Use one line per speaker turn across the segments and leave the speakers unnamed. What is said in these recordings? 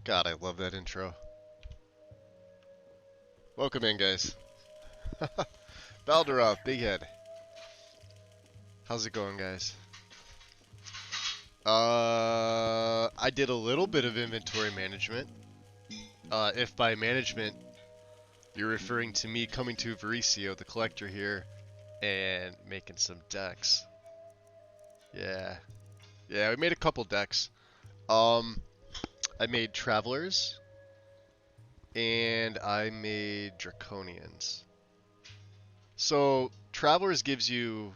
God, I love that intro. Welcome in, guys. Baldarov, Big Head. How's it going, guys? I did a little bit of inventory management. If by management you're referring to me coming to Vericio, the collector here, and making some decks. Yeah. Yeah, we made a couple decks. I made Travelers, and I made Draconians. So, Travelers gives you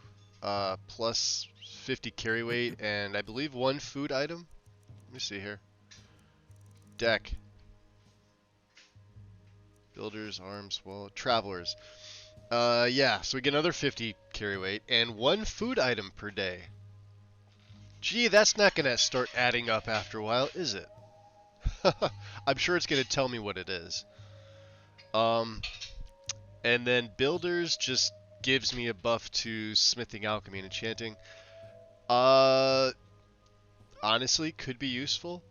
plus 50 carry weight, and I believe one food item. Let me see here. Deck. Builders, arms, wallet, Travelers. Yeah, so we get another 50 carry weight, and one food item per day. Gee, that's not gonna start adding up after a while, is it? I'm sure it's gonna tell me what it is. And then Builders just gives me a buff to smithing, alchemy, and enchanting. Honestly, could be useful.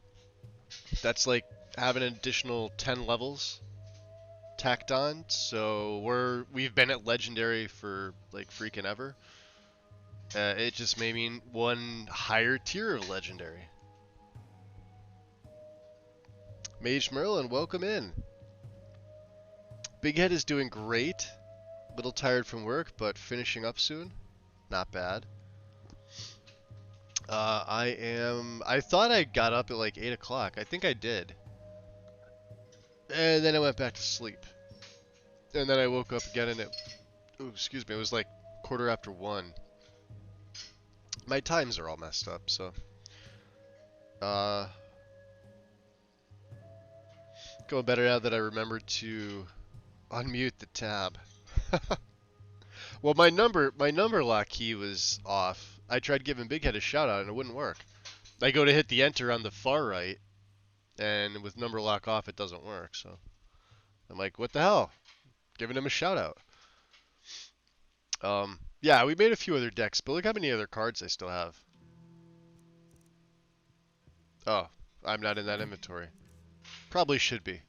That's like having an additional 10 levels tacked on. So we've been at legendary for like freaking ever. It just may mean one higher tier of legendary. Mage Merlin, welcome in. Big Head is doing great. Little tired from work, but finishing up soon. Not bad. I thought I got up at like 8 o'clock. I think I did. And then I went back to sleep. And then I woke up again and it was like 1:15. My times are all messed up, so. Going better now that I remembered to unmute the tab. Well, my number lock key was off. I tried giving Big Head a shout out and it wouldn't work. I go to hit the enter on the far right, and with number lock off, it doesn't work. So I'm like, what the hell? Giving him a shout out. Yeah, we made a few other decks, but look how many other cards I still have. Oh, I'm not in that inventory. Probably should be.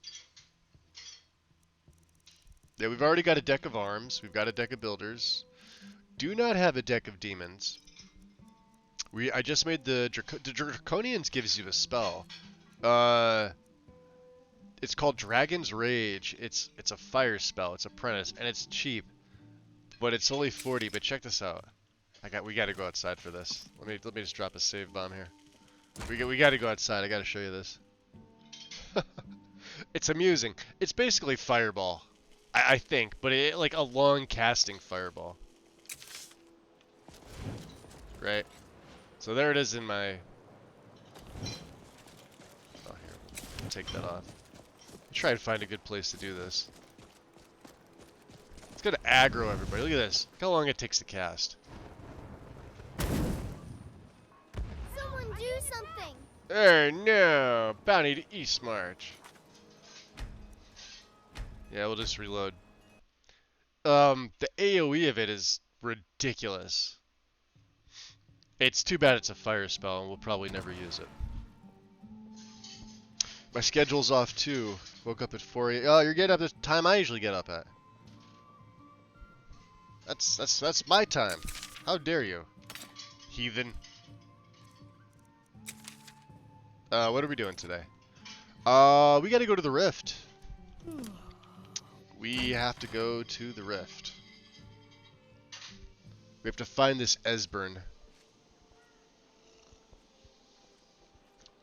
Yeah, we've already got a deck of arms. We've got a deck of builders. Do not have a deck of demons. I just made the Draconians gives you a spell. It's called Dragon's Rage. It's a fire spell. It's apprentice, and it's cheap, but it's only 40. But check this out. We got to go outside for this. Let me just drop a save bomb here. We got to go outside. I got to show you this. It's amusing. It's basically fireball, I think, but like a long casting fireball. Right. So there it is in my. Oh, here. Take that off. Try and find a good place to do this. It's gonna aggro everybody. Look at this. Look how long it takes to cast.
Someone do something!
Oh no! Bounty to East March. Yeah, we'll just reload. The AoE of it is ridiculous. It's too bad it's a fire spell and we'll probably never use it. My schedule's off too. Woke up at 4 a.m. Oh, you're getting up at the time I usually get up at. That's my time. How dare you, heathen? What are we doing today? We gotta go to the Rift. We have to go to the Rift. We have to find this Esbern.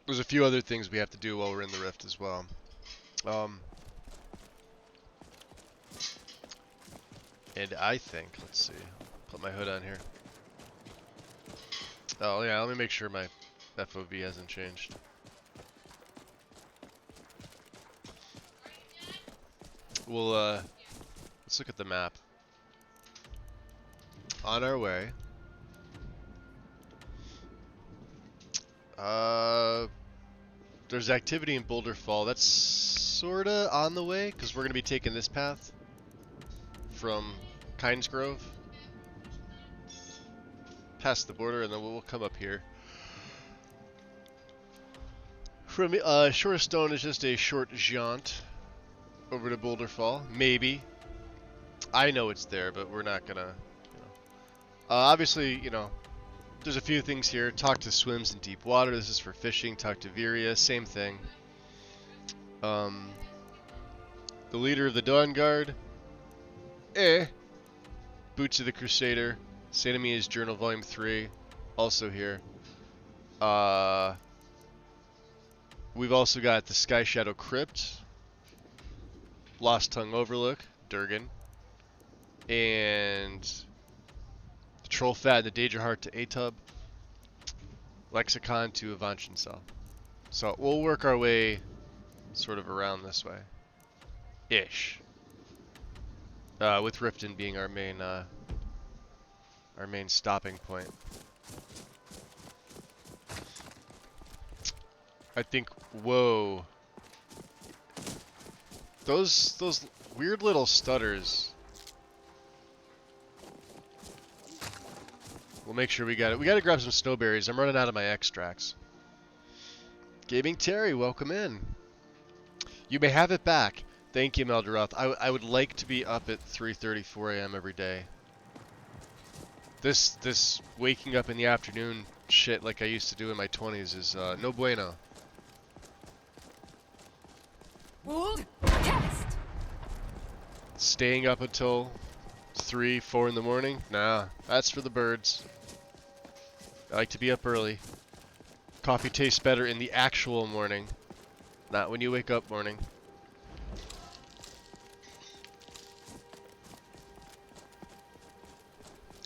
There's a few other things we have to do while we're in the Rift as well. And I think, let's see, put my hood on here. Oh yeah, let me make sure my FOV hasn't changed. We'll, let's look at the map. On our way. There's activity in Boulder Fall. That's sorta on the way, because we're gonna be taking this path from Kynes Grove past the border, and then we'll come up here. From Shorestone is just a short jaunt over to Boulder Fall. Maybe. I know it's there, but we're not gonna. Obviously, there's a few things here. Talk to Swims in Deep Water. This is for fishing. Talk to Viria. Same thing. The leader of the Dawn Guard. Boots of the Crusader. Sanamia's Journal Volume 3. Also here. We've also got the Sky Shadow Crypt. Lost Tongue Overlook. Durgan. And the Troll Fat and the Danger Heart to Atub. Lexicon to Avanchinsaw. So we'll work our way sort of around this way. Ish. With Riften being our main stopping point. I think, whoa. Those weird little stutters. We'll make sure we got it. We gotta grab some snowberries. I'm running out of my extracts. Gaming Terry, welcome in. You may have it back. Thank you, Melderoth. I would like to be up at 3:34 a.m. every day. This waking up in the afternoon shit like I used to do in my 20s is no bueno. Staying up until 3, 4 in the morning? Nah, that's for the birds. I like to be up early. Coffee tastes better in the actual morning, not when you wake up morning.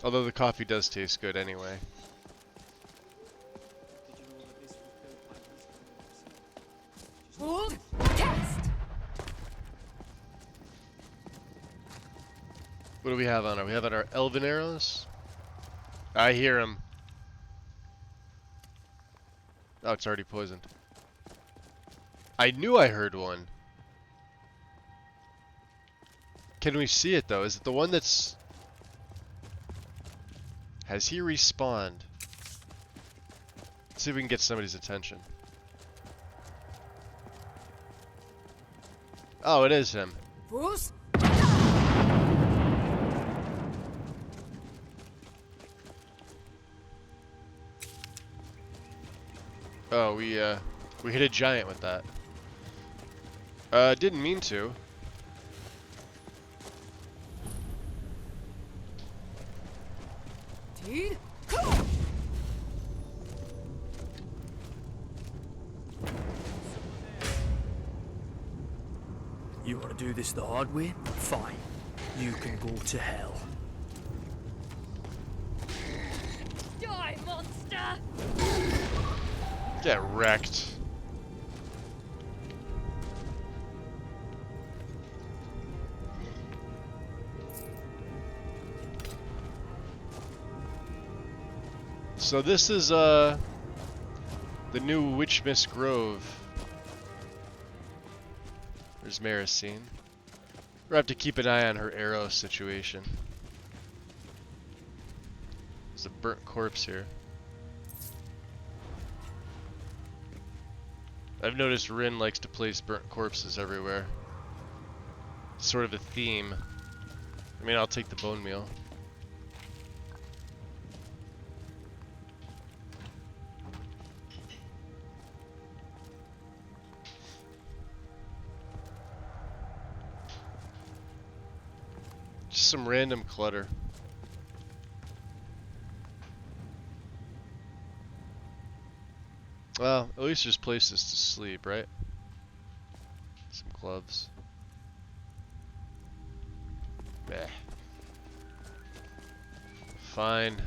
Although the coffee does taste good anyway. What do we have on our? We have on our elven arrows? I hear him. Oh, it's already poisoned. I knew I heard one. Can we see it though? Is it the one that's... Has he respawned? Let's see if we can get somebody's attention. Oh, it is him. Oh, we hit a giant with that. Didn't mean to.
You want to do this the hard way? Fine. You can go to hell.
Die, monster!
Get wrecked. So this is the new Witchmist Grove. There's Maricine. We'll have to keep an eye on her arrow situation. There's a burnt corpse here. I've noticed Rin likes to place burnt corpses everywhere. It's sort of a theme. I mean, I'll take the bone meal. Just some random clutter. Well, at least there's places to sleep, right? Some gloves. Bleh. Fine.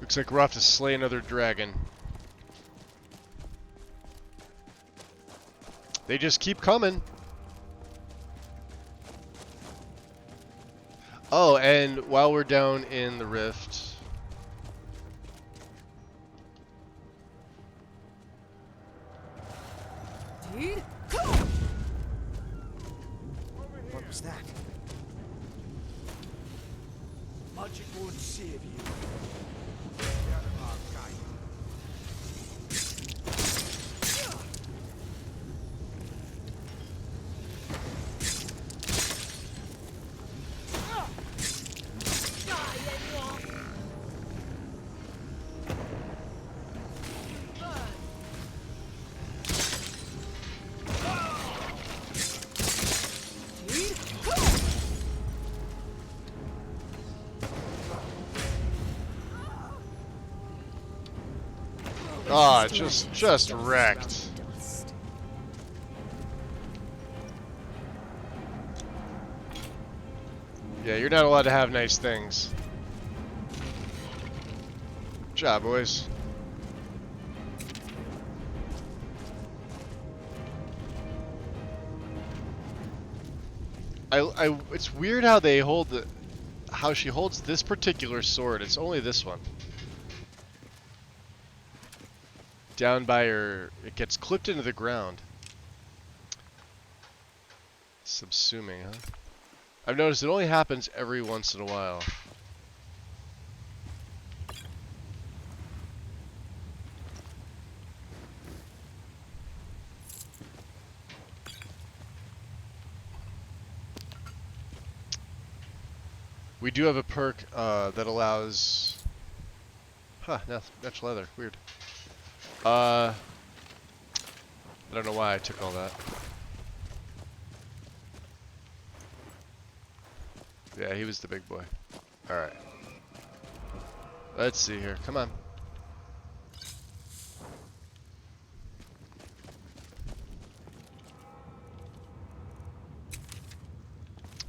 Looks like we're off to slay another dragon. They just keep coming. Oh, and while we're down in the rift...
What was that? Magic won't save you.
Ah, just wrecked.
Dust.
Yeah, you're not allowed to have nice things. Good job, boys. It's weird how they hold how she holds this particular sword. It's only this one. Down by her, it gets clipped into the ground. Subsuming, huh? I've noticed it only happens every once in a while. We do have a perk that allows... Huh, natural leather. Weird. I don't know why I took all that. Yeah, he was the big boy. Alright. Let's see here. Come on.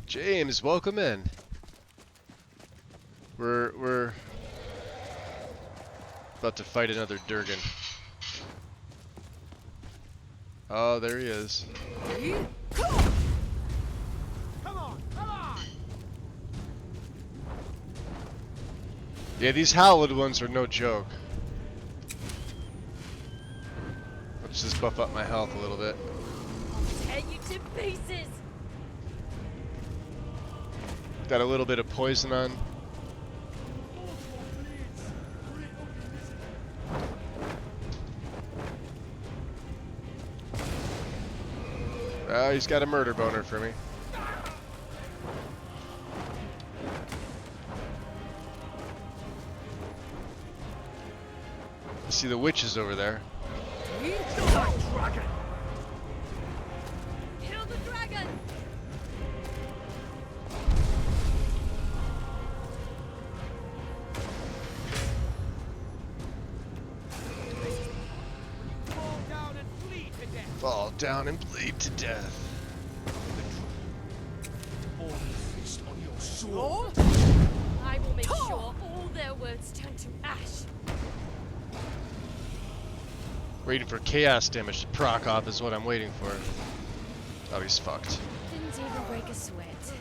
James, welcome in. We're about to fight another Durgan. Oh, there he is.
Come on, come on!
Yeah, these hallowed ones are no joke. Let's just buff up my health a little bit.
Tear you to pieces.
Got a little bit of poison on. He's got a murder boner for me. I see the witches over there.
Dragon!
Kill the dragon.
Fall down and bleed to death!
Fall down and bleed to death.
All fist on your sword!
I will make sure all their words turn to ash.
Waiting for chaos damage to proc off is what I'm waiting for. Oh, he's fucked.
Didn't even break a sweat.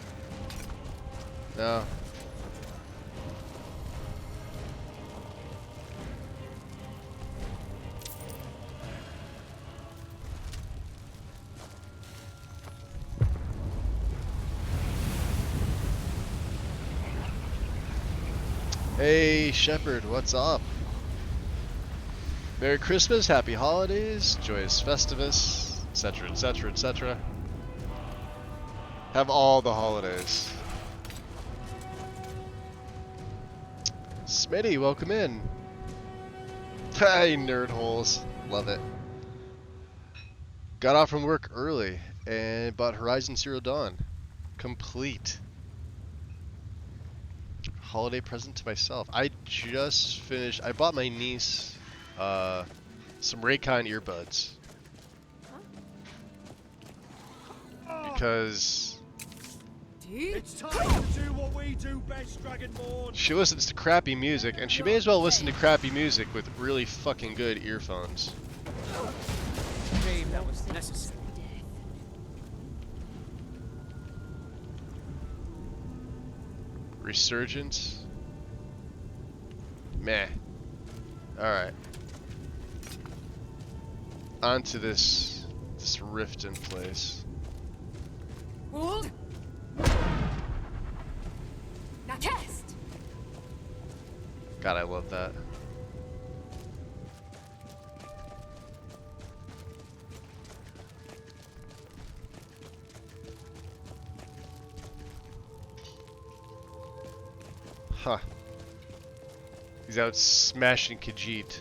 No. Hey, Shepherd, what's up? Merry Christmas, Happy Holidays, Joyous Festivus, etc., etc., etc. Have all the holidays. Smitty, welcome in. Hey, nerd holes. Love it. Got off from work early and bought Horizon Zero Dawn. Complete. Holiday present to myself. I just finished. I bought my niece some Raycon earbuds because
It's time to do what we do best, Dragonborn!
she listens to crappy music, and she may as well listen to crappy music with really fucking good earphones.
Shame that was necessary.
Resurgence? Meh. Alright. Onto this rift in place.
Hold. Now test.
God, I love that. Huh. He's out smashing Khajiit.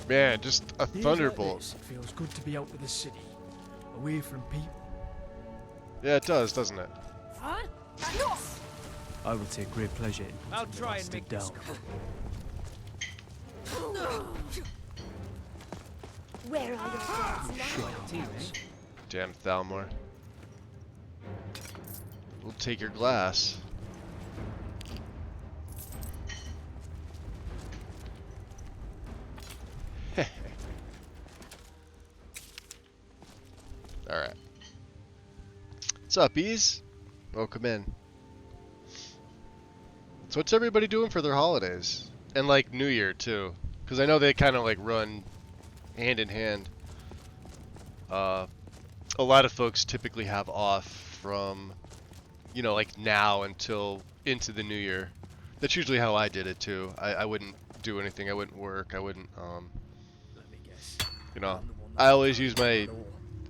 Man, just a
Days like
thunderbolt.
this, it feels good to be out of the city, away from people.
Yeah, it does, doesn't it?
Huh?
I will take great pleasure in
I'll
putting the
try and
bastard
make this
down.
Where are your friends now?
Damn Thalmor. We'll take your glass. Alright. What's up, Bees? Welcome in. So what's everybody doing for their holidays? And like New Year too. Because I know they kind of like run hand in hand. A lot of folks typically have off from, you know, like now until into the new year. That's usually how I did it too. I wouldn't do anything. I wouldn't work. I wouldn't,
Let me guess.
you know,
I'm the one
I
that's
always
tired
use
of
my,
it all.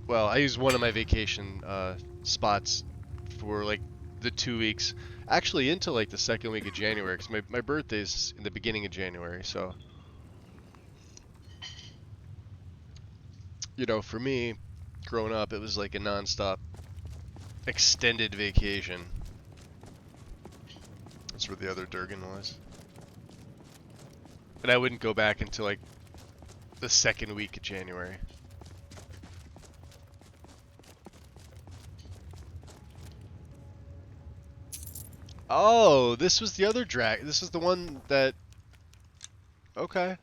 well, I use one of my vacation spots for like the 2 weeks, actually into like the second week of January, because my birthday's in the beginning of January, so, you know, for me, growing up, it was like a non-stop extended vacation. That's where the other Durgan was. And I wouldn't go back until like the second week of January. Oh, this was the other drag. This is the one that... Okay.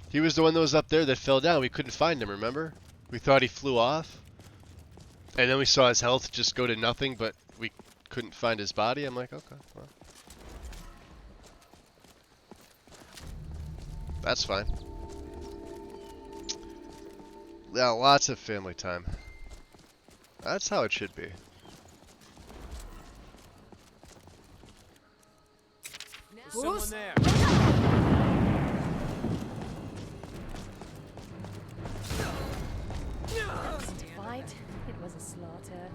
He was the one that was up there that fell down. We couldn't find him, remember? We thought he flew off. And then we saw his health just go to nothing, but we couldn't find his body. I'm like, okay, well. That's fine. Yeah, lots of family time. That's how it should be.
There's someone there.
Wasn't a fight, it was a slaughter.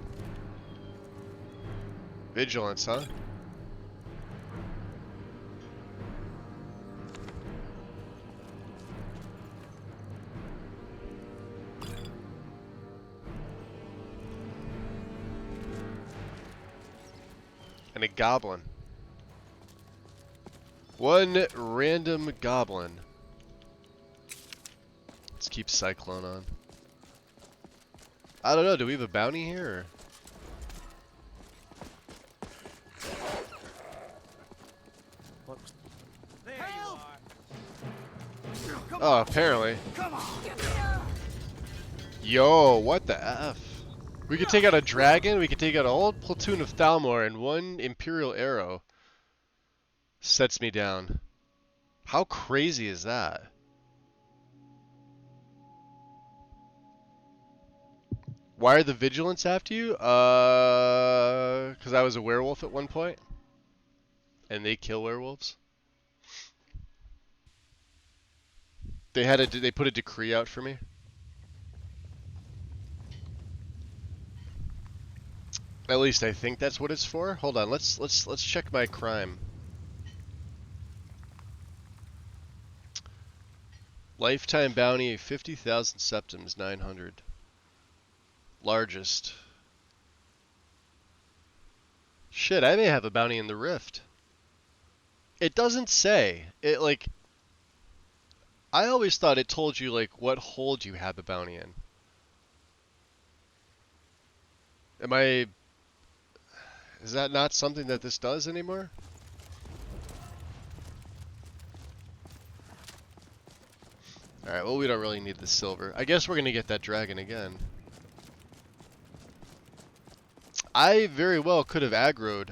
Vigilance, huh? And a goblin. One random goblin. Let's keep Cyclone on. I don't know, do we have a bounty here? Or?
There you are.
Oh, apparently. Yo, what the F? We could take out a dragon, we could take out a whole platoon of Thalmor, and one Imperial arrow sets me down. How crazy is that? Why are the Vigilants after you? Because I was a werewolf at one point, and they kill werewolves. They put a decree out for me. At least I think that's what it's for. Hold on, let's check my crime. Lifetime bounty 50,000 septims, 900. Largest. Shit, I may have a bounty in the Rift. It doesn't say. It like I always thought it told you like what hold you had the bounty in. Is that not something that this does anymore? Alright, well we don't really need the silver. I guess we're gonna get that dragon again. I very well could have aggroed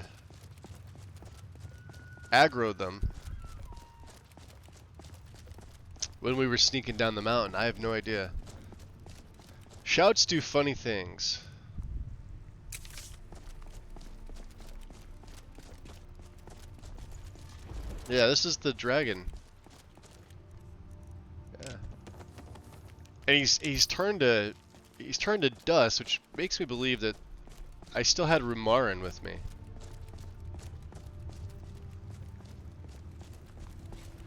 them when we were sneaking down the mountain. I have no idea. Shouts do funny things. Yeah, this is the dragon. Yeah. And he's turned to dust, which makes me believe that I still had Rumarin with me.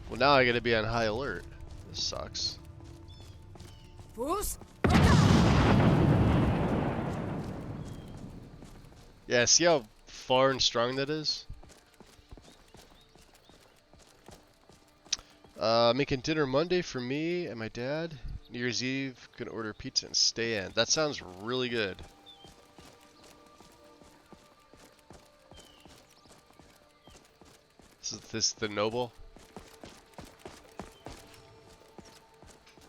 Well, now I gotta be on high alert. This sucks.
Bruce?
Yeah, see how far and strong that is? Making dinner Monday for me and my dad. New Year's Eve, gonna order pizza and stay in. That sounds really good. Is this the noble?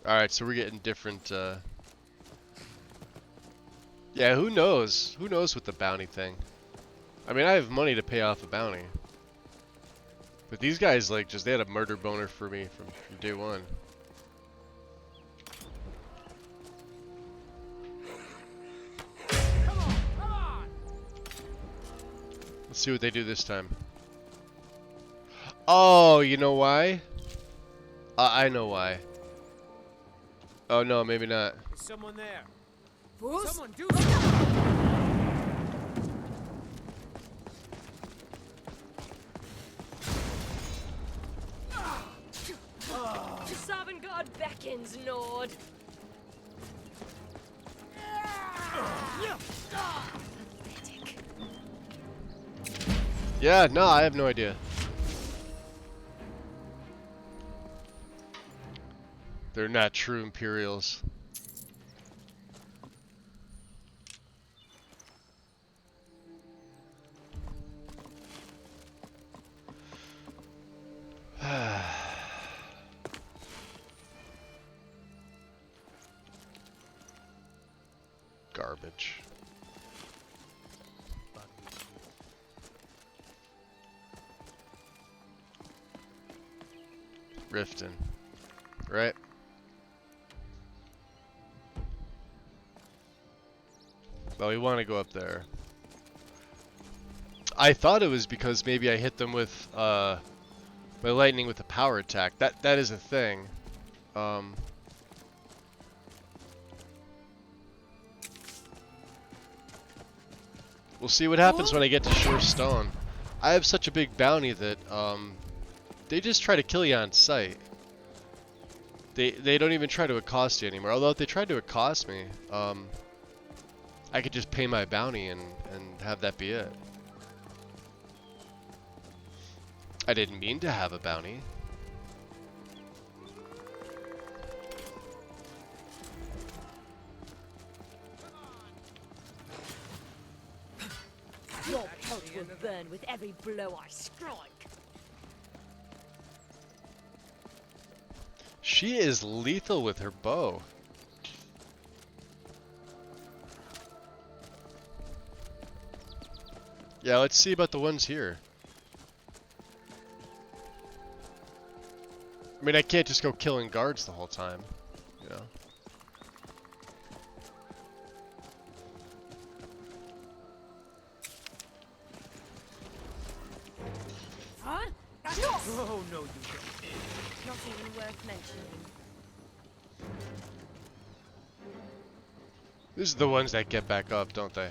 Alright, so we're getting different, yeah, who knows? Who knows with the bounty thing? I mean, I have money to pay off a bounty. But these guys, like, they had a murder boner for me from day one.
Come on, come on!
Let's see what they do this time. Oh, you know why? I know why. Oh no, maybe not.
Is someone there?
Bruce?
Someone do something!
Savangard beckons, Nord. Pathetic.
Yeah, no, I have no idea. They're not true Imperials. Garbage. Riften. Right? Well, we want to go up there. I thought it was because maybe I hit them with my lightning with a power attack. That is a thing. We'll see what happens when I get to Shore Stone. I have such a big bounty that they just try to kill you on sight. They don't even try to accost you anymore. Although if they tried to accost me, I could just pay my bounty and have that be it. I didn't mean to have a bounty.
Your pelt will burn with every blow I strike.
She is lethal with her bow. Yeah, let's see about the ones here. I mean, I can't just go killing guards the whole time, you know?
Huh?
Oh, no, you don't.
Not even worth mentioning.
These are the ones that get back up, don't they?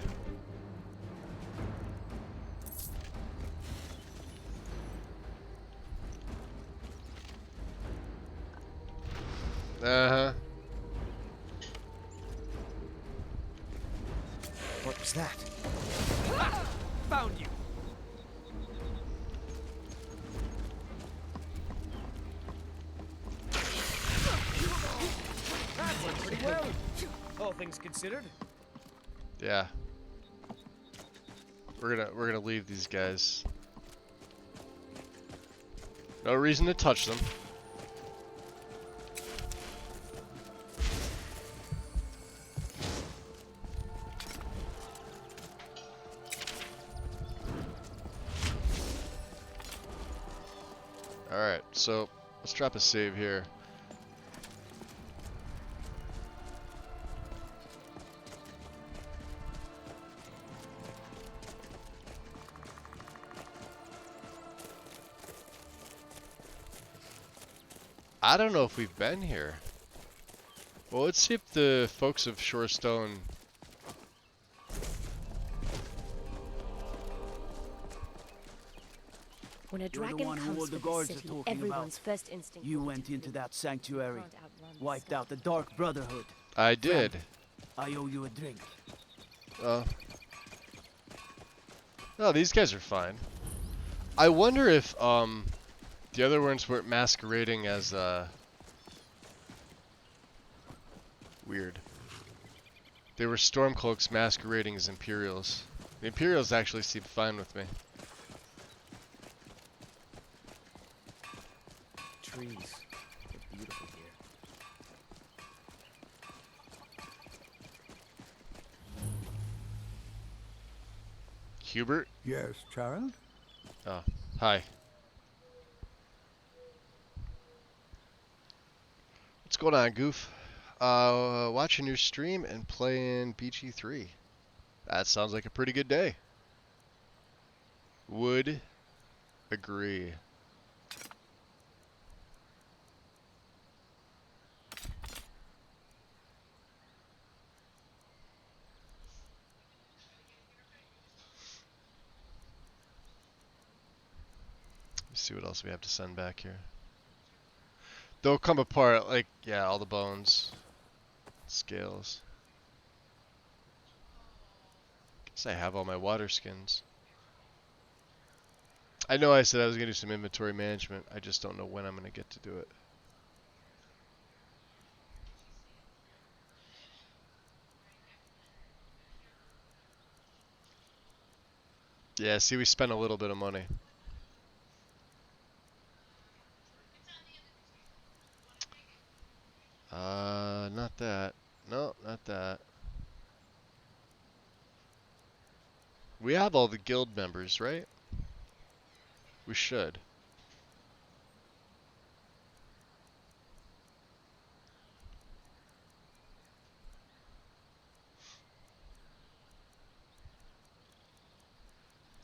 Uh-huh.
What was that?
Found you! That went pretty well, all things considered.
Yeah. We're gonna leave these guys. No reason to touch them. Alright, so let's drop a save here. I don't know if we've been here. Well, let's see if the folks of Shorestone...
When a
You're the
dragon
one who
comes
all
for
the
the
guards are
city,
talking
everyone's
about.
first instinct
You
will be
went
to
into
flee.
that sanctuary,
Can't outrun the
wiped
storm.
out the Dark Brotherhood.
I did.
I owe you a drink.
Oh, these guys are fine. I wonder if the other ones weren't masquerading as weird. They were Stormcloaks masquerading as Imperials. The Imperials actually seem fine with me.
Trees. They're beautiful here.
Hubert?
Yes, child?
Oh, hi. What's going on, Goof? Watching your stream and playing BG3. That sounds like a pretty good day. Would agree. Let's see what else we have to send back here. They'll come apart, like, yeah, all the bones. Scales. Guess I have all my water skins. I know I said I was going to do some inventory management. I just don't know when I'm going to get to do it. Yeah, see, we spent a little bit of money. Not that. No, not that. We have all the guild members, right? We should.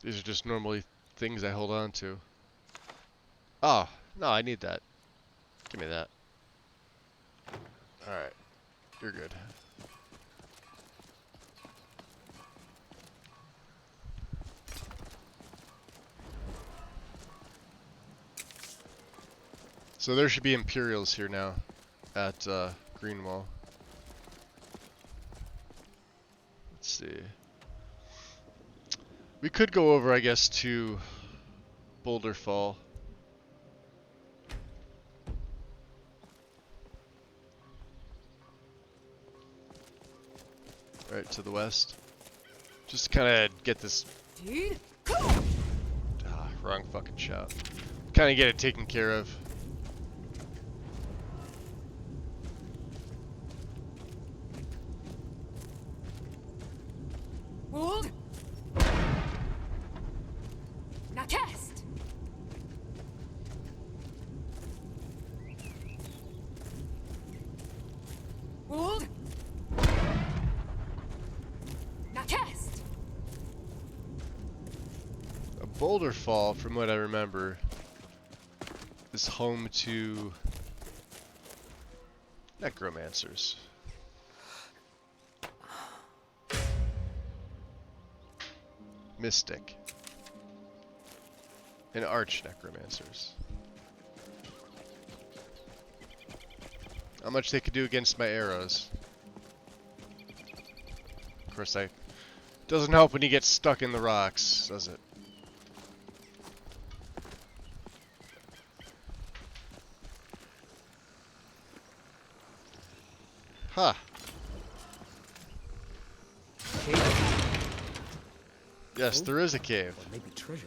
These are just normally things I hold on to. Oh, no, I need that. Give me that. Alright. You're good. So there should be Imperials here now at Greenwall. Let's see. We could go over, I guess, to Boulder Fall. Right to the west. Just kind of get this. Wrong fucking shout. Kind of get it taken care of.
Hold. Now cast. Hold. Now cast.
A Boulder Fall, from what I remember, is home to necromancers. Mystic. And arch necromancers. How much they could do against my arrows. Of course, doesn't help when you get stuck in the rocks, does it? Huh. Yes, there is a cave.
Or maybe treasure.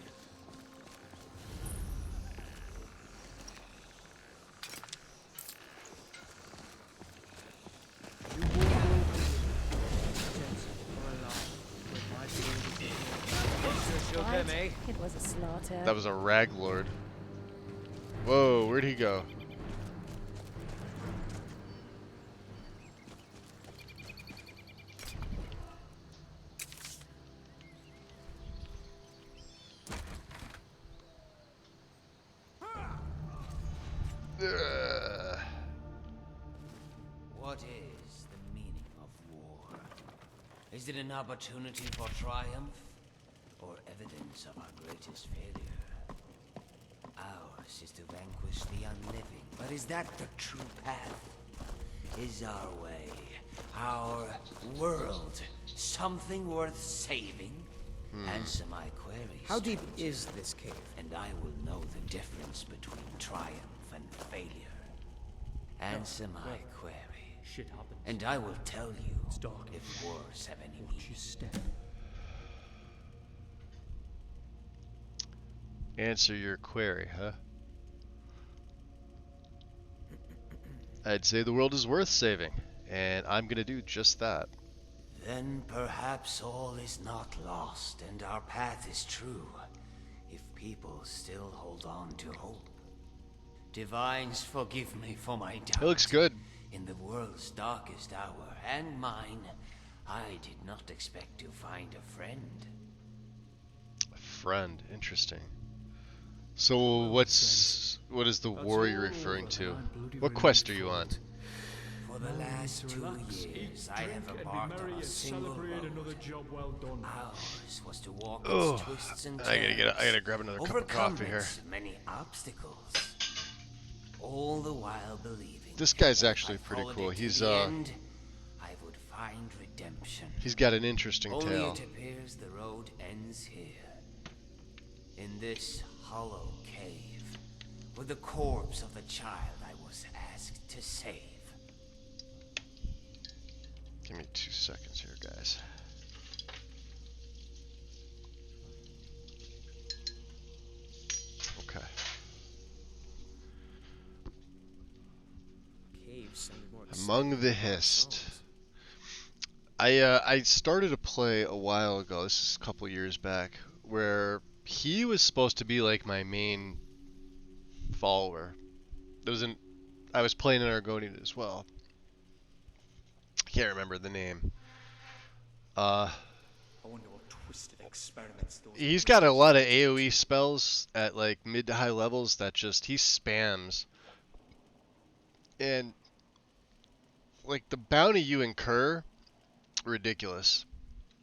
Right? It was a slaughter.
That was a rag lord. Whoa, where'd he go?
What is the meaning of war? Is it an opportunity for triumph, or evidence of our greatest failure? course, is to vanquish the unliving. But is that the true path? Is our way, our world, something worth saving? Answer my queries.
How deep is this cave?
And I will know the difference between triumph and failure. Answer my query.
Shit happens.
And I will tell you
dark.
if wars have any
Watch
meaning.
your step.
Answer your query, huh? I'd say the world is worth saving, and I'm gonna do just that.
Then perhaps all is not lost and our path is true, if people still hold on to hope. Divines, forgive me for my doubt.
It looks good.
In the world's darkest hour, and mine, I did not expect to find a friend.
Friend, interesting. So what is the war you're referring to? What quest are you on?
For the last 2 years, I have embarked on a single road.
job well done.
Ours was to walk
Oh,
its twists and turns.
I gotta grab another cup of
overcome
coffee here.
its many obstacles. All the while believing
This guy's
that if
actually
I
pretty
followed
cool.
it to
He's
the end, I would find redemption.
he's got an interesting
Only
tale.
it appears the road ends here. In this hollow cave, with the corpse of the child I was asked to save.
Give me 2 seconds here, guys. Okay.
Caves sounded more
Among
exciting
the
than our
Hist.
songs.
I started a play a while ago. This is a couple years back, where he was supposed to be like my main follower. I was playing an Argonian as well. I can't remember the name.
I wonder what twisted experiments those
He's got a lot of AoE spells at like mid to high levels that just he spams. And like the bounty you incur, ridiculous.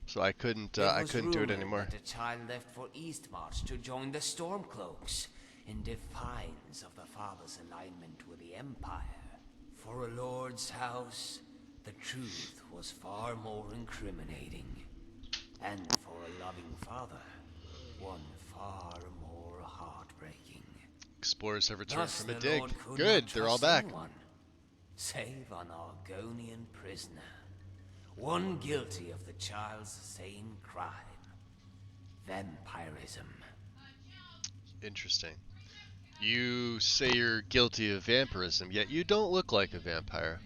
So I couldn't do it
rumored
anymore.
that the child left for Eastmarch to join the Stormcloaks in defiance of the father's alignment with the Empire. For a lord's house, the truth was far more incriminating. And for a loving father, one far more heartbreaking.
Explorers have returned
Thus
from a
the
dig.
Lord could
Good,
not
they're all
trust
back.
anyone, save an Argonian prisoner. One guilty of the child's same crime. Vampirism.
Interesting. You say you're guilty of vampirism, yet you don't look like a vampire.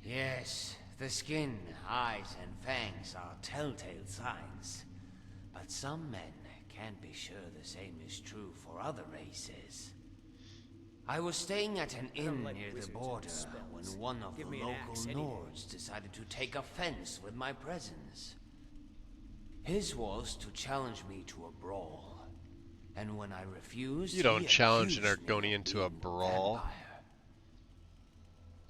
Yes, the skin, eyes, and fangs are telltale signs. But some men can't be sure the same is true for other races. I was staying at an inn
like
near the
wizards and
border when
spells.
one of
Give
the
me an
local
axe any day.
Nords decided to take offense with my presence. His was to challenge me to a brawl. And when I refused,
You don't
he
challenge an
accused me of
Argonian to a
being
brawl.
vampire.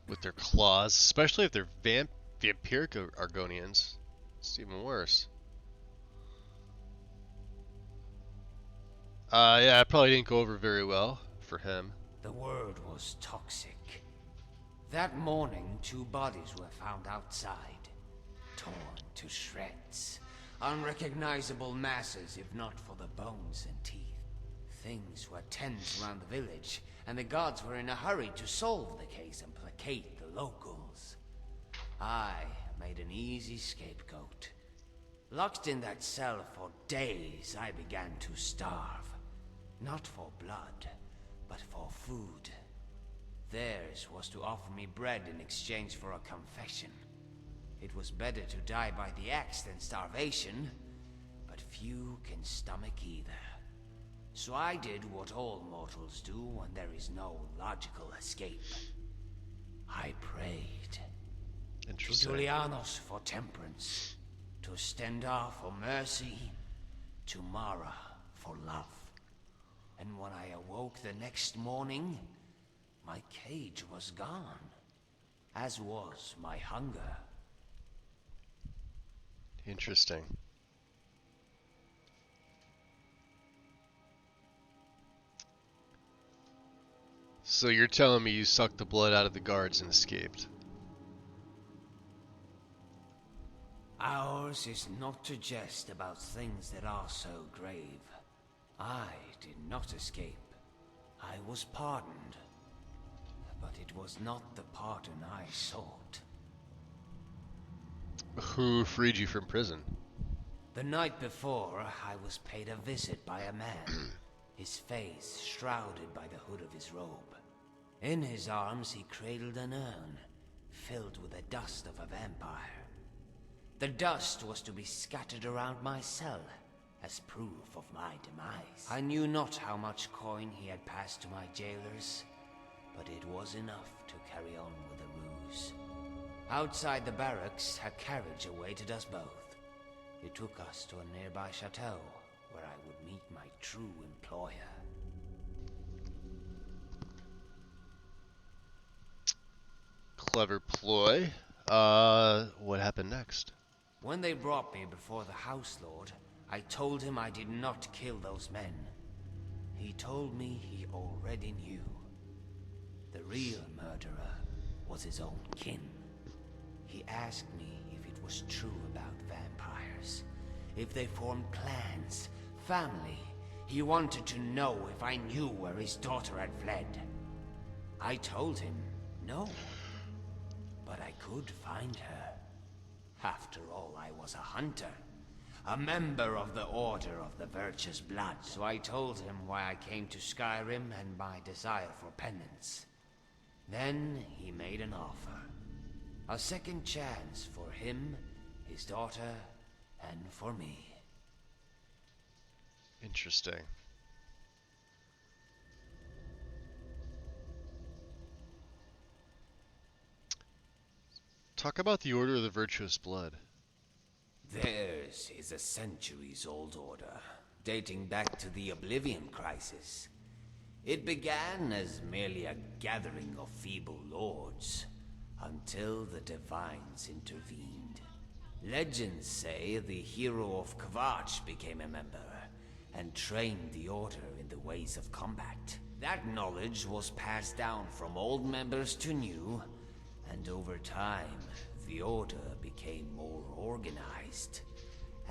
With their claws, especially if they're vampiric Argonians. It's even worse. Yeah, it probably didn't go over very well for him.
The word was toxic. That morning, 2 bodies were found outside, torn to shreds. Unrecognizable masses, if not for the bones and teeth. Things were tense around the village, and the gods were in a hurry to solve the case and placate the locals. I made an easy scapegoat. Locked in that cell for days, I began to starve. Not for blood, but for food. Theirs was to offer me bread in exchange for a confession. It was better to die by the axe than starvation, but few can stomach either. So I did what all mortals do when there is no logical escape. I prayed. To
Interesting.
Julianos for temperance, to Stendar for mercy, to Mara for love. And when I awoke the next morning, my cage was gone, as was my hunger.
Interesting. So you're telling me you sucked the blood out of the guards and escaped?
Ours is not to jest about things that are so grave. I did not escape. I was pardoned. But it was not the pardon I sought.
Who freed you from prison?
The night before, I was paid a visit by a man, his face shrouded by the hood of his robe. In his arms he cradled an urn, filled with the dust of a vampire. The dust was to be scattered around my cell, as proof of my demise. I knew not how much coin he had passed to my jailers, but it was enough to carry on with the ruse. Outside the barracks, a carriage awaited us both. It took us to a nearby chateau, where I would meet my true employer.
Clever ploy. What happened next?
When they brought me before the House Lord, I told him I did not kill those men. He told me he already knew. The real murderer was his own kin. He asked me if it was true about vampires, if they formed clans, family. He wanted to know if I knew where his daughter had fled. I told him no, but I could find her. After all, I was a hunter, a member of the Order of the Virtuous Blood. So I told him why I came to Skyrim and my desire for penance. Then he made an offer. A second chance for him, his daughter, and for me.
Interesting. Talk about the Order of the Virtuous Blood.
Theirs is a centuries-old order, dating back to the Oblivion Crisis. It began as merely a gathering of feeble lords, until the Divines intervened. Legends say the hero of Kvatch became a member, and trained the Order in the ways of combat. That knowledge was passed down from old members to new, and over time, the Order became more organized,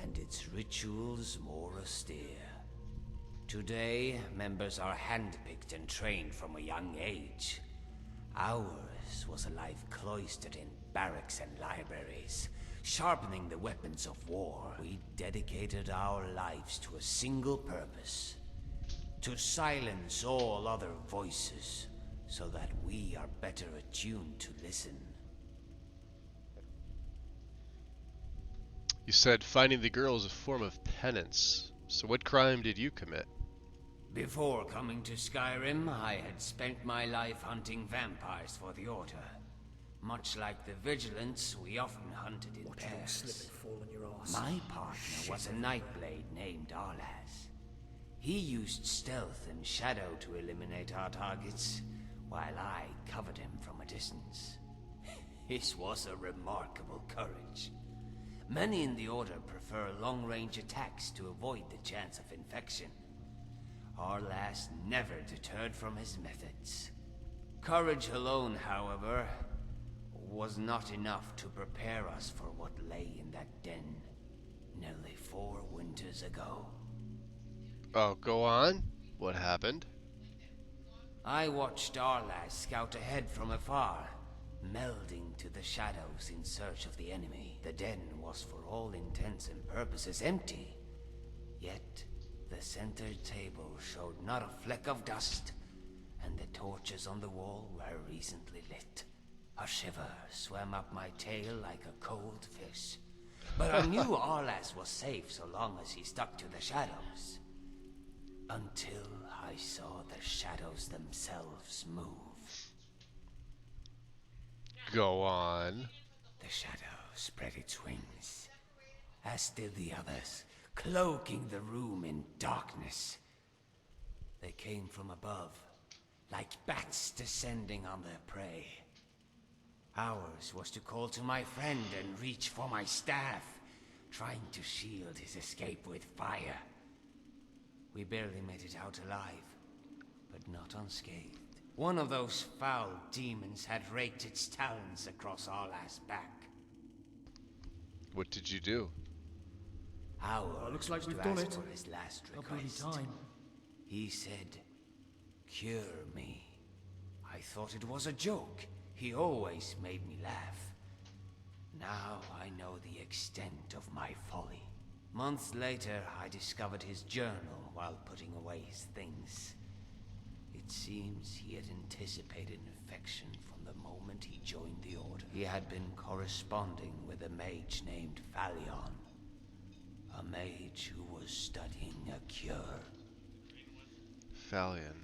and its rituals more austere. Today, members are handpicked and trained from a young age. Ours was a life cloistered in barracks and libraries, sharpening the weapons of war. We dedicated our lives to a single purpose: to silence all other voices, so that we are better attuned to listen.
You said finding the girl is a form of penance. So what crime did you commit?
Before coming to Skyrim, I had spent my life hunting vampires for the Order. Much like the Vigilants, we often hunted in
Watch you slip
pairs.
and fall on your ass.
My partner was a Nightblade named Arlas. He used stealth and shadow to eliminate our targets, while I covered him from a distance. His was a remarkable courage. Many in the Order prefer long-range attacks to avoid the chance of infection. Arlas never deterred from his methods. Courage alone, however, was not enough to prepare us for what lay in that den nearly 4 winters ago.
Oh, go on. What happened?
I watched Arlas scout ahead from afar, melding to the shadows in search of the enemy. The den was for all intents and purposes empty, yet the center table showed not a fleck of dust, and the torches on the wall were recently lit. A shiver swam up my tail like a cold fish, but I knew Arlas was safe so long as he stuck to the shadows. Until I saw the shadows themselves move.
Go on.
The shadow spread its wings, as did the others, cloaking the room in darkness. They came from above, like bats descending on their prey. Ours was to call to my friend and reach for my staff, trying to shield his escape with fire. We barely made it out alive, but not unscathed. One of those foul demons had raked its talons across Arlas's back.
What did you do?
Ours
looks like
was
we've
to
done
ask
it.
for his last
About bloody
request.
time.
He said, "Cure me." I thought it was a joke. He always made me laugh. Now I know the extent of my folly. Months later, I discovered his journal while putting away his things. It seems he had anticipated infection from the moment he joined the Order. He had been corresponding with a mage named Phalion. A mage who was studying a cure.
Phalion.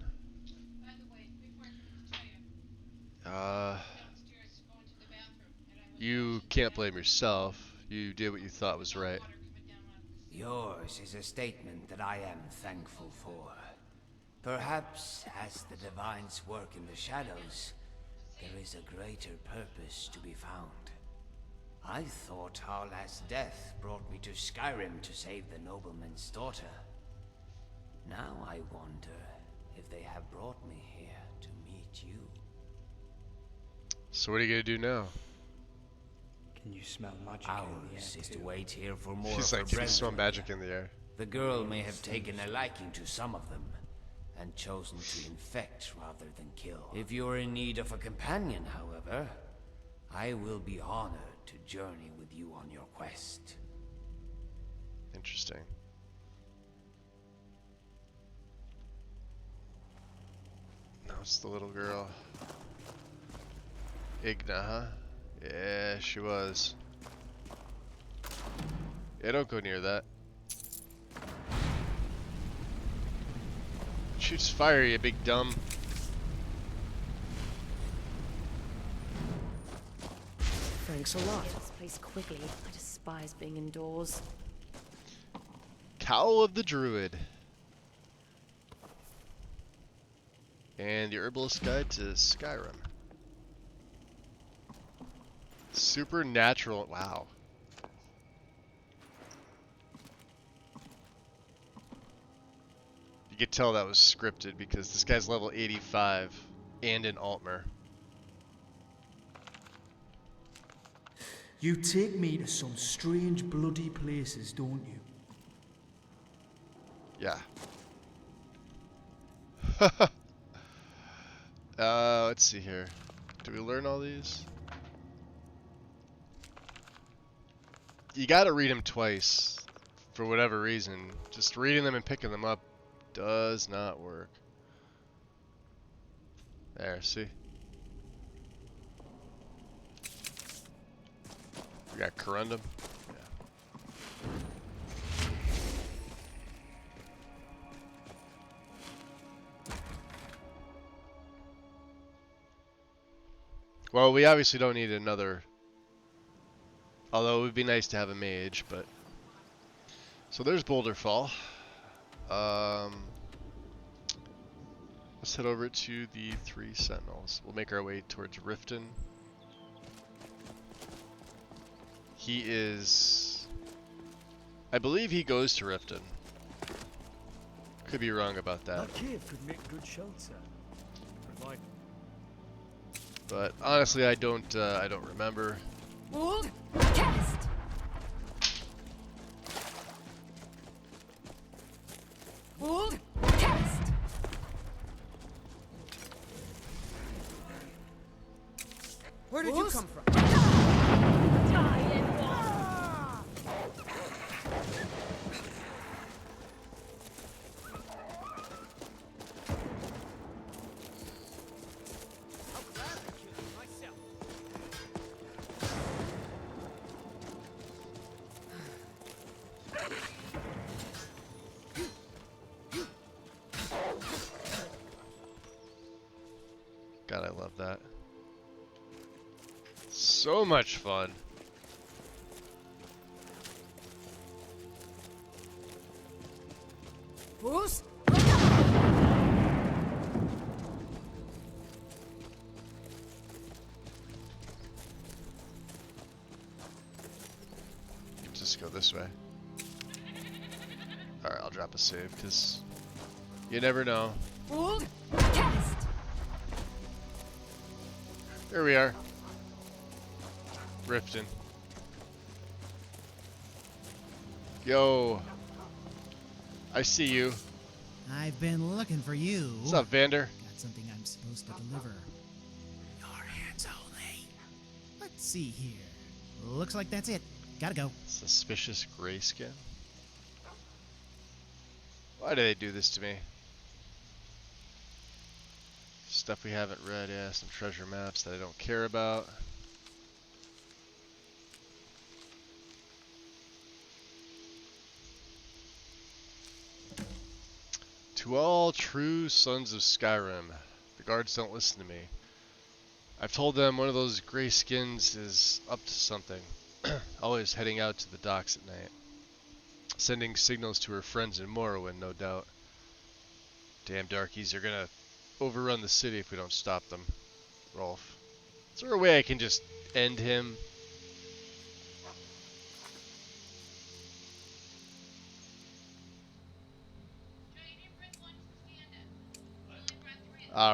You can't blame yourself. You did what you thought was right.
Yours is a statement that I am thankful for. Perhaps, as the Divines work in the shadows, there is a greater purpose to be found. I thought Harla's death brought me to Skyrim to save the nobleman's daughter. Now I wonder if they have brought me here to meet you.
So what are you gonna do now?
Can you smell magic in the
Ours
air
is to
too?
wait here for more
He's
of
like,
her
can you smell
brethren.
magic in the air?
The girl may have taken a liking to some of them, and chosen to infect rather than kill. If you're in need of a companion, however, I will be honored to journey with you on your quest.
Interesting. No, it's the little girl. Igna, huh? Yeah, she was. Yeah, don't go near that. Shoots fire, you big dumb.
Thanks a lot.
Get this place quickly. I despise being indoors.
Cowl of the Druid. And the Herbalist Guide to Skyrim. Supernatural. Wow. You could tell that was scripted because this guy's level 85 and an Altmer.
You take me to some strange bloody places, don't you?
Yeah. Let's see here. Do we learn all these? You gotta read them twice for whatever reason. Just reading them and picking them up does not work. There, see? We got Corundum. Yeah. Well, we obviously don't need another. Although it would be nice to have a mage, but. So there's Boulder Fall. Let's head over to the 3 Sentinels. We'll make our way towards Riften. He is. I believe he goes to Riften. Could be wrong about that.
That cave could make good shelter. Provide.
But honestly, I don't remember.
Hold. Cast. Hold. Cast.
Where did you come from?
God, I love that. So much fun.
Boost.
Just go this way. Alright, I'll drop a save, because you never know.
Hold. Cast.
There we are. Riften. Yo. I see you.
I've been looking for you.
What's up, Vander?
Got something I'm supposed to deliver. Your hands only. Let's see here. Looks like that's it. Gotta go.
Suspicious grayskin? Why do they do this to me? Stuff we haven't read, yeah, some treasure maps that I don't care about. To all true sons of Skyrim, the guards don't listen to me. I've told them one of those grayskins is up to something, always heading out to the docks at night. Sending signals to her friends in Morrowind, no doubt. Damn darkies are gonna overrun the city if we don't stop them. Rolf. Is there a way I can just end him?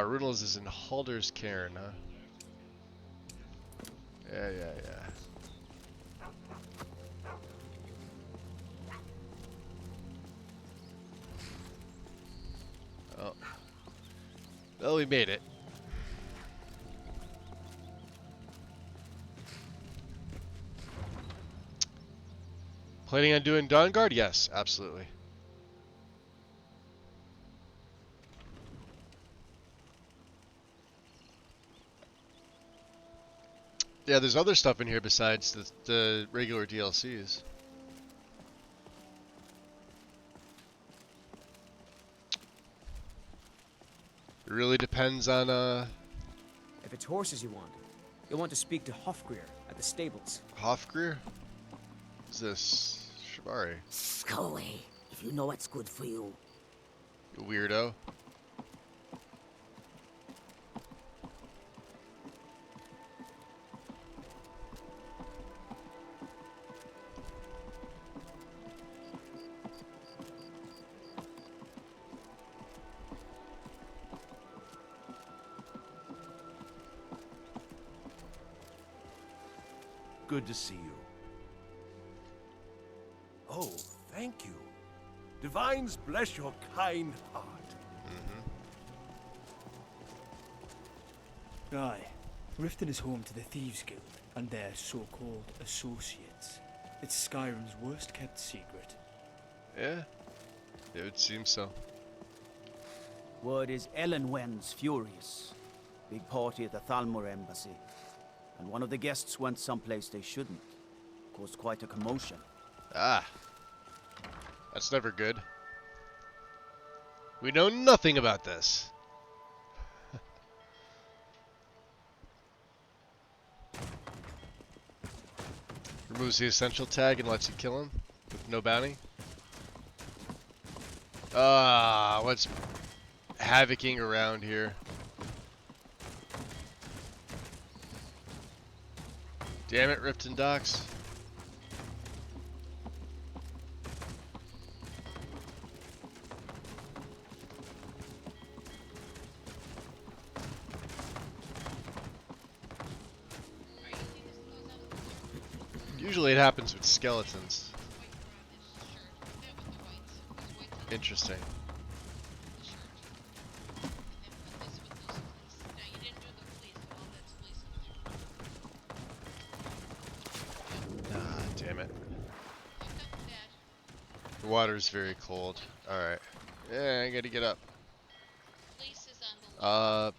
Riddles is in Halder's Cairn, huh? Yeah. Oh. Well, we made it. Planning on doing Dawn Guard? Yes, absolutely. Yeah, there's other stuff in here besides the regular DLCs. It really depends on,
If it's horses you want, you'll want to speak to Hofgrir at the stables.
Hofgrir? Who's this? Shibari.
Go away, if you know what's good for you.
You weirdo.
Good to see you. Oh, thank you. Divines bless your kind heart.
Aye. Riften is home to the Thieves Guild and their so-called associates. It's Skyrim's worst kept secret.
Yeah, it would seem so.
Word is Ellenwen's furious. Big party at the Thalmor embassy. And one of the guests went someplace they shouldn't. Caused quite a commotion.
Ah. That's never good. We know nothing about this. Removes the essential tag and lets you kill him with no bounty. Ah, what's havocing around here? Damn it, Riften Docks. Usually it happens with skeletons. Interesting. Ah, damn it. The water's very cold. Alright. Yeah, I gotta get up. Let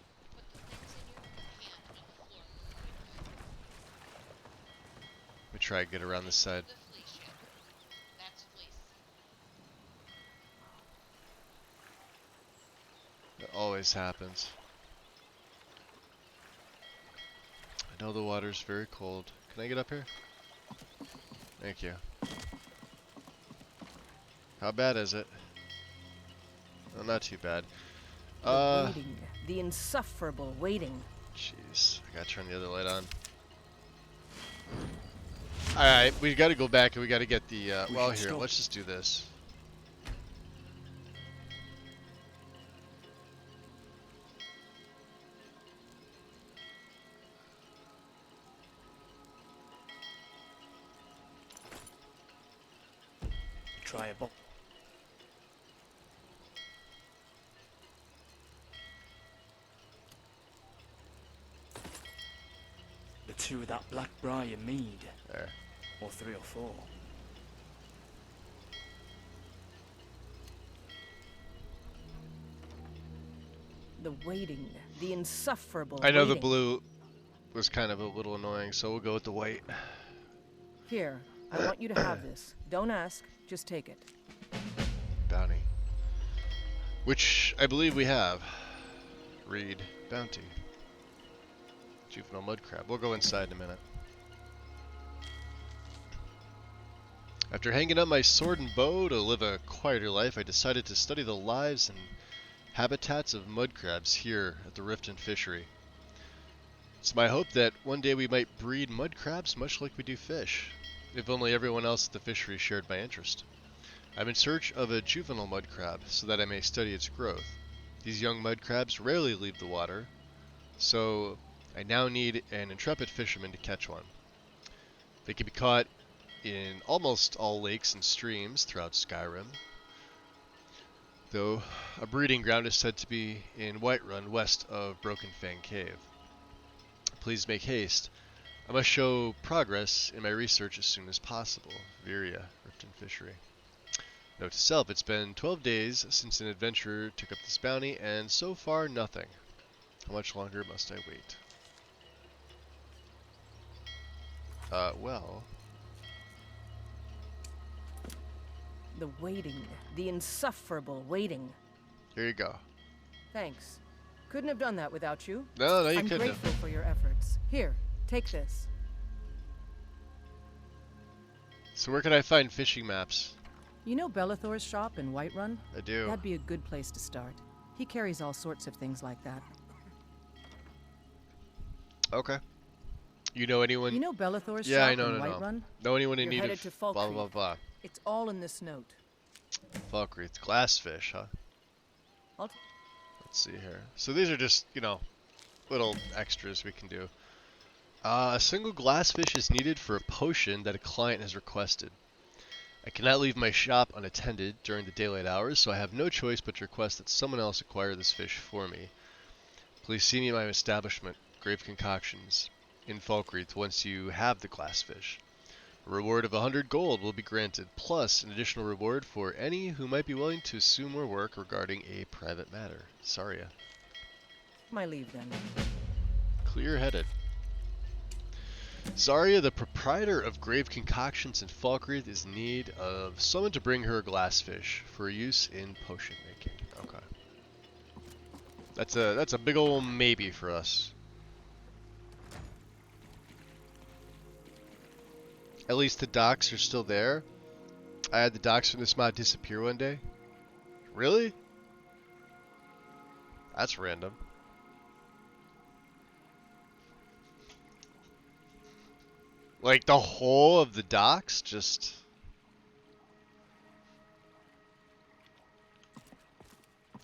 me try and get around this side. That always happens. I know the water's very cold. Can I get up here? Thank you. How bad is it? Oh, not too bad.
The waiting. The insufferable waiting.
Jeez, I gotta turn the other light on. Alright, we gotta go back and we gotta get the, well here, let's just do this.
try a box. The two of that black briar mead.
There.
Or 3 or 4.
The waiting, the insufferable
I know the
waiting.
blue was kind of a little annoying, so we'll go with the white.
Here, I want you to have this. Don't ask, just take it.
Bounty. Which I believe we have. Read bounty. Juvenile mud crab. We'll go inside in a minute. After hanging up my sword and bow to live a quieter life, I decided to study the lives and habitats of mud crabs here at the Riften Fishery. It's my hope that one day we might breed mud crabs much like we do fish, if only everyone else at the fishery shared my interest. I'm in search of a juvenile mud crab so that I may study its growth. These young mud crabs rarely leave the water, so I now need an intrepid fisherman to catch one. They can be caught in almost all lakes and streams throughout Skyrim, though a breeding ground is said to be in Whiterun west of Broken Fang Cave. Please make haste. I must show progress in my research as soon as possible. Viria, Riften Fishery. Note to self, it's been 12 days since an adventurer took up this bounty, and so far nothing. How much longer must I wait? Well...
The waiting, the insufferable waiting.
Here you go.
Thanks. Couldn't have done that without you.
No, you
I'm
couldn't
grateful for your efforts. Here, take this.
So where can I find fishing maps?
You know Bellathor's shop in Whiterun?
I do.
That'd be a good place to start. He carries all sorts of things like that.
Okay. You know anyone?
You know Bellathor's
Yeah,
shop
I know,
in
no.
Whiterun?
Know anyone in
You're
need
headed
of
to
blah blah blah
Falkreath.
blah.
It's all in this note.
Falkreath, glassfish, huh?
I'll
Let's see here. So these are just, you know, little extras we can do. A single glassfish is needed for a potion that a client has requested. I cannot leave my shop unattended during the daylight hours, so I have no choice but to request that someone else acquire this fish for me. Please see me at my establishment, Grave Concoctions, in Falkreath once you have the glassfish. A reward of 100 gold will be granted, plus an additional reward for any who might be willing to assume more work regarding a private matter. Saria.
my leave then.
Clear-headed. Zarya, the proprietor of Grave Concoctions in Falkreath, is in need of someone to bring her a glassfish for use in potion making. Okay. That's a big ol' maybe for us. At least the docks are still there. I had the docks from this mod disappear one day. Really? That's random. Like the whole of the docks just...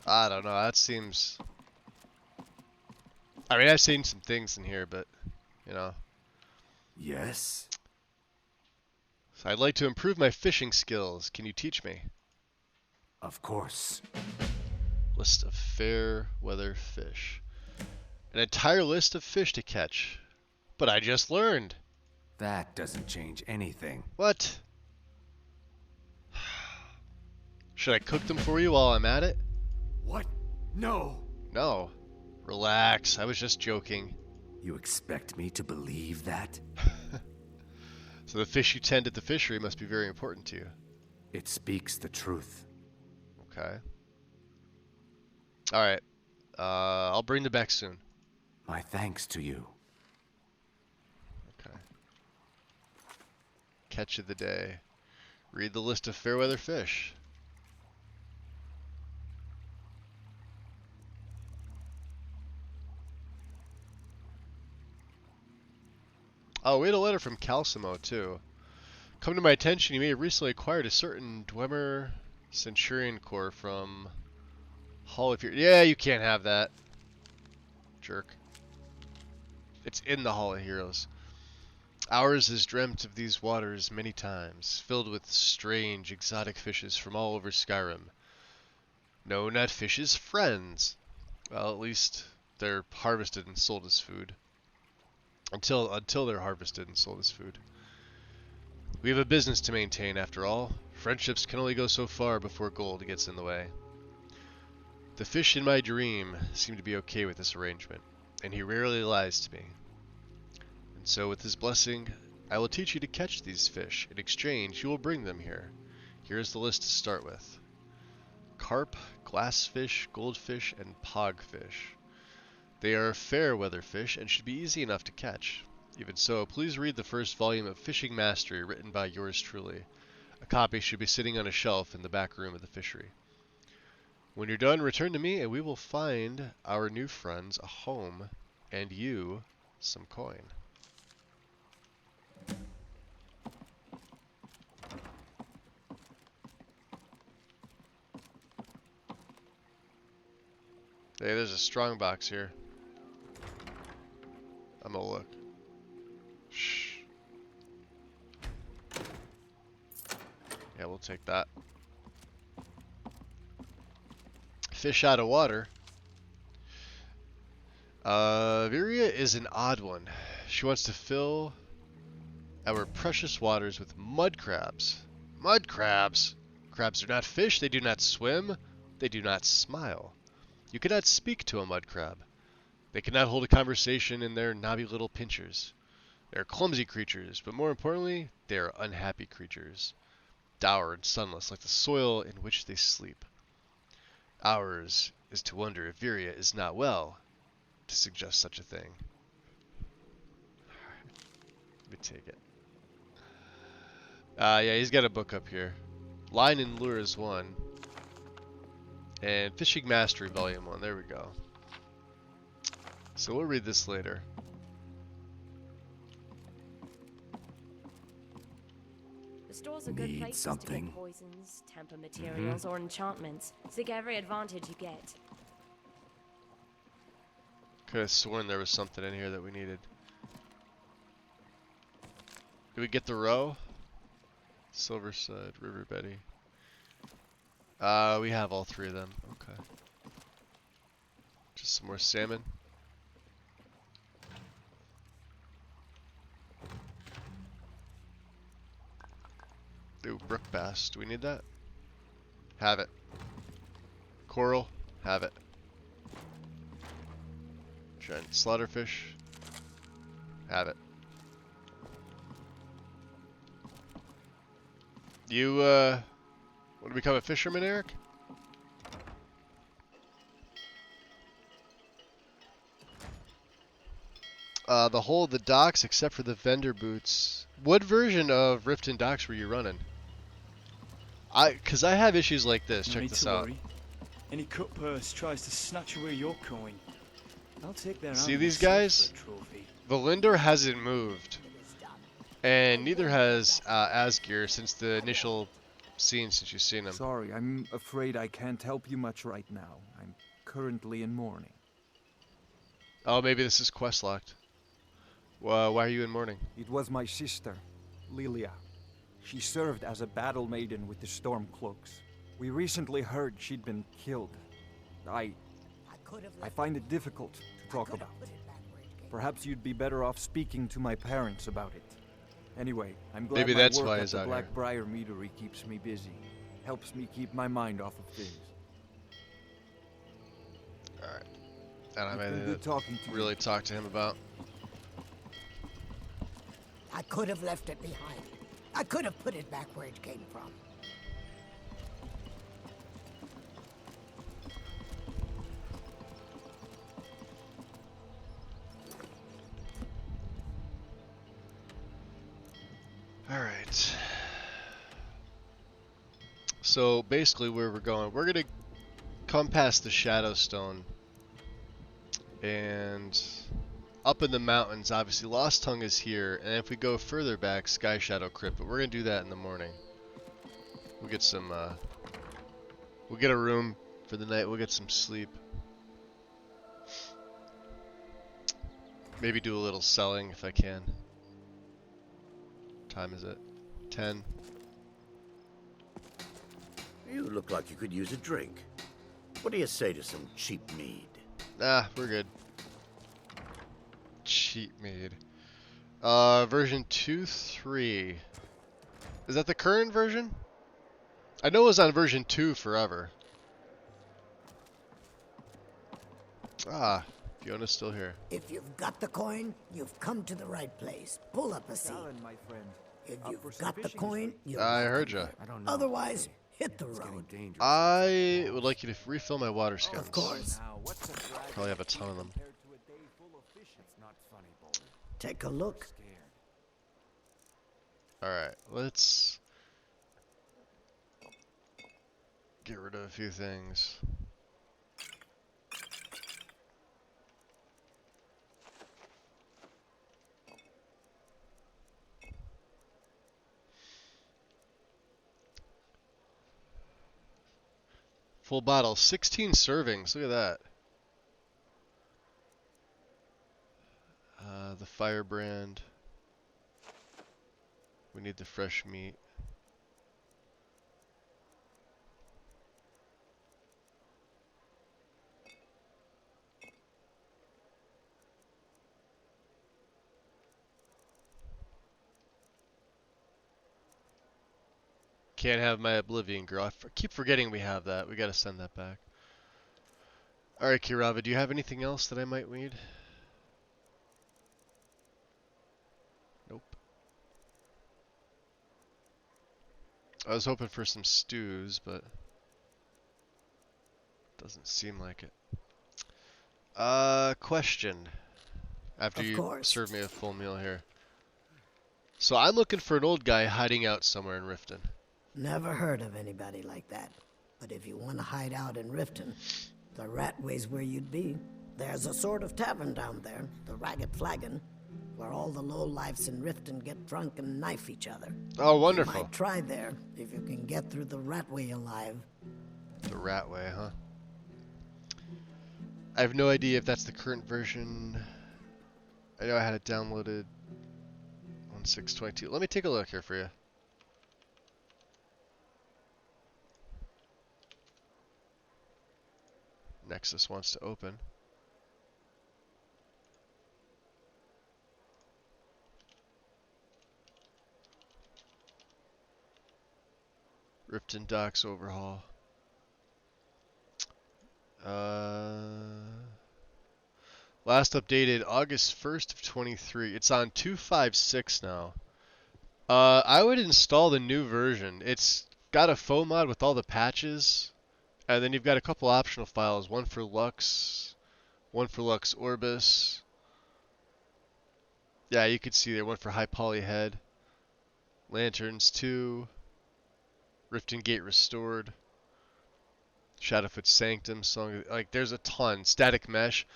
I don't know, that seems... I mean, I've seen some things in here, but, you know.
Yes?
So I'd like to improve my fishing skills. Can you teach me?
Of course.
List of fair weather fish. An entire list of fish to catch. But I just learned.
That doesn't change anything.
What? Should I cook them for you while I'm at it?
What? No.
No. Relax, I was just joking.
You expect me to believe that?
So the fish you tend at the fishery must be very important to you.
It speaks the truth.
Okay. Alright. I'll bring them back soon.
My thanks to you.
Okay. Catch of the day. Read the list of fairweather fish. Oh, we had a letter from Calcimo, too. Come to my attention, you may have recently acquired a certain Dwemer Centurion core from Hall of Heroes. Yeah, you can't have that. Jerk. It's in the Hall of Heroes. Ours has dreamt of these waters many times, filled with strange, exotic fishes from all over Skyrim. No, not fishes, friends. Well, at least they're harvested and sold as food. Until they're harvested and sold as food. We have a business to maintain, after all. Friendships can only go so far before gold gets in the way. The fish in my dream seem to be okay with this arrangement, and he rarely lies to me. And so, with his blessing, I will teach you to catch these fish. In exchange, you will bring them here. Here is the list to start with. Carp, glassfish, goldfish, and pogfish. They are fair weather fish and should be easy enough to catch. Even so, please read the first volume of Fishing Mastery written by yours truly. A copy should be sitting on a shelf in the back room of the fishery. When you're done, return to me and we will find our new friends a home and you some coin. Hey, there's a strong box here. I'm gonna look. Shh. Yeah, we'll take that. Fish out of water. Viria is an odd one. She wants to fill our precious waters with mud crabs. Mud crabs? Crabs are not fish, they do not swim, they do not smile. You cannot speak to a mud crab. They cannot hold a conversation in their knobby little pinchers. They are clumsy creatures, but more importantly, they are unhappy creatures. Dour and sunless, like the soil in which they sleep. Ours is to wonder if Viria is not well to suggest such a thing. Let me take it. Yeah, he's got a book up here. Line and Lure is 1. And Fishing Mastery Volume 1. There we go. So we'll read this later.
The store's a good place to get poisons, temper materials, or enchantments. Take every advantage you get.
Could have sworn there was something in here that we needed. Did we get the roe? Silverside, River Betty. We have all 3 of them. Okay. Just some more salmon. Ooh, brook bass. Do we need that? Have it. Coral. Have it. Giant slaughterfish. Have it. You, want to become a fisherman, Eric? The whole of the docks except for the vendor booths. What version of Riften Docks were you running? Cause I have issues like this.
No
Check
need
this
to
out.
worry. Any cut purse tries to snatch away your coin, I'll take their
See
animals
these
safe
guys?
for a trophy.
The Lindor hasn't moved, and neither has Asgeir since the initial scene since you've seen him.
Sorry, I'm afraid I can't help you much right now. I'm currently in mourning.
Oh, maybe this is quest locked. Why are you in mourning?
It was my sister, Lilia. She served as a battle maiden with the Stormcloaks. We recently heard she'd been killed. I find it difficult to talk about. Perhaps you'd be better off speaking to my parents about it. Anyway, I'm glad
Maybe
my
that's
work
why
at
he's
the
out here.
Blackbriar Meadery keeps me busy. Helps me keep my mind off of things.
Alright. I don't have
It's been
anything
good
to
talking to
really talk to him about.
I could have left it behind. I could have put it back where it came from.
Alright. So basically where we're going, we're gonna come past the Shadowstone and up in the mountains, obviously Lost Tongue is here, and if we go further back, Sky Shadow Crypt, but we're gonna do that in the morning. We'll get some we'll get a room for the night, we'll get some sleep. Maybe do a little selling if I can. time is it? 10.
You look like you could use a drink. What do you say to some cheap mead?
Nah, we're good. Cheap mead. Version 2.3. Is that the current version? I know it was on version 2 forever. Ah, Fiona's still here.
If you've got the coin, you've come to the right place. Pull up a seat.
My friend.
If you've got the coin, you're
I heard ya.
I don't know.
Otherwise, hit the road.
I would like you to refill my water skins.
Of course.
Probably have a ton of them.
Take a look.
Alright, let's get rid of a few things. Full bottle, 16 servings. Look at that. The firebrand. We need the fresh meat. Can't have my Oblivion girl. I keep forgetting we have that. We gotta send that back. Alright, Kirava, do you have anything else that I might need? Nope. I was hoping for some stews, but doesn't seem like it. Question. After you serve me a full meal here. So I'm looking for an old guy hiding out somewhere in Riften.
Never heard of anybody like that. But if you want to hide out in Riften, the Ratway's where you'd be. There's a sort of tavern down there, the Ragged Flagon, where all the lowlifes in Riften get drunk and knife each other.
Oh, wonderful.
You might try there, if you can get through the Ratway alive.
The Ratway, huh? I have no idea if that's the current version. I know I had it downloaded on 6.22. Let me take a look here for you. Nexus wants to open. Ripton Docks overhaul. Last updated August 1st of 23. It's on 2.56 now. I would install the new version. It's got a faux mod with all the patches. And then you've got a couple optional files, one for Lux Orbis. Yeah, you can see there, one for High Poly Head. Lanterns 2. Riften Gate Restored. Shadowfoot Sanctum song. Like, there's a ton. Static Mesh.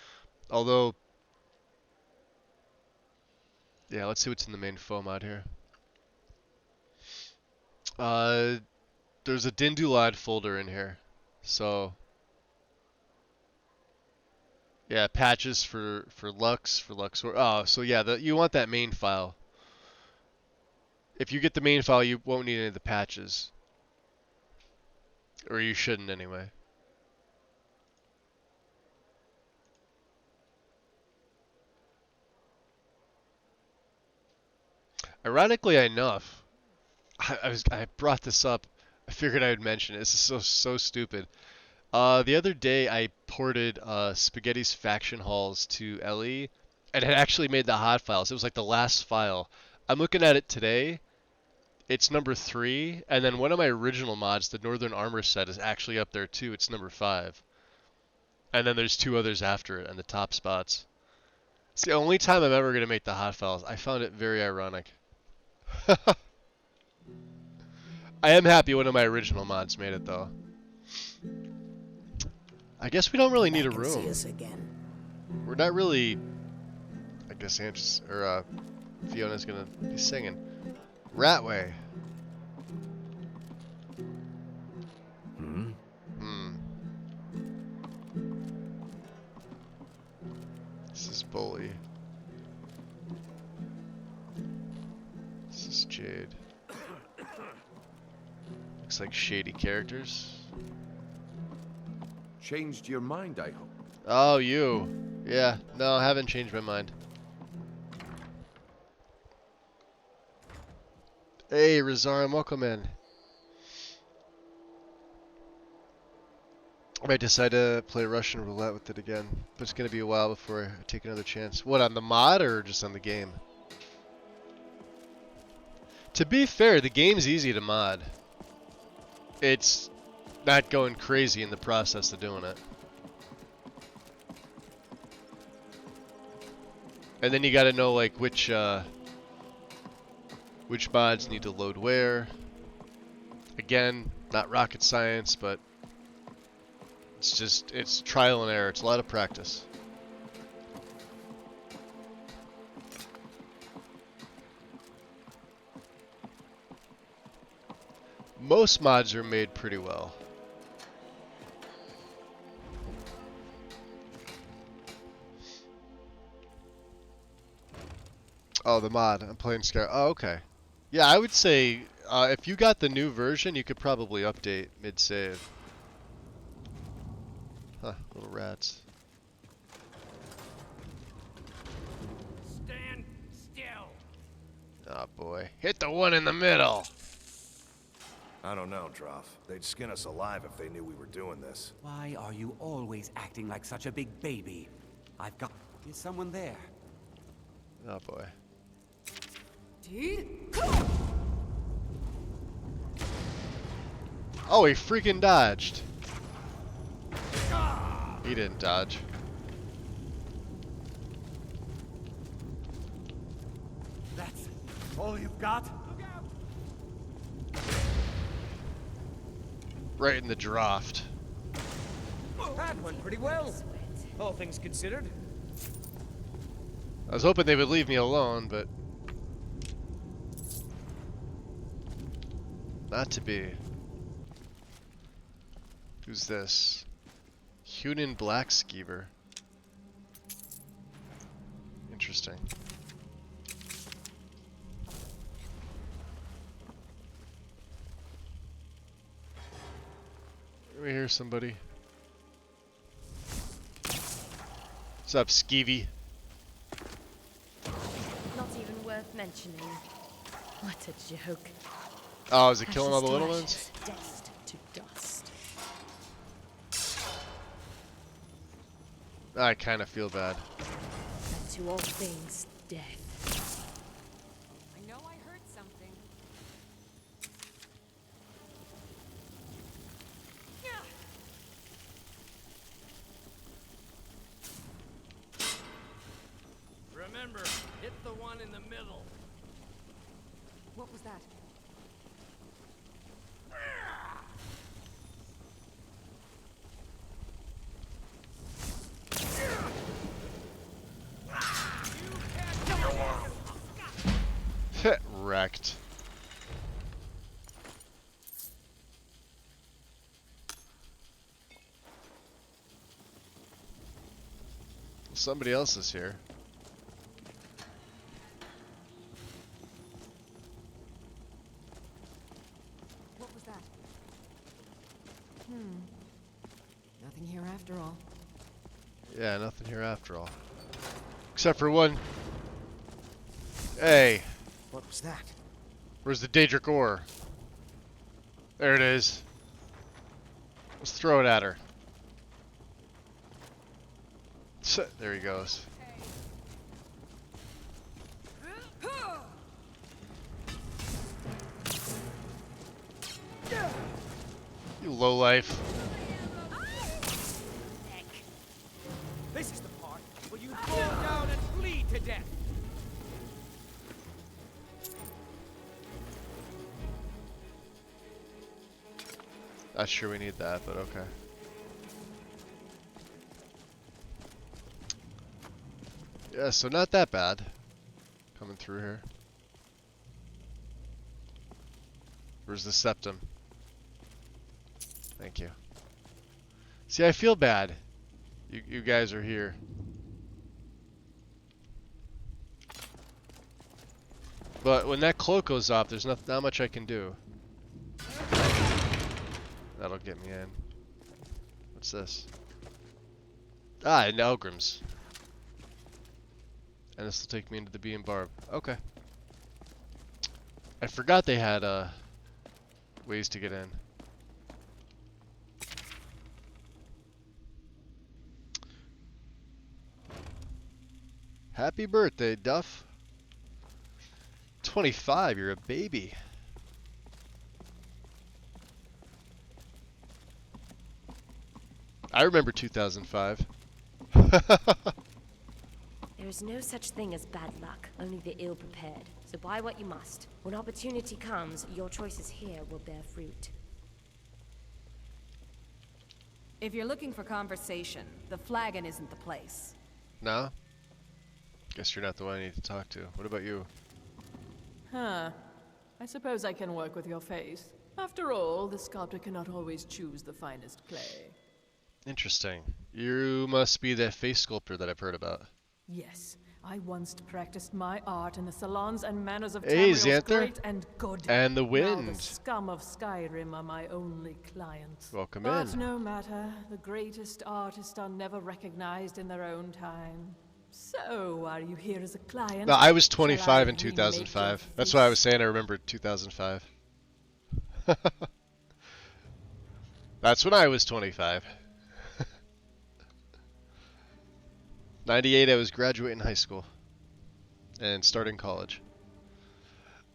Although, yeah, let's see what's in the main faux mod here. There's a Dindulad folder in here. So, yeah, patches for Lux. Oh, so yeah, you want that main file. If you get the main file, you won't need any of the patches. Or you shouldn't anyway. Ironically enough, I brought this up. I figured I would mention it. This is so stupid. The other day I ported Spaghetti's Faction Halls to LE, and it actually made the hot files. It was like the last file. I'm looking at it today. It's number 3, and then one of my original mods, the Northern Armor set, is actually up there too. It's number 5. And then there's 2 others after it in the top spots. It's the only time I'm ever going to make the hot files. I found it very ironic. I am happy one of my original mods made it though. I guess we don't really need a room.
See us again.
We're not really. I guess Fiona's gonna be singing. Ratway. This is Bully. This is Jade. Looks like shady characters.
Changed your mind, I hope.
Oh, you. Yeah, no, I haven't changed my mind. Hey, Razarim, welcome in. I might decide to play Russian roulette with it again, but it's going to be a while before I take another chance. What, on the mod or just on the game? To be fair, the game's easy to mod. It's not going crazy in the process of doing it. And then you got to know like which mods need to load where. Again, not rocket science, but it's trial and error. It's a lot of practice. Most mods are made pretty well. Oh, the mod. I'm playing Skyrim. Oh, okay. Yeah, I would say if you got the new version, you could probably update mid-save. Huh, little rats.
Stand still.
Oh boy. Hit the one in the middle.
I don't know, Droff. They'd skin us alive if they knew we were doing this.
Why are you always acting like such a big baby? I've got... Is someone there?
Oh boy. Oh, he freaking dodged. He didn't dodge.
That's all you've got?
Right in the draft.
That went pretty well, all things considered.
I was hoping they would leave me alone, but not to be. Who's this? Hunan Blackskeever. Interesting. We hear somebody. What's up, Skeevy?
Not even worth mentioning. What a joke.
Oh, is it killing all the little ones?
Dust to dust.
I kind of feel bad.
And to all things, death.
I know I heard something.
Remember, hit the one in the middle.
What was that?
Wrecked. Somebody else is here.
What was that? Nothing here after all.
Yeah, nothing here after all. Except for one. Hey.
What was that?
Where's the Daedric ore? There it is. Let's throw it at her. There he goes. You lowlife.
This is the part where you fall down and bleed to death.
Not sure we need that, but okay. Yeah, so not that bad. Coming through here. Where's the septum? Thank you. See, I feel bad. You guys are here. But when that cloak goes off, there's not much I can do. That'll get me in. What's this? Ah, an Elgrim's. And this will take me into the Bee and Barb. Okay. I forgot they had ways to get in. Happy birthday, Duff. 25, you're a baby. I remember 2005.
There is no such thing as bad luck, only the ill prepared. So buy what you must. When opportunity comes, your choices here will bear fruit.
If you're looking for conversation, the flagon isn't the place.
No? Guess you're not the one I need to talk to. What about you?
Huh. I suppose I can work with your face. After all, the sculptor cannot always choose the finest clay.
Interesting. You must be that face sculptor that I've heard about.
Yes, I once practiced my art in the salons and manners of
Hey,
Tamriel's
Xanther.
great and good.
And the
Now
wind.
the scum of Skyrim are my only clients.
Welcome
but
in.
no matter, the greatest artists are never recognized in their own time. So, are you here as a client?
No, I was
Shall I
25 in
remake your
2005. That's
face?
why I was saying I remembered 2005. That's when I was 25. 98, I was graduating high school and starting college.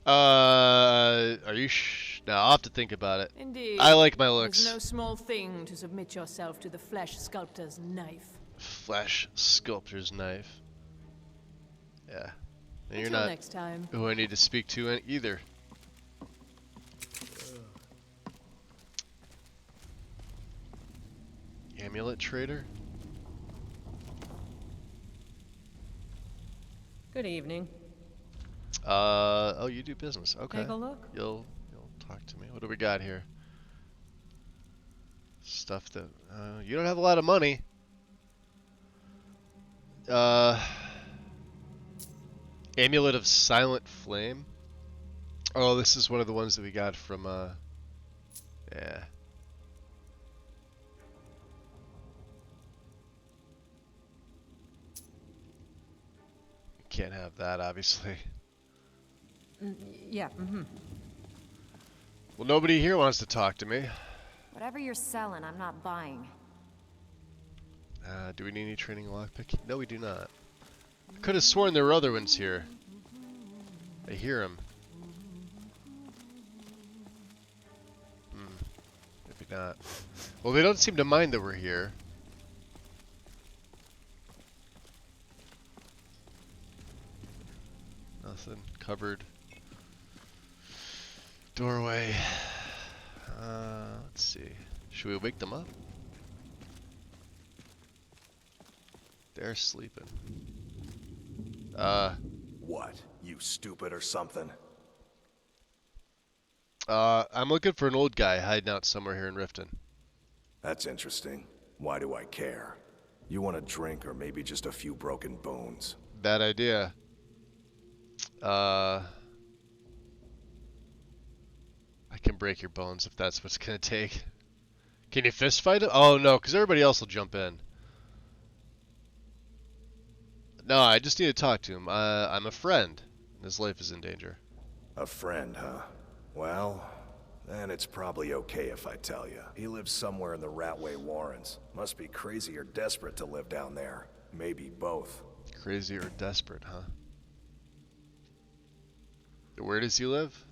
Are you no, I'll have to think about it.
Indeed.
I like my
It
looks.
is no small thing to submit yourself to the flesh sculptor's knife.
Flesh sculptor's knife. Yeah. And you're
Until
not
next time.
who I need to speak to either. Amulet trader?
Good evening.
Oh, you do business. Okay.
Take a look.
You'll talk to me. What do we got here? Stuff that you don't have a lot of money. Amulet of Silent Flame. Oh, this is one of the ones that we got from yeah. Can't have that, obviously.
Yeah,
Well, nobody here wants to talk to me.
Whatever you're selling, I'm not buying.
Do we need any training lockpicking? No, we do not. I could have sworn there were other ones here. I hear them. Maybe not. Well, they don't seem to mind that we're here. Nothing. Cupboard. Doorway. Let's see. Should we wake them up? They're sleeping.
What? You stupid or something?
I'm looking for an old guy hiding out somewhere here in Riften.
That's interesting. Why do I care? You want a drink or maybe just a few broken bones?
Bad idea. I can break your bones if that's what's gonna take. Can you fist fight him? Oh no, because everybody else will jump in. No, I just need to talk to him. I'm a friend. His life is in danger.
A friend, huh? Well, then it's probably okay if I tell you. He lives somewhere in the Ratway Warrens. Must be crazy or desperate to live down there. Maybe both.
Crazy or desperate, huh? Where does he live?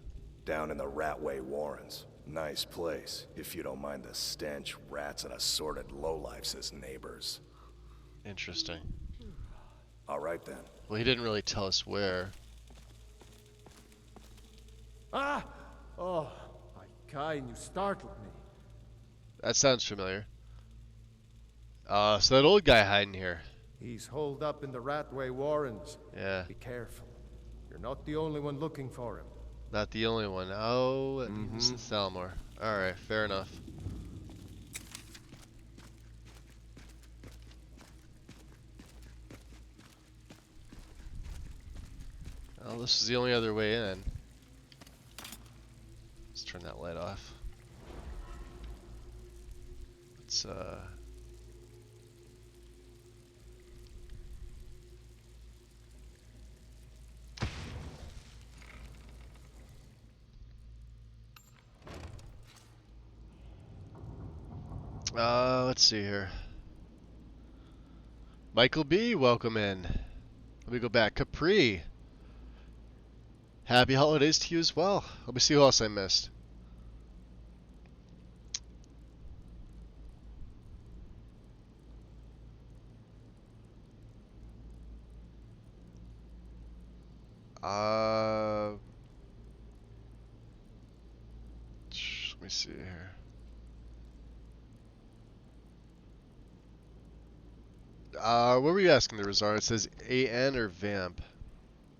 Down in the Ratway Warrens. Nice place, if you don't mind the stench, rats, and assorted lowlifes as neighbors.
Interesting.
All right then.
Well, he didn't really tell us where.
Ah! Oh, my kind, you startled me.
That sounds familiar. So that old guy hiding here.
He's holed up in the Ratway Warrens.
Yeah.
Be careful. You're not the only one looking for him.
Not the only one. Oh, that means Thalmor. Alright, fair enough. Well, this is the only other way in. Let's turn that light off. Let's let's see here. Michael B, welcome in. Let me go back. Capri. Happy holidays to you as well. Let me see who else I missed. Let me see here. What were you asking there, Razar? It says AN or Vamp.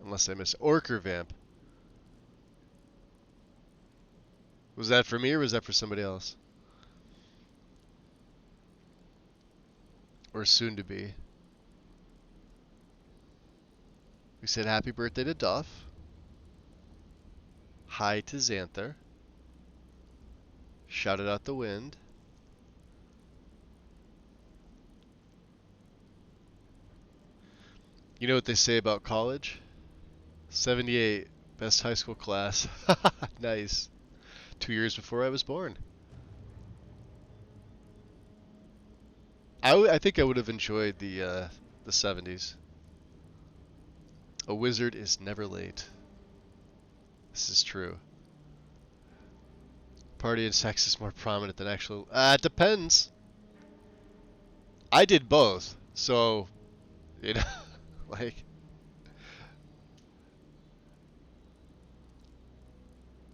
Unless I miss Orc or Vamp. Was that for me or was that for somebody else? Or soon to be? We said happy birthday to Duff. Hi to Xanther. Shouted out the wind. You know what they say about college? 78, best high school class. Nice. 2 years before I was born. I think I would have enjoyed the 70s. A wizard is never late. This is true. Party and sex is more prominent than actual... it depends. I did both, so... You know, like...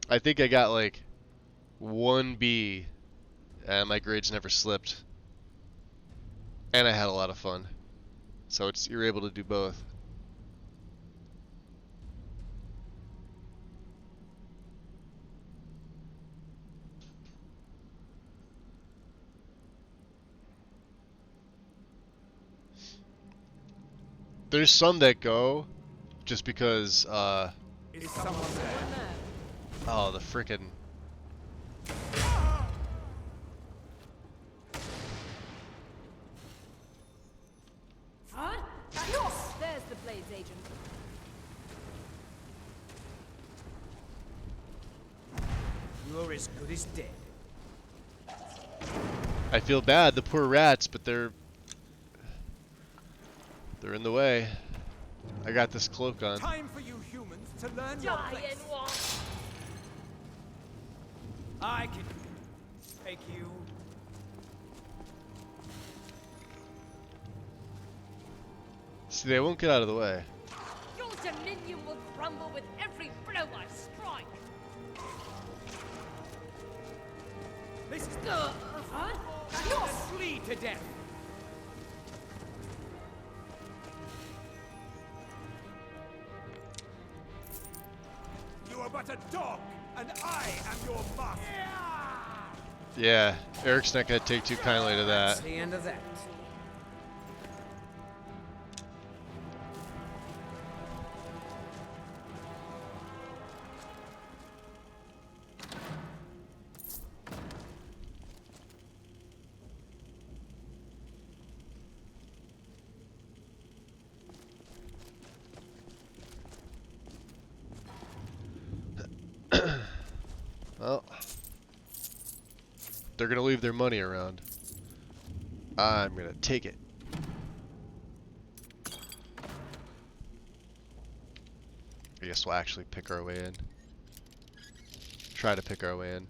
I think I got like 1 B, and my grades never slipped. And I had a lot of fun. So you're able to do both. There's some that go just because
Is someone there?
oh, the frickin'
Huh? Yes! There's the Blades agent.
You're as good as dead.
I feel bad, the poor rats, but they're in the way. I got this cloak on.
Time for you humans to learn your place.
I can take you.
See, they won't get out of the way.
Your dominion will crumble with every blow I strike.
This is flee to death.
You are but a dog, and I am your master.
Yeah, Eric's not gonna take too kindly to that.
That's the end of that.
Well, they're gonna leave their money around. I'm gonna take it. I guess we'll actually pick our way in. Try to pick our way in.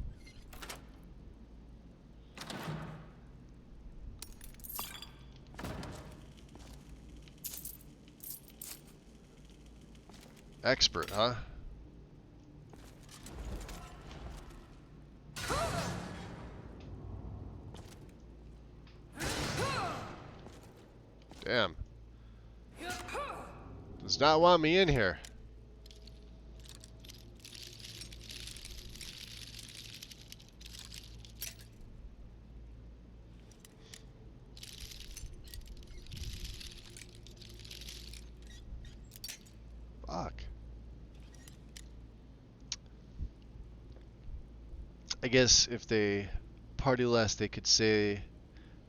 Expert, huh? Damn. Does not want me in here. Fuck. I guess if they party less, they could say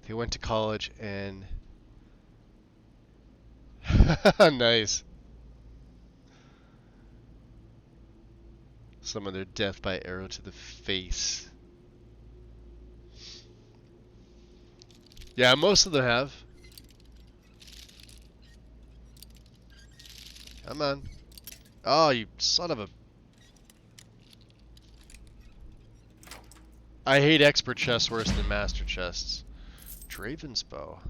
they went to college and nice. Some of their death by arrow to the face. Yeah, most of them have. Come on. Oh, you son of a... I hate expert chests worse than master chests. Draven's bow.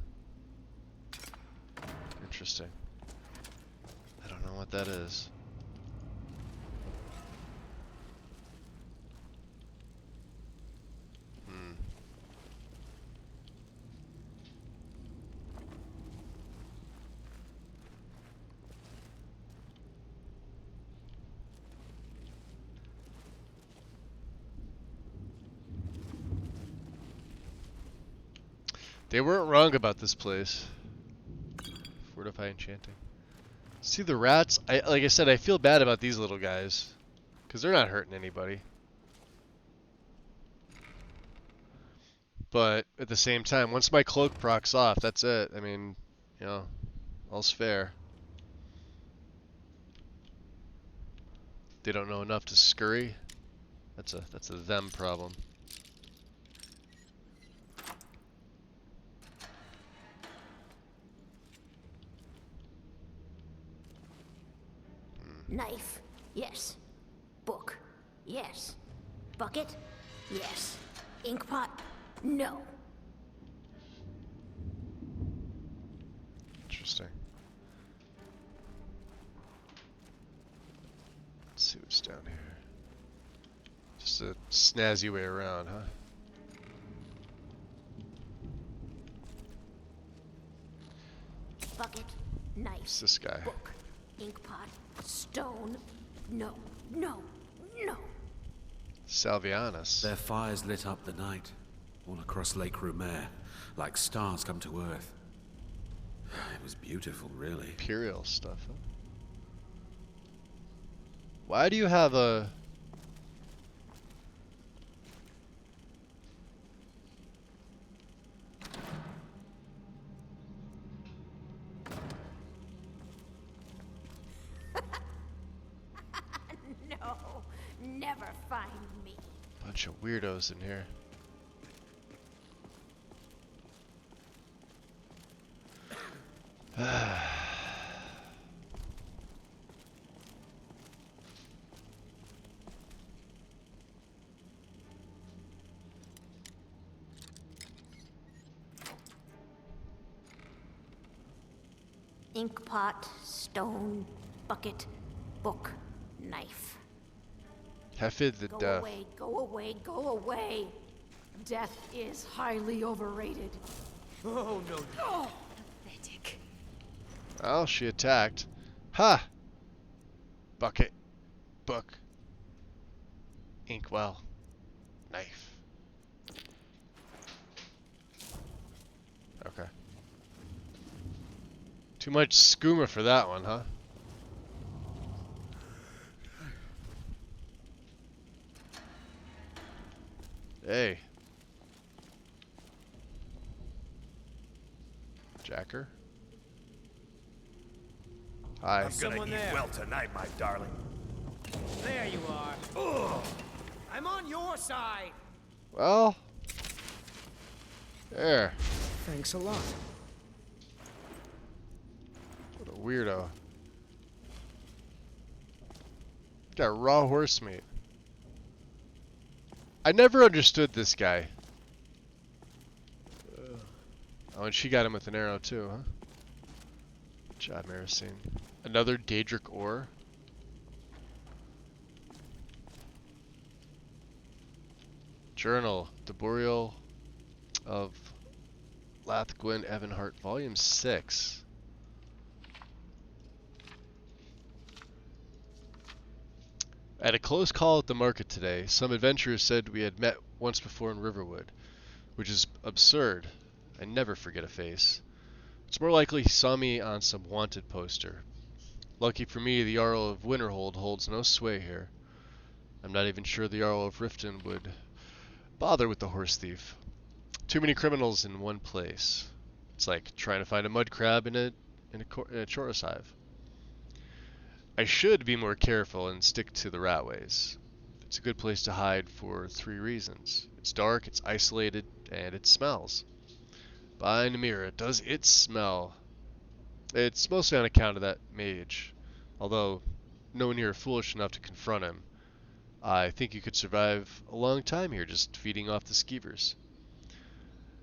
Interesting. I don't know what that is. They weren't wrong about this place. Fortify enchanting. See the rats? Like I said, I feel bad about these little guys. Because they're not hurting anybody. But at the same time, once my cloak procs off, that's it. I mean, you know, all's fair. They don't know enough to scurry. That's a them problem.
Knife, yes. Book, yes. Bucket, yes. Inkpot, no.
Interesting. Let's see what's down here. Just a snazzy way around, huh?
Bucket, knife.
What's this guy?
Book, inkpot, stone, no, no, no.
Salvianus.
Their fires lit up the night, all across Lake Rumer, like stars come to Earth. It was beautiful, really.
Imperial stuff, huh? Why do you have a...
No, never find me.
bunch of weirdos in here.
Inkpot, stone, bucket, book, knife.
Hefid the
Go
Death.
away, go away, go away.
Death is highly overrated.
Oh, no.
Oh.
Pathetic.
Well, she attacked. Ha! Bucket. Book. Inkwell. Knife. Okay. Too much skooma for that one, huh? Hey. Jacker. Hi.
I'm gonna eat well tonight, my darling.
There you are. Ugh. I'm on your side.
Well. There.
Thanks a lot.
What a weirdo. Got raw horse meat. I never understood this guy. Oh, and she got him with an arrow too, huh? Good job, Maricine. Another Daedric ore. Journal. The Boreal of Lathgwyn Evanhart, Volume 6. At a close call at the market today, some adventurers said we had met once before in Riverwood, which is absurd. I never forget a face. It's more likely he saw me on some wanted poster. Lucky for me, the Jarl of Winterhold holds no sway here. I'm not even sure the Jarl of Riften would bother with the horse thief. Too many criminals in one place. It's like trying to find a mud crab in a chorus hive. I should be more careful and stick to the ratways. It's a good place to hide for 3 reasons. It's dark, it's isolated, and it smells. By Namira, does it smell? It's mostly on account of that mage. Although, no one here is foolish enough to confront him. I think you could survive a long time here just feeding off the skeevers.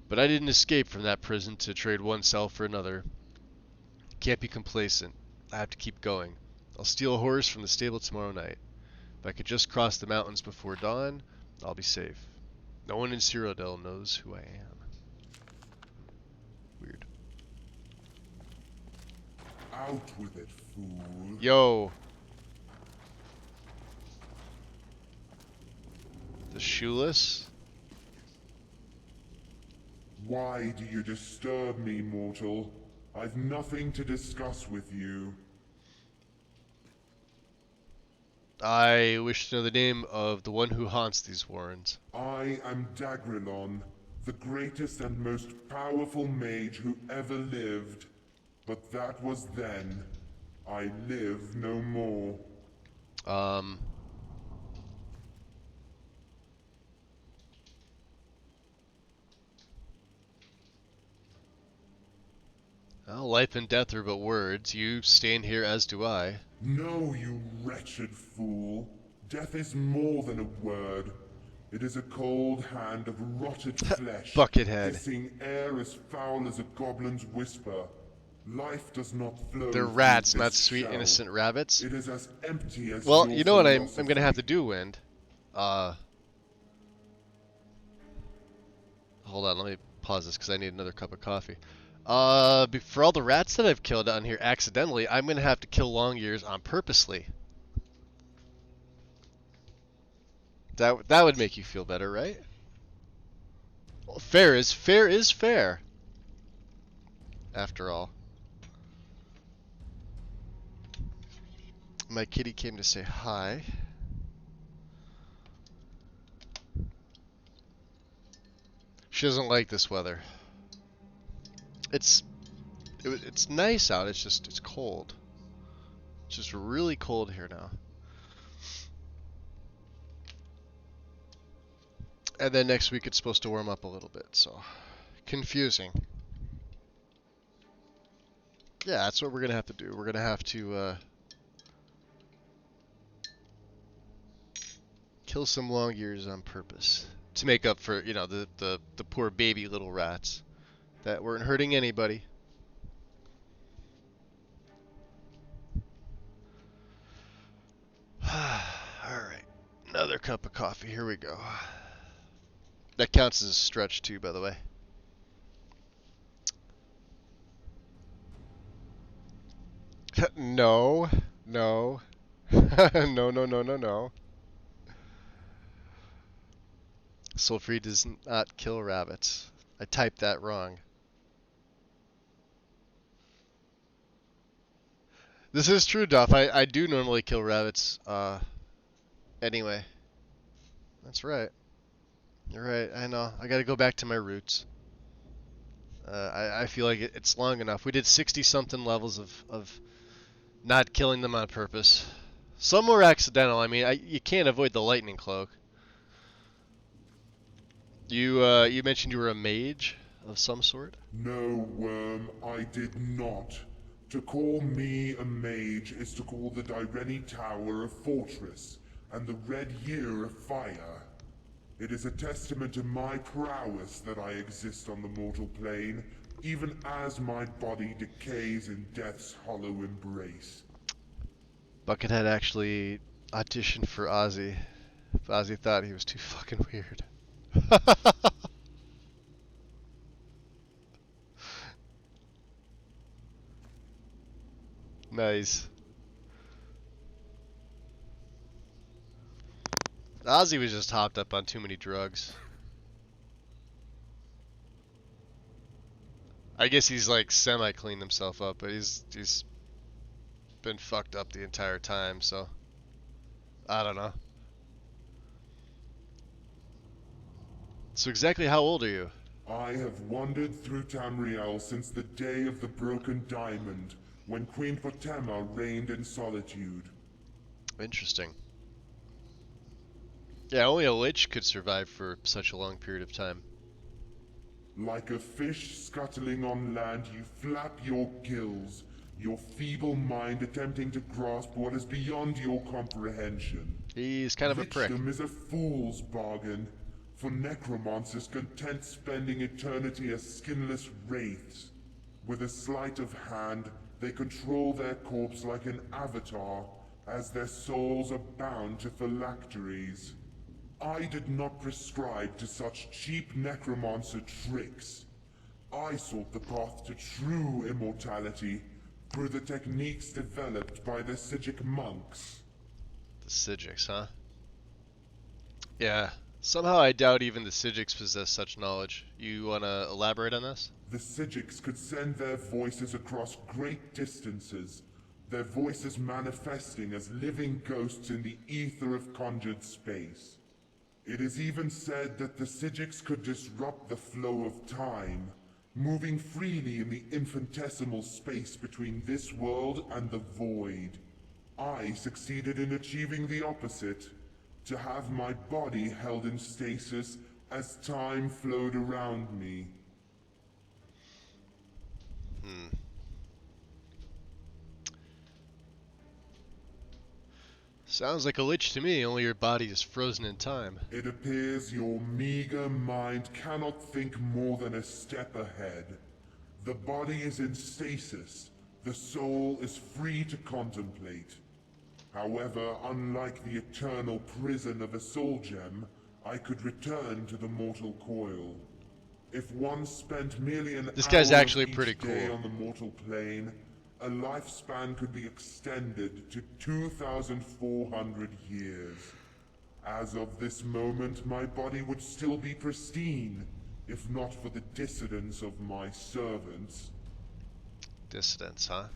But I didn't escape from that prison to trade one cell for another. Can't be complacent. I have to keep going. I'll steal a horse from the stable tomorrow night. If I could just cross the mountains before dawn, I'll be safe. No one in Cyrodiil knows who I am. Weird.
Out with it, fool.
Yo. The shoeless?
Why do you disturb me, mortal? I've nothing to discuss with you.
I wish to know the name of the one who haunts these warrens.
I am Dagrilon, the greatest and most powerful mage who ever lived. But that was then. I live no more.
Well, life and death are but words. You stand here, as do I.
No, you wretched fool. Death is more than a word. It is a cold hand of rotted flesh,
Buckethead.
hissing air as foul as a goblin's whisper. Life does not flow.
They're
through
rats,
this
not sweet,
shell.
innocent rabbits.
It is as empty as
Well,
your
you know what I'm
philosophy.
gonna have to do, Wind. Hold on, let me pause this because I need another cup of coffee. For all the rats that I've killed on here accidentally, I'm gonna have to kill long ears on purposely. That would make you feel better, right? Well, fair is fair. After all. My kitty came to say hi. She doesn't like this weather. It's nice out. It's cold. It's just really cold here now. And then next week it's supposed to warm up a little bit, so confusing. Yeah, that's what we're gonna have to do. We're gonna have to kill some long ears on purpose to make up for, you know, the poor baby little rats that weren't hurting anybody. Alright, another cup of coffee, here we go. That counts as a stretch too, by the way. No, no. No. Sulfree does not kill rabbits. I typed that wrong. This is true, Duff. I do normally kill rabbits. Anyway. That's right. You're right. I know. I gotta go back to my roots. I feel like it's long enough. We did 60-something levels of not killing them on purpose. Some were accidental. I mean, you can't avoid the lightning cloak. You mentioned you were a mage of some sort?
No, Worm, I did not. To call me a mage is to call the Direni Tower a fortress, and the Red Year a fire. It is a testament to my prowess that I exist on the mortal plane, even as my body decays in death's hollow embrace.
Buckethead actually auditioned for Ozzy. Ozzy thought he was too fucking weird. Nice. Ozzy was just hopped up on too many drugs. I guess he's like semi-cleaned himself up, but he's been fucked up the entire time, so I don't know. So exactly how old are you?
I have wandered through Tamriel since the day of the Broken Diamond, when Queen Potema reigned in solitude.
Interesting. Yeah, only a lich could survive for such a long period of time.
Like a fish scuttling on land, you flap your gills, your feeble mind attempting to grasp what is beyond your comprehension.
He's kind of a prick.
Lichdom is a fool's bargain, for necromancers content spending eternity as skinless wraiths. With a sleight of hand, they control their corpse like an avatar, as their souls are bound to phylacteries. I did not prescribe to such cheap necromancer tricks. I sought the path to true immortality through the techniques developed by the Sijic monks.
The Sijics, huh? Yeah. Somehow I doubt even the Sijics possess such knowledge. You wanna elaborate on this?
The Sijics could send their voices across great distances, their voices manifesting as living ghosts in the ether of conjured space. It is even said that the Sijics could disrupt the flow of time, moving freely in the infinitesimal space between this world and the void. I succeeded in achieving the opposite, to have my body held in stasis as time flowed around me.
Sounds like a lich to me, only your body is frozen in time.
It appears your meager mind cannot think more than a step ahead. The body is in stasis, the soul is free to contemplate. However, unlike the eternal prison of a soul gem, I could return to the mortal coil. If one spent merely an
This guy's
hour
actually
each
pretty
day
cool.
on the mortal plane, a lifespan could be extended to 2,400 years. As of this moment, my body would still be pristine, if not for the dissidence of my servants.
Dissidents, huh?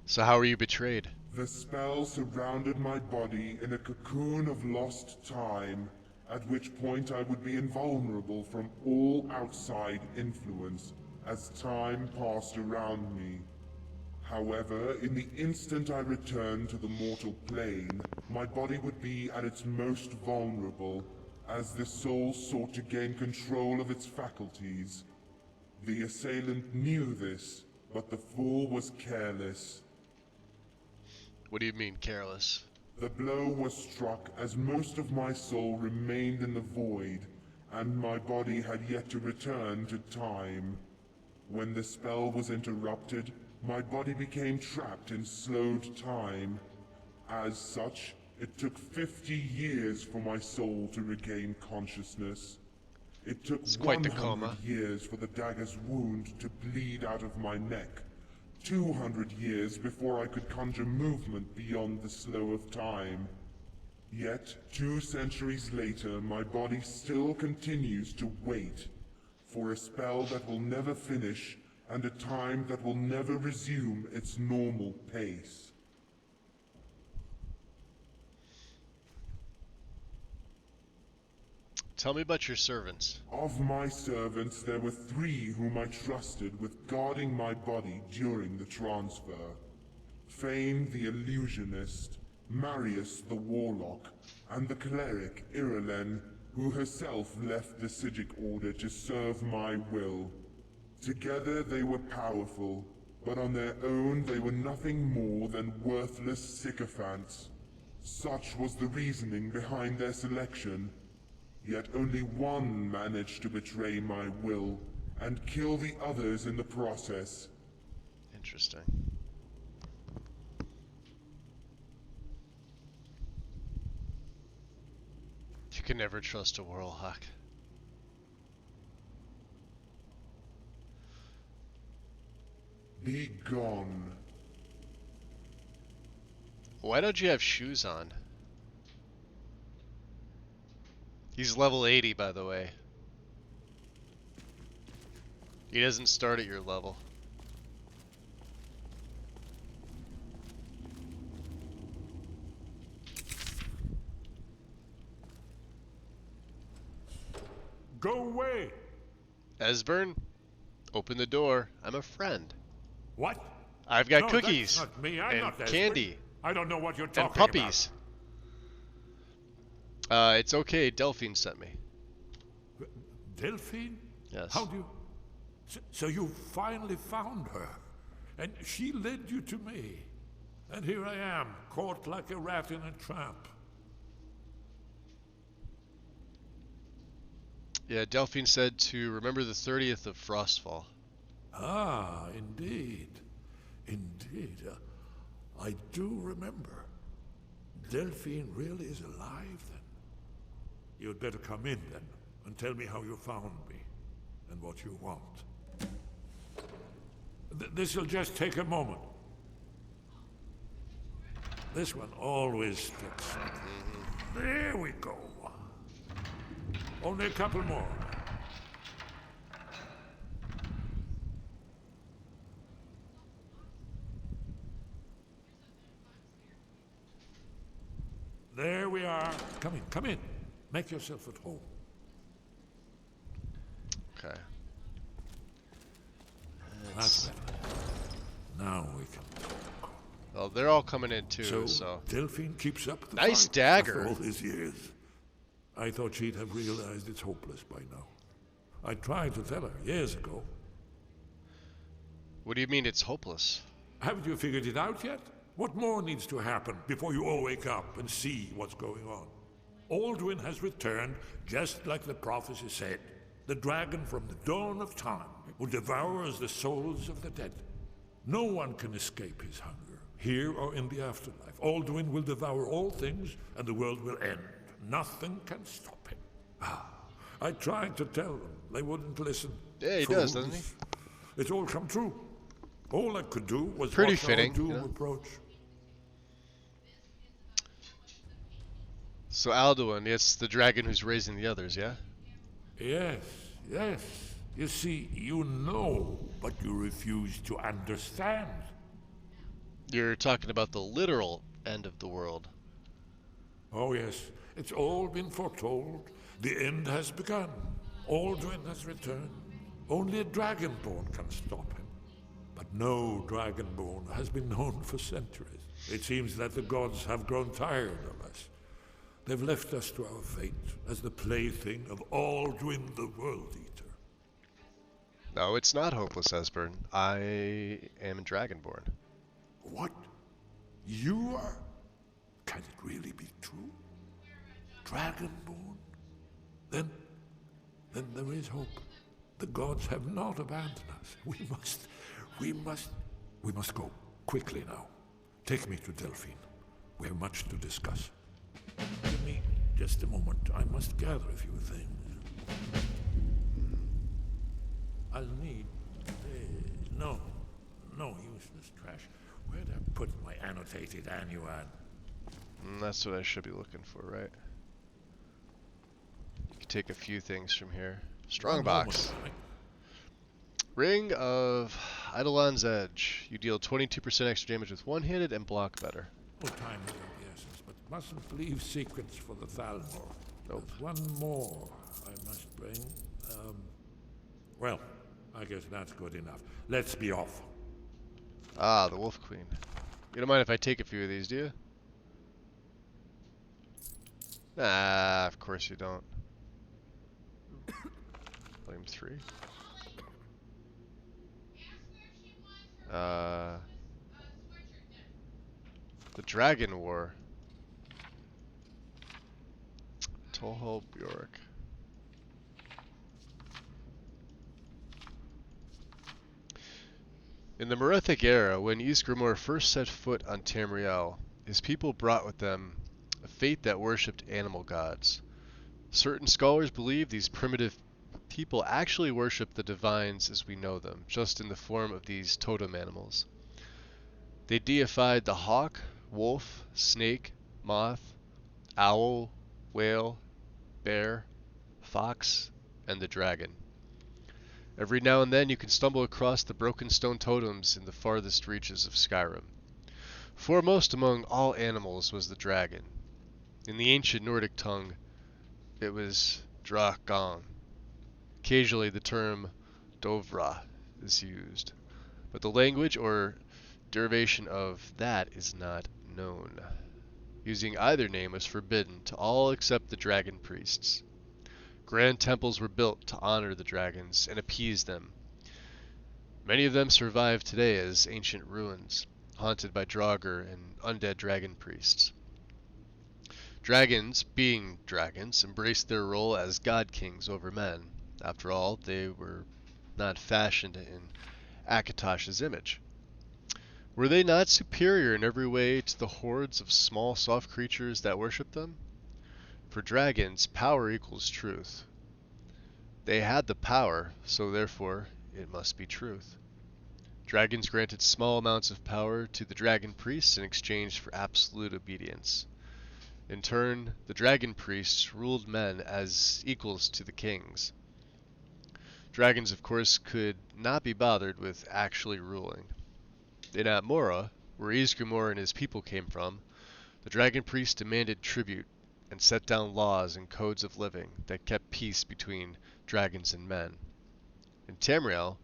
So how were you betrayed?
The spell surrounded my body in a cocoon of lost time, at which point I would be invulnerable from all outside influence as time passed around me. However, in the instant I returned to the mortal plane, my body would be at its most vulnerable, as the soul sought to gain control of its faculties. The assailant knew this, but the fool was careless.
What do you mean, careless?
The blow was struck as most of my soul remained in the void, and my body had yet to return to time. When the spell was interrupted, my body became trapped in slowed time. As such, it took 50 years for my soul to regain consciousness. It took
It's quite the
100
coma.
years for the dagger's wound to bleed out of my neck. 200 years before I could conjure movement beyond the slow of time. Yet, 2 centuries later, my body still continues to wait for a spell that will never finish and a time that will never resume its normal pace.
Tell me about your servants.
Of my servants, there were 3 whom I trusted with guarding my body during the transfer. Fane the illusionist, Marius the warlock, and the cleric Irelen, who herself left the Sijic order to serve my will. Together they were powerful, but on their own they were nothing more than worthless sycophants. Such was the reasoning behind their selection. Yet only one managed to betray my will, and kill the others in the process.
Interesting. You can never trust a warlock.
Be gone.
Why don't you have shoes on? He's level 80, by the way. He doesn't start at your level.
Go away!
Esbern, open the door. I'm a friend.
What?
I've got
No,
cookies
that's not me. I'm
and
not desperate.
candy
I don't know what you're
and
talking
puppies. It's okay. Delphine sent me.
about. Delphine?
Yes.
How do you... So you finally found her. And she led you to me. And here I am, caught like a rat in a trap.
Yeah, Delphine said to remember the 30th of Frostfall.
Ah, indeed. Indeed. I do remember. Delphine really is alive, then. You'd better come in, then, and tell me how you found me, and what you want. This'll just take a moment. This one always sticks. There we go. Only a couple more. There we are. Come in, come in. Make yourself at home.
Okay.
That's better. Now we can talk.
Well, they're all coming in too, so.
Delphine keeps up the
Nice
fight
dagger.
after all these years. I thought she'd have realized it's hopeless by now. I tried to tell her years ago.
What do you mean it's hopeless?
Haven't you figured it out yet? What more needs to happen before you all wake up and see what's going on? Alduin has returned, just like the prophecy said. The dragon from the dawn of time will devour the souls of the dead. No one can escape his hunger, here or in the afterlife. Alduin will devour all things, and the world will end. Nothing can stop him. I tried to tell them. They wouldn't listen.
Yeah, he does, doesn't he?
It's all come true. All I could do was
Pretty
watch
fitting,
our doom
you know?
approach.
So Alduin, it's the dragon who's raising the others, yeah?
Yes, yes. You see, you know, but you refuse to understand.
You're talking about the literal end of the world.
Oh, yes. It's all been foretold. The end has begun. Alduin has returned. Only a dragonborn can stop him. But no dragonborn has been known for centuries. It seems that the gods have grown tired of us. They've left us to our fate as the plaything of Alduin the World Eater.
No, it's not hopeless, Esbern. I am Dragonborn.
What? You are? Can it really be true? Dragonborn? Then there is hope. The gods have not abandoned us. We must go. Quickly now. Take me to Delphine. We have much to discuss. Give me just a moment. I must gather a few things. I'll need... no useless trash. Where'd I put my annotated annuan?
That's what I should be looking for, right? You can take a few things from here. Strongbox. Ring of Eidolon's Edge. You deal 22% extra damage with one-handed and block better.
Oh, time is of the essence, but mustn't leave secrets for the Thalmor.
Nope.
There's one more I must bring. Well, I guess that's good enough. Let's be off.
Ah, the Wolf Queen. You don't mind if I take a few of these, do you? Nah, of course you don't. Volume 3. The Dragon War. Toho Bjork. In the Merethic era, when Ysgramor first set foot on Tamriel, his people brought with them a faith that worshipped animal gods. Certain scholars believe these primitive people actually worshipped the divines as we know them, just in the form of these totem animals. They deified the hawk, wolf, snake, moth, owl, whale, bear, fox, and the dragon. Every now and then you can stumble across the broken stone totems in the farthest reaches of Skyrim. Foremost among all animals was the dragon. In the ancient Nordic tongue, it was Dragon. Occasionally the term Dovra is used, but the language or derivation of that is not known. Using either name was forbidden to all except the dragon priests. Grand temples were built to honor the dragons and appease them. Many of them survive today as ancient ruins, haunted by Draugr and undead dragon priests. Dragons, being dragons, embraced their role as god kings over men. After all, they were not fashioned in Akatosh's image. Were they not superior in every way to the hordes of small, soft creatures that worshipped them? For dragons, power equals truth. They had the power, so therefore it must be truth. Dragons granted small amounts of power to the dragon priests in exchange for absolute obedience. In turn, the dragon priests ruled men as equals to the kings. Dragons, of course, could not be bothered with actually ruling. In Atmora, where Ysgramor and his people came from, the dragon priests demanded tribute and set down laws and codes of living that kept peace between dragons and men. In Tamriel,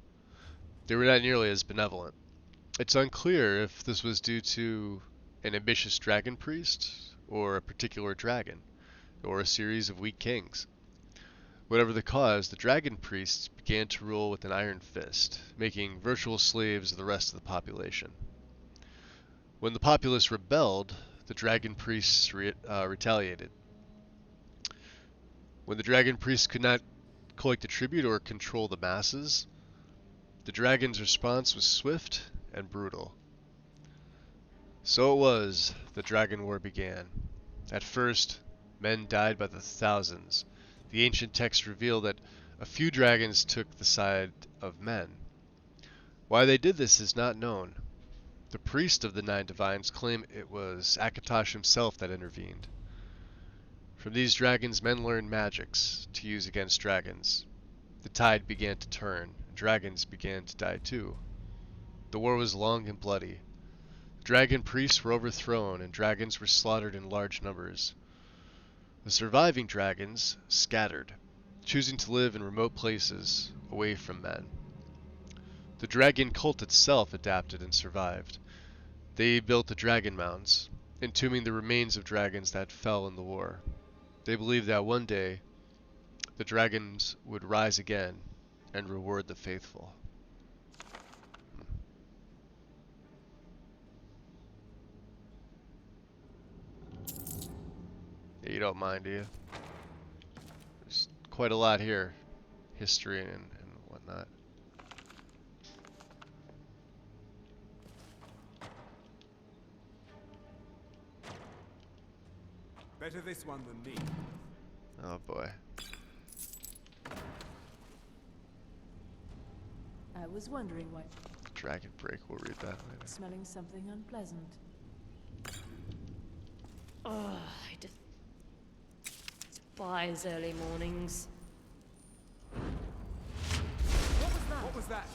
they were not nearly as benevolent. It's unclear if this was due to an ambitious dragon priest, or a particular dragon, or a series of weak kings. Whatever the cause, the dragon priests began to rule with an iron fist, making virtual slaves of the rest of the population. When the populace rebelled, the dragon priests retaliated. When the dragon priests could not collect a tribute or control the masses, the dragon's response was swift and brutal. So it was the Dragon War began. At first, men died by the thousands. The ancient texts reveal that a few dragons took the side of men. Why they did this is not known. The priest of the Nine Divines claim it was Akatosh himself that intervened. From these dragons, men learned magics to use against dragons. The tide began to turn, and dragons began to die too. The war was long and bloody. Dragon priests were overthrown, and dragons were slaughtered in large numbers. The surviving dragons scattered, choosing to live in remote places, away from men. The dragon cult itself adapted and survived. They built the dragon mounds, entombing the remains of dragons that fell in the war. They believed that one day, the dragons would rise again and reward the faithful. Yeah, you don't mind, do you? There's quite a lot here. History and whatnot.
Better this one than me.
Oh boy.
I was wondering why.
Dragon Break, we'll read that later.
Smelling something unpleasant.
Oh, I despise early mornings.
What was that?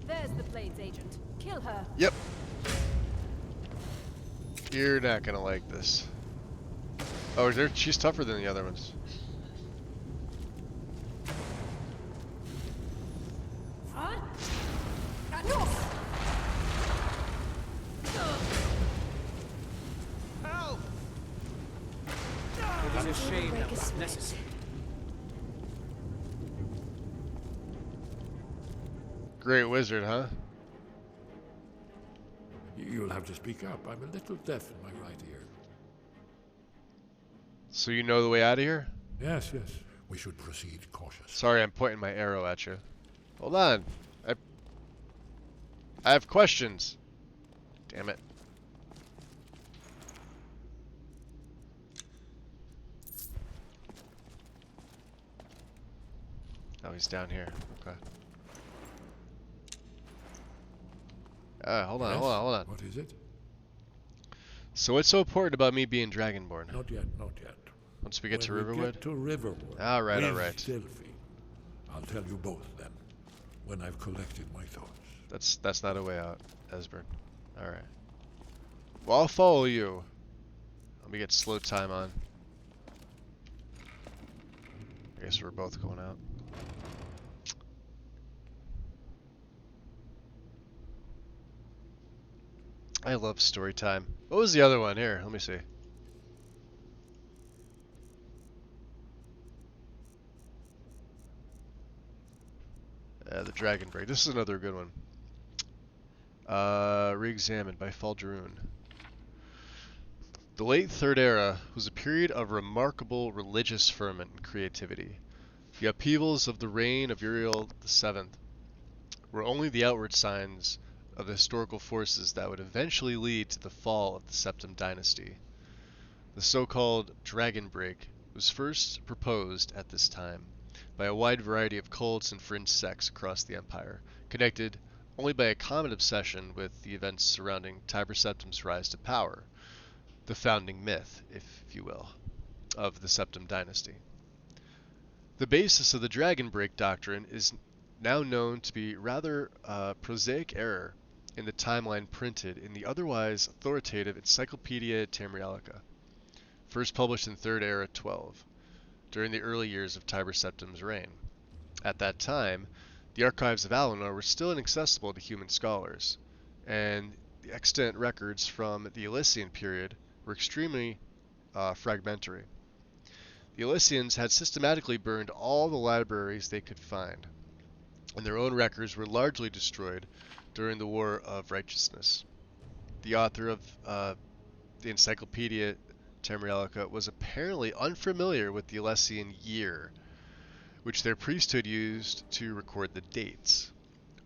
There's the Plains agent. Kill her.
Yep. You're not gonna like this. Oh, she's tougher than the other ones.
Help! It's a shame that was necessary.
Great wizard, huh?
You'll have to speak up. I'm a little deaf in my right ear.
So you know the way out of here?
Yes, yes. We should proceed cautiously.
Sorry, I'm pointing my arrow at you. Hold on. I have questions. Damn it. Oh, he's down here. Okay. Hold on.
What is it?
So what's so important about me being Dragonborn?
Not yet, not yet.
Once we get to
When we
Riverwood?
get to Riverwood.
Alright,
with
alright.
Sylphie. I'll tell you both then, when I've collected my thoughts.
That's not a way out, Esbern. Alright. Well, I'll follow you. Let me get slow time on. Okay, so we're both going out. I love story time. What was the other one? Here, let me see. The Dragon Break. This is another good one. Re-examined by Faljaroon. The late Third Era was a period of remarkable religious ferment and creativity. The upheavals of the reign of Uriel VII were only the outward signs of the historical forces that would eventually lead to the fall of the Septim dynasty. The so-called Dragon Break was first proposed at this time by a wide variety of cults and fringe sects across the empire, connected only by a common obsession with the events surrounding Tiber Septim's rise to power, the founding myth, if you will, of the Septim dynasty. The basis of the Dragon Break doctrine is now known to be rather prosaic error in the timeline printed in the otherwise authoritative Encyclopedia Tamrielica, first published in Third Era 12, during the early years of Tiber Septim's reign. At that time, the archives of Alinor were still inaccessible to human scholars, and the extant records from the Elysian period were extremely fragmentary. The Elysians had systematically burned all the libraries they could find, and their own records were largely destroyed during the War of Righteousness. The author of the Encyclopedia Tamrielica was apparently unfamiliar with the Elysian year, which their priesthood used to record the dates.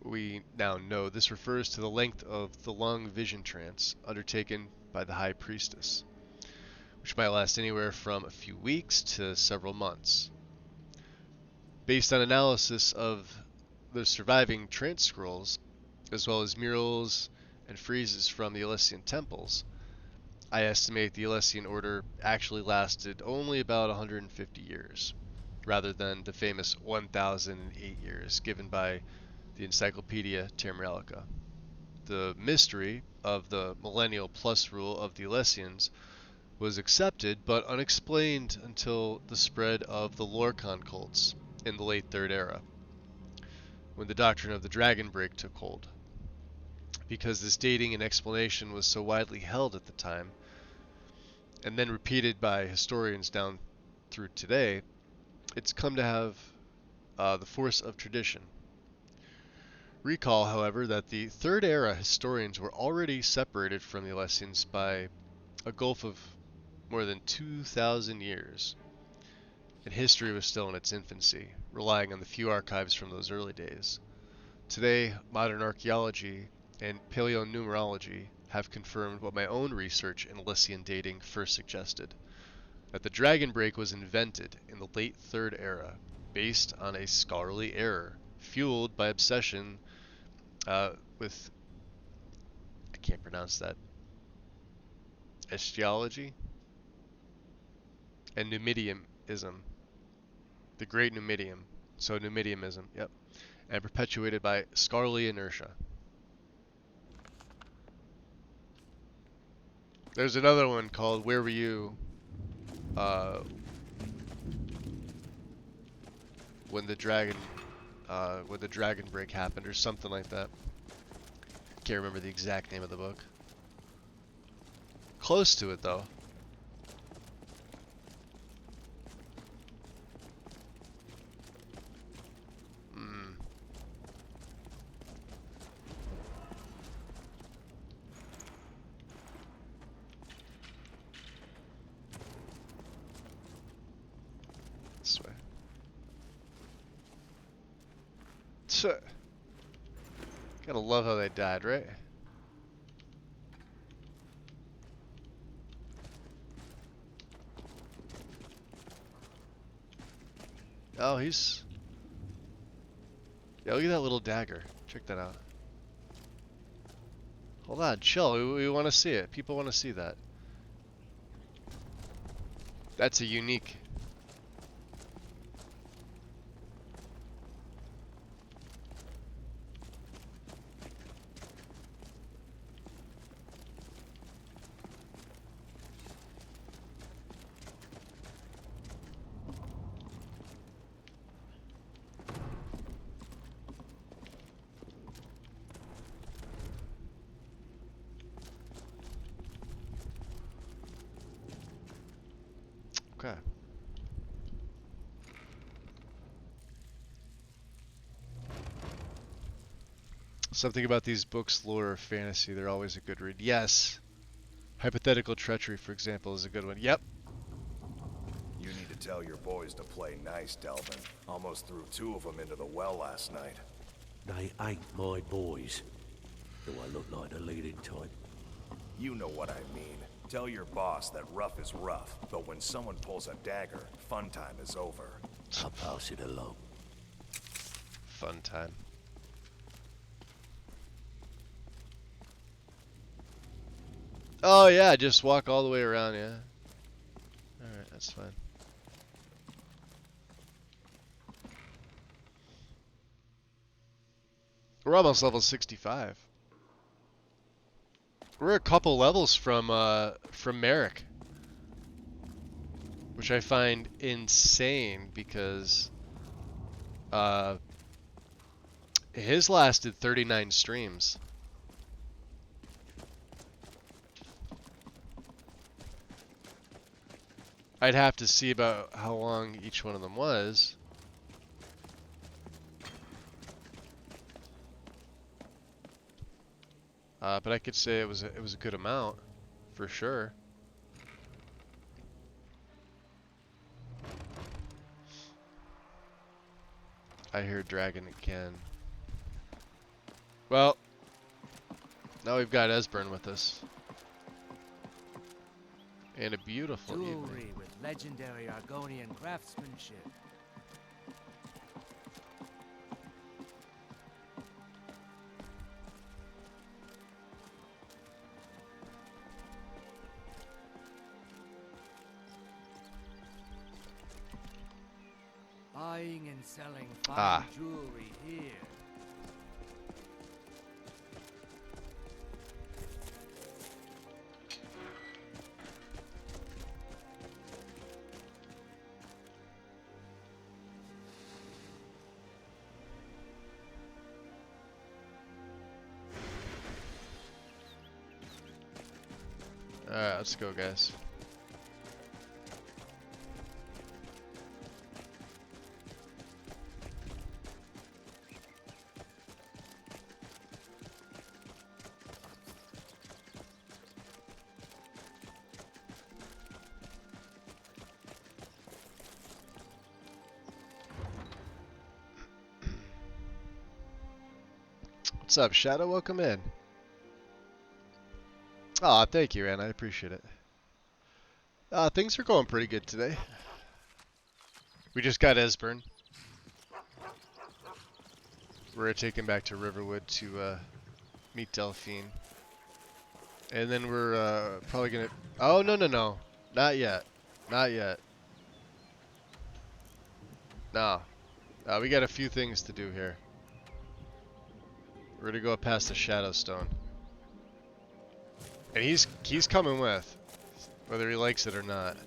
We now know this refers to the length of the long vision trance undertaken by the High Priestess, which might last anywhere from a few weeks to several months. Based on analysis of the surviving trance scrolls, as well as murals and friezes from the Elysian temples, I estimate the Elysian Order actually lasted only about 150 years, rather than the famous 1008 years given by the Encyclopedia Tamrielica. The mystery of the millennial plus rule of the Elysians was accepted but unexplained until the spread of the Lorcan cults in the late Third Era, when the doctrine of the Dragon Break took hold. Because this dating and explanation was so widely held at the time, and then repeated by historians down through today, it's come to have the force of tradition. Recall, however, that the Third Era historians were already separated from the Elysians by a gulf of more than 2,000 years, and history was still in its infancy, relying on the few archives from those early days. Today, modern archaeology and paleonumerology have confirmed what my own research in Elysian dating first suggested, that the Dragon Break was invented in the late Third Era, based on a scholarly error, fueled by obsession with, I can't pronounce that, osteology and Numidianism, the Great Numidium, so Numidianism, yep, and perpetuated by scholarly inertia. There's another one called Where Were You when the dragon break happened, or something like that. Can't remember the exact name of the book. Close to it though. This way. Gotta love how they died, right? Oh, he's... Yeah, look at that little dagger. Check that out. Hold on, chill. We want to see it. People want to see that. That's a unique... Okay. Something about these books, lore, or fantasy, they're always a good read. Yes. Hypothetical treachery, for example, is a good one. Yep.
You need to tell your boys to play nice, Delvin. Almost threw 2 of them into the well last night.
They ain't my boys. Do I look like the leading type?
You know what I mean. Tell your boss that rough is rough, but when someone pulls a dagger, fun time is over.
I'll pass it along.
Fun time. Oh yeah, just walk all the way around, yeah. Alright, that's fine. We're almost level 65. We're a couple levels from Merrick, which I find insane because his lasted 39 streams. I'd have to see about how long each one of them was. But I could say it was a good amount, for sure. I hear dragon again. Well, now we've got Esbern with us. And a beautiful
Jewelry
evening.
with legendary Argonian craftsmanship. Buying and selling fine jewelry here.
Alright, let's go, guys. What's up, Shadow? Welcome in. Aw, thank you, Ann. I appreciate it. Things are going pretty good today. We just got Esbern. We're gonna take him back to Riverwood to meet Delphine. And then we're probably gonna... Oh, no, no, no. Not yet. Not yet. No. We got a few things to do here. We're gonna go past the Shadowstone. And he's coming with, whether he likes it or not.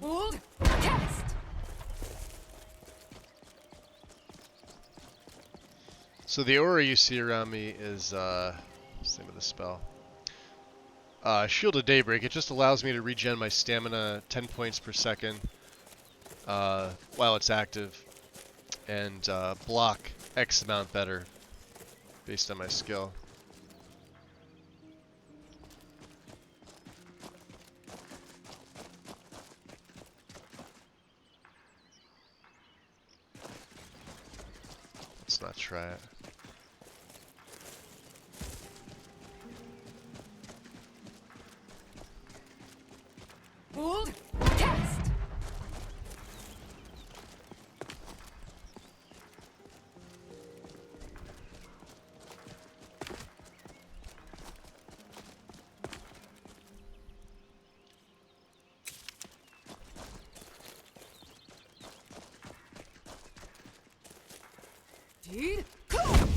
Hold, cast.
So the aura you see around me is what's the name of the spell? Shield of Daybreak. It just allows me to regen my stamina 10 points per second while it's active, and block X amount better based on my skill. Let's not try it.
Hold, cast. Deed, cool.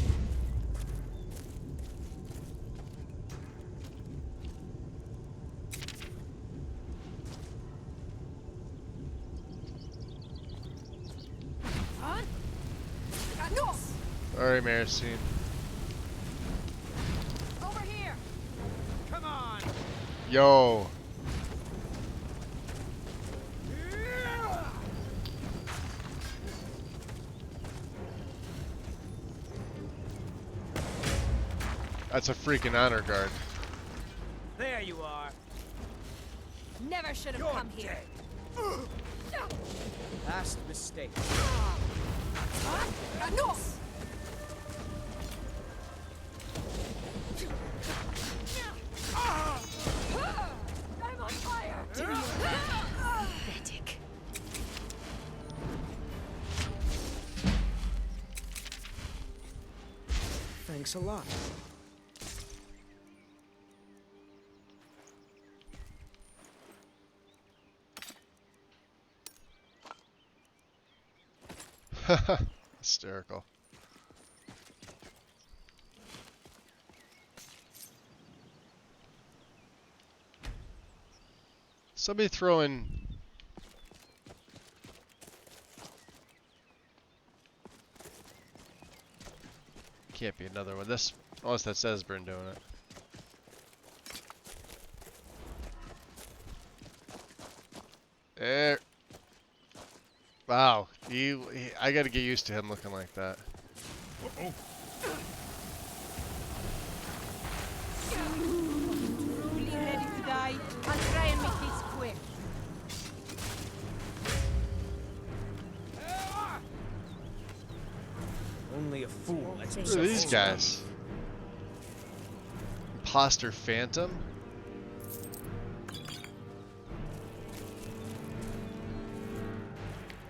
Sorry, Maricine.
Over here.
Come on.
Yo. That's a freaking honor guard.
There you are.
Never should have come here.
Past mistake.
No! I'm on fire!
Pathetic.
Thanks a lot.
Hysterical. Somebody throwing. Can't be another one. This, unless that's Esbern doing it. There. Wow, I gotta get used to him looking like that.
Uh-oh.
Truly ready to die? I'll try and make this quick.
Only a fool lets
Who are
himself
these guys? Imposter Phantom?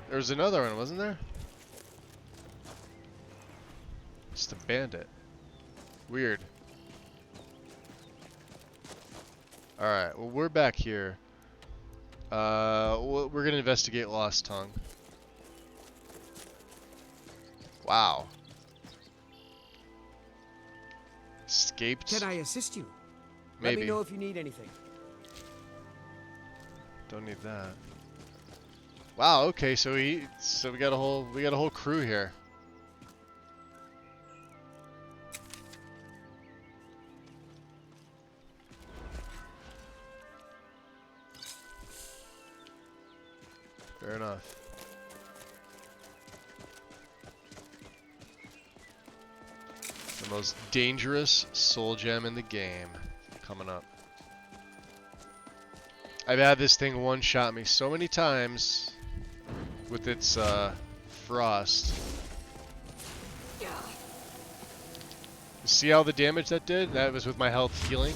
There was another one, wasn't there? Just a bandit. Weird. Alright, well we're back here. We're gonna investigate Lost Tongue. Wow. Escaped?
Can I assist you?
Maybe.
Let me know if you need anything.
Don't need that. Wow, okay, so we got a whole crew here. Fair enough. The most dangerous soul gem in the game coming up. I've had this thing one-shot me so many times with its frost. See all the damage that did? That was with my health healing.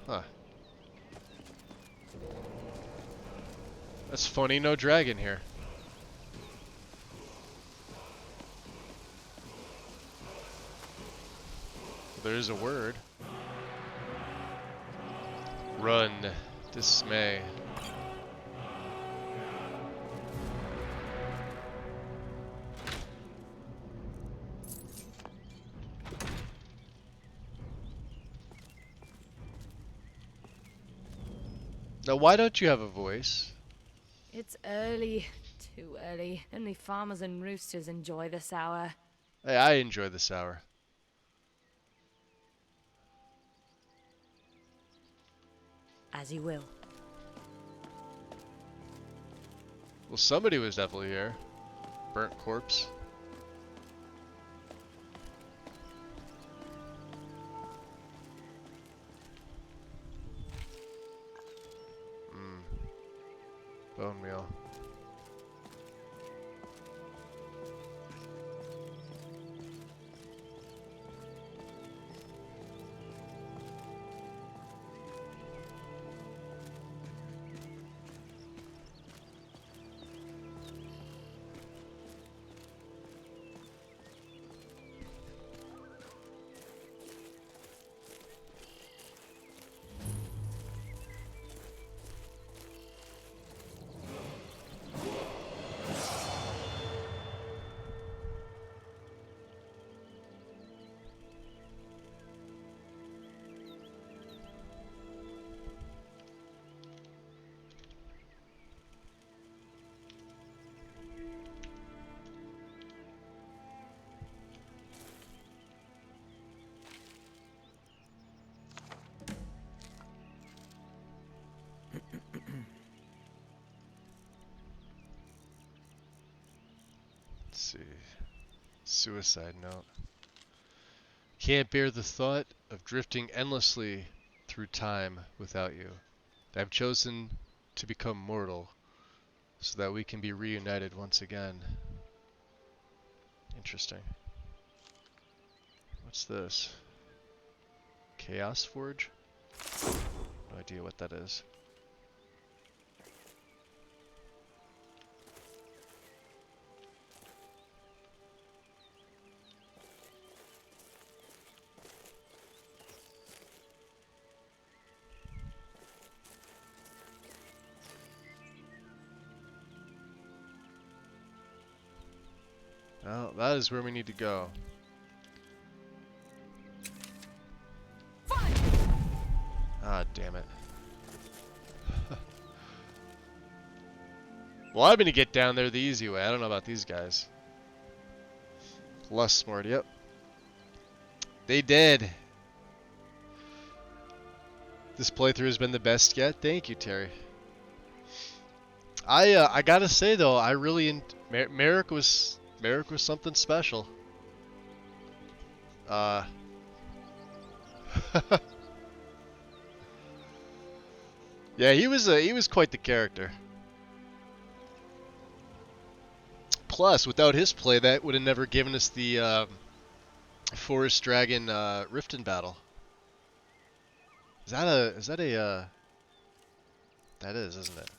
Huh. That's funny, no dragon here. There's a word. Run. Dismay. Now, why don't you have a voice?
It's early. Too early. Only farmers and roosters enjoy this hour.
Hey, I enjoy this hour.
As you will.
Well, somebody was definitely here. Burnt corpse. Bone meal. see. Suicide note. Can't bear the thought of drifting endlessly through time without you. I've chosen to become mortal so that we can be reunited once again. Interesting. What's this? Chaos Forge? No idea what that is. Well, that is where we need to go. Ah, damn it. Well, I'm gonna get down there the easy way. I don't know about these guys. Less smart, yep. They did. This playthrough has been the best yet. Thank you, Terry. I gotta say though, I really Merrick was something special. Yeah, he was quite the character. Plus, without his play, that would have never given us the Forest Dragon Riften battle. That is, isn't it?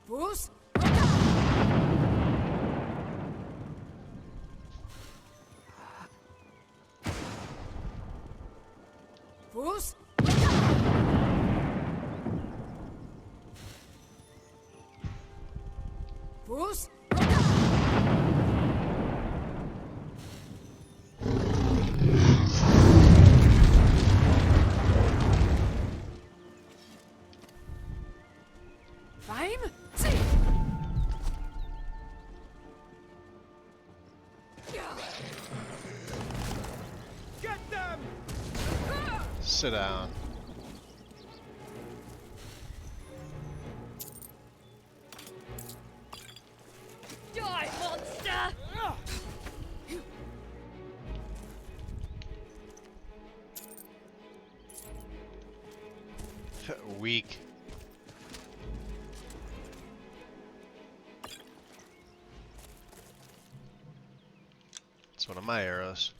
Bruce? Bruce? Bruce? Fine? See?
Get them!
Sit down.
Die, monster!
Weak. It's one of my arrows.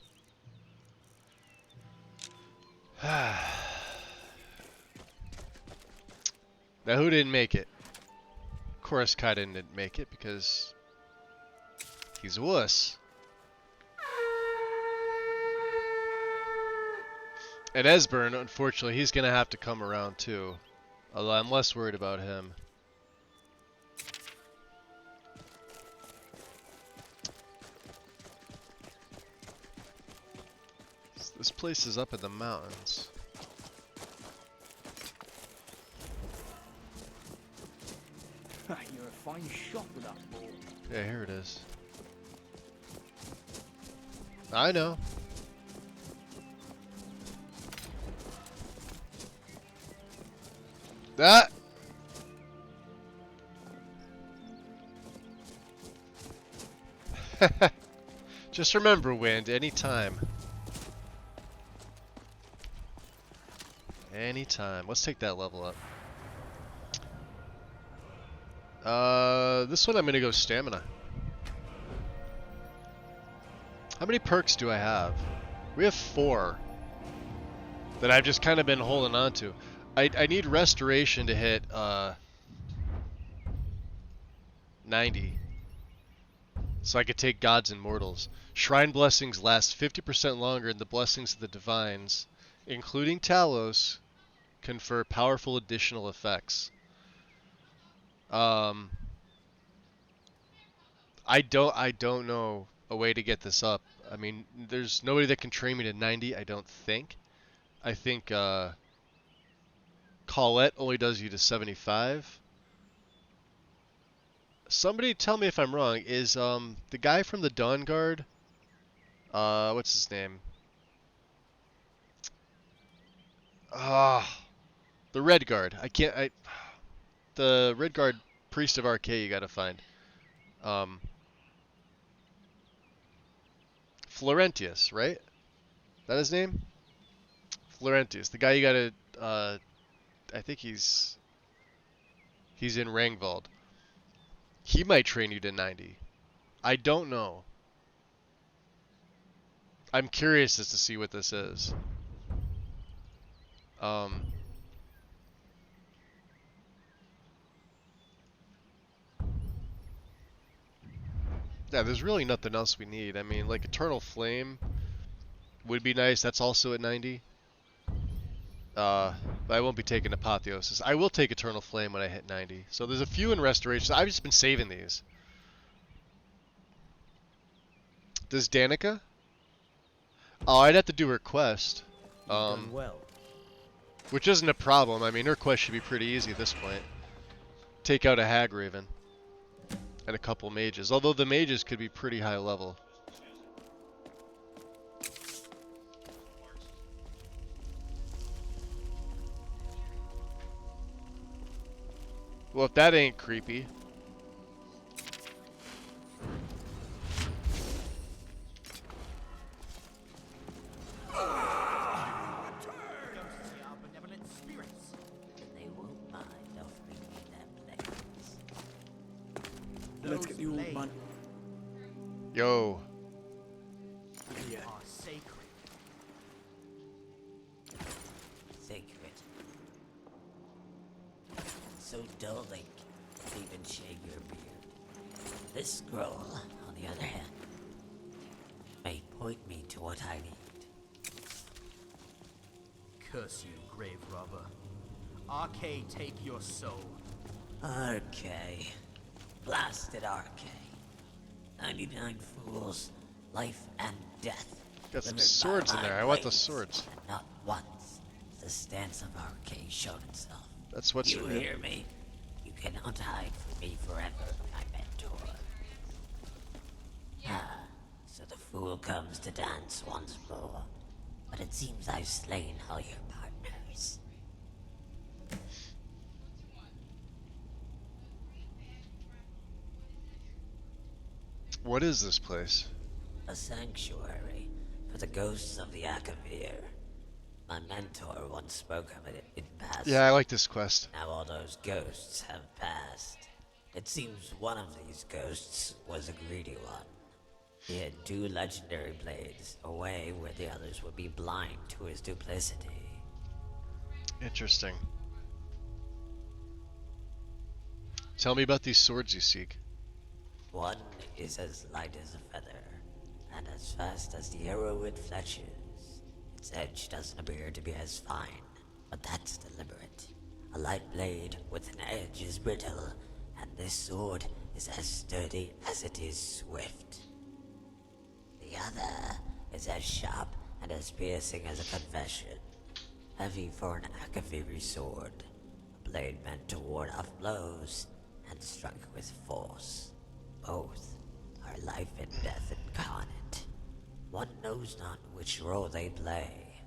Now who didn't make it? Of course Kaiden didn't make it because he's a wuss. And Esbern, unfortunately, he's gonna have to come around too. Although I'm less worried about him. This place is up in the mountains.
You're a fine shot with that bow.
Yeah, here it is. I know. That. Just remember, Wind, anytime. Anytime. Let's take that level up. This one I'm gonna go stamina. How many perks do I have? We have 4 that I've just kind of been holding on to. I need restoration to hit 90, so I could take gods and mortals. Shrine blessings last 50% longer, and the blessings of the divines, including Talos, confer powerful additional effects. I don't know a way to get this up. I mean, there's nobody that can train me to 90, I don't think. I think Colette only does you to 75. Somebody tell me if I'm wrong. Is the guy from the Dawn Guard, what's his name? The Red Guard. The Red Guard Priest of Arcade you gotta find. Florentius, right? That his name? Florentius. The guy you gotta, I think he's in Rangvald. He might train you to 90. I don't know. I'm curious as to see what this is. Yeah, there's really nothing else we need. I mean, like, Eternal Flame would be nice. That's also at 90. But I won't be taking Apotheosis. I will take Eternal Flame when I hit 90. So there's a few in Restoration. I've just been saving these. Does Danica? Oh, I'd have to do her quest.
Done well.
Which isn't a problem. I mean, her quest should be pretty easy at this point. Take out a Hag Raven. And a couple mages. Although the mages could be pretty high level. Well, if that ain't creepy.
Let's get the old man.
Yo.
Yeah.
Are sacred. Sacred. So dull they can't even shave your beard. This scroll, on the other hand, may point me to what I need.
Curse you, grave robber. Arcade, take your soul.
Arcade. Blasted Arcade. 99 fools, life and death.
Got some swords in there. I want the swords.
And not once the stance of Arcade showed itself.
That's what's
You hear me? You cannot hide from me forever, my mentor. So the fool comes to dance once more. But it seems I've slain all your partners.
What is this place?
A sanctuary for the ghosts of the Akavir. My mentor once spoke of it in passing.
Yeah, I like this quest.
Now all those ghosts have passed. It seems one of these ghosts was a greedy one. He had 2 legendary blades, a way where the others would be blind to his duplicity.
Interesting. Tell me about these swords you seek.
One is as light as a feather, and as fast as the arrow it fletches. Its edge doesn't appear to be as fine, but that's deliberate. A light blade with an edge is brittle, and this sword is as sturdy as it is swift. The other is as sharp and as piercing as a confession. Heavy for an Akaviri sword, a blade meant to ward off blows and struck with force. Both are life and death incarnate. One knows not which role they play.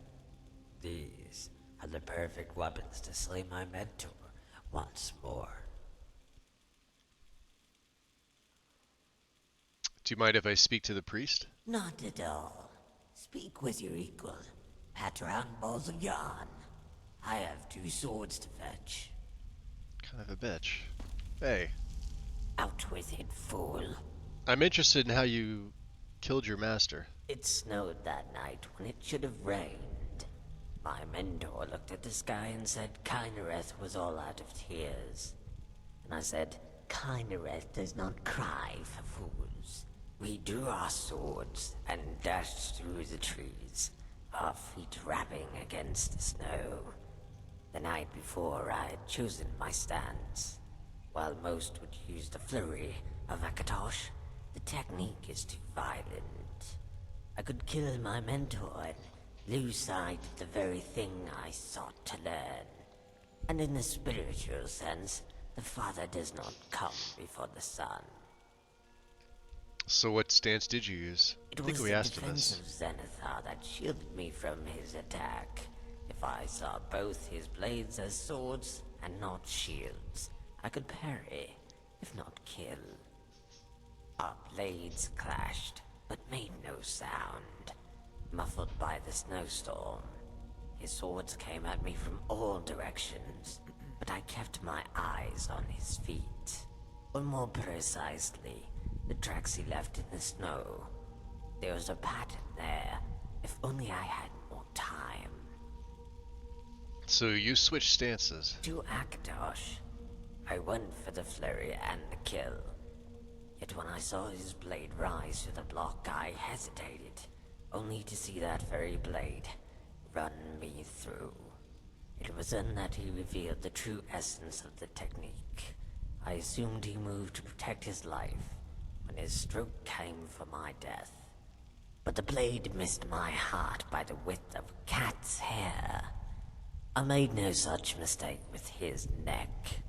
These are the perfect weapons to slay my mentor once more.
Do you mind if I speak to the priest?
Not at all. Speak with your equal. Patron Bolzagan. I have 2 swords to fetch.
Kind of a bitch. Hey.
Out with it, fool.
I'm interested in how you killed your master.
It snowed that night when it should have rained. My mentor looked at the sky and said Kynareth was all out of tears. And I said, Kynareth does not cry for fools. We drew our swords and dashed through the trees, our feet rapping against the snow. The night before, I had chosen my stance. While most would use the flurry of Akatosh, the technique is too violent. I could kill my mentor and lose sight of the very thing I sought to learn. And in the spiritual sense, the father does not come before the son.
So what stance did you use?
It
I think
was
we
the
asked him
defense
this.
of Zenithar that shielded me from his attack. If
If I saw both his blades as swords and not shields, I could parry, if not kill. Our blades clashed, but made no sound, muffled by the snowstorm. His swords came at me from all directions, but I kept my eyes on his feet. Or more precisely, the tracks he left in the snow. There was a pattern there, if only I had more time.
So you switch stances.
To Akatosh, I went for the flurry and the kill. Yet when I saw his blade rise to the block, I hesitated, only to see that very blade run me through. It was then that he revealed the true essence of the technique. I assumed he moved to protect his life, when his stroke came for my death. But the blade missed my heart by the width of a cat's hair. I made no such mistake with his neck.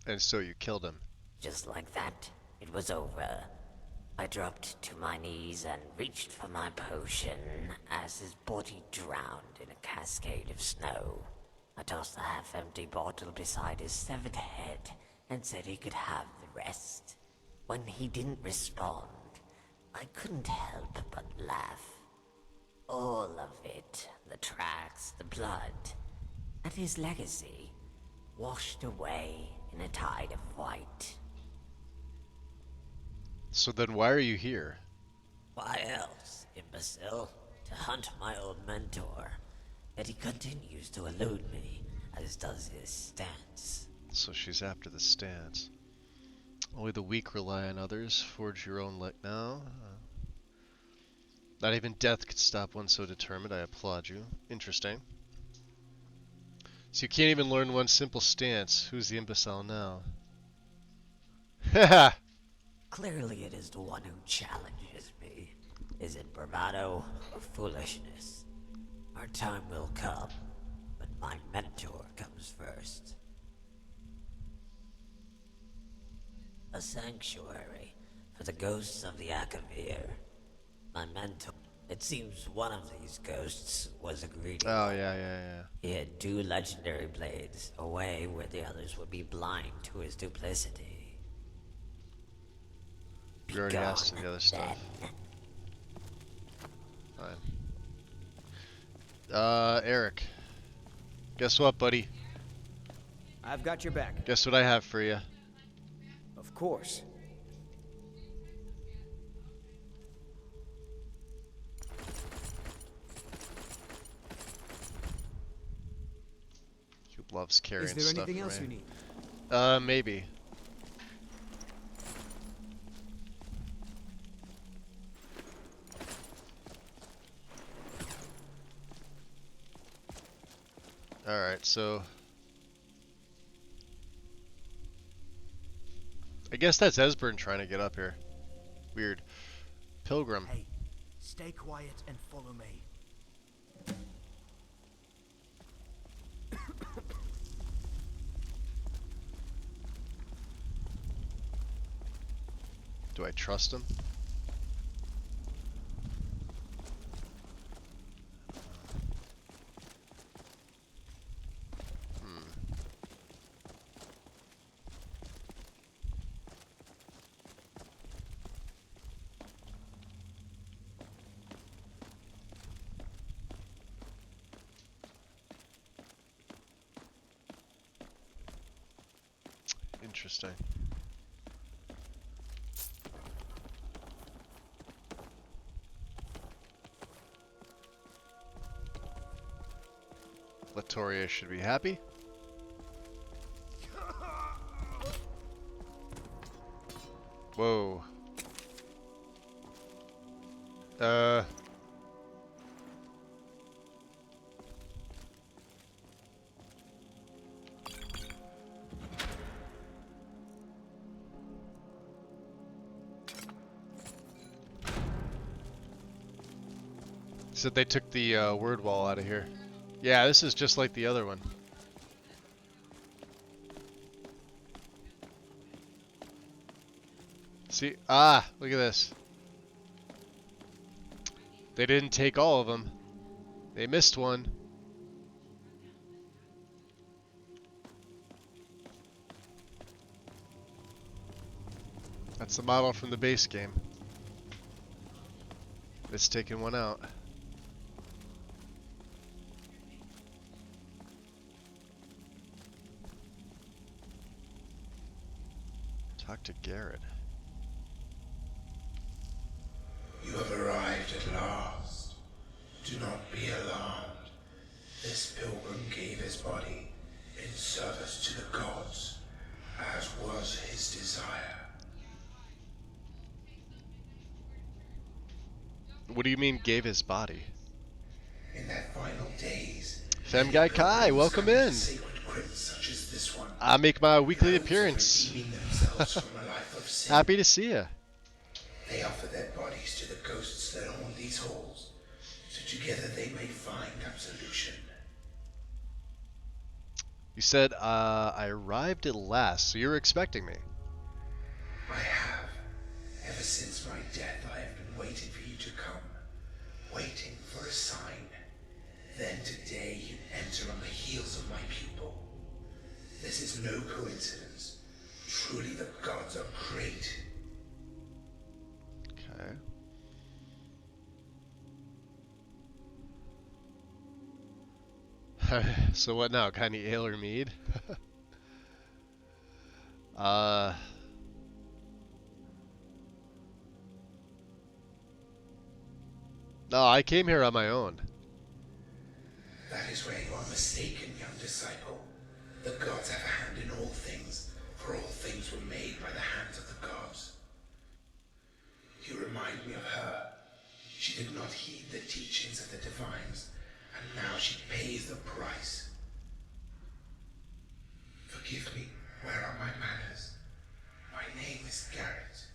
And so you killed him.
Just like that, it was over. I dropped to my knees and reached for my potion as his body drowned in a cascade of snow. I tossed the half-empty bottle beside his severed head and said he could have the rest. When he didn't respond, I couldn't help but laugh. All of it, the tracks, the blood, and his legacy, washed away in a tide of white.
So then why are you here?
Why else, imbecile? To hunt my old mentor. Yet he continues to elude me, as does his stance.
So she's after the stance. Only the weak rely on others. Forge your own luck now. Not even death could stop one so determined. I applaud you. Interesting. So you can't even learn one simple stance. Who's the imbecile now? Haha!
Clearly it is the one who challenges me. Is it bravado or foolishness? Our time will come, but my mentor comes first. A sanctuary for the ghosts of the Akavir. My mentor. It seems one of these ghosts was a greedy
Oh,
one.
yeah.
He had 2 legendary blades, away where the others would be blind to his duplicity.
You already asked him the other stuff. Fine. Eric. Guess what, buddy?
I've got your back.
Guess what I have for you?
Of course.
He loves carrying stuff.
Is there anything else you need?
Maybe. Alright, so I guess that's Esbern trying to get up here. Weird. Pilgrim.
Hey, stay quiet and follow me.
Do I trust him? Interesting. Latoria should be happy. Whoa. Said they took the word wall out of here. Yeah, this is just like the other one. See? Ah, look at this. They didn't take all of them. They missed one. That's the model from the base game. It's taking one out. Talk to Garrett.
You have arrived at last. Do not be alarmed. This pilgrim gave his body in service to the gods, as was his desire.
What do you mean, gave his body?
In their final days,
Fem Guy Kai, welcome in.
sacred crypts such as this one.
I make my weekly appearance.
Redeeming themselves from a life of sin.
Happy to see you.
They offer their bodies to the ghosts that haunt these halls, so together they may find absolution.
You said I arrived at last, so you're expecting me.
I have. Ever since my death, I have been waiting for you to come. Waiting for a sign. Then today you enter on the heels of my pupil. This is no coincidence. Truly the gods are great.
Okay. So what now? Kind of ale or mead? No, I came here on my own.
That is where you are mistaken, young disciple. The gods have a hand in all things, for all things were made by the hands of the gods. You remind me of her. She did not heed the teachings of the divines, and now she pays the price. Forgive me, where are my manners? My name is Garrett.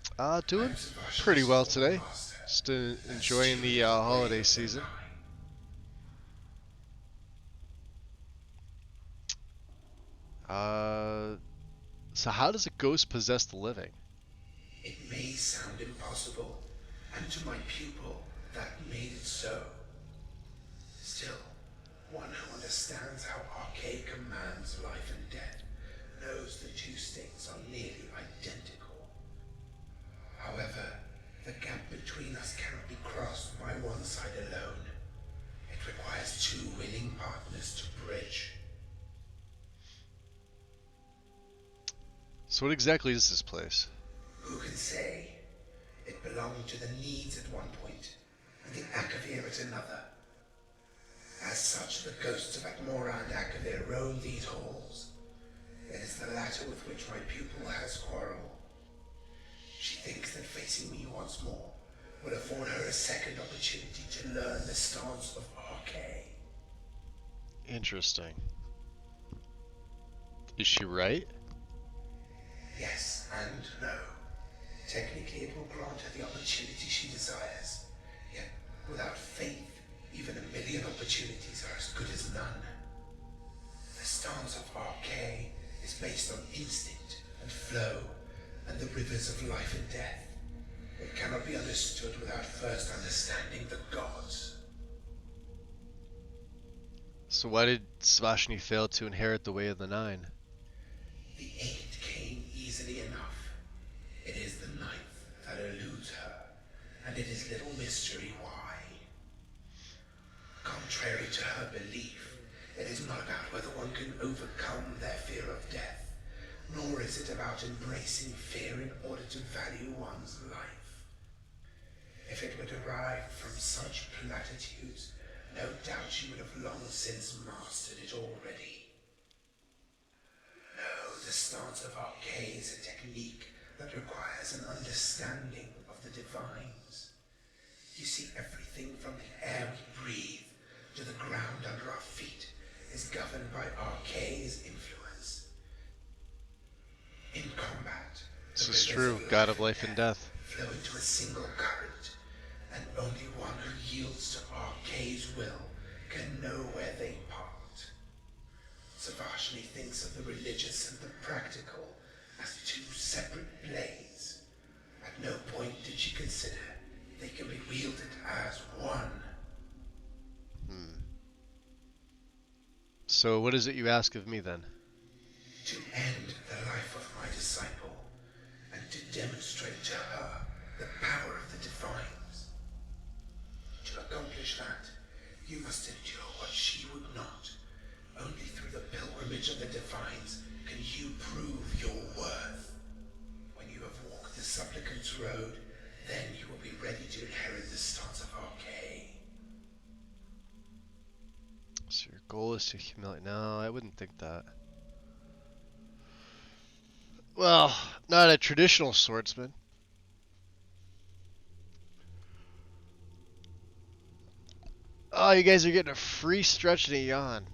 Doing pretty well today. Just enjoying the holiday season. So how does a ghost possess the living?
It may sound impossible, and to my pupil, that made it so. Still, one who understands how arcade commands life and death knows the two states are nearly identical. However, the gap between us cannot be crossed by one side alone. It requires two willing partners to bridge.
So what exactly is this place?
Who can say? It belonged to the Needs at one point, and the Akavir at another. As such, the ghosts of Atmora and Akavir roam these halls. It is the latter with which my pupil has quarrel. She thinks that facing me once more will afford her a second opportunity to learn the stance of Arcade.
Interesting. Is she right?
Yes and no. Technically, it will grant her the opportunity she desires. Yet, without faith, even a million opportunities are as good as none. The stance of Arcade is based on instinct and flow, and the rivers of life and death. It cannot be understood without first understanding the gods.
So why did Svashni fail to inherit the Way of the Nine?
The 8 came easily enough. It is the 9th that eludes her, and it is little mystery why. Contrary to her belief, it is not about whether one can overcome their fear of death, nor is it about embracing fear in order to value one's life. If it were derived from such platitudes, no doubt she would have long since mastered it already. No, the stance of Arcade is a technique that requires an understanding of the divines. You see, everything from the air we breathe to the ground under our feet is governed by Arcade's influence. In combat,
This is true, God of life and death.
flow into a single current, and only one who yields to Arcade's will can know where they part. Savashni thinks of the religious and the practical as two separate blades. At no point did she consider they can be wielded as one.
So what is it you ask of me then?
To end the life of my disciple, and to demonstrate accomplish that, you must endure what she would not. Only through the pilgrimage of the Divines can you prove your worth. When you have walked the supplicant's road, then you will be ready to inherit the stars of Arcade.
So your goal is to humiliate. No, I wouldn't think that. Well, not a traditional swordsman. Oh, you guys are getting a free stretch and a yawn.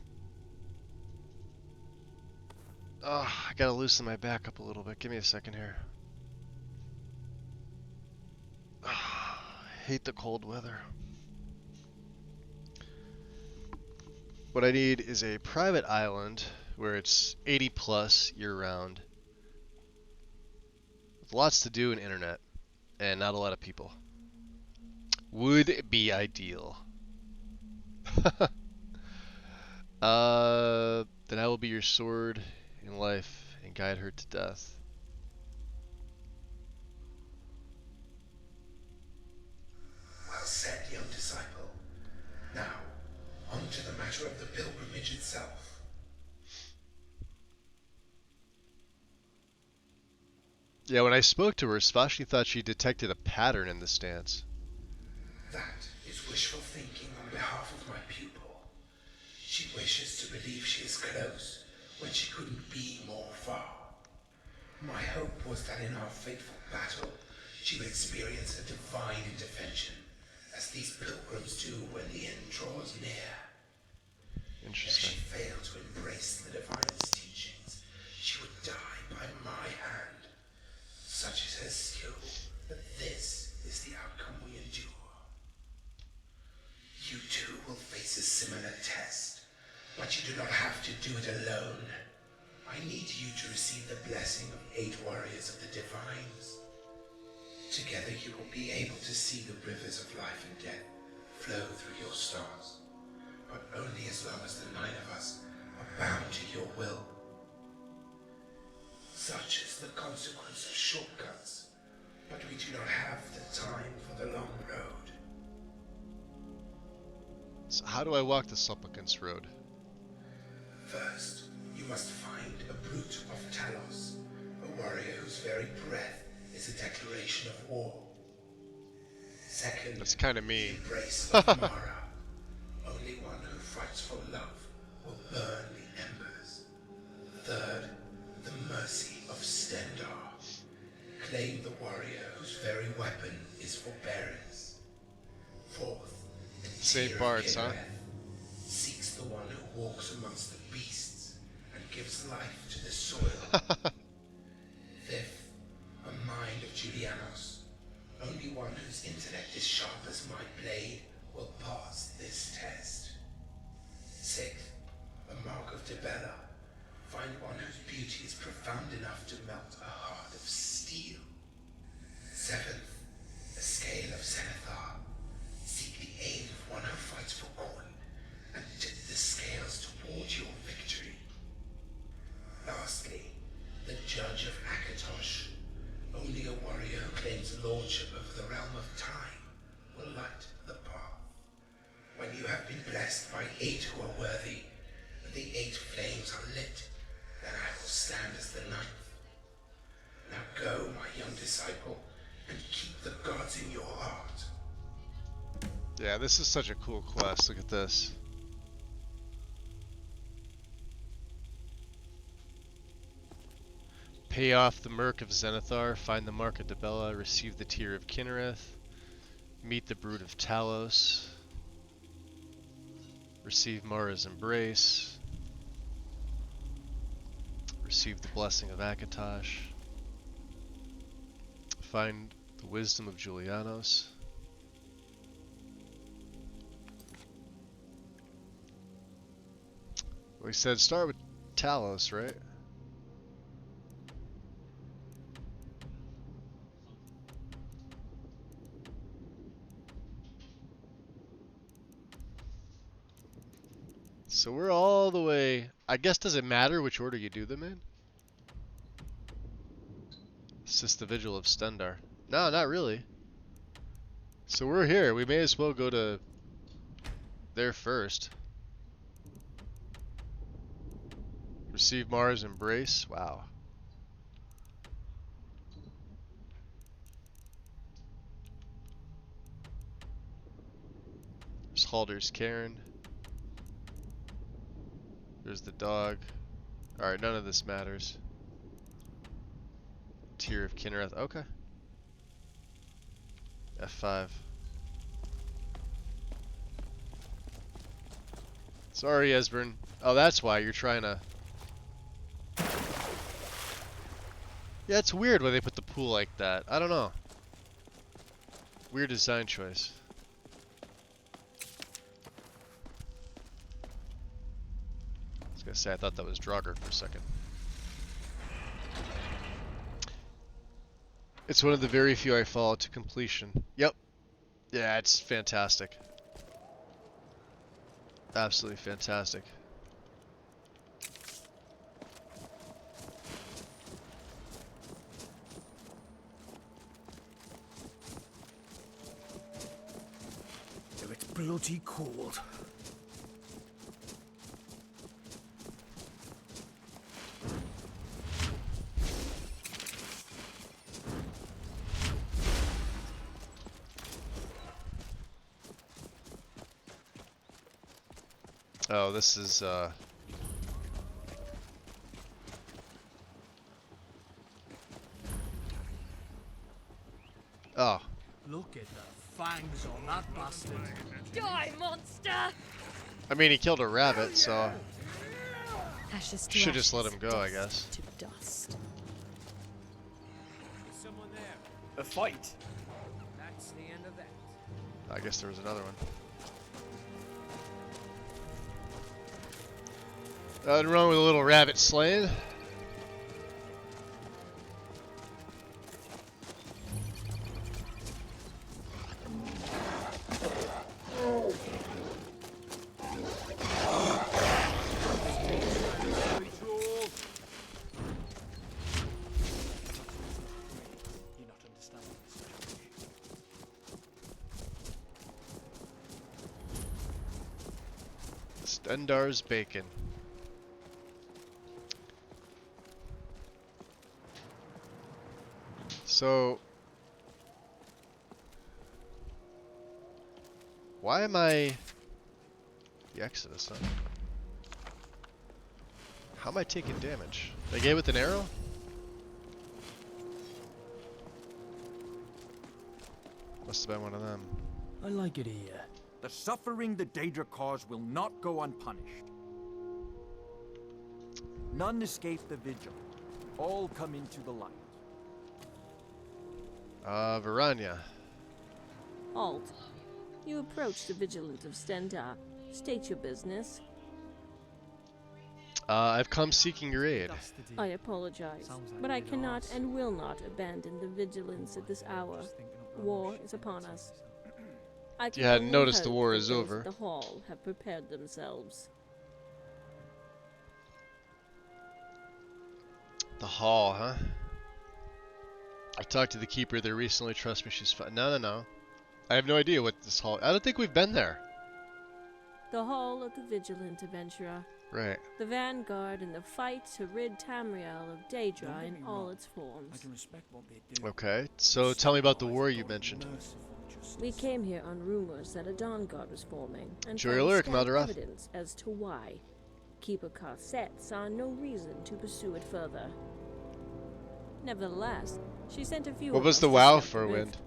Oh, I gotta loosen my back up a little bit. Give me a second here. Oh, I hate the cold weather. What I need is a private island where it's 80 plus year round. With lots to do and internet. And not a lot of people. Would be ideal. Then I will be your sword in life and guide her to death.
Well said, young disciple. Now, on to the matter of the pilgrimage itself.
Yeah, when I spoke to her, Svashni thought she detected a pattern in the stance.
That is wishful thinking on behalf of my pupil. She wishes to believe she is close when she couldn't be more far. My hope was that in our fateful battle, she would experience a divine intervention, as these pilgrims do when the end draws near.
Interesting.
If she failed to embrace the divine's teachings, she would die by my hand. Such is her skill that this is the outcome we endure. You too will face a similar test, but you do not have to do it alone. I need you to receive the blessing of 8 warriors of the Divines. Together you will be able to see the rivers of life and death flow through your stars, but only as long as the 9 of us are bound to your will. Such is the consequence of shortcuts, but we do not have the time for the long road.
So how do I walk the supplicant's road?
First, you must find a brute of Talos, a warrior whose very breath is a declaration of war. Second,
that's kind of me.
The embrace of Mara. Only one who fights for love will burn the embers. Third, the mercy of Stendar. Claim the warrior whose very weapon is forbearance. Fourth, the
St. Bart's, huh?
Seeks the one who walks amongst the beasts and gives life to the soil. Fifth, a mind of Julianos. Only one whose intellect is sharp as my blade will pass this test. Sixth, a mark of Debella. Find one whose beauty is profound enough to melt a heart of steel. Seventh, a scale of Zenithar. Seek the aid of one who fights for coin and tip the scales toward your victory. Lastly, the judge of Akatosh. Only a warrior who claims lordship over the realm of time will light the path. When you have been blessed by 8 who are worthy, and the 8 flames are lit, then I will stand as the 9th. Now go, my young disciple, and keep the gods in your heart.
Yeah, this is such a cool quest. Look at this. Pay off the Merc of Zenithar, find the Mark of Debella, receive the Tear of Kinnereth, meet the Brood of Talos, receive Mara's Embrace, receive the Blessing of Akatosh, find the Wisdom of Julianos. We said start with Talos, right? So we're all the way. I guess, does it matter which order you do them in? Assist the Vigil of Stendar. No, not really. So we're here. We may as well go to there first. Receive Mars' embrace. Wow. There's Halder's Cairn. There's the dog. Alright, none of this matters. Tear of Kinnereth. Okay. F5. Sorry, Esbern. Oh, that's why you're trying to... Yeah, it's weird when they put the pool like that. I don't know. Weird design choice. I was gonna say, I thought that was Draugr for a second. It's one of the very few I follow to completion. Yep. Yeah, it's fantastic. Absolutely fantastic.
It's bloody cold.
Oh, this is Oh.
Look at the fangs on that bastard.
Die, monster!
I mean, he killed a rabbit, so
Ashes to
should just let
ashes,
him go, I guess.
dust to dust.
Is someone there?
A fight?
That's the end of that.
I guess there was another one. Nothing wrong with a little rabbit slaying. Stendar's bacon. So, why am I the Exodus? Huh? How am I taking damage? They gave with an arrow? Must have been one of them.
I like it here.
The suffering the Daedra cause will not go unpunished. None escape the vigil. All come into the light.
Verania.
Halt. You approach the Vigilant of Stendar. State your business.
I've come seeking your aid.
I apologize, but I cannot and will not abandon the Vigilance at this hour. War is upon us. I can
You hadn't
only
noticed the
hope
war
that
is
those
over.
at the Hall have prepared themselves.
The Hall, huh? I talked to the keeper there recently. Trust me, she's fine. No. I have no idea what this hall... I don't think we've been there.
The Hall of the Vigilant Adventurer.
Right.
The vanguard in the fight to rid Tamriel of Daedra in all its forms.
I can respect what they do.
Okay, so tell me about the war you mentioned.
We came here on rumors that a Dawn Guard was forming, and
Enjoy your
found
lyric,
scant
Maldorath.
evidence as to why. Keeper Carset saw no reason to pursue it further. Nevertheless, she sent a few
What
of
was
us
the
to
WoW
scout
for
the
wind?
rift.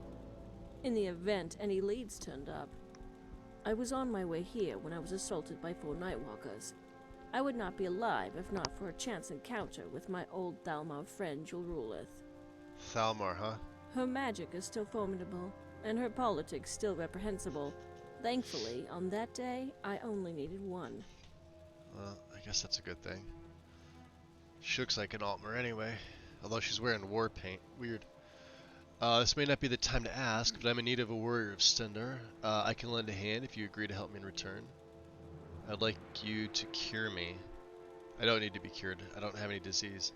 In the event any leads turned up. I was on my way here when I was assaulted by 4 Nightwalkers. I would not be alive if not for a chance encounter with my old Thalmor friend Julrulith.
Thalmor, huh?
Her magic is still formidable, and her politics still reprehensible. Thankfully, on that day, I only needed one.
Well, I guess that's a good thing. She looks like an Altmer anyway, although she's wearing war paint. Weird. This may not be the time to ask, but I'm in need of a warrior of Stendar. I can lend a hand if you agree to help me in return. I'd like you to cure me. I don't need to be cured. I don't have any disease.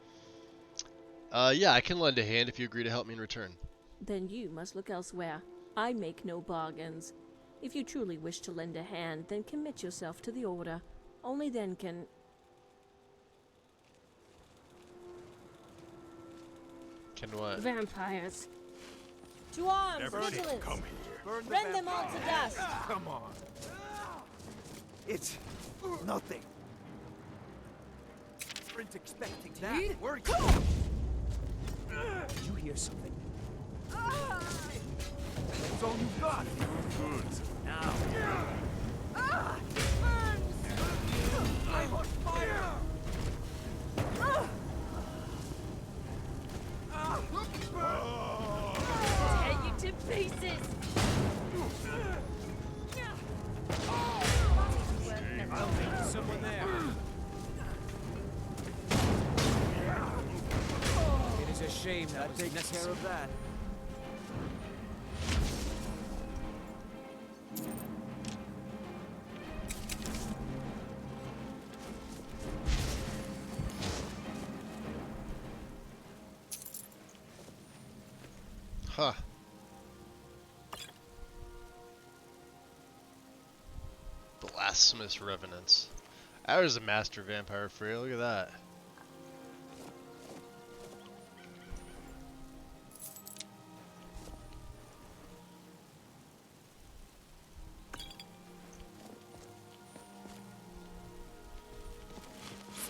Yeah, I can lend a hand if you agree to help me in return.
Then you must look elsewhere. I make no bargains. If you truly wish to lend a hand, then commit yourself to the Order. Only then can...
Can what?
Vampires. To arms, vigilance!
Come here.
Rend them all to dust!
Come on.
It's nothing. Weren't expecting that,
Deed?
were you?
Did you hear something?
That's all you got. Good.
Now.
I'm on fire.
Tear you to pieces!
Someone there. It is a shame that was
Takes
necessary.
care of that.
Huh. Blasphemous revenants. I was a master vampire for you. Look at that.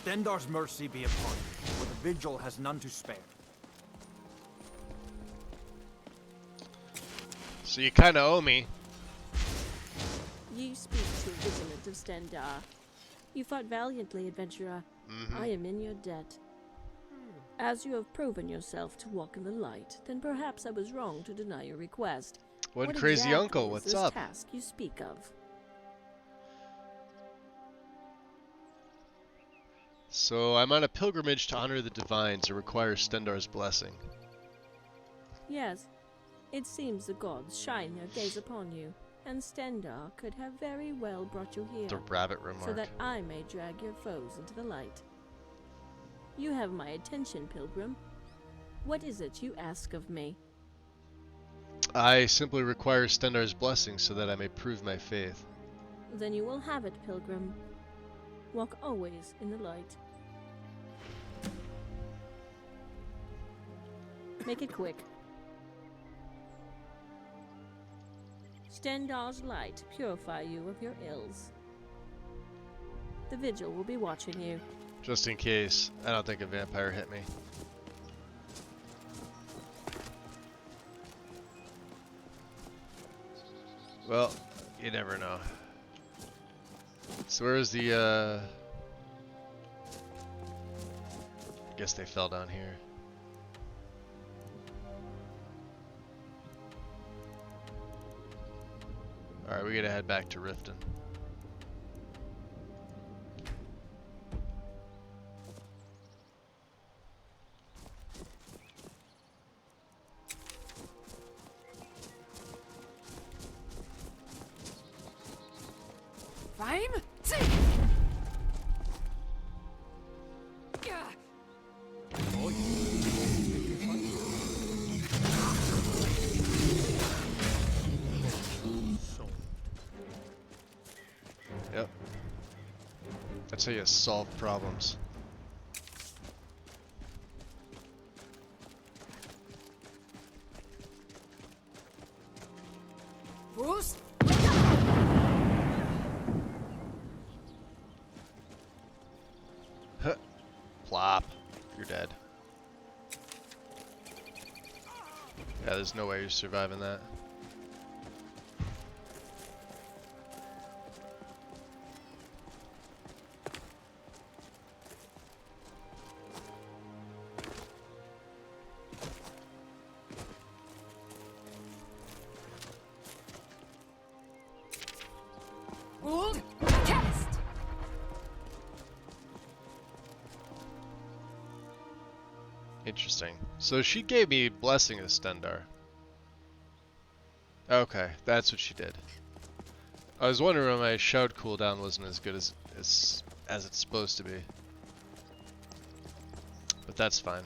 Stendar's mercy be upon you, for the vigil has none to spare.
So you kind of owe me.
You speak too vigilant of Stendar. You fought valiantly, adventurer. I am in your debt. As you have proven yourself to walk in the light, then perhaps I was wrong to deny your request.
What
exactly
crazy uncle?
is
What's
this
up?
task you speak of?
So I'm on a pilgrimage to honor the divines and require Stendar's blessing.
Yes. It seems the gods shine their gaze upon you, and Stendar could have very well brought you here.
The rabbit remark.
So that I may drag your foes into the light. You have my attention, pilgrim. What is it you ask of me?
I simply require Stendar's blessing so that I may prove my faith.
Then you will have it, pilgrim. Walk always in the light. Make it quick. Stendar's light purify you of your ills. The vigil will be watching you.
Just in case. I don't think a vampire hit me. Well, you never know. So where's the, I guess they fell down here. Alright, we gotta head back to Riften.
Rhyme?
Yep. That's how you solve problems.
Bruce?
Huh. Plop. You're dead. Yeah, there's no way you're surviving that.
Ruled? Cast!
Interesting. So she gave me blessing of Stendar. Okay, that's what she did. I was wondering why my shout cooldown wasn't as good as it's supposed to be. But that's fine.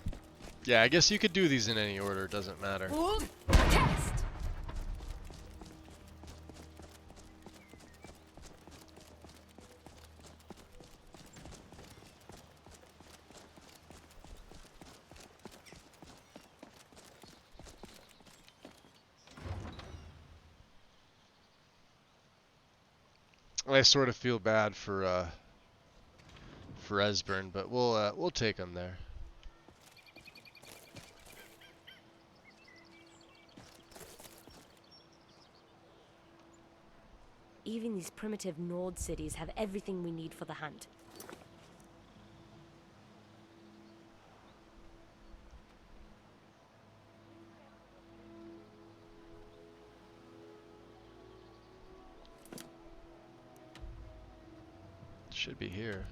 Yeah, I guess you could do these in any order, it doesn't matter.
Ruled? Cast!
I sort of feel bad for Esbern, but we'll take him there.
Even these primitive Nord cities have everything we need for the hunt.
Should be here.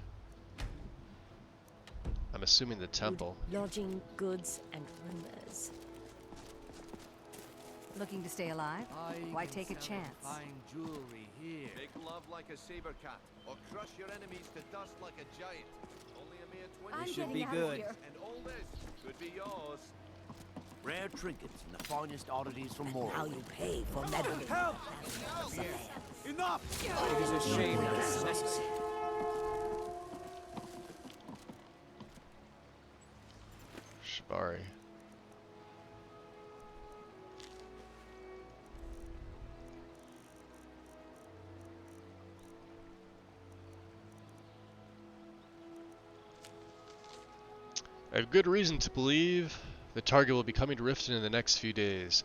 I'm assuming the temple.
Food, lodging, goods, and rumors.
Looking to stay alive? Why take a chance?
Fine jewelry here. Make love like a saber cat, or crush your enemies to dust like a giant. Only a mere 20.
I'm
should
getting
be
out of
good.
here.
And all this could be yours.
Rare trinkets and the finest oddities from Morrowind.
How you pay for meddling.
Help!
Enough! It is a shame that this is necessary.
Shibari. I have good reason to believe the target will be coming to Riften in the next few days.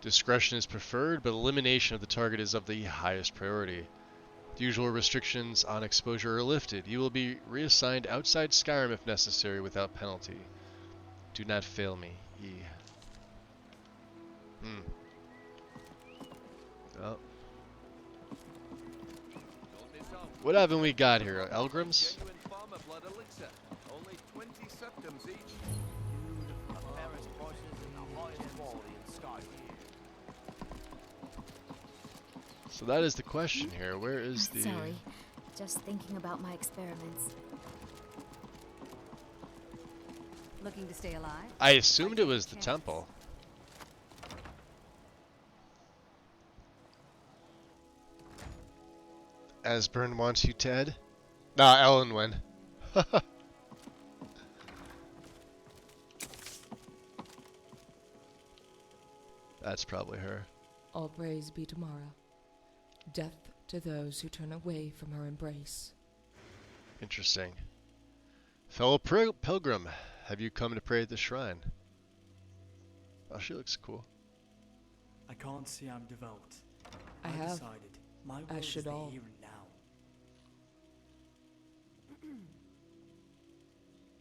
Discretion is preferred, but elimination of the target is of the highest priority. The usual restrictions on exposure are lifted. You will be reassigned outside Skyrim if necessary without penalty. Do not fail me, ye. Oh. What haven't we got here? Elgrims?
Genuine farmer blood elixir. Only 20 septums each.
Paris horses and the highest quality in Skyrim.
So that is the question here. Where is the...
Sorry, just thinking about my experiments.
Looking to stay alive?
I assumed it was the temple. Esbern wants you, Ted? Nah, Ellenwen. That's probably her.
All praise be to Mara. Death to those who turn away from her embrace.
Interesting. Fellow pilgrim, have you come to pray at the shrine? Oh, she looks cool.
I can't say I'm devout.
I
I've
have,
decided my world
as
is
should
the
all.
here and now.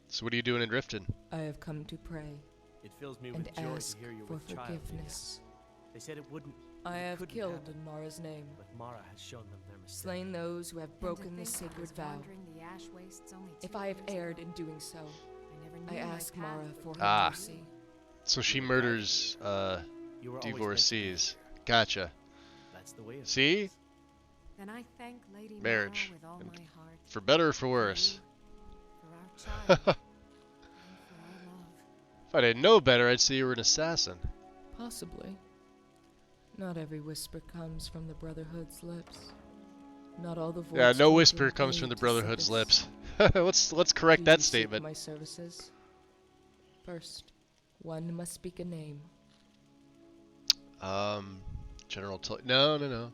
So what are you doing in Riften?
I have come to pray
It fills me
and
with joy
ask
to hear you
for
with child.
forgiveness.
They said it wouldn't.
I have
couldn't
killed
happen.
in Mara's name,
But Mara has shown them their mistake.
slain those who have broken the sacred vow. If I have erred in doing so, I ask Mara for her mercy.
So she murders
You were always
divorcees. Gotcha.
That's the way it
See?
Then I thank Lady
Marriage.
Mara with all my heart.
For better or for worse.
For our child.
If I didn't know better, I'd say you were an assassin.
Possibly. Not every whisper comes from the Brotherhood's lips. Not all the voices.
Yeah, no whisper comes from the Brotherhood's lips. let's correct that statement.
My services. First, one must speak a name.
General no.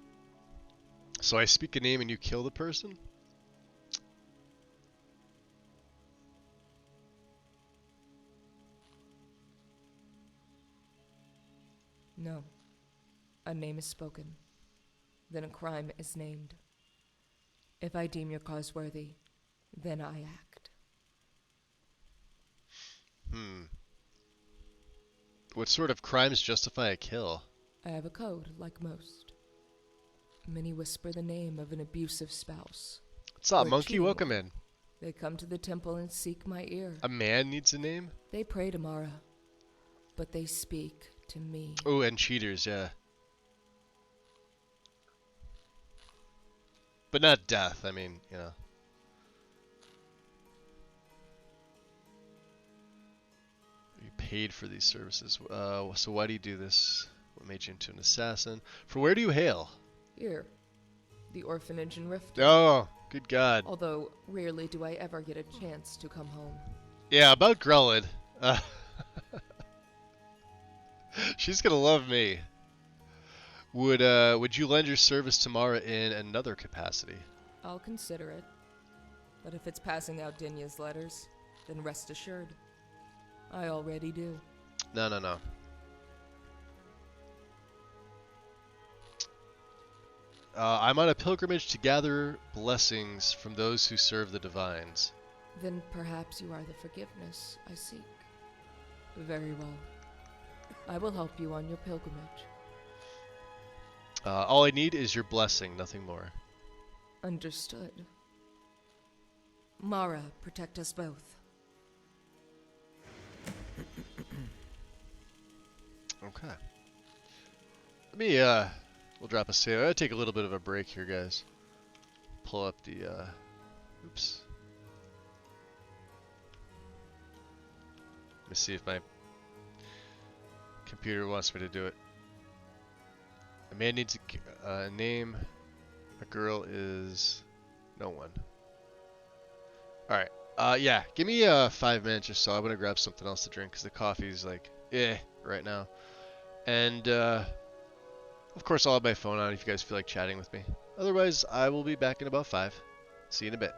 So I speak a name and you kill the person?
No. A name is spoken. Then a crime is named. If I deem your cause worthy, then I act.
What sort of crimes justify a kill?
I have a code, like most. Many whisper the name of an abusive spouse.
What's up,
or
monkey?
cheating.
Welcome in.
They come to the temple and seek my ear.
A man needs a name?
They pray to Mara, but they speak to me.
Oh, and cheaters, yeah. But not death, I mean, you know. You paid for these services. So why do you do this? What made you into an assassin? For where do you hail?
Here, the orphanage in Riften.
Oh, good God.
Although, rarely do I ever get a chance to come home.
Yeah, about Grellid. She's gonna love me. Would you lend your service to Mara in another capacity?
I'll consider it. But if it's passing out Dinya's letters, then rest assured, I already do.
No, no, no. I'm on a pilgrimage to gather blessings from those who serve the divines.
Then perhaps you are the forgiveness I seek. Very well. I will help you on your pilgrimage.
All I need is your blessing, nothing more.
Understood. Mara, protect us both.
Okay. Let me, we'll drop a save. I'll take a little bit of a break here, guys. Pull up the, oops. Let me see if my computer wants me to do it. A man needs a name. A girl is no one. Alright. Yeah. Give me 5 minutes or so. I'm going to grab something else to drink because the coffee's like, right now. And, of course, I'll have my phone on if you guys feel like chatting with me. Otherwise, I will be back in about 5. See you in a bit.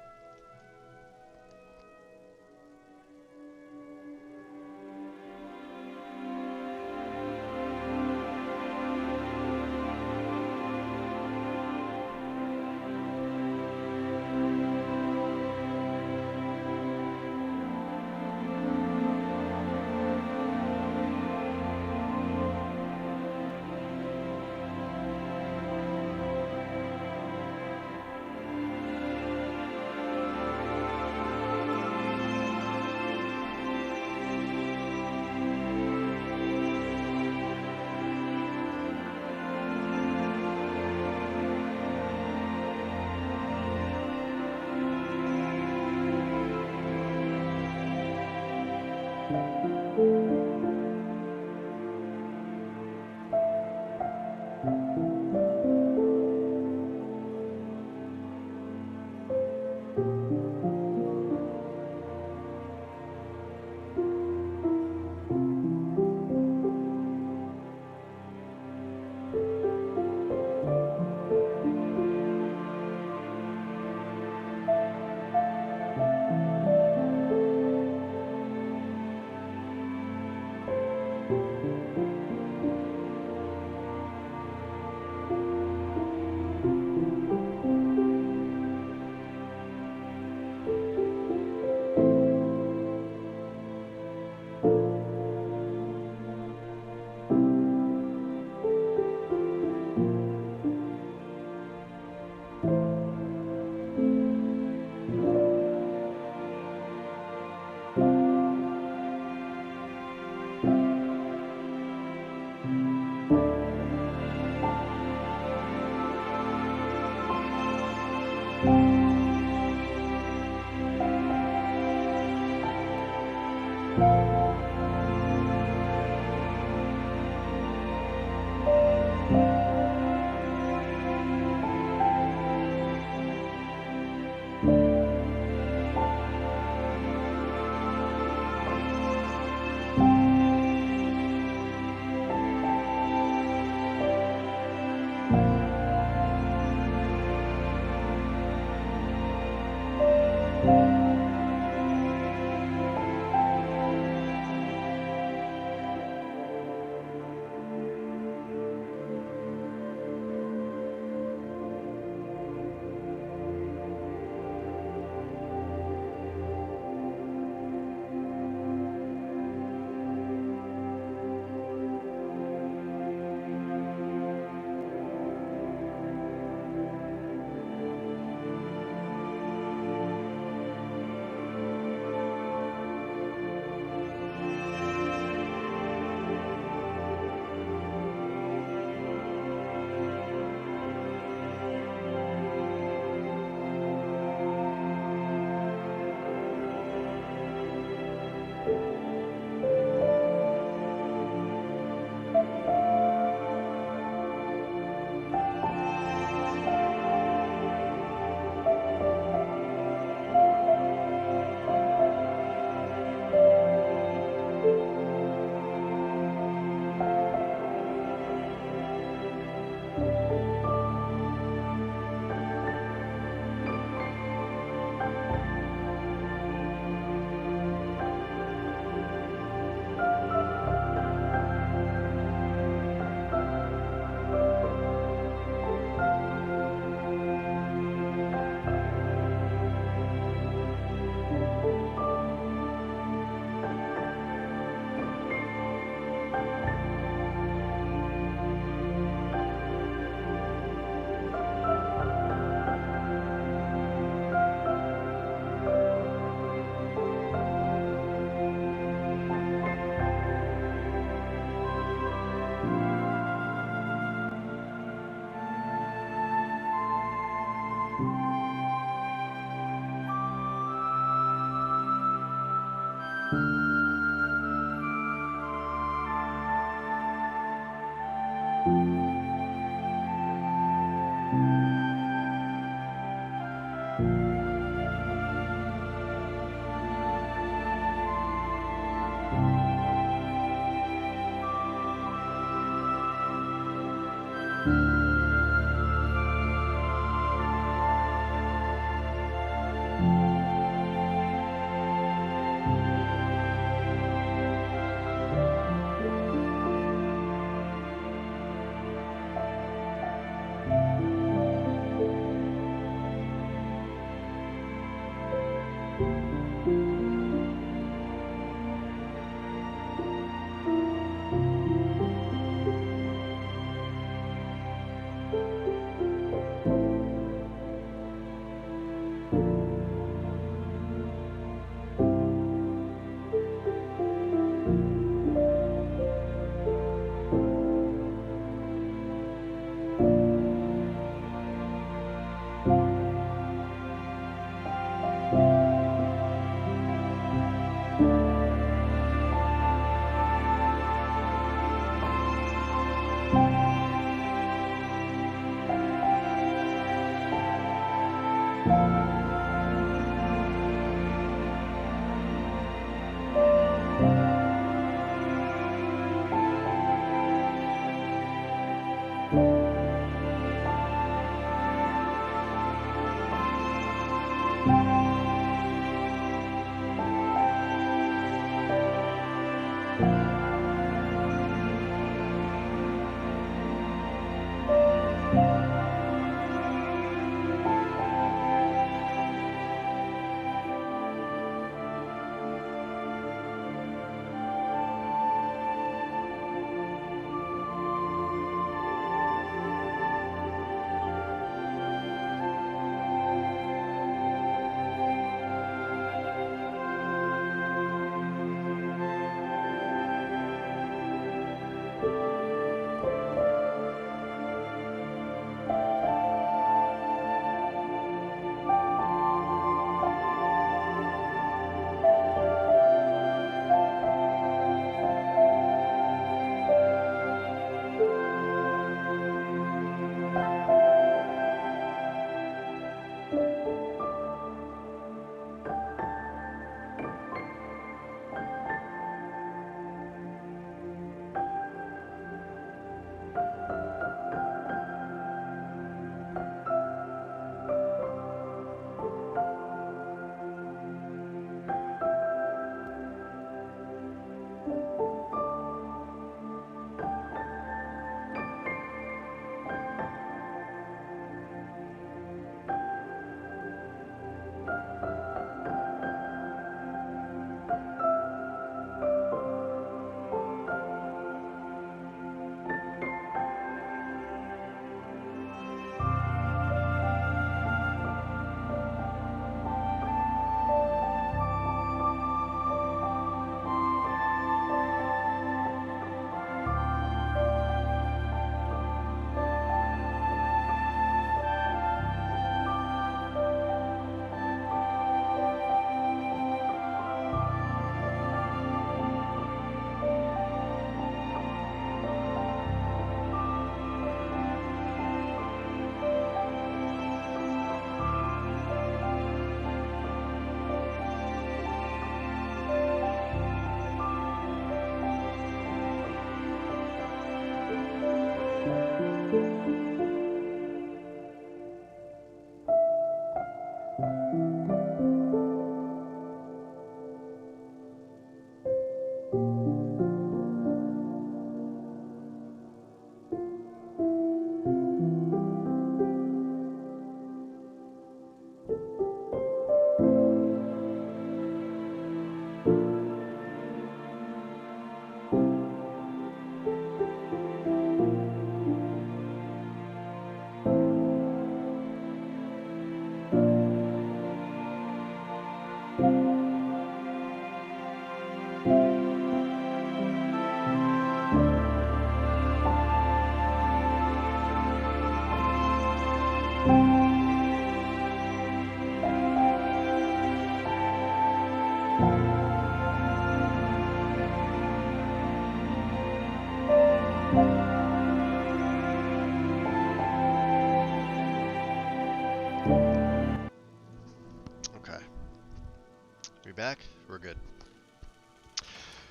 Back? We're good.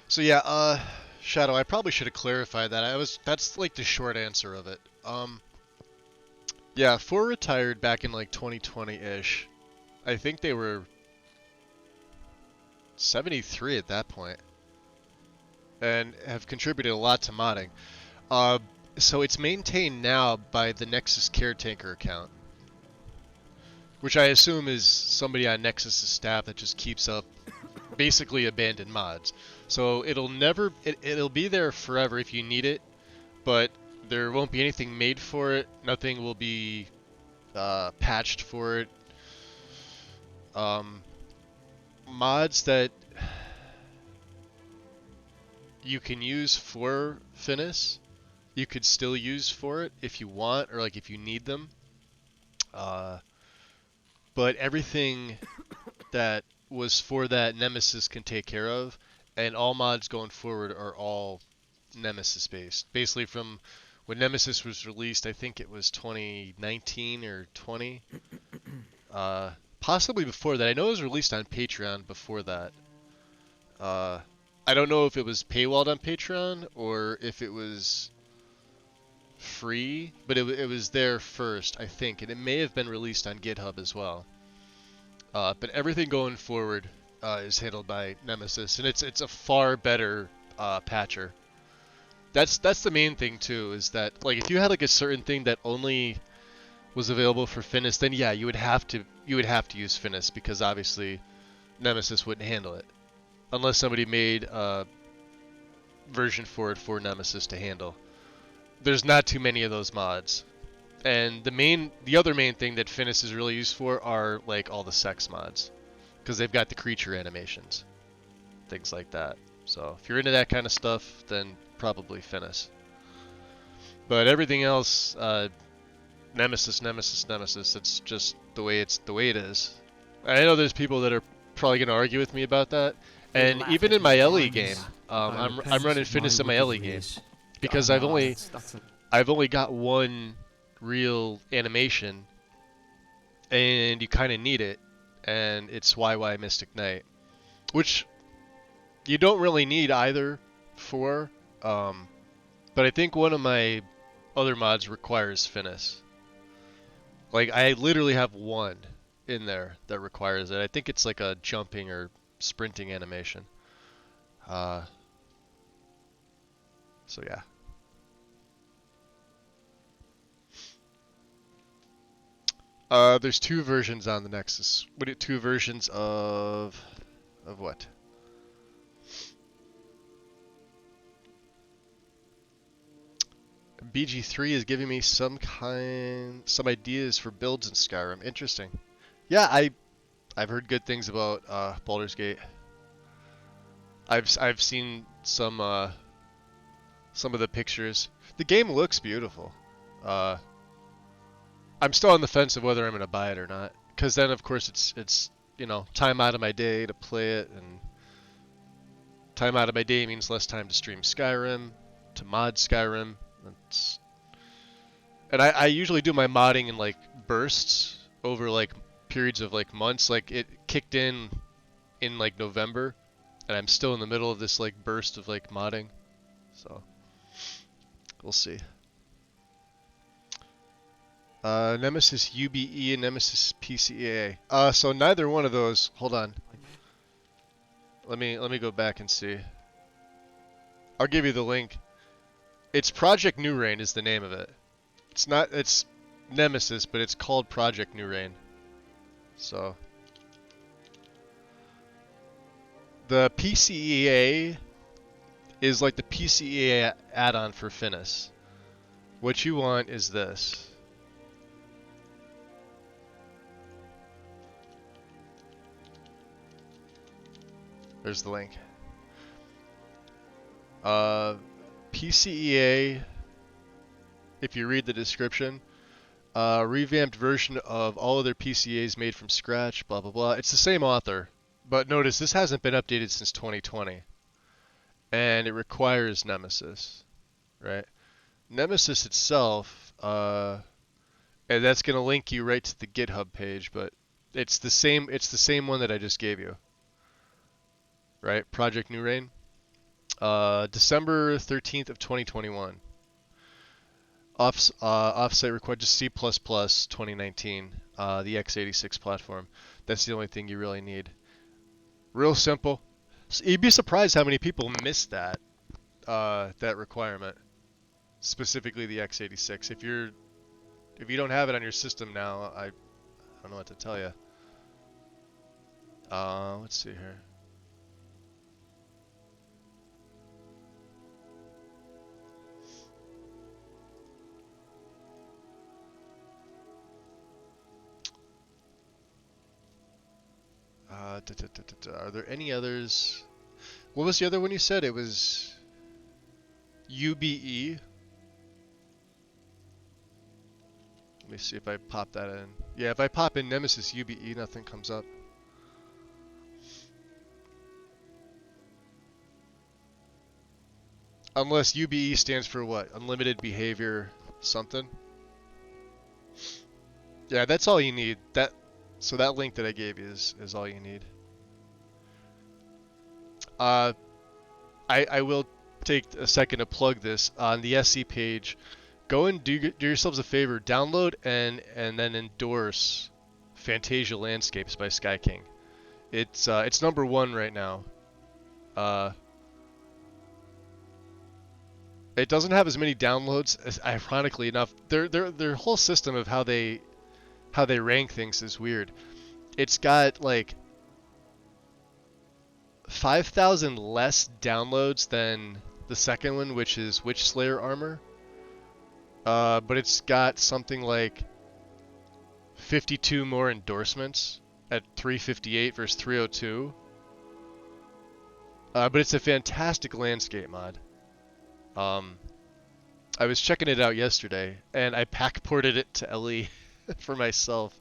So yeah, Shadow, I probably should have clarified that. That's like the short answer of it. Yeah, 4 retired back in like 2020-ish. I think they were 73 at that point, and have contributed a lot to modding. So it's maintained now by the Nexus Caretaker account, which I assume is somebody on Nexus' staff that just keeps up basically abandoned mods. So it'll be there forever if you need it, but there won't be anything made for it. Nothing will be patched for it. Mods that you can use for Finis, you could still use for it if you want, or like if you need them. But everything that was for that Nemesis can take care of, and all mods going forward are all Nemesis based. Basically from when Nemesis was released, I think it was 2019 or 20. Possibly before that. I know it was released on Patreon before that. I don't know if it was paywalled on Patreon or if it was free, but it was there first, I think, and it may have been released on GitHub as well. But everything going forward is handled by Nemesis, and it's a far better patcher. That's the main thing too, is that like if you had like a certain thing that only was available for Finis, then yeah, you would have to use Finis, because obviously Nemesis wouldn't handle it unless somebody made a version for it for Nemesis to handle. There's not too many of those mods. And the other main thing that Finis is really used for are like all the sex mods, because they've got the creature animations, things like that. So if you're into that kind of stuff, then probably Finis. But everything else, Nemesis. It's just the way it is. I know there's people that are probably gonna argue with me about that. And even in my Ellie game, I'm running Finis in my Ellie game because I've only got one real animation, and you kind of need it, and it's YY Mystic Knight, which you don't really need either for, but I think one of my other mods requires Finis. Like, I literally have one in there that requires it. I think it's like a jumping or sprinting animation. So yeah. There's two versions on the Nexus. Two versions of what? BG3 is giving me some ideas for builds in Skyrim. Interesting. Yeah, I've heard good things about Baldur's Gate. I've seen some of the pictures. The game looks beautiful. I'm still on the fence of whether I'm gonna buy it or not, because then of course it's time out of my day to play it, and time out of my day means less time to stream Skyrim, to mod Skyrim. And I usually do my modding in like bursts over like periods of like months. Like it kicked in like November, and I'm still in the middle of this like burst of like modding, so we'll see. Nemesis UBE and Nemesis PCA. So neither one of those. Hold on. Let me go back and see. I'll give you the link. It's Project New Reign is the name of it. It's Nemesis, but it's called Project New Reign. So the PCEA is like the PCEA add-on for Finis. What you want is this. There's the link. PCEA, if you read the description, revamped version of all other PCAs made from scratch, blah blah blah. It's the same author, but notice this hasn't been updated since 2020, and it requires Nemesis, right? Nemesis itself, and that's gonna link you right to the GitHub page, but it's the same one that I just gave you, right? Project New Reign. December 13th of 2021. Offsite required, just C++ 2019. The x86 platform. That's the only thing you really need. Real simple. So you'd be surprised how many people miss that requirement. Specifically the x86. If you don't have it on your system now, I don't know what to tell you. Let's see here. Are there any others? What was the other one you said? It was UBE. Let me see if I pop that in. Yeah, if I pop in Nemesis UBE, nothing comes up. Unless UBE stands for what? Unlimited behavior something? Yeah, that's all you need. So that link that I gave you is all you need. I will take a second to plug this. On the SC page, go and do yourselves a favor, download and then endorse Fantasia Landscapes by Sky King. It's #1 right now. It doesn't have as many downloads as, ironically enough. Their whole system of how they rank things is weird. It's got like 5,000 less downloads than the second one, which is Witch Slayer Armor. But it's got something like 52 more endorsements at 358 versus 302. But it's a fantastic landscape mod. I was checking it out yesterday, and I backported it to LE for myself,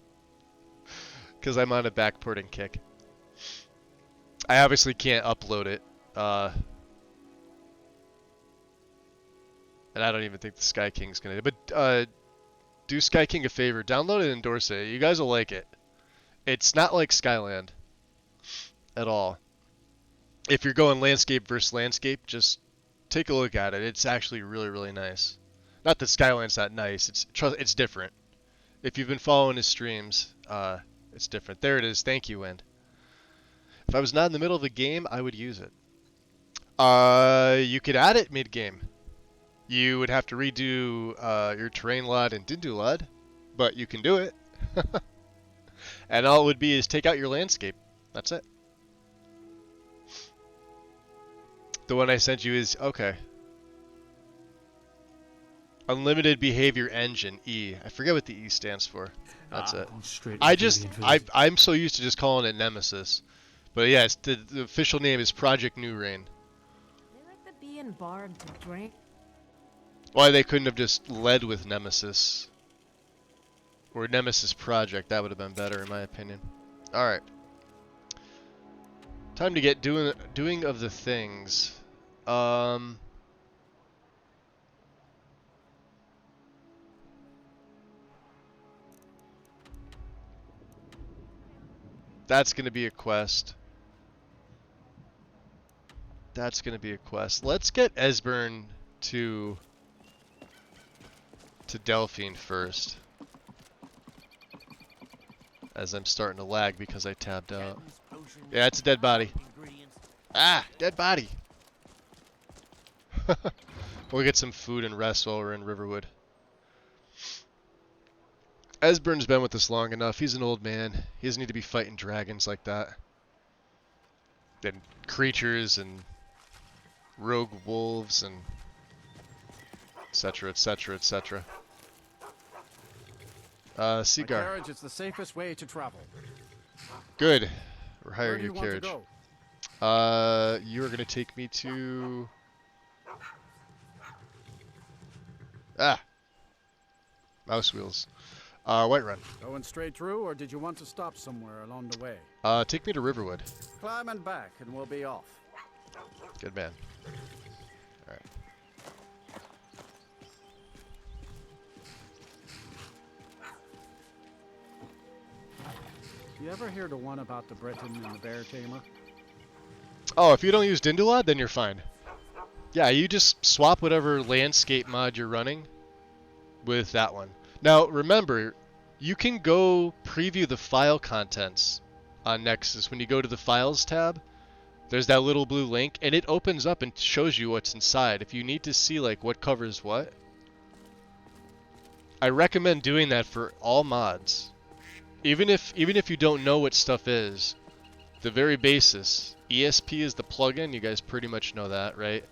because I'm on a backporting kick. I obviously can't upload it, and I don't even think the Sky King's gonna. But do Sky King a favor, download and endorse it. You guys will like it. It's not like Skyland at all. If you're going landscape versus landscape, just take a look at it. It's actually really, really nice. Not that Skyland's not nice. It's different. If you've been following his streams, it's different. There it is. Thank you, Wind. If I was not in the middle of a game, I would use it. You could add it mid-game. You would have to redo your terrain LUD and Dindu LUD, but you can do it. And all it would be is take out your landscape. That's it. The one I sent you is okay. Unlimited Behavior Engine, E. I forget what the E stands for. That's it. I'm so used to just calling it Nemesis. But yeah, the official name is Project New Reign.
They like the bee and bard to drink.
Why they couldn't have just led with Nemesis. Or Nemesis Project, that would have been better in my opinion. Alright. Time to get doing of the things. That's gonna be a quest. That's gonna be a quest. Let's get Esbern to Delphine first. As I'm starting to lag because I tabbed out. Yeah, it's a dead body. Ah, dead body. We'll get some food and rest while we're in Riverwood. Esbern's been with us long enough. He's an old man. He doesn't need to be fighting dragons like that. And creatures and rogue wolves and etc, etc, etc. Seagar.
Carriage is the safest way to travel.
Good. We're hiring your
Where do you
carriage.
want to go?
You are going to take me to... Ah! Mouse wheels. Whiterun.
Going straight through, or did you want to stop somewhere along the way?
Take me to Riverwood.
Climb and back, and we'll be off.
Good man. Alright.
You ever hear the one about the Breton and the bear tamer?
Oh, if you don't use Dindulad, then you're fine. Yeah, you just swap whatever landscape mod you're running with that one. Now, remember, you can go preview the file contents on Nexus. When you go to the Files tab, there's that little blue link, and it opens up and shows you what's inside. If you need to see, like, what covers what, I recommend doing that for all mods. Even if you don't know what stuff is, the very basis. ESP is the plugin, you guys pretty much know that, right?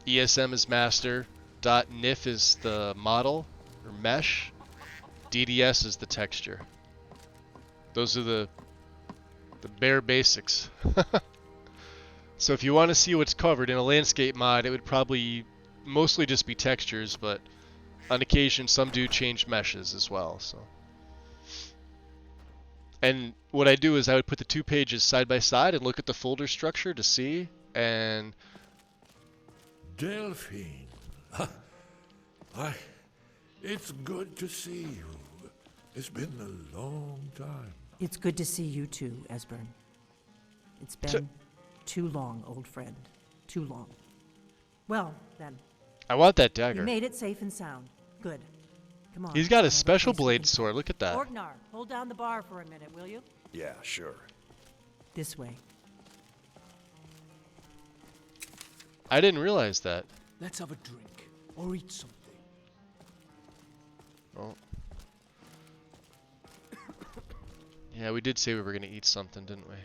ESM is master, .nif is the model, or mesh, DDS is the texture. Those are the bare basics. So if you want to see what's covered in a landscape mod, it would probably mostly just be textures, but on occasion some do change meshes as well, so. And what I do is I would put the two pages side by side and look at the folder structure to see, and...
Delphine. It's good to see you. It's been a long time.
It's good to see you too, Esbern. It's been too long, old friend. Too long. Well, then.
I want that dagger.
You made it safe and sound. Good. Come on.
He's got a
another
special
place we
blade
can-
sword. Look at that.
Orgnar, hold down the bar for a minute, will you?
Yeah, sure.
This way.
I didn't realize that.
Let's have a drink or eat something.
Oh. Yeah, we did say we were gonna eat something, didn't we?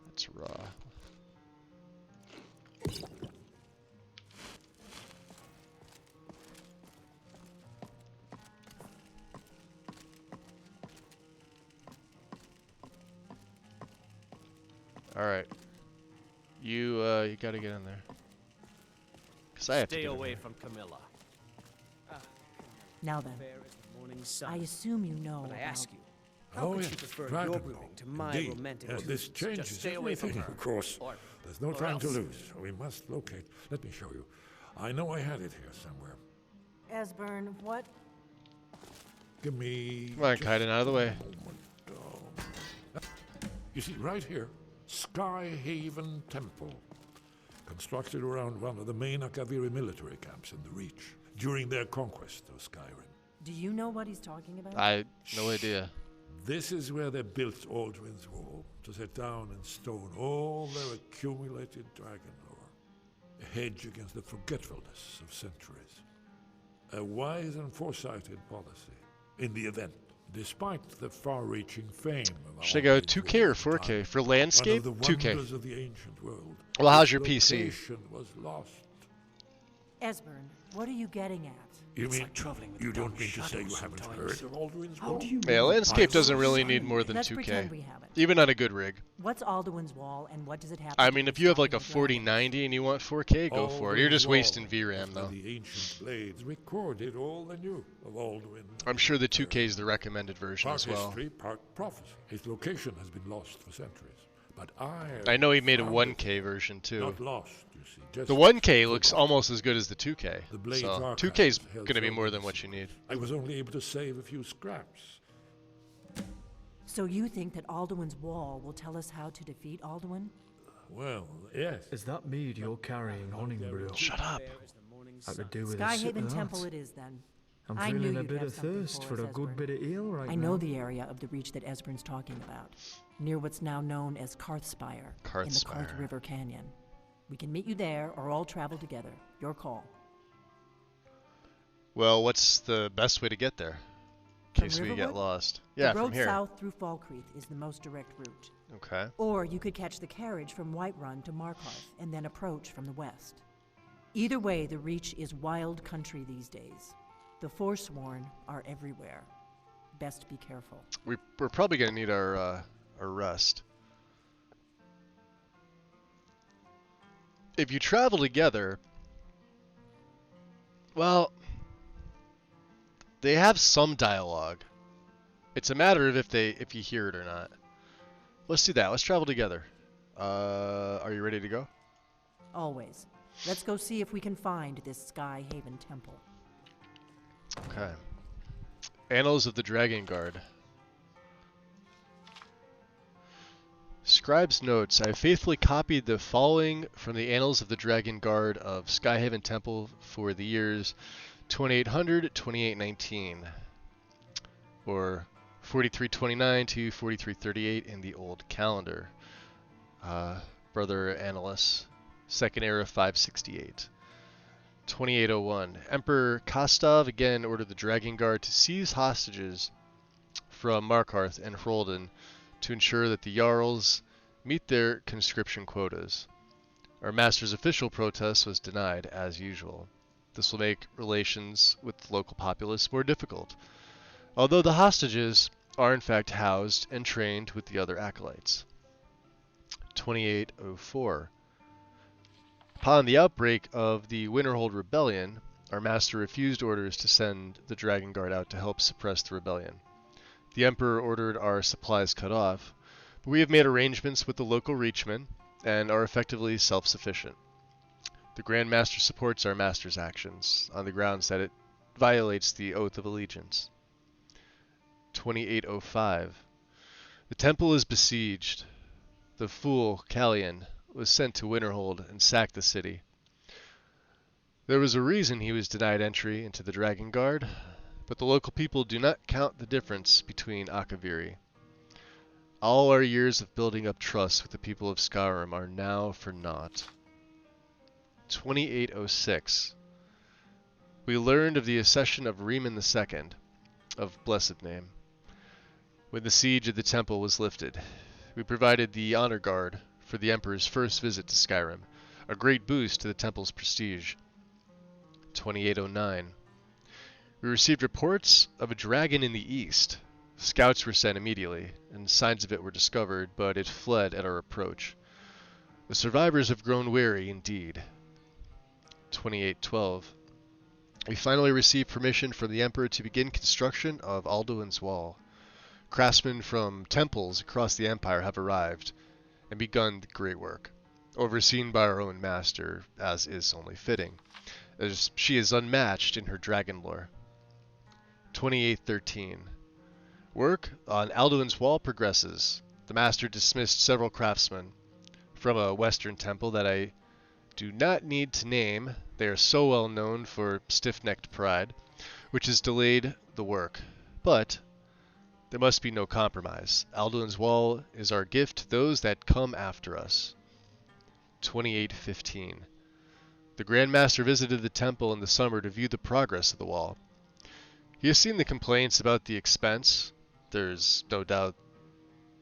That's raw. All right. You gotta get in there. Cause I have to
Stay
get in
away
there.
from Camilla.
Now then,
Fair as the morning sun.
I assume you know
But I
about-
ask you, how could you prefer your brewing to my
Indeed.
romantic
Yes, this
tunes?
changes
Just stay away from
everything,
her.
of course.
Or-
There's no
or
time to
else.
lose. We must locate. Let me show you. I know I had it here somewhere.
Esbern, what?
Give me...
Come on,
just
Kaiden, out of the way.
a moment. You see, right here, Skyhaven Temple. Constructed around one of the main Akaviri military camps in the Reach during their conquest of Skyrim.
Do you know what he's talking about?
No idea.
This is where they built Aldrin's Wall, to set down in stone all their accumulated dragon lore. A hedge against the forgetfulness of centuries. A wise and foresighted policy. In the event, despite the far-reaching fame of
Should I go 2K or 4K? For landscape,
one of the
2K.
wonders of the ancient world.
Well, how's your
its
PC?
location was lost.
Esbern, what are you getting at?
You
It's
mean
like traveling with
you
the
don't
dark
mean to say you
shadows
haven't
sometimes.
heard of Aldrin's
How
Wall?
do you
Yeah,
mean
landscape
by
doesn't really
silent?
need more than
Let's
2K.
pretend we have it.
Even on a good rig.
What's Alduin's Wall, and what does it have?
I
to do
mean,
with
if you have like
stopping
a
the dragon?
4090 and you want 4K, go for it. You're just
Aldrin's
wasting
Wall
VRAM
was
though.
where the ancient blades recorded all they knew of Aldrin.
I'm sure the 2K is the recommended version
Part
as well.
history, part prophecy. His location has been lost for centuries. But
I know he made a
found
1K version too.
Not lost, you see. Just
The 1K looks almost as good as the 2K.
The Blades
So
archives
2K is
held
going to be
so
more
many
than what you need.
I was only able to save a few scraps.
So you think that Alduin's Wall will tell us how to defeat Alduin?
Well, yes.
Is that mead you're carrying on him, bro?
Shut up.
I could do with a sip
Skyhaven
of
Temple
that.
it is then.
I'm
I knew
feeling a
you'd
bit
have
of
something
thirst
for
for a
us,
good
Esbern.
bit of ale right
I
now.
know the area of the Reach that Esbern's talking about, near what's now known as Karthspire, in the Karth
Karthspire.
River Canyon. We can meet you there, or all travel together. Your call.
Well, what's the best way to get there? In
From
case we get
Riverwood?
lost.
The
Yeah,
road
from here.
south through Falkreath is the most direct route.
Okay.
Or you could catch the carriage from Whiterun to Markarth and then approach from the west. Either way, the Reach is wild country these days. The Forsworn are everywhere. Best be careful.
We're probably going to need our rest. If you travel together, well, they have some dialogue. It's a matter of if you hear it or not. Let's do that. Let's travel together. Are you ready to go?
Always. Let's go see if we can find this Skyhaven Temple.
Okay. Annals of the Dragon Guard. Scribe's notes. I have faithfully copied the following from the Annals of the Dragon Guard of Skyhaven Temple for the years 2800-2819, or 4329 to 4338 in the old calendar. Brother Annalus, Second Era 568. 2801. Emperor Kostov again ordered the Dragon Guard to seize hostages from Markarth and Hroldan to ensure that the Jarls meet their conscription quotas. Our master's official protest was denied, as usual. This will make relations with the local populace more difficult, although the hostages are in fact housed and trained with the other acolytes. 2804. Upon the outbreak of the Winterhold Rebellion, our master refused orders to send the Dragon Guard out to help suppress the rebellion. The Emperor ordered our supplies cut off, but we have made arrangements with the local Reachmen and are effectively self-sufficient. The Grand Master supports our master's actions on the grounds that it violates the Oath of Allegiance. 2805. The temple is besieged. The fool, Callian, was sent to Winterhold and sacked the city. There was a reason he was denied entry into the Dragon Guard, but the local people do not count the difference between Akaviri. All our years of building up trust with the people of Skyrim are now for naught. 2806. We learned of the accession of Riemann II, of blessed name, when the siege of the temple was lifted. We provided the honor guard for the Emperor's first visit to Skyrim, a great boost to the temple's prestige. 2809. We received reports of a dragon in the east. Scouts were sent immediately, and signs of it were discovered, but it fled at our approach. The survivors have grown wary indeed. 2812. We finally received permission from the Emperor to begin construction of Alduin's Wall. Craftsmen from temples across the Empire have arrived and begun the great work, overseen by our own master, as is only fitting, as she is unmatched in her dragon lore. 2813. Work on Alduin's Wall progresses. The master dismissed several craftsmen from a western temple that I do not need to name. They are so well known for stiff-necked pride, which has delayed the work. But there must be no compromise. Alduin's Wall is our gift to those that come after us. 2815. The Grand Master visited the temple in the summer to view the progress of the wall. He has seen the complaints about the expense. There's no doubt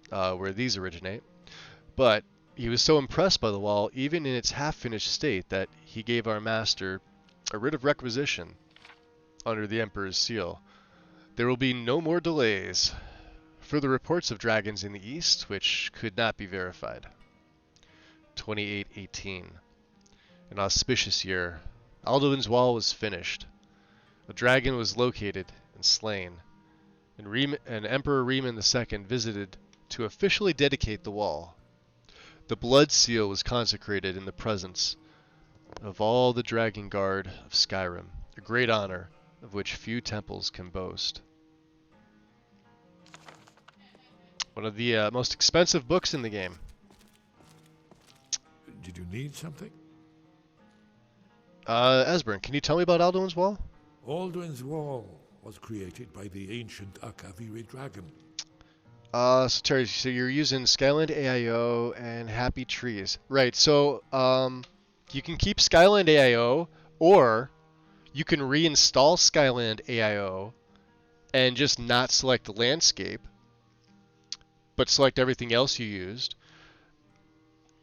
where these originate. But he was so impressed by the wall, even in its half-finished state, that he gave our master a writ of requisition under the Emperor's seal. There will be no more delays. Further reports of dragons in the east, which could not be verified. 2818. An auspicious year. Alduin's Wall was finished. A dragon was located and slain, and Emperor Riemann II visited to officially dedicate the wall. The blood seal was consecrated in the presence of all the Dragon Guard of Skyrim, a great honor of which few temples can boast. One of the most expensive books in the game.
Did you need something?
Esbern, can you tell me about Alduin's Wall?
Alduin's Wall was created by the ancient Akaviri dragon.
So Terry, so you're using Skyland AIO and Happy Trees. Right, so you can keep Skyland AIO, or you can reinstall Skyland AIO and just not select the landscape, but select everything else you used.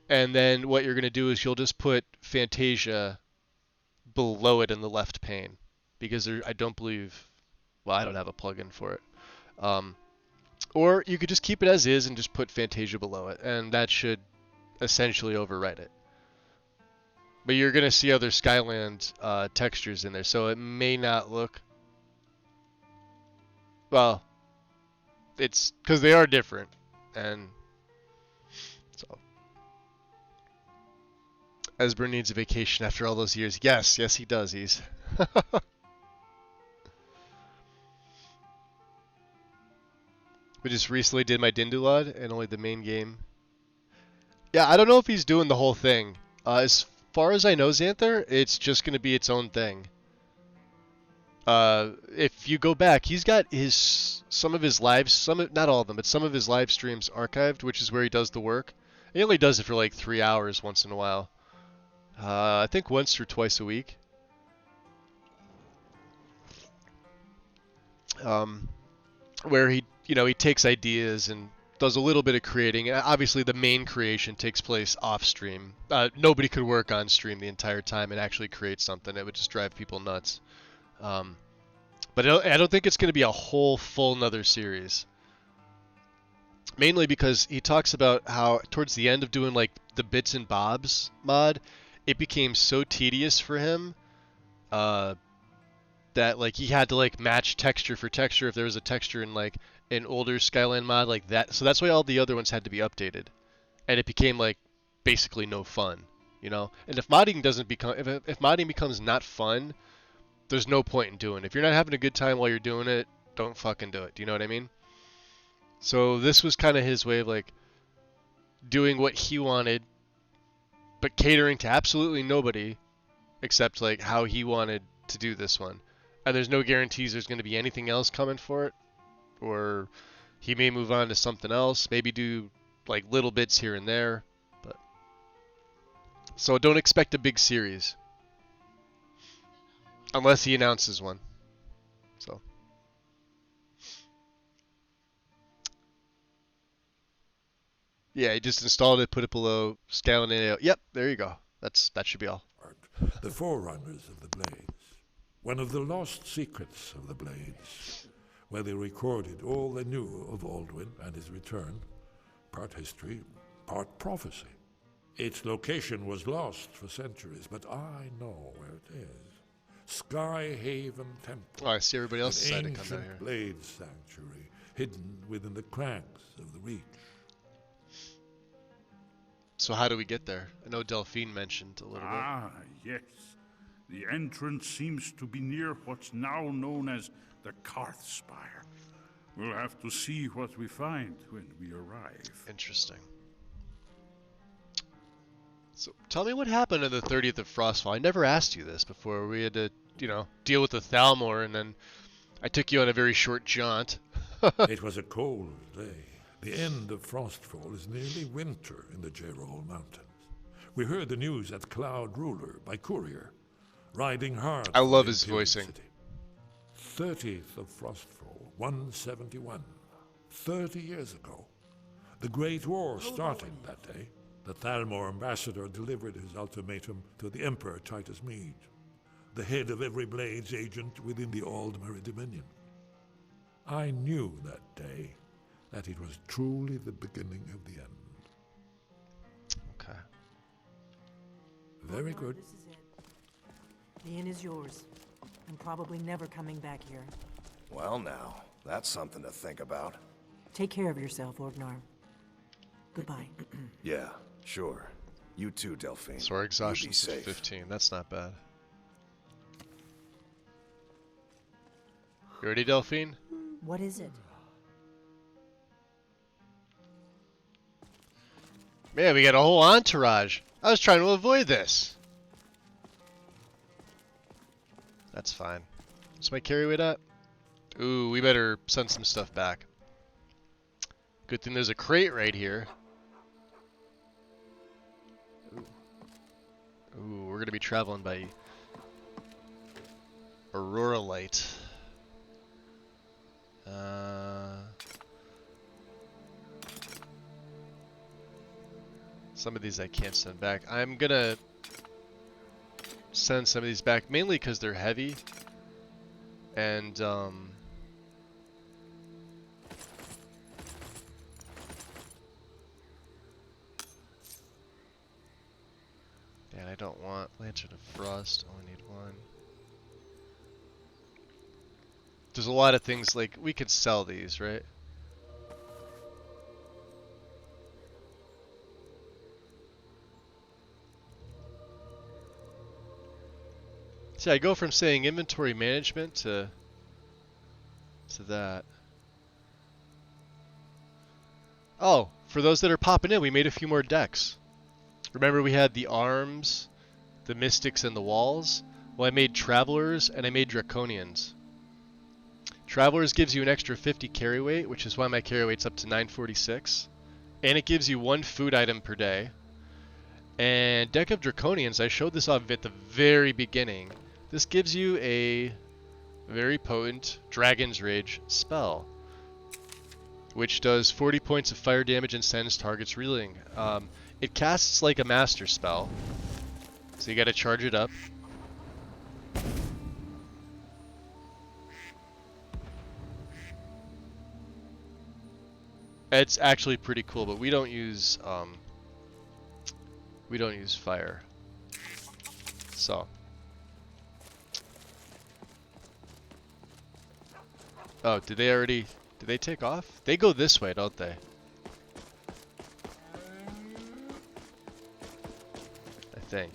And then what you're going to do is you'll just put Fantasia below it in the left pane, because I don't believe, well, I don't have a plugin for it. Or you could just keep it as is and just put Fantasia below it, and that should essentially overwrite it. But you're going to see other Skyland textures in there, so it may not look... Well, it's because they are different, and so... Esbern needs a vacation after all those years. Yes, yes he does. He's... We just recently did my Dindulad and only the main game. Yeah, I don't know if he's doing the whole thing. As far as I know, Xanther, it's just going to be its own thing. If you go back, he's got some of his lives, not all of them, but some of his live streams archived, which is where he does the work. He only does it for like 3 hours once in a while. I think once or twice a week. Where he takes ideas and does a little bit of creating. Obviously, the main creation takes place off stream. Nobody could work on stream the entire time and actually create something. It would just drive people nuts. But I don't think it's going to be a whole full nother series. Mainly because he talks about how towards the end of doing like the bits and bobs mod, it became so tedious for him that like he had to like match texture for texture if there was a texture in like an older Skyland mod like that. So that's why all the other ones had to be updated, and it became like basically no fun, you know. And if modding doesn't become if modding becomes not fun, there's no point in doing it. If you're not having a good time while you're doing it, don't fucking do it. Do you know what I mean? So this was kind of his way of like doing what he wanted but catering to absolutely nobody except like how he wanted to do this one. And there's no guarantees there's going to be anything else coming for it, or he may move on to something else, maybe do like little bits here and there, but so don't expect a big series unless he announces one. So yeah, he just installed it, put it below, scaling it out. Yep, there you go. That should be all.
The forerunners of the Blades. One of the lost secrets of the Blades, where they recorded all they knew of Alduin and his return, part history, part prophecy. Its location was lost for centuries, but I know where it is. Skyhaven Temple.
Oh, I see everybody else
an
decided to come down
ancient
here.
Blade sanctuary, hidden within the crags of the Reach.
So how do we get there? I know Delphine mentioned a little bit.
Ah, yes. The entrance seems to be near what's now known as the Karth Spire. We'll have to see what we find when we arrive.
Interesting. So tell me what happened on the 30th of Frostfall. I never asked you this before. We had to, deal with the Thalmor, and then I took you on a very short jaunt.
It was a cold day. The end of Frostfall is nearly winter in the Gerol Mountains. We heard the news at Cloud Ruler by courier, riding hard.
I love
for
his
Imperial
voicing.
City. 30th of Frostfall, 171. 30 years ago. The Great War started that day. The Thalmor ambassador delivered his ultimatum to the Emperor Titus Mede, the head of every Blades agent within the Aldmeri Dominion. I knew that day that it was truly the beginning of the end.
Okay.
Very good.
This is it. The inn is yours. I'm probably never coming back here.
Well now, that's something to think about.
Take care of yourself, Orgnar. Goodbye.
Yeah, sure. You too, Delphine.
So our exhaustion's
You be
at
safe.
15. That's not bad. You ready, Delphine?
What is it?
Man, we got a whole entourage. I was trying to avoid this. That's fine. What's my carry weight at? Ooh, we better send some stuff back. Good thing there's a crate right here. Ooh, we're gonna be traveling by Aurora Light. Some of these I can't send back. I'm gonna send some of these back mainly because they're heavy, and and I don't want Lantern of Frost. Only need one. There's a lot of things like we could sell these, right? See, I go from saying inventory management to that. Oh, for those that are popping in, we made a few more decks. Remember we had the arms, the mystics, and the walls? Well, I made travelers and I made draconians. Travelers gives you an extra 50 carry weight, which is why my carry weight's up to 946. And it gives you 1 food item per day. And deck of draconians, I showed this off at the very beginning. This gives you a very potent Dragon's Rage spell, which does 40 points of fire damage and sends targets reeling. It casts like a master spell, so you gotta charge it up. It's actually pretty cool, but we don't use fire. So oh, did they take off? They go this way, don't they? I think.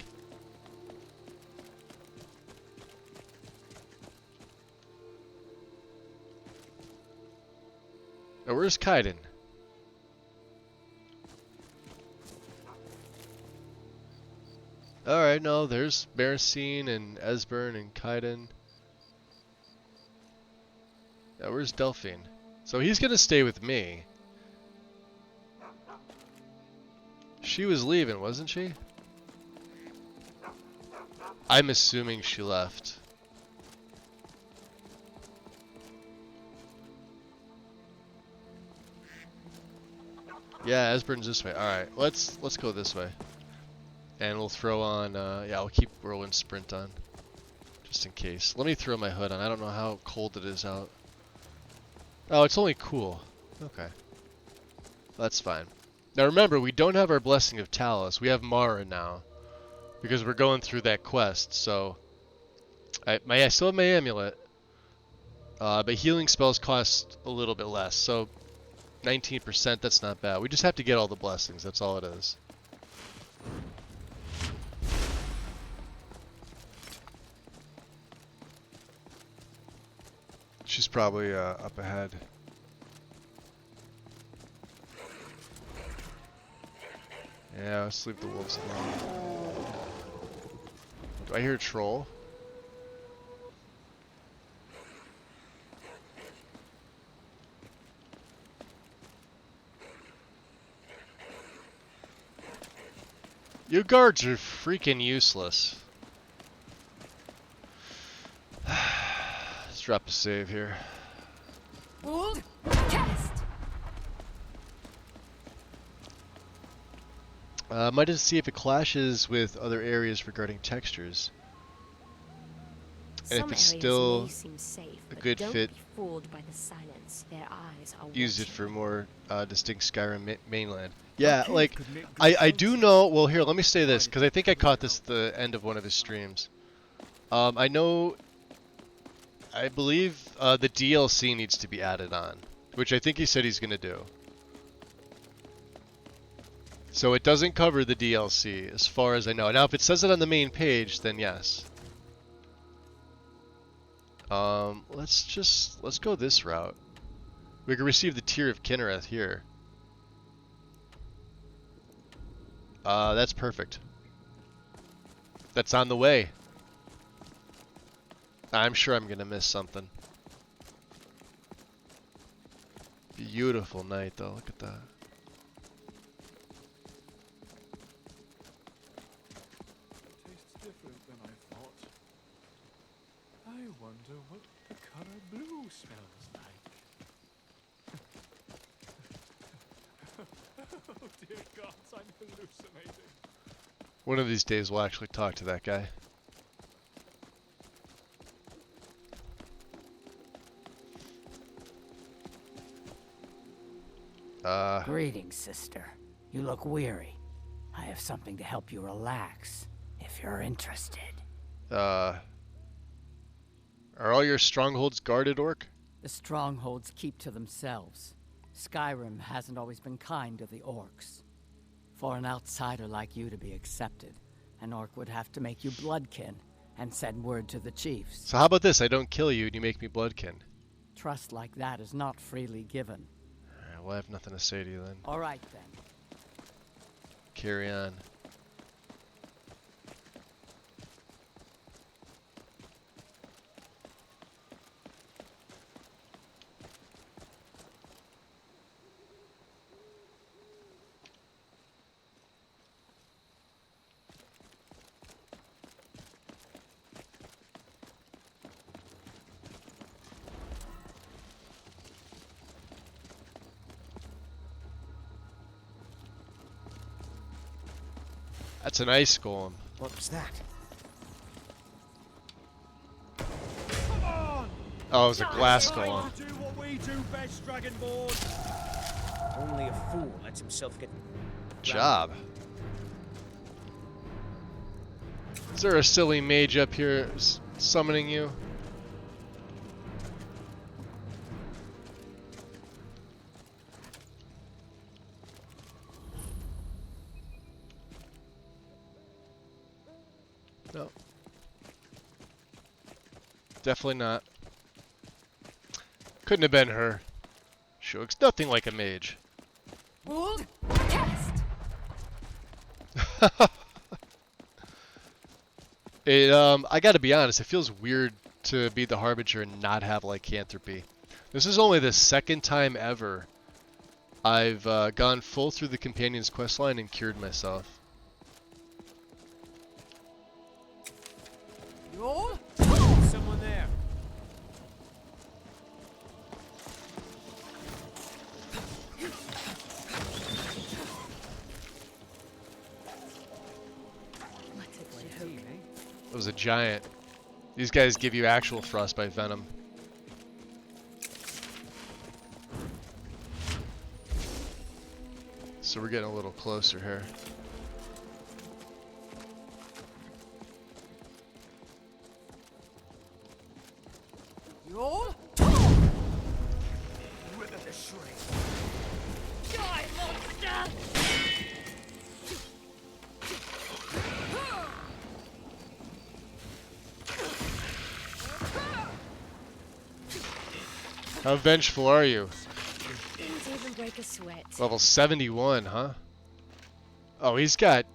Oh, where's Kaiden? Alright, no, there's Maricine and Esbern and Kaiden. Yeah, where's Delphine? So he's gonna stay with me. She was leaving, wasn't she? I'm assuming she left. Yeah, Esbern's this way. Alright, let's go this way. And we'll throw on, yeah, we'll keep Whirlwind Sprint on. Just in case. Let me throw my hood on. I don't know how cold it is out. Oh, it's only cool. Okay. That's fine. Now remember, we don't have our Blessing of Talos. We have Mara now. Because we're going through that quest, so... I still have my amulet. But healing spells cost a little bit less, so... 19%, that's not bad. We just have to get all the blessings, that's all it is. She's probably up ahead. Yeah, let's leave the wolves alone. Do I hear a troll? You guards are freaking useless. Let's drop a save here. Might just see if it clashes with other areas regarding textures. And if it's still a good fit, use it for more distinct Skyrim mainland. Yeah, like, I do know, well here, let me say this, because I think I caught this at the end of one of his streams. I believe the DLC needs to be added on, which I think he said he's going to do. So it doesn't cover the DLC, as far as I know. Now, if it says it on the main page, then yes. Let's go this route. We can receive the Tear of Kinnereth here. That's perfect. That's on the way. I'm sure I'm gonna miss something. Beautiful night though, look at that.
Tastes different than I thought. I wonder what the color blue smells like. Oh dear gods, I'm hallucinating.
One of these days we'll actually talk to that guy.
Greetings, sister. You look weary. I have something to help you relax, if you're interested.
Are all your strongholds guarded, Orc?
The strongholds keep to themselves. Skyrim hasn't always been kind to the orcs. For an outsider like you to be accepted, an orc would have to make you bloodkin and send word to the chiefs.
So how about this? I don't kill you and you make me bloodkin.
Trust like that is not freely given.
Well, I have nothing to say to you then.
All right, then.
Carry on. That's an ice golem.
What was that?
Oh, it was a glass golem.
Do what we do best, Dragonborn. Only a fool lets himself get...
Job. Is there a silly mage up here summoning you? No. Definitely not. Couldn't have been her. She looks nothing like a mage. I gotta be honest, it feels weird to be the Harbinger and not have lycanthropy. This is only the second time ever I've gone full through the companion's questline and cured myself.
Someone there.
That was a giant. These guys give you actual frostbite venom. So we're getting a little closer here.
Wither the shrink.
Die, monster!
How vengeful are you?
Didn't even break a sweat.
Level 71, huh? Oh, he's got...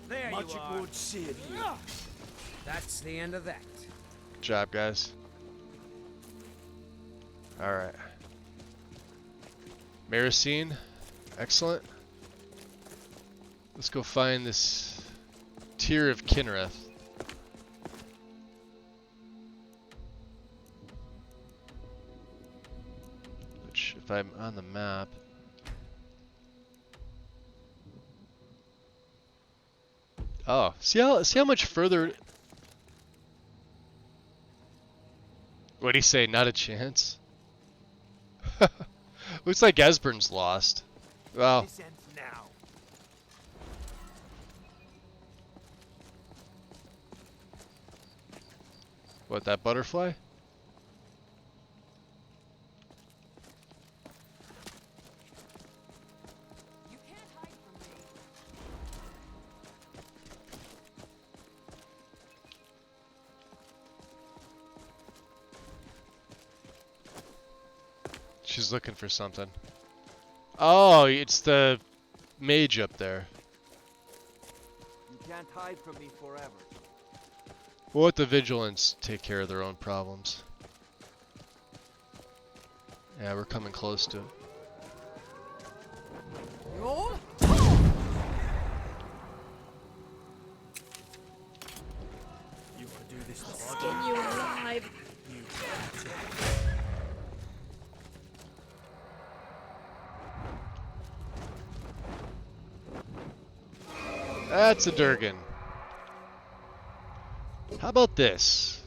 There
Magic
you are.
won't save you.
That's the end of that.
Good job, guys. Alright. Maricine. Excellent. Let's go find this tier of Kinnereth. Which, if I'm on the map... Oh, see how much further... What'd he say? Not a chance? Looks like Esbern's lost. Well...
This ends now.
What, that butterfly? She's looking for something. Oh, it's the mage up there.
You can't hide from me forever.
We'll let the vigilants take care of their own problems. Yeah, we're coming close to it.
You could do this to
Skin you alive.
You
That's a Durgan. How about this?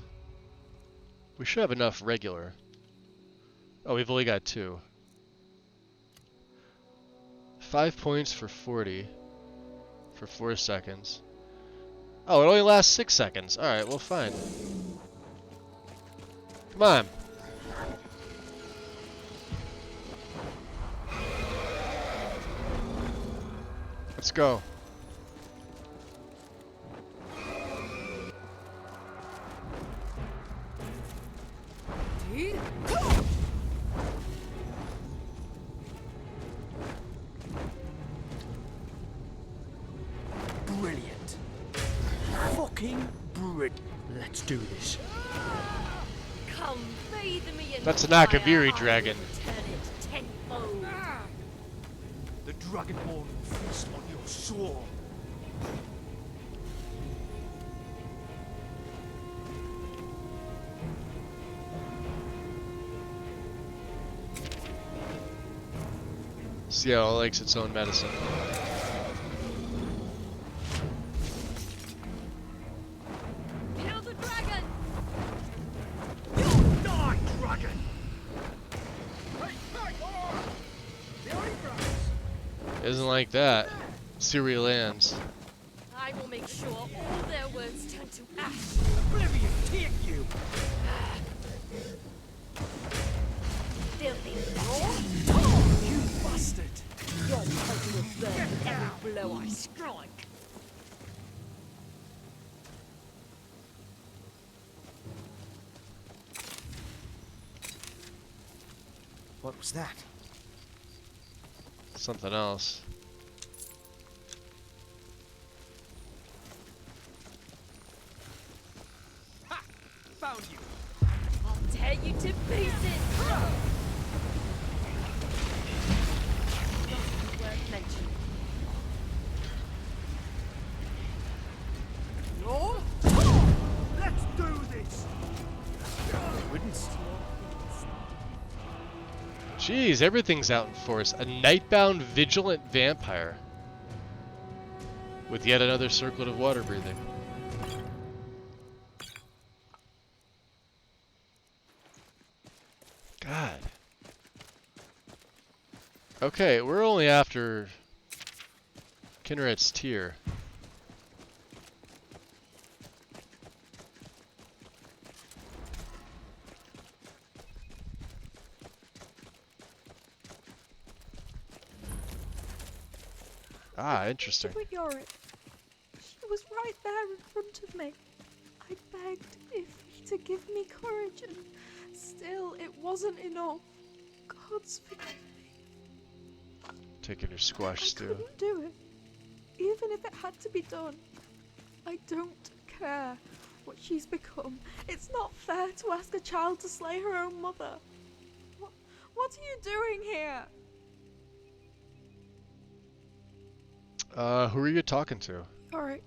We should have enough regular. Oh, we've only got 2. 5 points for 40. For 4 seconds. Oh, it only lasts 6 seconds. Alright, well fine. Come on. Let's go.
Brilliant. Fucking brilliant. Let's do this.
Come bathe me in
That's an
fire.
Akaviri
I
dragon.
will turn it tenfold.
The Dragonborn will feast on your soul.
See how it likes its own medicine.
Kill the dragon!
Die, dragon!
Isn't like that. See where he lands.
I will make sure all their words turn to ash.
Oblivion, take you!
Filthy
You bastard!
Your total will burn with every blow I strike.
What was that?
something else.
Ha! Found you.
I'll tear you to pieces! Not worth mentioning.
No? Let's do this!
Wouldn't
Jeez, everything's out in force. A nightbound vigilant vampire. With yet another circlet of water breathing. God. Okay, we're only after Kinneret's tier. Ah, interesting.
But Yorick, she was right there in front of me. I begged Iffy to give me courage, and still it wasn't enough. God's forgive me.
Taking your squash stew.
Couldn't do it, even if it had to be done. I don't care what she's become. It's not fair to ask a child to slay her own mother. What are you doing here?
Who are you talking to?
Alright.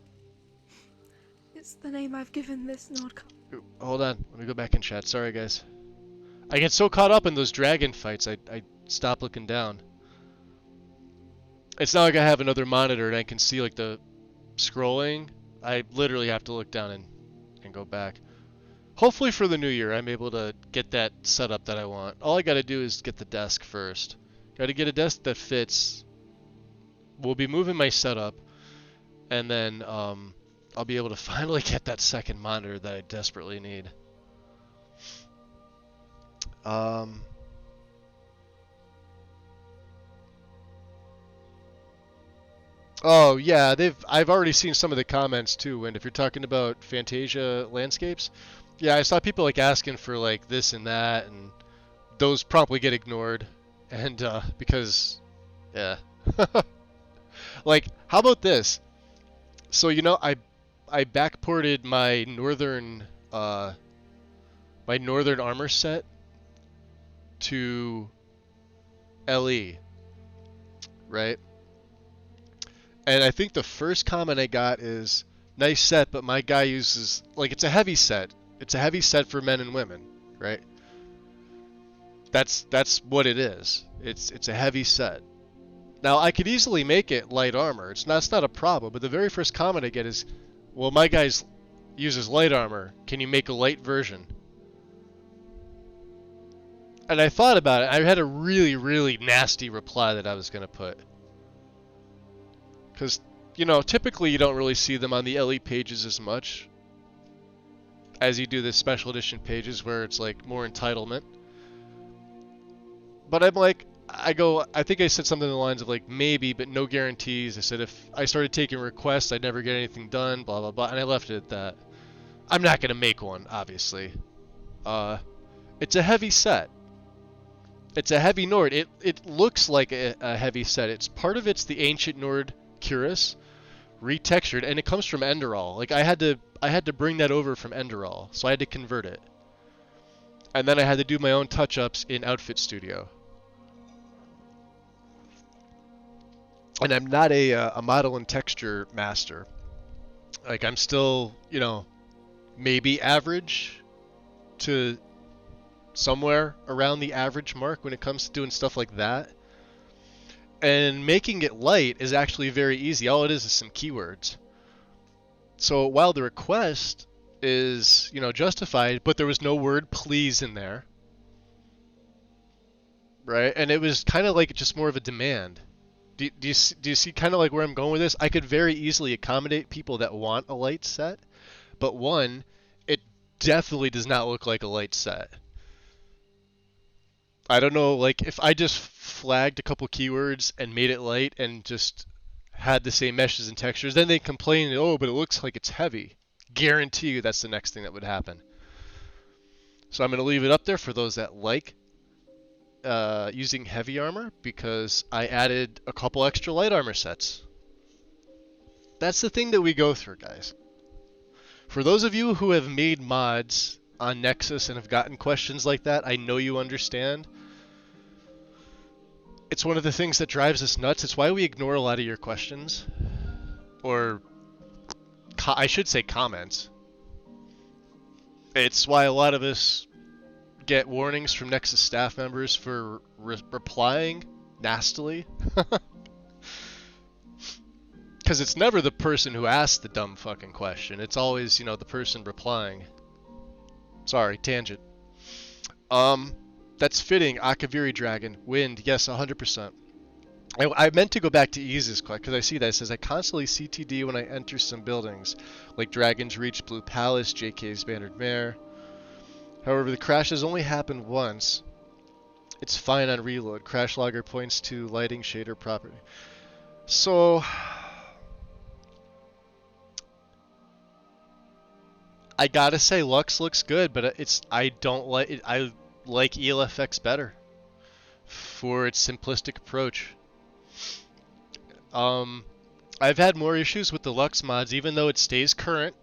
It's the name I've given this Nord.
Ooh, hold on, let me go back in chat. Sorry, guys. I get so caught up in those dragon fights, I stop looking down. It's not like I have another monitor and I can see like the scrolling. I literally have to look down and go back. Hopefully for the new year, I'm able to get that setup that I want. All I gotta do is get the desk first. Gotta get a desk that fits. We'll be moving my setup, and then I'll be able to finally get that second monitor that I desperately need. Oh yeah, I've already seen some of the comments too, and if you're talking about Fantasia landscapes, yeah, I saw people like asking for like this and that, and those promptly get ignored, and because, yeah. Like, how about this? So, you know, I backported my northern armor set to LE, right? And I think the first comment I got is, nice set, but my guy uses, like, it's a heavy set. It's a heavy set for men and women, right? That's what it is. It's a heavy set. Now, I could easily make it light armor. That's not a problem, but the very first comment I get is, well, my guy uses light armor. Can you make a light version? And I thought about it. I had a really, really nasty reply that I was going to put. Because, you know, typically you don't really see them on the LE pages as much as you do the special edition pages where it's like more entitlement. But I'm like, I think I said something along the lines of like, maybe, but no guarantees. I said if I started taking requests, I'd never get anything done, blah, blah, blah, and I left it at that. I'm not going to make one, obviously. It's a heavy set. It's a heavy Nord. It looks like a heavy set. It's part of it's the ancient Nord Cuirass, retextured, and it comes from Enderal. Like, I had to bring that over from Enderal, so I had to convert it. And then I had to do my own touch-ups in Outfit Studio. And I'm not a model and texture master. Like, I'm still, you know, maybe average to somewhere around the average mark when it comes to doing stuff like that. And making it light is actually very easy. All it is some keywords. So while the request is, you know, justified, but there was no word please in there. Right? And it was kind of like just more of a demand. Do you see kind of like where I'm going with this? I could very easily accommodate people that want a light set, but one, it definitely does not look like a light set. I don't know, like if I just flagged a couple keywords and made it light and just had the same meshes and textures, then they complain, oh, but it looks like it's heavy. Guarantee you that's the next thing that would happen. So I'm going to leave it up there for those that like using heavy armor because I added a couple extra light armor sets. That's the thing that we go through, guys. For those of you who have made mods on Nexus and have gotten questions like that, I know you understand. It's one of the things that drives us nuts. It's why we ignore a lot of your questions. Or, I should say comments. It's why a lot of us get warnings from Nexus staff members for replying nastily. Because it's never the person who asked the dumb fucking question. It's always, the person replying. Sorry, tangent. That's fitting. Akaviri Dragon. Wind. Yes, 100%. I meant to go back to Ease's question, because I see that. It says, I constantly CTD when I enter some buildings, like Dragon's Reach, Blue Palace, JK's Bannered Mare. However, the crashes only happened once. It's fine on reload. Crash logger points to lighting shader property. So... I gotta say, Lux looks good, but I don't like it. I like ELFX better for its simplistic approach. I've had more issues with the Lux mods, even though it stays current.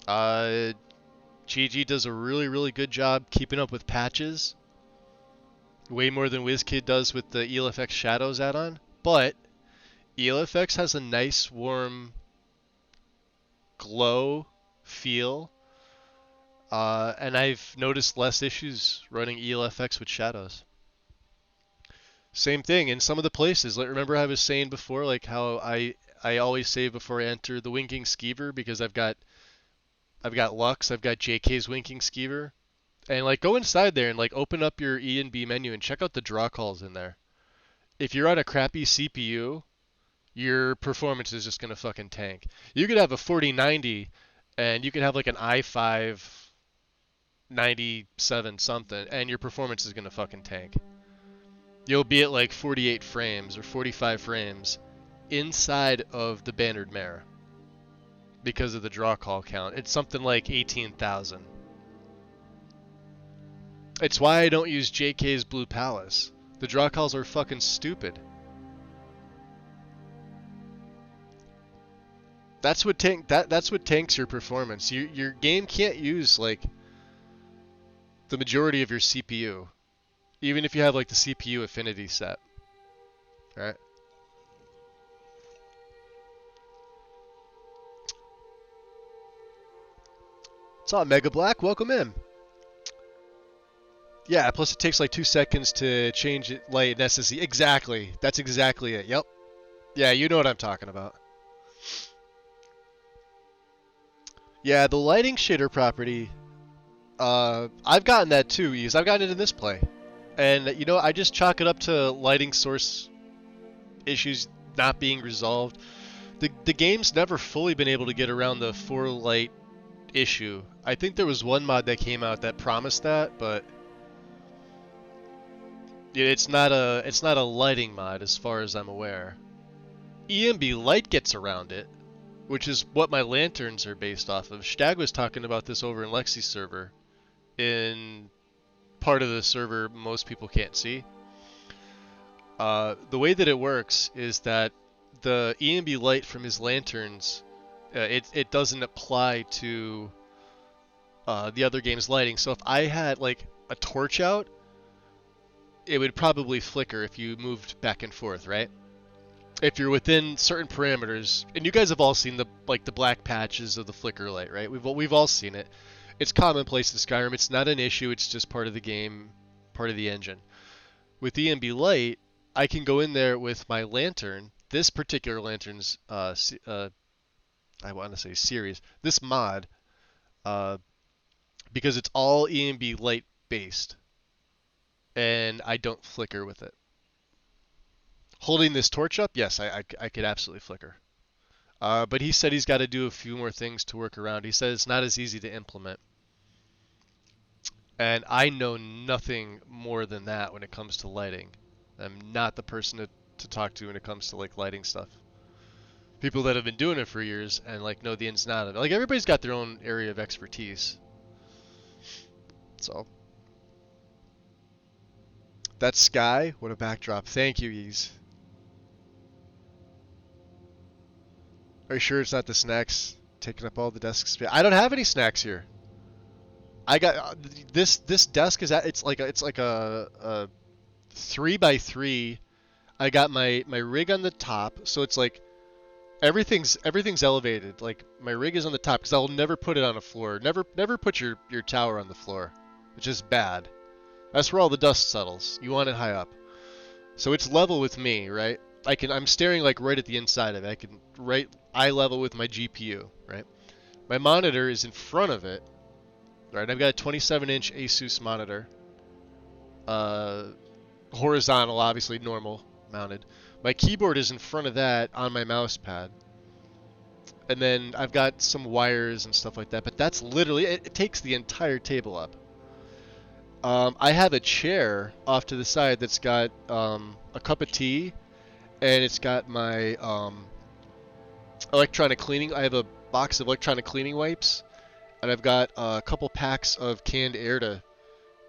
GG does a really, really good job keeping up with patches. Way more than WizKid does with the ELFX Shadows add-on. But ELFX has a nice, warm glow feel, and I've noticed less issues running ELFX with shadows. Same thing in some of the places. Like, remember I was saying before, like how I always save before I enter the Winking Skeever because I've got Lux, I've got JK's Winking Skeever, and like go inside there and like open up your E and B menu and check out the draw calls in there. If you're on a crappy CPU, your performance is just gonna fucking tank. You could have a 4090 and you could have like an i5 97 something, and your performance is gonna fucking tank. You'll be at like 48 frames or 45 frames inside of the Bannered Mare because of the draw call count. It's something like 18,000. It's why I don't use JK's Blue Palace. The draw calls are fucking stupid. That's what tanks your performance. Your game can't use like the majority of your CPU, even if you have like the CPU affinity set. All right. What's up, Mega Black? Welcome in. Yeah, plus it takes like 2 seconds to change it light SSD. Exactly. That's exactly it. Yep. Yeah, you know what I'm talking about. Yeah, the lighting shader property, I've gotten that too, Ease. I've gotten it in this play. And, I just chalk it up to lighting source issues not being resolved. The game's never fully been able to get around the 4-light issue. I think there was one mod that came out that promised that, but it's not a lighting mod as far as I'm aware. EMB Light gets around it, which is what my lanterns are based off of. Stag was talking about this over in Lexi's server, in part of the server most people can't see. The way that it works is that the EMB light from his lanterns, it doesn't apply to the other game's lighting. So if I had like a torch out, it would probably flicker if you moved back and forth, right? If you're within certain parameters, and you guys have all seen the black patches of the flicker light, right? We've all seen it. It's commonplace in Skyrim. It's not an issue. It's just part of the game, part of the engine. With EMB Light, I can go in there with my lantern. This particular lantern's, I want to say series. This mod, because it's all EMB Light based, and I don't flicker with it. Holding this torch up, yes, I could absolutely flicker. But he said he's got to do a few more things to work around. He said it's not as easy to implement. And I know nothing more than that when it comes to lighting. I'm not the person to talk to when it comes to like lighting stuff. People that have been doing it for years and like know the ins and outs of it. Like everybody's got their own area of expertise. So. That's Sky. What a backdrop. Thank you, Ease. Are you sure it's not the snacks taking up all the desk space? I don't have any snacks here. I got this desk is it's like a 3x3. I got my rig on the top, so it's like everything's elevated. Like my rig is on the top because I'll never put it on the floor. Never put your tower on the floor, which is bad. That's where all the dust settles. You want it high up. So it's level with me, right? I'm staring like right at the inside of it. I can eye level with my GPU, right? My monitor is in front of it, right? I've got a 27-inch Asus monitor. Horizontal, obviously normal mounted. My keyboard is in front of that on my mouse pad. And then I've got some wires and stuff like that, but that's literally, it takes the entire table up. I have a chair off to the side that's got a cup of tea, and it's got my electronic cleaning. I have a box of electronic cleaning wipes, and I've got a couple packs of canned air to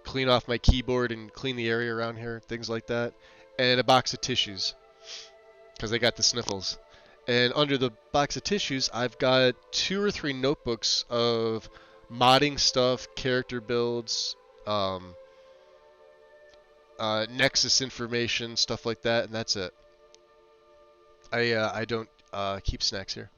clean off my keyboard and clean the area around here, things like that, and a box of tissues because I got the sniffles. And under the box of tissues, I've got 2 or 3 notebooks of modding stuff, character builds, Nexus information, stuff like that, and that's it. I don't keep snacks here.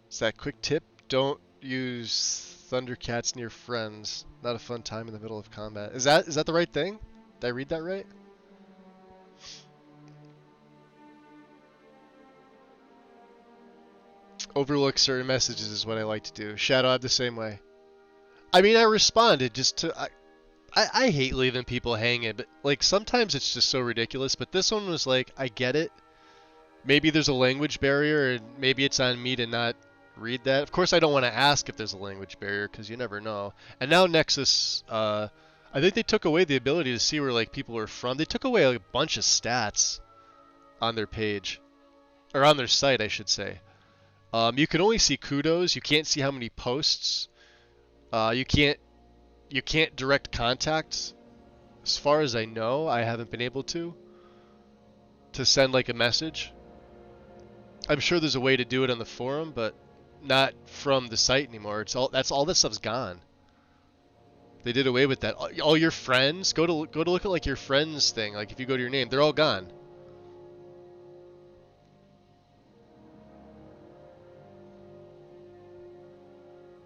It's that quick tip: don't use Thundercats near friends. Not a fun time in the middle of combat. Is that the right thing? Did I read that right? Overlook certain messages is what I like to do. Shadow, I'm the same way. I mean, I responded just to... I hate leaving people hanging, but like sometimes it's just so ridiculous. But this one was like, I get it. Maybe there's a language barrier, and maybe it's on me to not read that. Of course, I don't want to ask if there's a language barrier, because you never know. And now Nexus, I think they took away the ability to see where like people are from. They took away like, a bunch of stats on their page, or on their site, I should say. You can only see kudos. You can't see how many posts. You can't direct contact. As far as I know, I haven't been able to send like a message. I'm sure there's a way to do it on the forum, but not from the site anymore. All that stuff's gone. They did away with that. All your friends, go to look at like your friends thing. Like if you go to your name, they're all gone.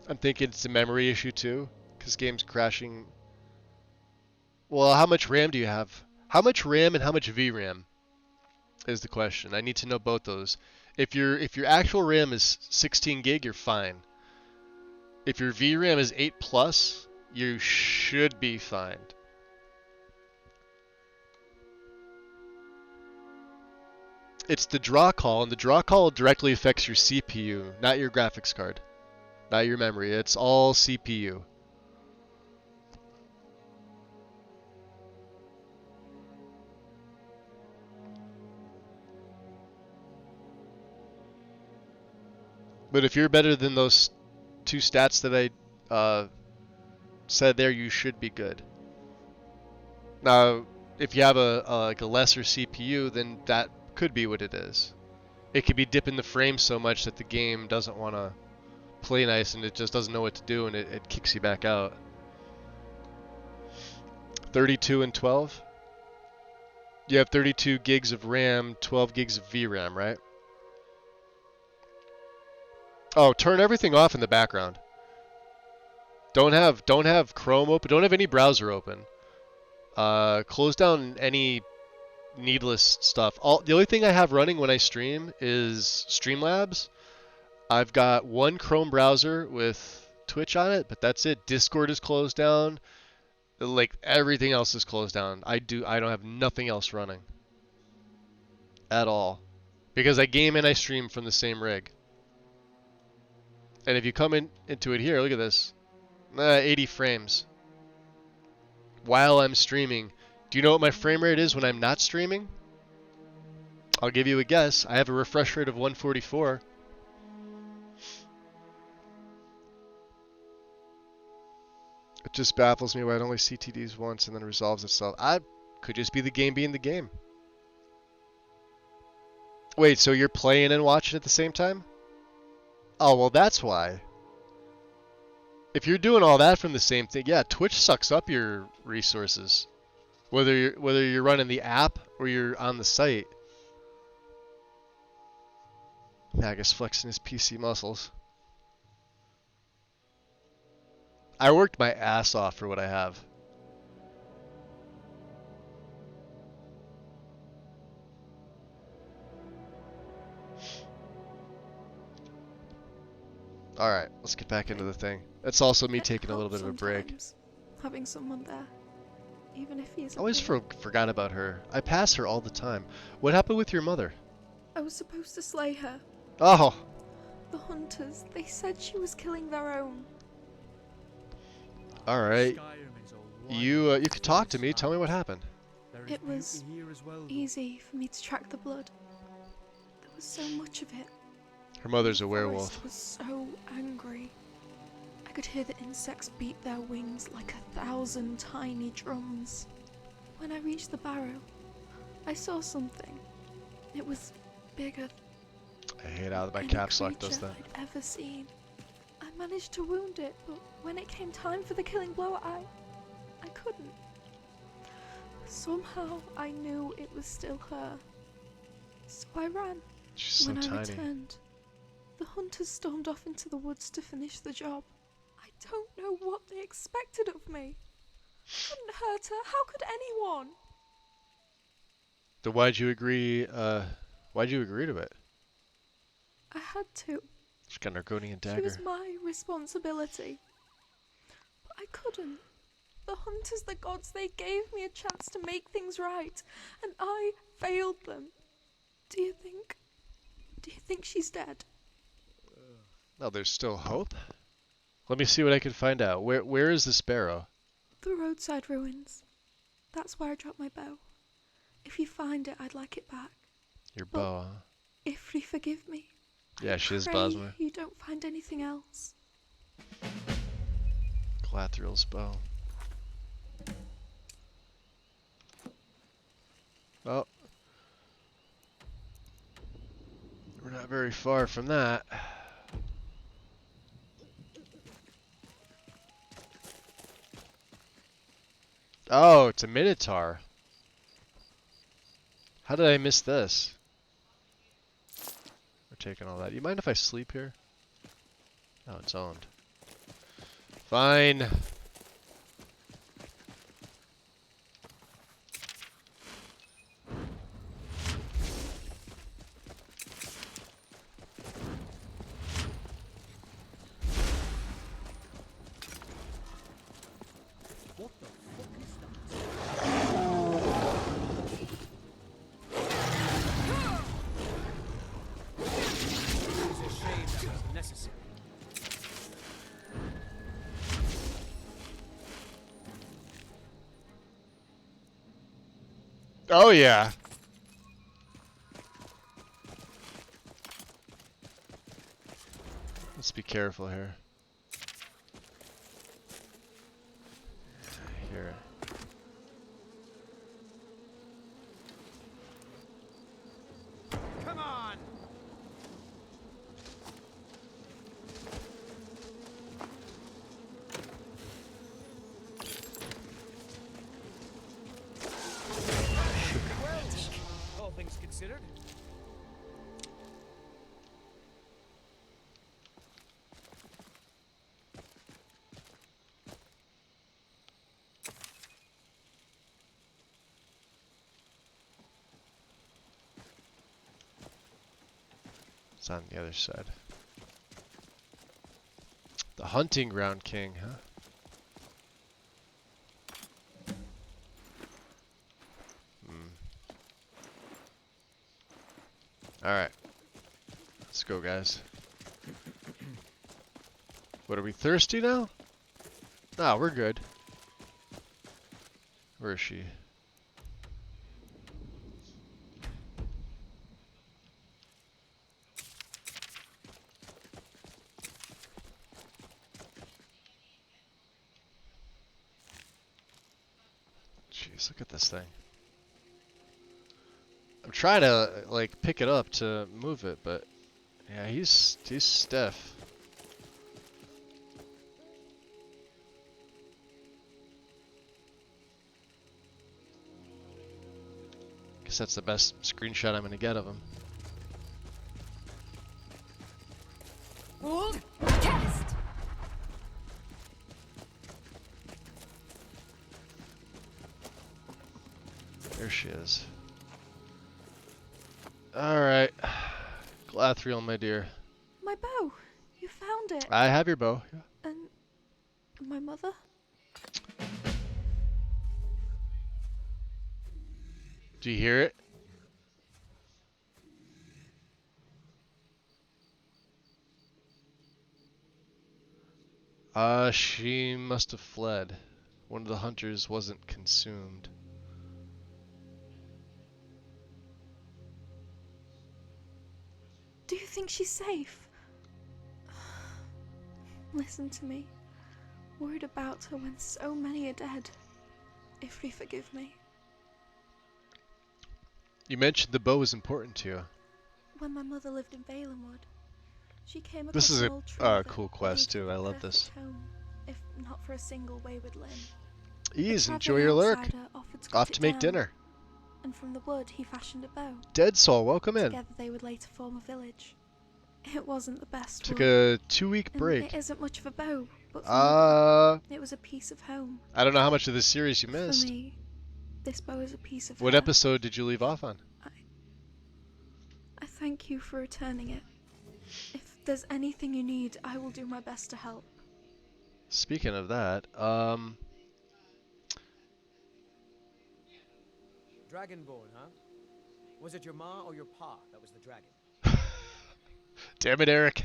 I'm thinking it's a memory issue too, because game's crashing. Well, how much RAM do you have? How much RAM and how much VRAM is the question. I need to know both those. If your actual RAM is 16 gig, you're fine. If your VRAM is 8 plus, you should be fine. It's the draw call, and the draw call directly affects your CPU, not your graphics card. Not your memory. It's all CPU. But if you're better than those 2 stats that I said there, you should be good. Now, if you have like a lesser CPU, then that could be what it is. It could be dipping the frame so much that the game doesn't want to play nice and it just doesn't know what to do, and it kicks you back out. 32 and 12? You have 32 gigs of RAM, 12 gigs of VRAM, right? Oh, turn everything off in the background. Don't have Chrome open. Don't have any browser open. Close down any needless stuff. The only thing I have running when I stream is Streamlabs. I've got one Chrome browser with Twitch on it, but that's it. Discord is closed down. Like everything else is closed down. I don't have nothing else running at all, because I game and I stream from the same rig. And if you come into it here, look at this. 80 frames. While I'm streaming. Do you know what my frame rate is when I'm not streaming? I'll give you a guess. I have a refresh rate of 144. It just baffles me why it only CTDs once and then resolves itself. I could just be the game being the game. Wait, so you're playing and watching at the same time? Oh, well, that's why. If you're doing all that from the same thing, yeah, Twitch sucks up your resources. Whether you're running the app or you're on the site. Magus flexing his PC muscles. I worked my ass off for what I have. Alright, let's get back into the thing. That's also me taking a little bit of a break.
Having someone there, even if he's.
I always forgot about her. I pass her all the time. What happened with your mother?
I was supposed to slay her.
Oh!
The hunters, they said she was killing their own.
Alright. You could talk to me. Tell me what happened.
It was easy for me to track the blood. There was so much of it.
Her mother's a
The
werewolf.
forest was so angry. I could hear the insects beat their wings like 1,000 tiny drums. When I reached the barrow, I saw something. It was bigger
I hate how my
than
caps
any
lock does
creature
that.
I'd ever seen. I managed to wound it, but when it came time for the killing blow, I couldn't. Somehow I knew it was still her. So I ran.
She's so
when I
tiny.
returned, the hunters stormed off into the woods to finish the job. I don't know what they expected of me. I couldn't hurt her. How could anyone?
So why'd you agree to it?
I had to.
She's got an Argonian
She
dagger.
was my responsibility. But I couldn't. The hunters, the gods, they gave me a chance to make things right, and I failed them. Do you think she's dead?
No, there's still hope. Let me see what I can find out. Where is this barrow?
The roadside ruins. That's where I dropped my bow. If you find it, I'd like it back.
Your bow, huh?
If you forgive me.
Yeah, she is
Pray
Bosmer.
you don't find anything else.
Glathrill's bow. Oh. We're not very far from that. Oh, it's a Minotaur. How did I miss this? We're taking all that. You mind if I sleep here? Oh, it's owned. Fine.
What the fuck is that? It's a shame that was necessary.
Oh yeah. Let's be careful here. Here.
Come on! Well, all things considered.
It's on the other side. The hunting ground king, huh? Alright. Let's go, guys. What, are we thirsty now? Nah, we're good. Where is she? Jeez, look at this thing. I'm trying to like pick it up to move it, but yeah, he's stiff. Guess that's the best screenshot I'm gonna get of him.
Hold, cast.
There she is. Alright. Glathreel, my dear.
My bow. You found it.
I have your bow. Yeah.
And my mother?
Do you hear it? She must have fled. One of the hunters wasn't consumed.
Do you think she's safe? Listen to me. Worried about her when so many are dead. If you forgive me.
You mentioned the bow was important to you.
When my mother lived in Valenwood, she came across
This is
an
a
old tree that
cool quest
made
too.
for
I
the
love this.
perfect home, if not for a single wayward limb.
Ease,
A
enjoy your
travelling
lurk.
outsider offered to cut
Off
it
to make
down,
dinner.
And from the wood he fashioned a bow.
Dead Soul, welcome in.
Together they would later form a village. It wasn't the best
Took
wood,
a 2-week
and
break.
it isn't much of a bow, but for mother, it was a piece of home.
I don't know how much of this series you
For
missed.
me, this bow is a piece of
What
her.
episode did you leave off on?
I thank you for returning it. If there's anything you need, I will do my best to help.
Speaking of that,
Dragonborn, huh? Was it your ma or your pa that was the dragon?
damn it, Eric.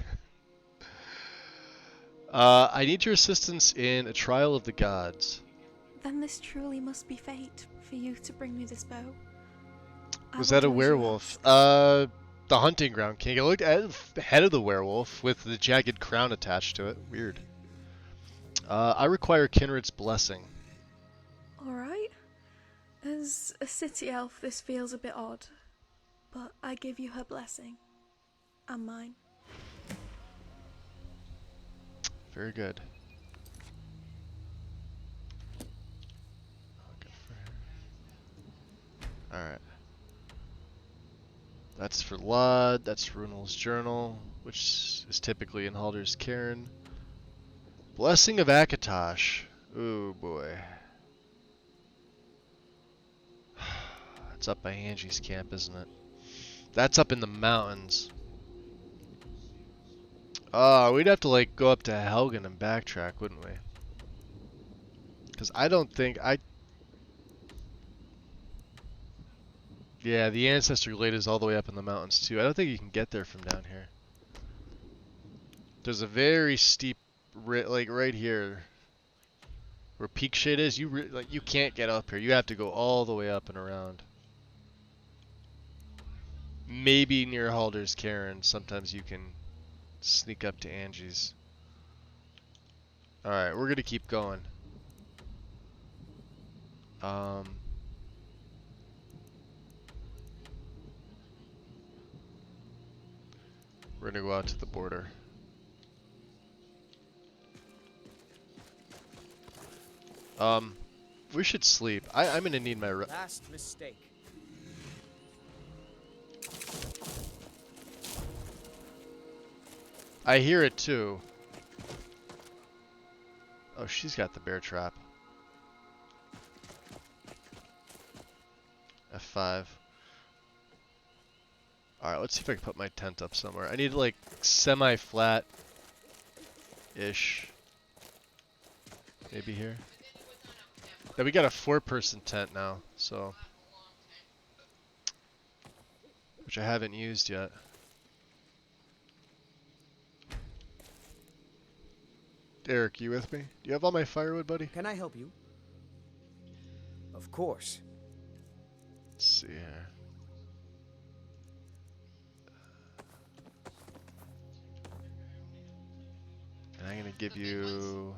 I need your assistance in a trial of the gods.
Then this truly must be fate for you to bring me this bow.
Was that a werewolf? The hunting ground king. It looked at the head of the werewolf with the jagged crown attached to it. Weird. I require Kinred's blessing.
Alright. As a city elf, this feels a bit odd. But I give you her blessing. And mine.
Very good. Alright. That's for Lod, that's Runel's Journal, which is typically in Halder's Cairn. Blessing of Akatosh. Ooh boy. It's up by Angie's camp, isn't it? That's up in the mountains. We'd have to like go up to Helgen and backtrack, wouldn't we? Because I don't think Yeah, the Ancestor Glade is all the way up in the mountains too. I don't think you can get there from down here. There's a very steep, like right here, where Peak Shade is. You can't get up here. You have to go all the way up and around. Maybe near Halder's Cairn, sometimes you can sneak up to Angie's. Alright, we're gonna keep going. We're gonna go out to the border. We should sleep. I'm gonna need my
Last mistake.
I hear it too. Oh, she's got the bear trap. F5. Alright, let's see if I can put my tent up somewhere. I need like semi-flat-ish. Maybe here. Yeah, we got a 4-person tent now, so. Which I haven't used yet. Eric, you with me? Do you have all my firewood, buddy?
Can I help you? Of course.
Let's see here. And I'm gonna give you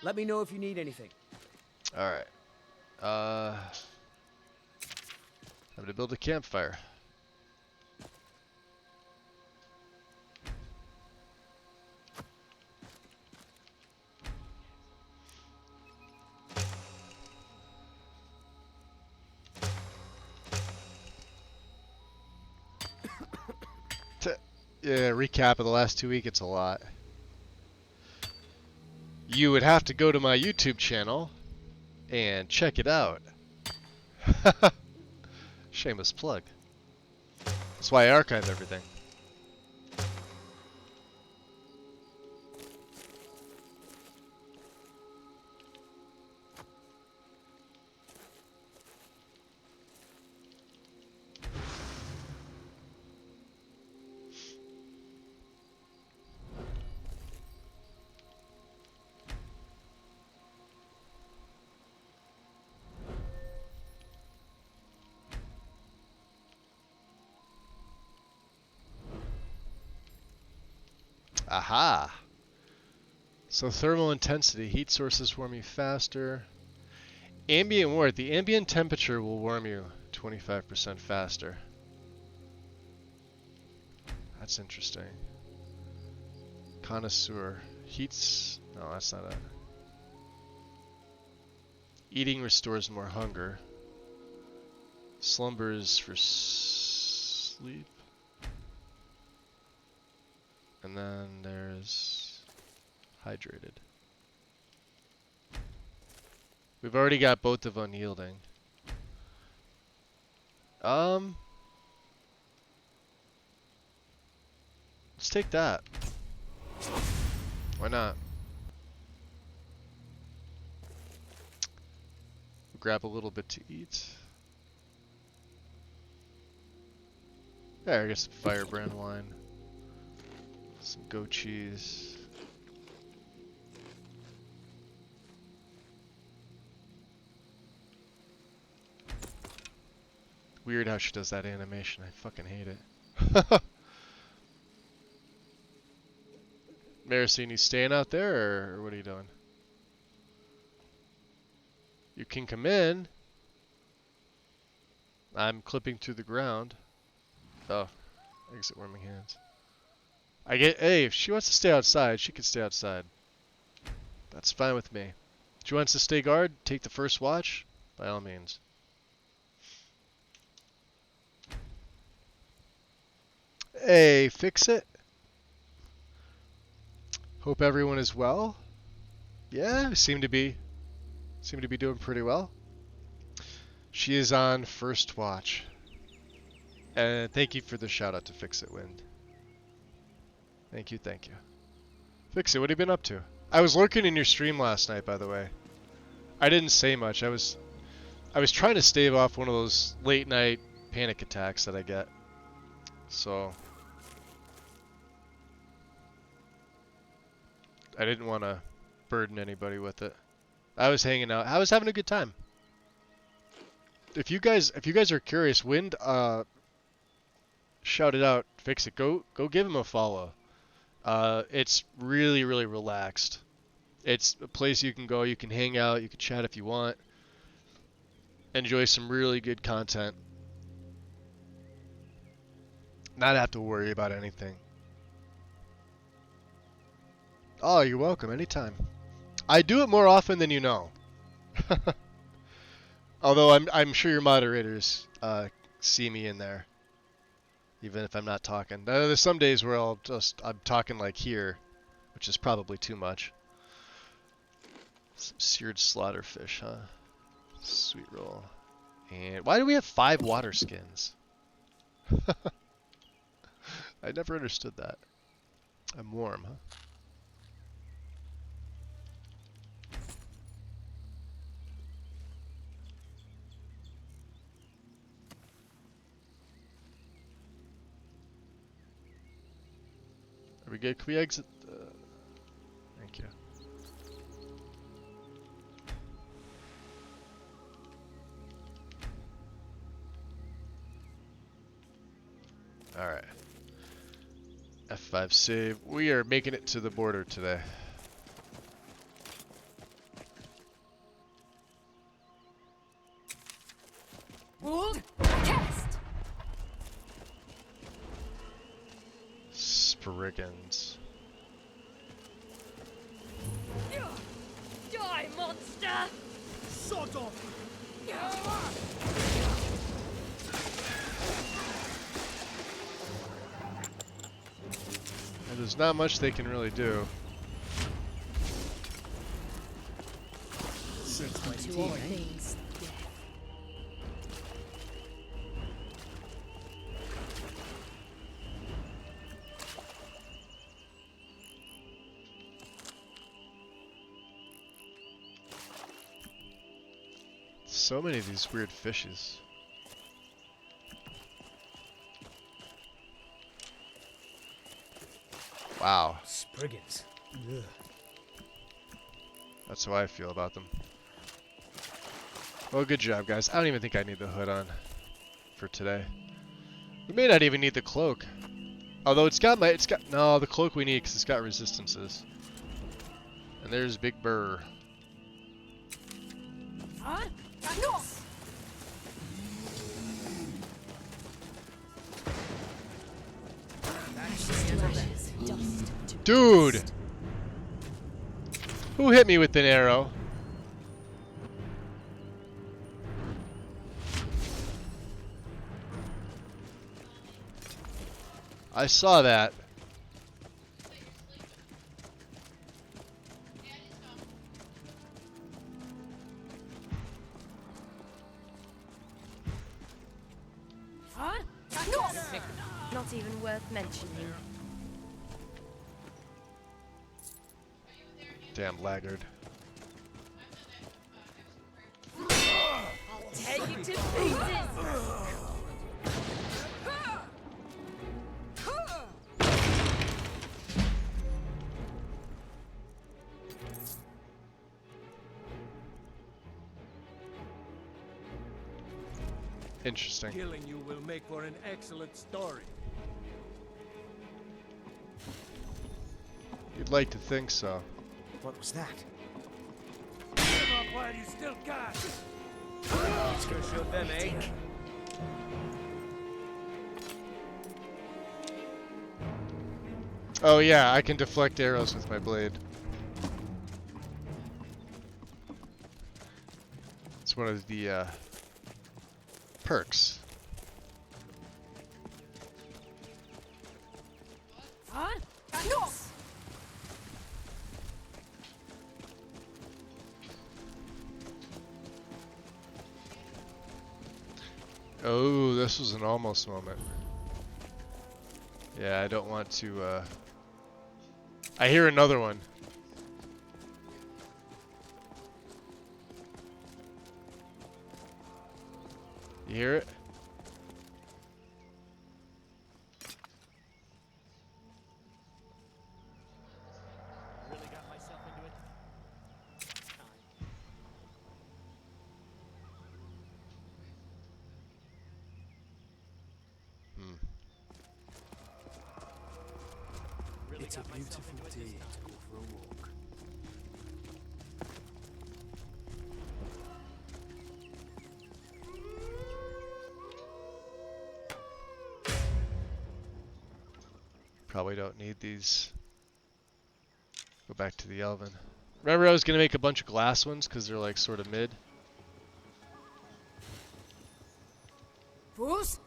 Let me know if you need anything.
Alright. Time to build a campfire. Yeah, recap of the last 2 weeks, it's a lot. You would have to go to my YouTube channel and check it out. Shameless plug. That's why I archive everything. Aha! So thermal intensity, heat sources warm you faster. Ambient warmth, the ambient temperature will warm you 25% faster. That's interesting. Connoisseur, heats, no that's not it. Eating restores more hunger. Slumbers for sleep. And then there's hydrated. We've already got both of unyielding. Let's take that. Why not? Grab a little bit to eat. There, I guess some firebrand wine. Some goat cheese. Weird how she does that animation. I fucking hate it. Maricine, you staying out there or what are you doing? You can come in. I'm clipping through the ground. Oh, exit warming hands. Hey, if she wants to stay outside, she can stay outside. That's fine with me. If she wants to stay guard, take the first watch, by all means. Hey, fix it. Hope everyone is well. Yeah, seem to be doing pretty well. She is on first watch. And thank you for the shout out to Fix It Wind. Thank you, thank you. Fix It, what have you been up to? I was lurking in your stream last night, by the way. I didn't say much. I was trying to stave off one of those late night panic attacks that I get. So I didn't want to burden anybody with it. I was hanging out. I was having a good time. If you guys are curious, Wind shouted out Fix It. Go give him a follow. It's really relaxed. It's a place you can go, you can hang out, you can chat if you want. Enjoy some really good content. Not have to worry about anything. Oh, you're welcome, anytime. I do it more often than you know. Although I'm sure your moderators see me in there. Even if I'm not talking. There's some days where I'm talking like here, which is probably too much. Some seared slaughterfish, huh? Sweet roll. And why do we have 5 water skins? I never understood that. I'm warm, huh? Are we good? Can we exit? Thank you. Alright. F5 save. We are making it to the border today.
Hold! Cast!
Spriggans.
Die, monster!
Sod off!
And there's not much they can really do.
To all things.
So many of these weird fishes. Wow.
Spriggans. Ugh.
That's how I feel about them. Well, good job, guys. I don't even think I need the hood on for today. We may not even need the cloak. Although no, the cloak we need because it's got resistances. And there's Big Burr. Dude! Who hit me with an arrow? I saw that.
Not even worth mentioning.
Damn laggard.
I'll tear you to pieces!
Interesting.
Killing you will make for an excellent story.
You'd like to think so.
What was that?
Give up while you still got. Let's go show them, eh?
Oh yeah, I can deflect arrows with my blade. It's one of the perks. Oh, this was an almost moment. Yeah, I don't want to, I hear another one. You hear it?
Really got myself into it.
It's a beautiful day to go for a walk.
Probably don't need these. Go back to the Elven. Remember I was going to make a bunch of glass ones because they're like sort of mid?
Fools!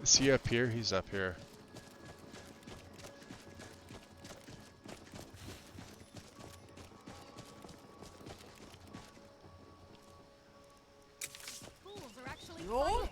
Is he up here? He's up here. Whoa.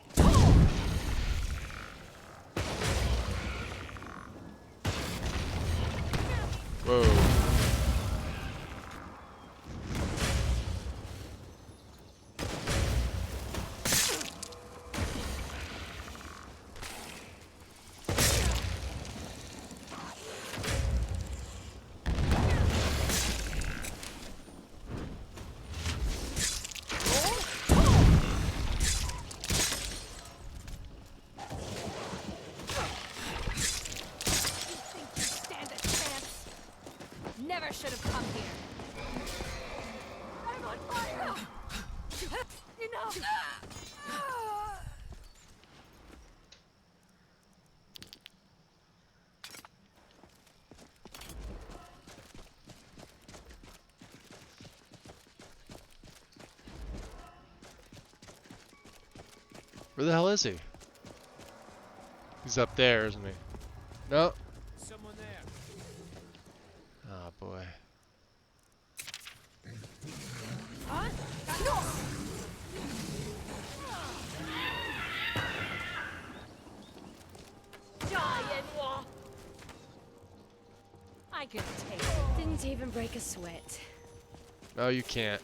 never should have come here.
I'm on fire! Enough!
Where the hell is he? He's up there, isn't he? No.
Someone there.
Oh boy.
Huh? Giant.
I can take it.
Didn't even break a sweat.
No, you can't.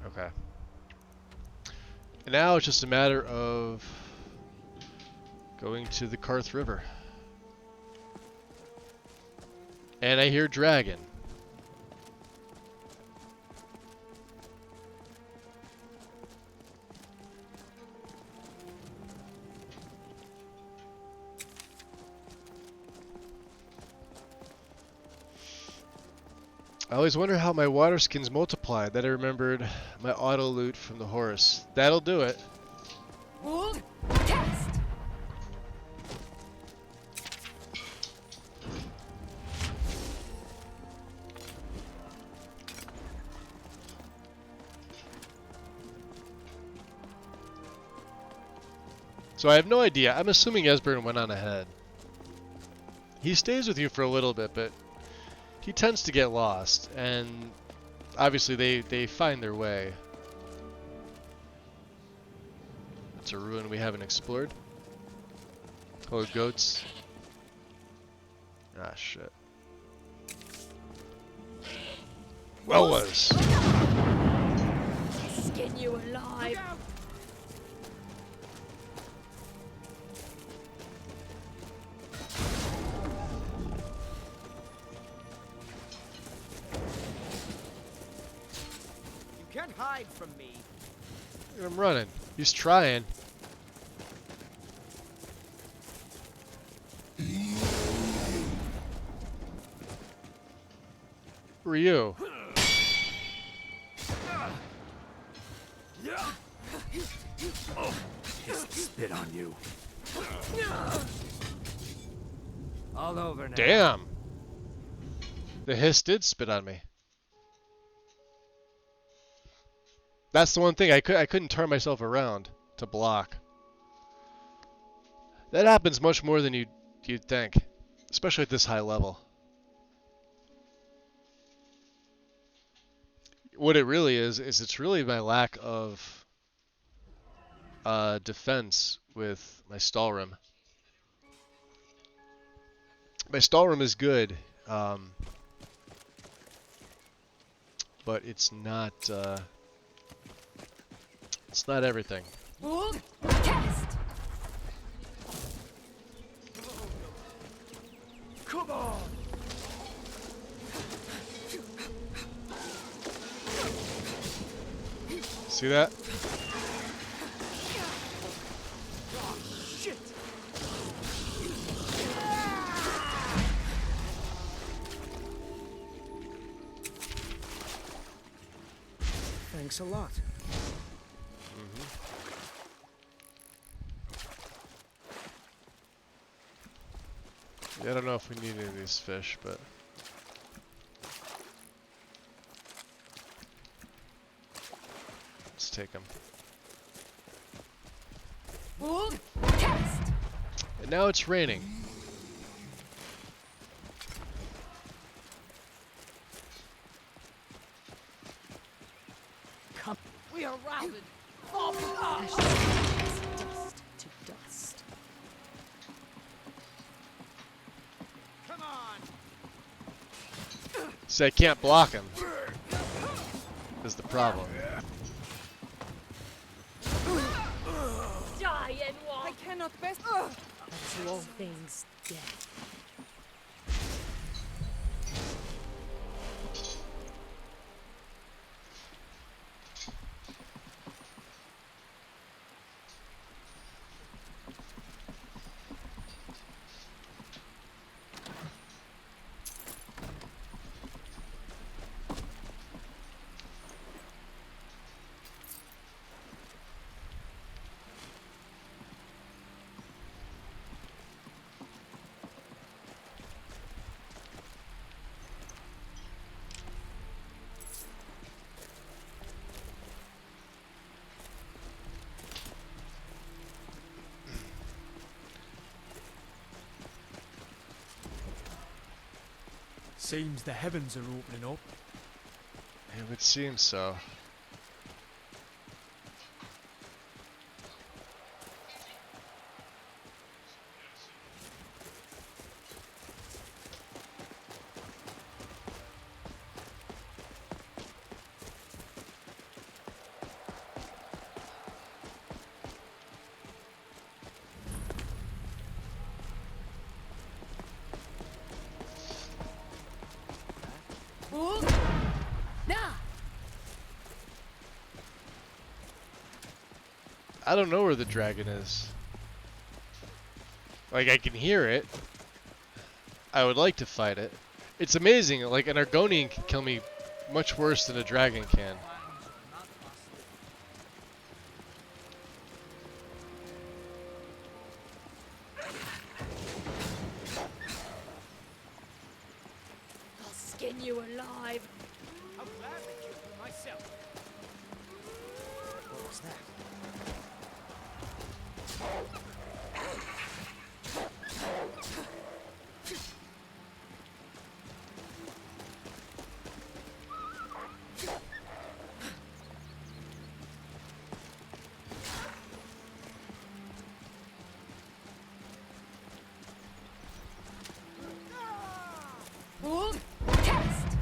Okay. And now it's just a matter of going to the Karth River. And I hear dragon. I always wonder how my water skins multiplied. Then I remembered my auto loot from the horse. That'll do it.
Hold. Cast.
So I have no idea. I'm assuming Esbern went on ahead. He stays with you for a little bit, but he tends to get lost, and obviously they find their way. It's a ruin we haven't explored. Oh, goats. Ah, shit. Well was.
Skin you alive.
You can't hide from me.
I'm running. He's trying. Who are you?
Spit on you.
All over now.
Damn. The hiss did spit on me. That's the one thing I couldn't turn myself around to block. That happens much more than you'd think, especially at this high level. What it really is it's really my lack of defense with my Stalrim. My Stalrim is good, but it's not everything.
Hold. Cast.
Come on.
See that?
Shit.
Thanks a lot.
Yeah, I don't know if we need any of these fish, but let's take them.
Hold. Cast.
And now it's raining.
Come. We are routed.
Dust to dust.
Come on.
See, I can't block him. Is the problem.
Giant.
cannot best.
To all things death.
Seems the heavens are opening up.
It would seem so. I don't know where the dragon is. Like, I can hear it. I would like to fight it. It's amazing, like, an Argonian can kill me much worse than a dragon can.
I'll skin you alive.
I'll gladly kill you myself. What was that?
Hold, cast.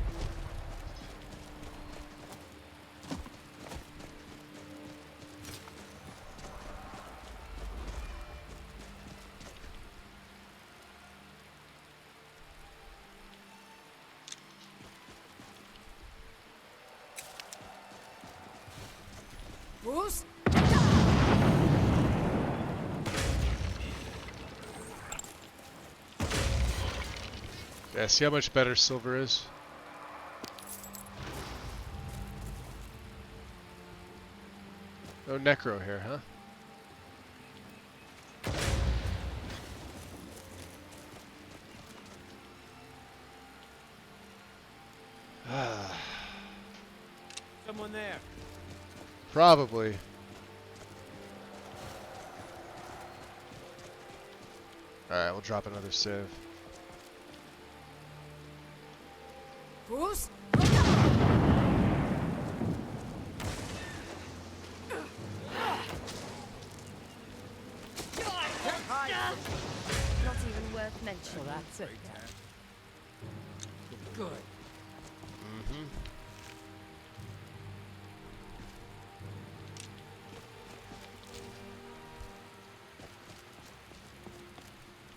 Bruce.
Yeah, see how much better silver is? No necro here, huh?
Someone there.
Probably. Alright, we'll drop another sieve.
Bruce. Not even worth mentioning.
Well, that's it.
Good.
Mm-hmm.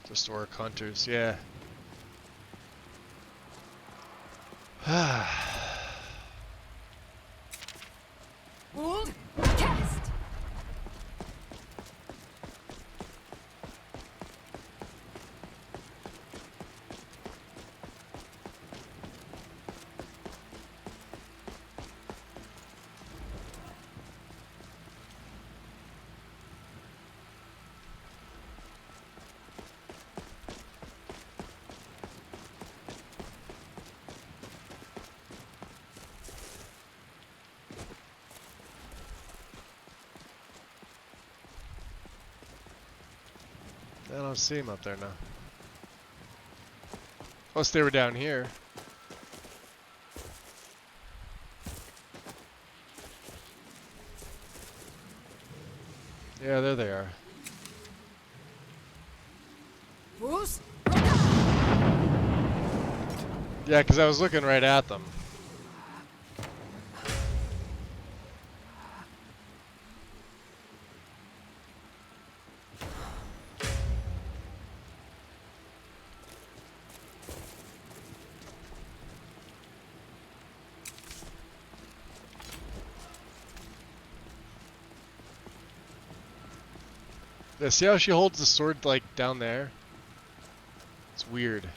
Just orc hunters, yeah.
Hold, cast.
I don't see him up there now. Unless they were down here. Yeah, there they are.
Bruce.
Yeah, because I was looking right at them. Yeah, see how she holds the sword, like, down there? It's weird.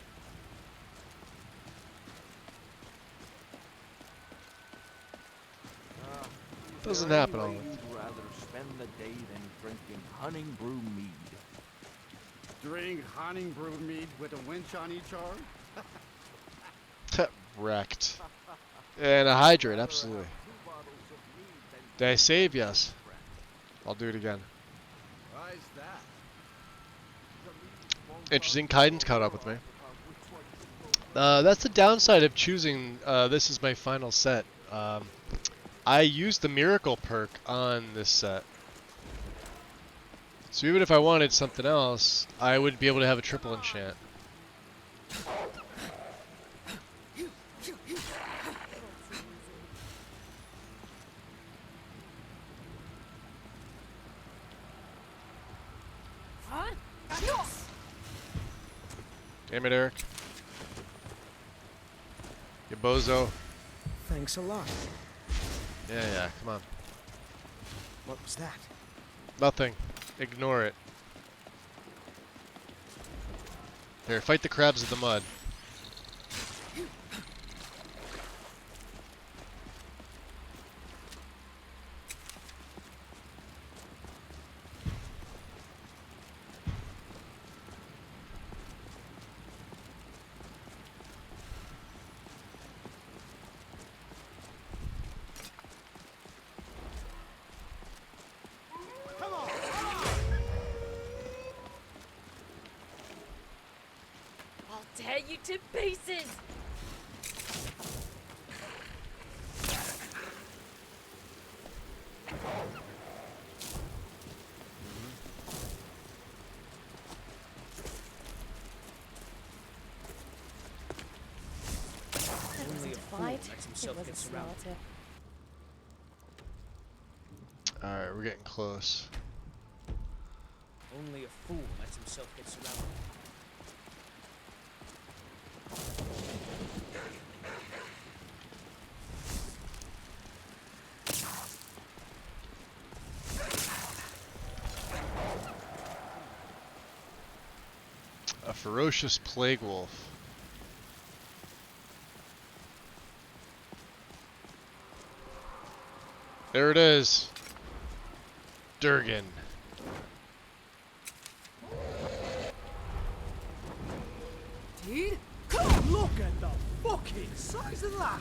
Doesn't happen all the time.
You'd rather spend the day than drinking hunting brew mead.
Drink hunting brew mead with a winch on each arm?
Wrecked. And a hydrate, absolutely. Did I save? Yes. I'll do it again.
Why's that?
Interesting. Kaiden's caught up with me. That's the downside of choosing this is my final set. I used the miracle perk on this set. So even if I wanted something else, I wouldn't be able to have a triple enchant. Damn it, Eric. You bozo.
Thanks a lot.
Yeah, come on.
What was that?
Nothing. Ignore it. Here, fight the crabs in the mud.
Tear you to pieces!
Only a fool lets himself get surrounded.
Alright, we're getting close.
Only a fool lets himself get surrounded.
A ferocious plague wolf. There it is. Durgan.
Dude, look at the fucking size of that!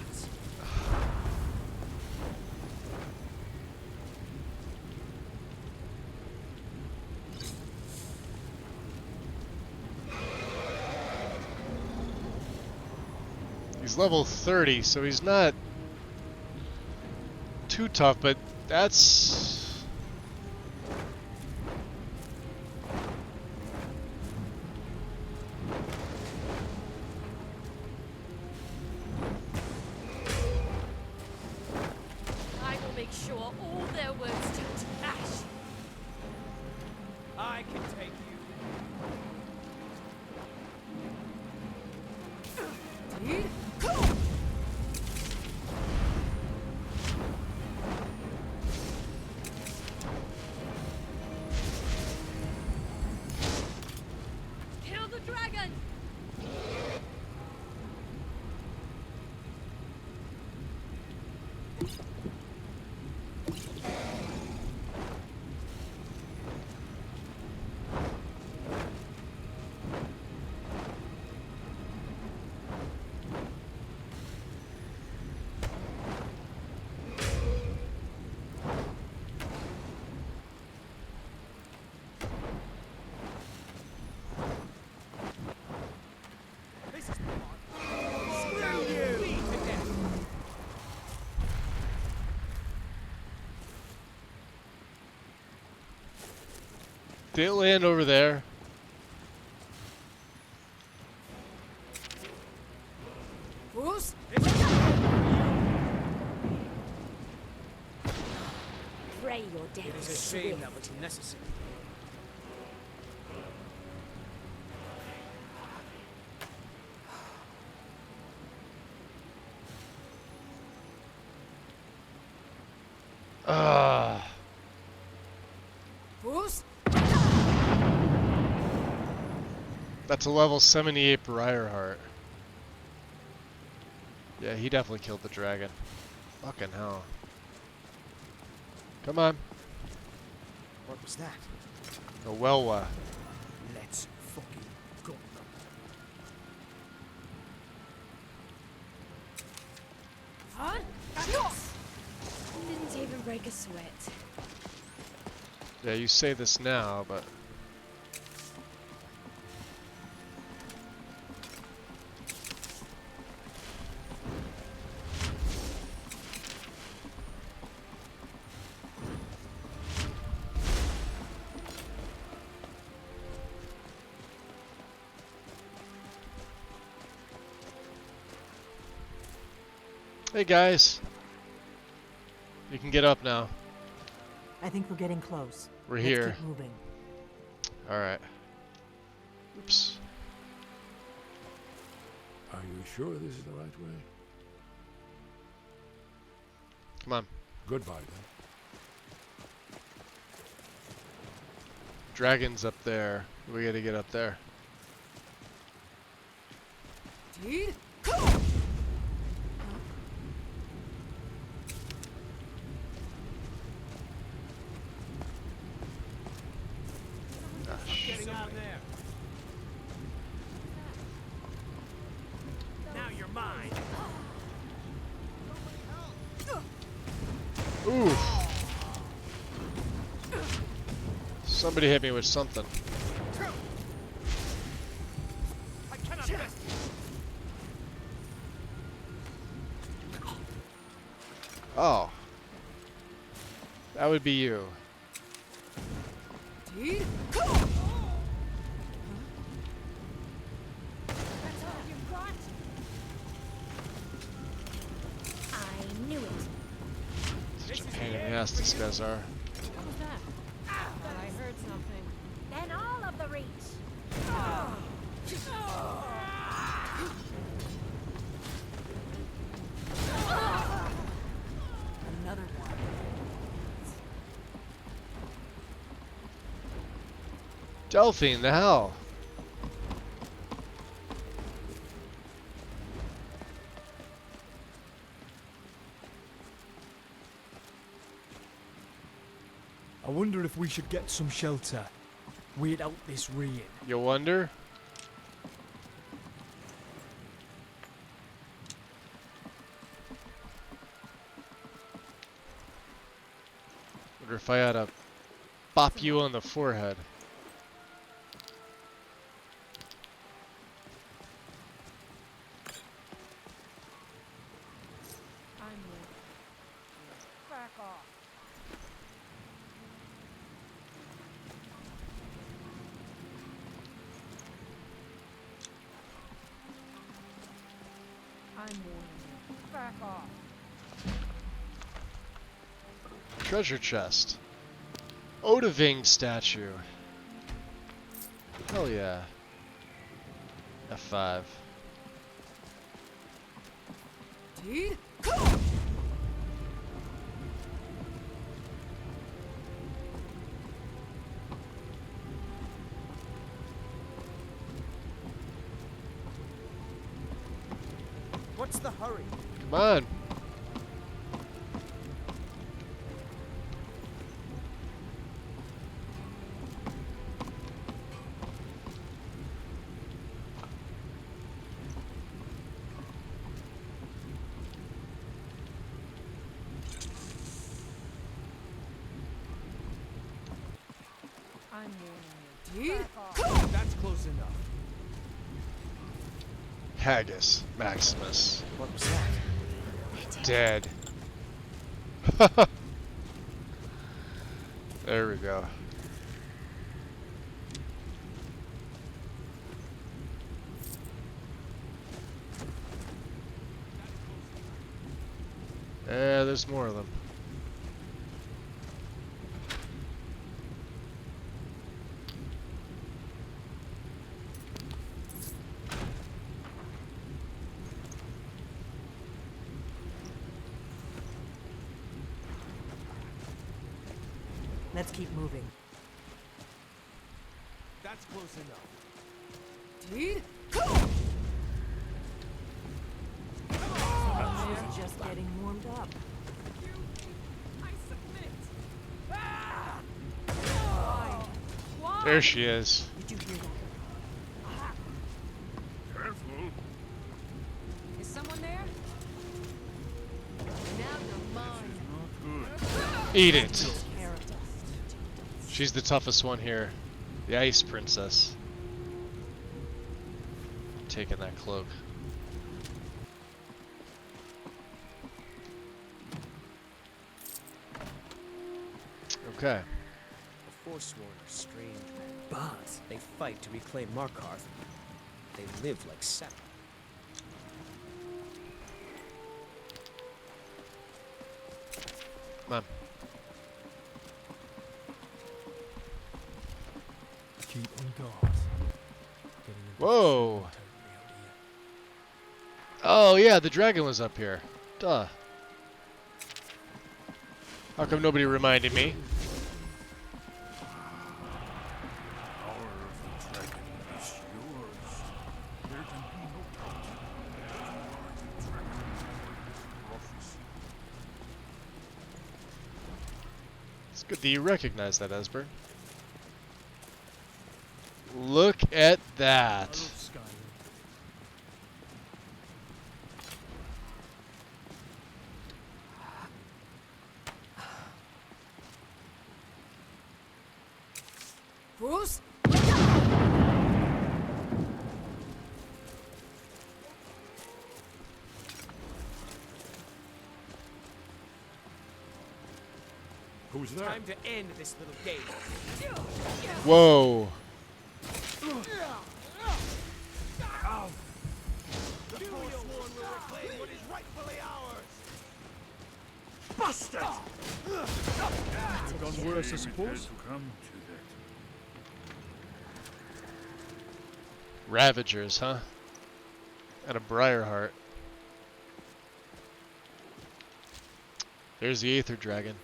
He's level 30, so he's not too tough, but that's...
I will make sure all their words turn to ash.
I can take you. Dude,
Kill the dragon!
Did it land over there?
Who's?
Pray your death
It is a
swift.
shame that was necessary.
Ah.
Who's?
That's a level 78 Briarheart. Yeah, he definitely killed the dragon. Fucking hell. Come on.
What was that?
A Welwa.
Let's fucking go.
Huh? Didn't even break a sweat.
Yeah, you say this now, but... Hey guys, you can get up now.
I think we're getting close.
We're
Let's
here.
Keep moving.
All right. Oops.
Are you sure this is the right way?
Come on.
Goodbye then.
Dragon's up there. We gotta get up there.
Getting out there. Now you're mine.
Ooh. Somebody hit me with something.
I cannot rest.
Oh. That would be you.
I knew it.
Such a pain in the ass these guys are.
What was that? Thought I heard something.
Then all of the reach.
Another one.
Delphine, the hell?
I wonder if we should get some shelter. Wait out this rain.
You wonder? Wonder if I ought to bop you on the forehead.
I'm with. Back off. I'm warning you. Back off.
Treasure chest. Odaving statue. Hell yeah. F5.
What's the hurry?
Come on.
I'm warning you. Back off.
That's close enough.
Haggis Maximus.
What was that?
Dead. There we go. Yeah, there's more of them.
Let's keep moving.
That's close enough.
Lead.
They're just getting warmed up.
There she is.
Did you hear that?
Careful.
Is someone there? Now you're mine.
Eat it. She's the toughest one here. The Ice Princess. Taking that cloak. Okay.
The Forsworn are strange men. But they fight to reclaim Markarth. They live like sap.
Come on.
Keep on guard.
Whoa. Oh yeah, the dragon was up here. Duh. How come nobody reminded me? It's good that you recognize that, Esbern. Look at that.
Bruce?
Who's there?
Time to end this little game.
Whoa.
The Forsworn will reclaim what is rightfully ours.
Bastard! Gone worse, I suppose.
Ravagers, huh? And a Briarheart. There's the Aether Dragon.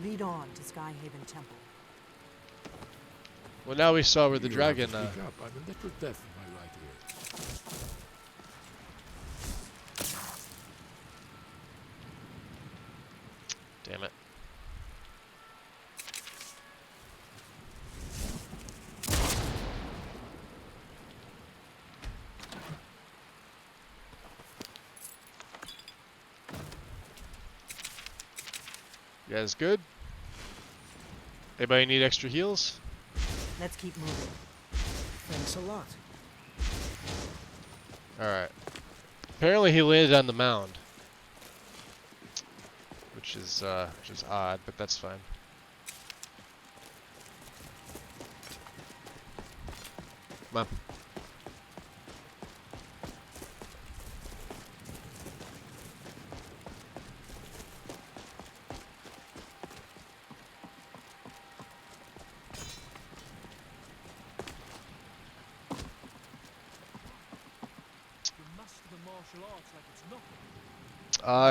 Lead on to Skyhaven Temple.
Well, now we saw where the dragon.
Speak up. I'm in literal death in my right ear.
Damn it. You guys good? Anybody need extra heals?
Let's keep moving.
Thanks a lot.
Alright. Apparently he landed on the mound. Which is odd, but that's fine. Come on.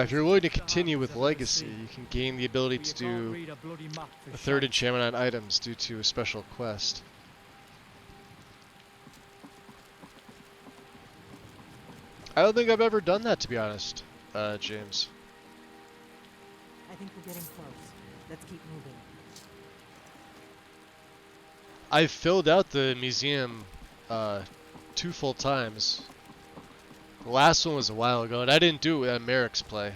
If you're willing to continue with Legacy, you can gain the ability to do a third enchantment on items due to a special quest. I don't think I've ever done that, to be honest, James.
I think we're getting close. Let's keep moving.
I've filled out the museum 2 full times. The last one was a while ago, and I didn't do it at Merrick's play.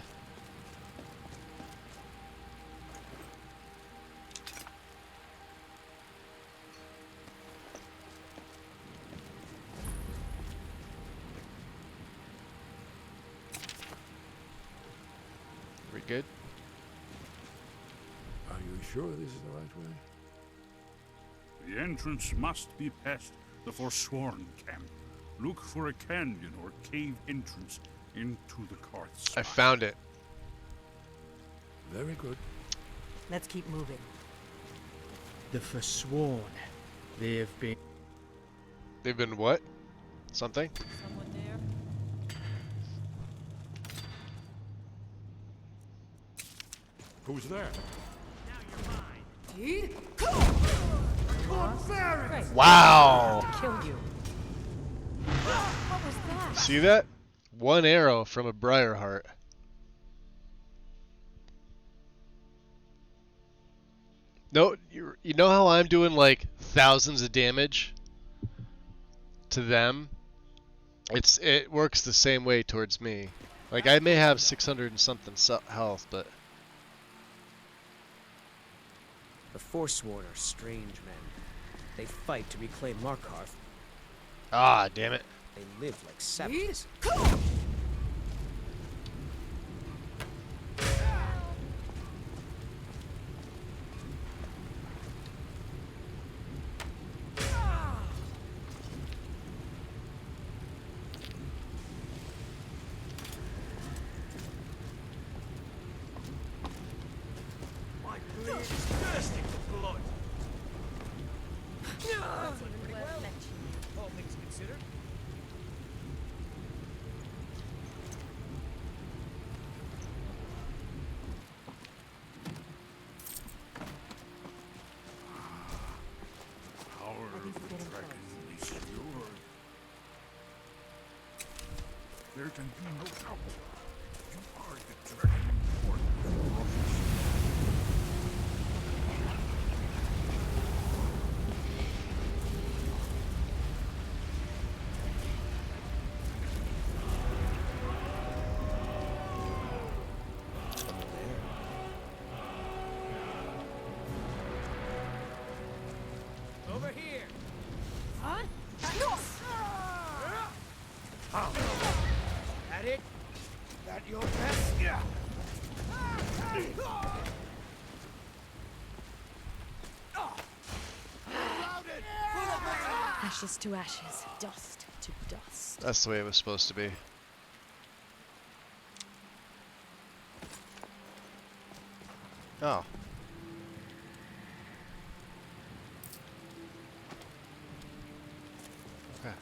We good?
Are you sure this is the right way?
The entrance must be past the Forsworn camp. Look for a canyon or cave entrance into the Karth.
I found it.
Very good.
Let's keep moving.
The Forsworn. They've been...
They've been what? Something?
Someone there?
Who's there?
Wow!
Killed you.
What was that?
See that? One arrow from a Briarheart. No, you know how I'm doing like thousands of damage to them? It works the same way towards me. Like I may have 600 and something health, but
The Forsworn are strange men. They fight to reclaim Markarth.
ah, damn it.
They live like savages.
My blade is thirsty for blood.
That's even worth mentioning.
All things considered.
Power of the dragon is yours. There can be no doubt. You are the dragon born of prophecy.
Over here.
Huh?
That it? That your best? Yeah.
Ashes to ashes, dust to dust.
That's the way it was supposed to be. Oh. Okay.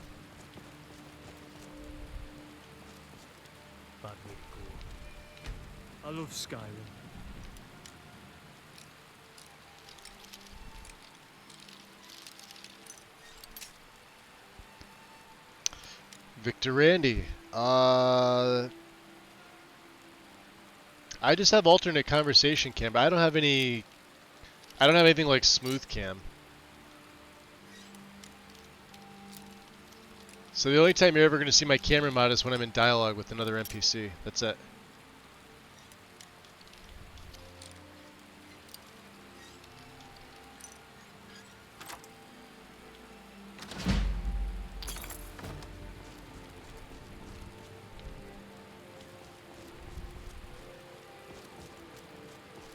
Bad way to go. I love Skyrim.
Victor Randy. I just have alternate conversation cam, but I don't have anything like smooth cam. So the only time you're ever going to see my camera mod is when I'm in dialogue with another NPC. That's it.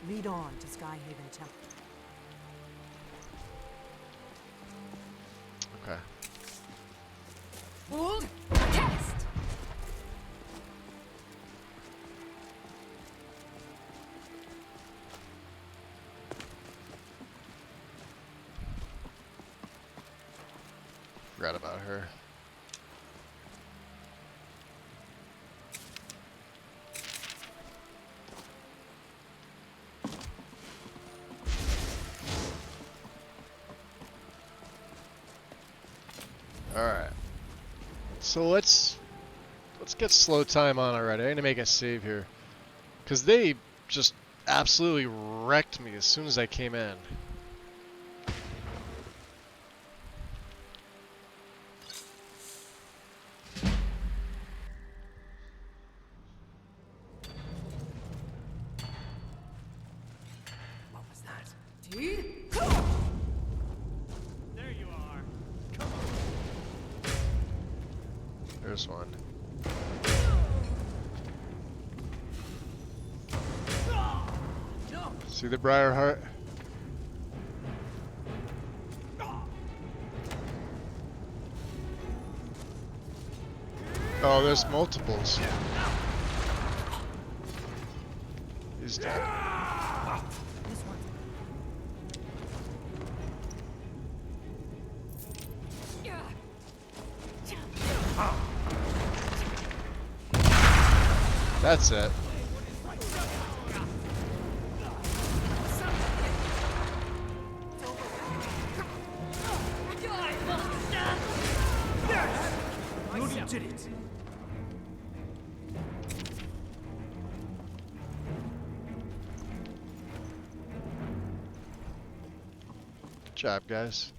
Lead on to Skyhaven Temple.
Okay.
Hold, cast.
Forgot about her. Alright. So let's get slow time on already. I'm gonna make a save here. Cause they just absolutely wrecked me as soon as I came in.
What was that?
There you are.
There's one. See the Briarheart? Oh, there's multiples. He's dead.
This one.
That's it.
did it!
Good job, guys.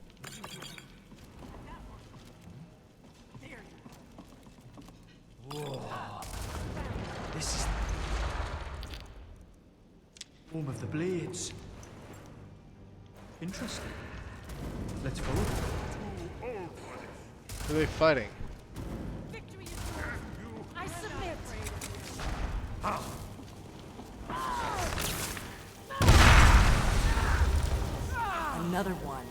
Whoa. This is home of the blades. Interesting. Let's follow them.
Who are they fighting?
I submit.
Another one.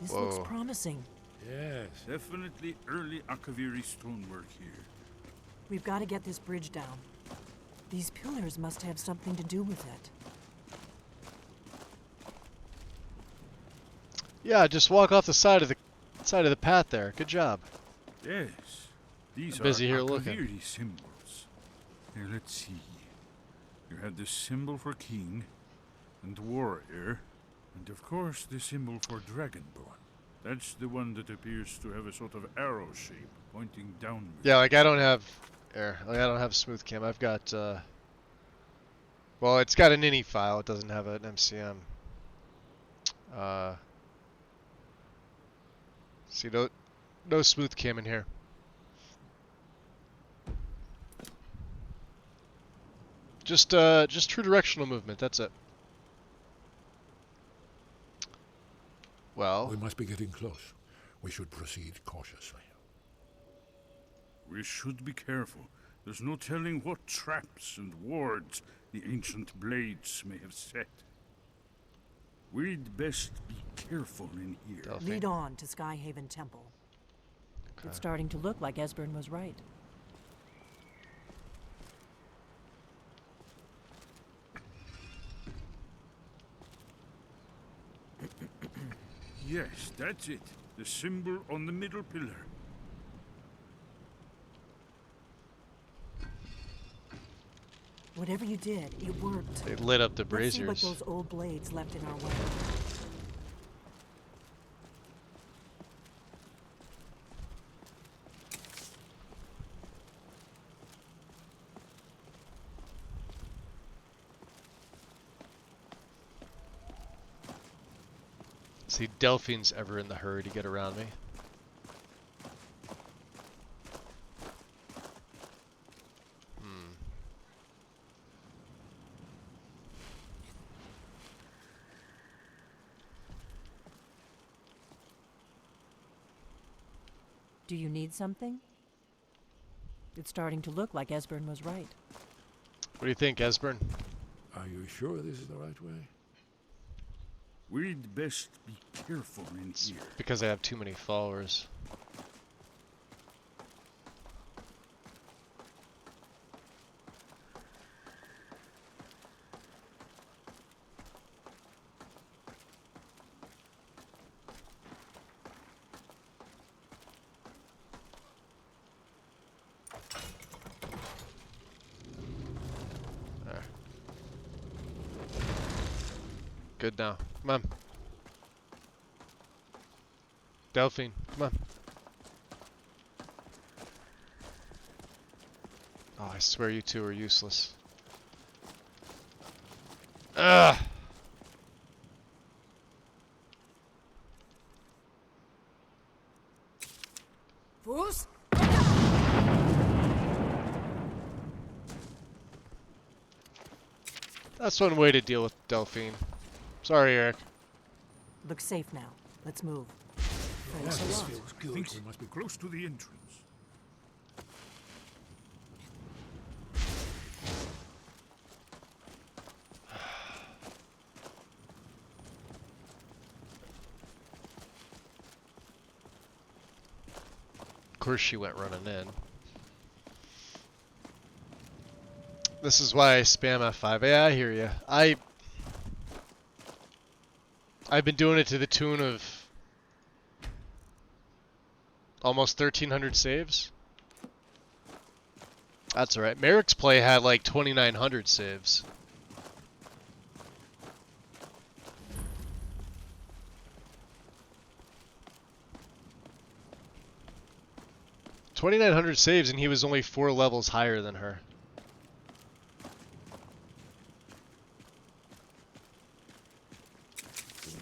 This looks
Whoa.
promising.
Yes, definitely early Akaviri stonework here.
We've got to get this bridge down. These pillars must have something to do with it.
Yeah, just walk off the side of the path there. Good job.
Yes, these
I'm busy
are
here looking.
Akaviri symbols. Here, let's see. You have the symbol for king and warrior, and of course the symbol for dragonborn. That's the one that appears to have a sort of arrow shape pointing downward.
Yeah, like I don't have air. Like I don't have smooth cam. I've got well, it's got an ini file. It doesn't have an MCM. See, no smooth cam in here. Just true directional movement. That's it. Well,
we must be getting close. We should proceed cautiously.
We should be careful. There's no telling what traps and wards the ancient blades may have set. We'd best be careful in here.
Lead on to Skyhaven Temple.
Okay.
It's starting to look like Esbern was right.
Yes, that's it. The symbol on the middle pillar.
Whatever you did, it worked.
They lit up the
Let's see what
braziers.
those old blades left in our way.
See, Delphine's ever in the hurry to get around me.
Do you need something? It's starting to look like Esbern was right.
What do you think, Esbern?
Are you sure this is the right way?
We'd best be careful in here.
Because I have too many followers. There. Good now. Come on. Delphine, come on. Oh, I swear you two are useless. Ugh!
Fools!
That's one way to deal with Delphine. Sorry, Eric.
Looks safe now. Let's move.
Yes,
Thanks a
this
lot.
feels good. I think we must be close to the entrance.
Of course she went running in. This is why I spam F5. Yeah, I hear you. I've been doing it to the tune of almost 1,300 saves. That's alright. Merrick's play had like 2,900 saves. $2,900 saves, and he was only 4 levels higher than her.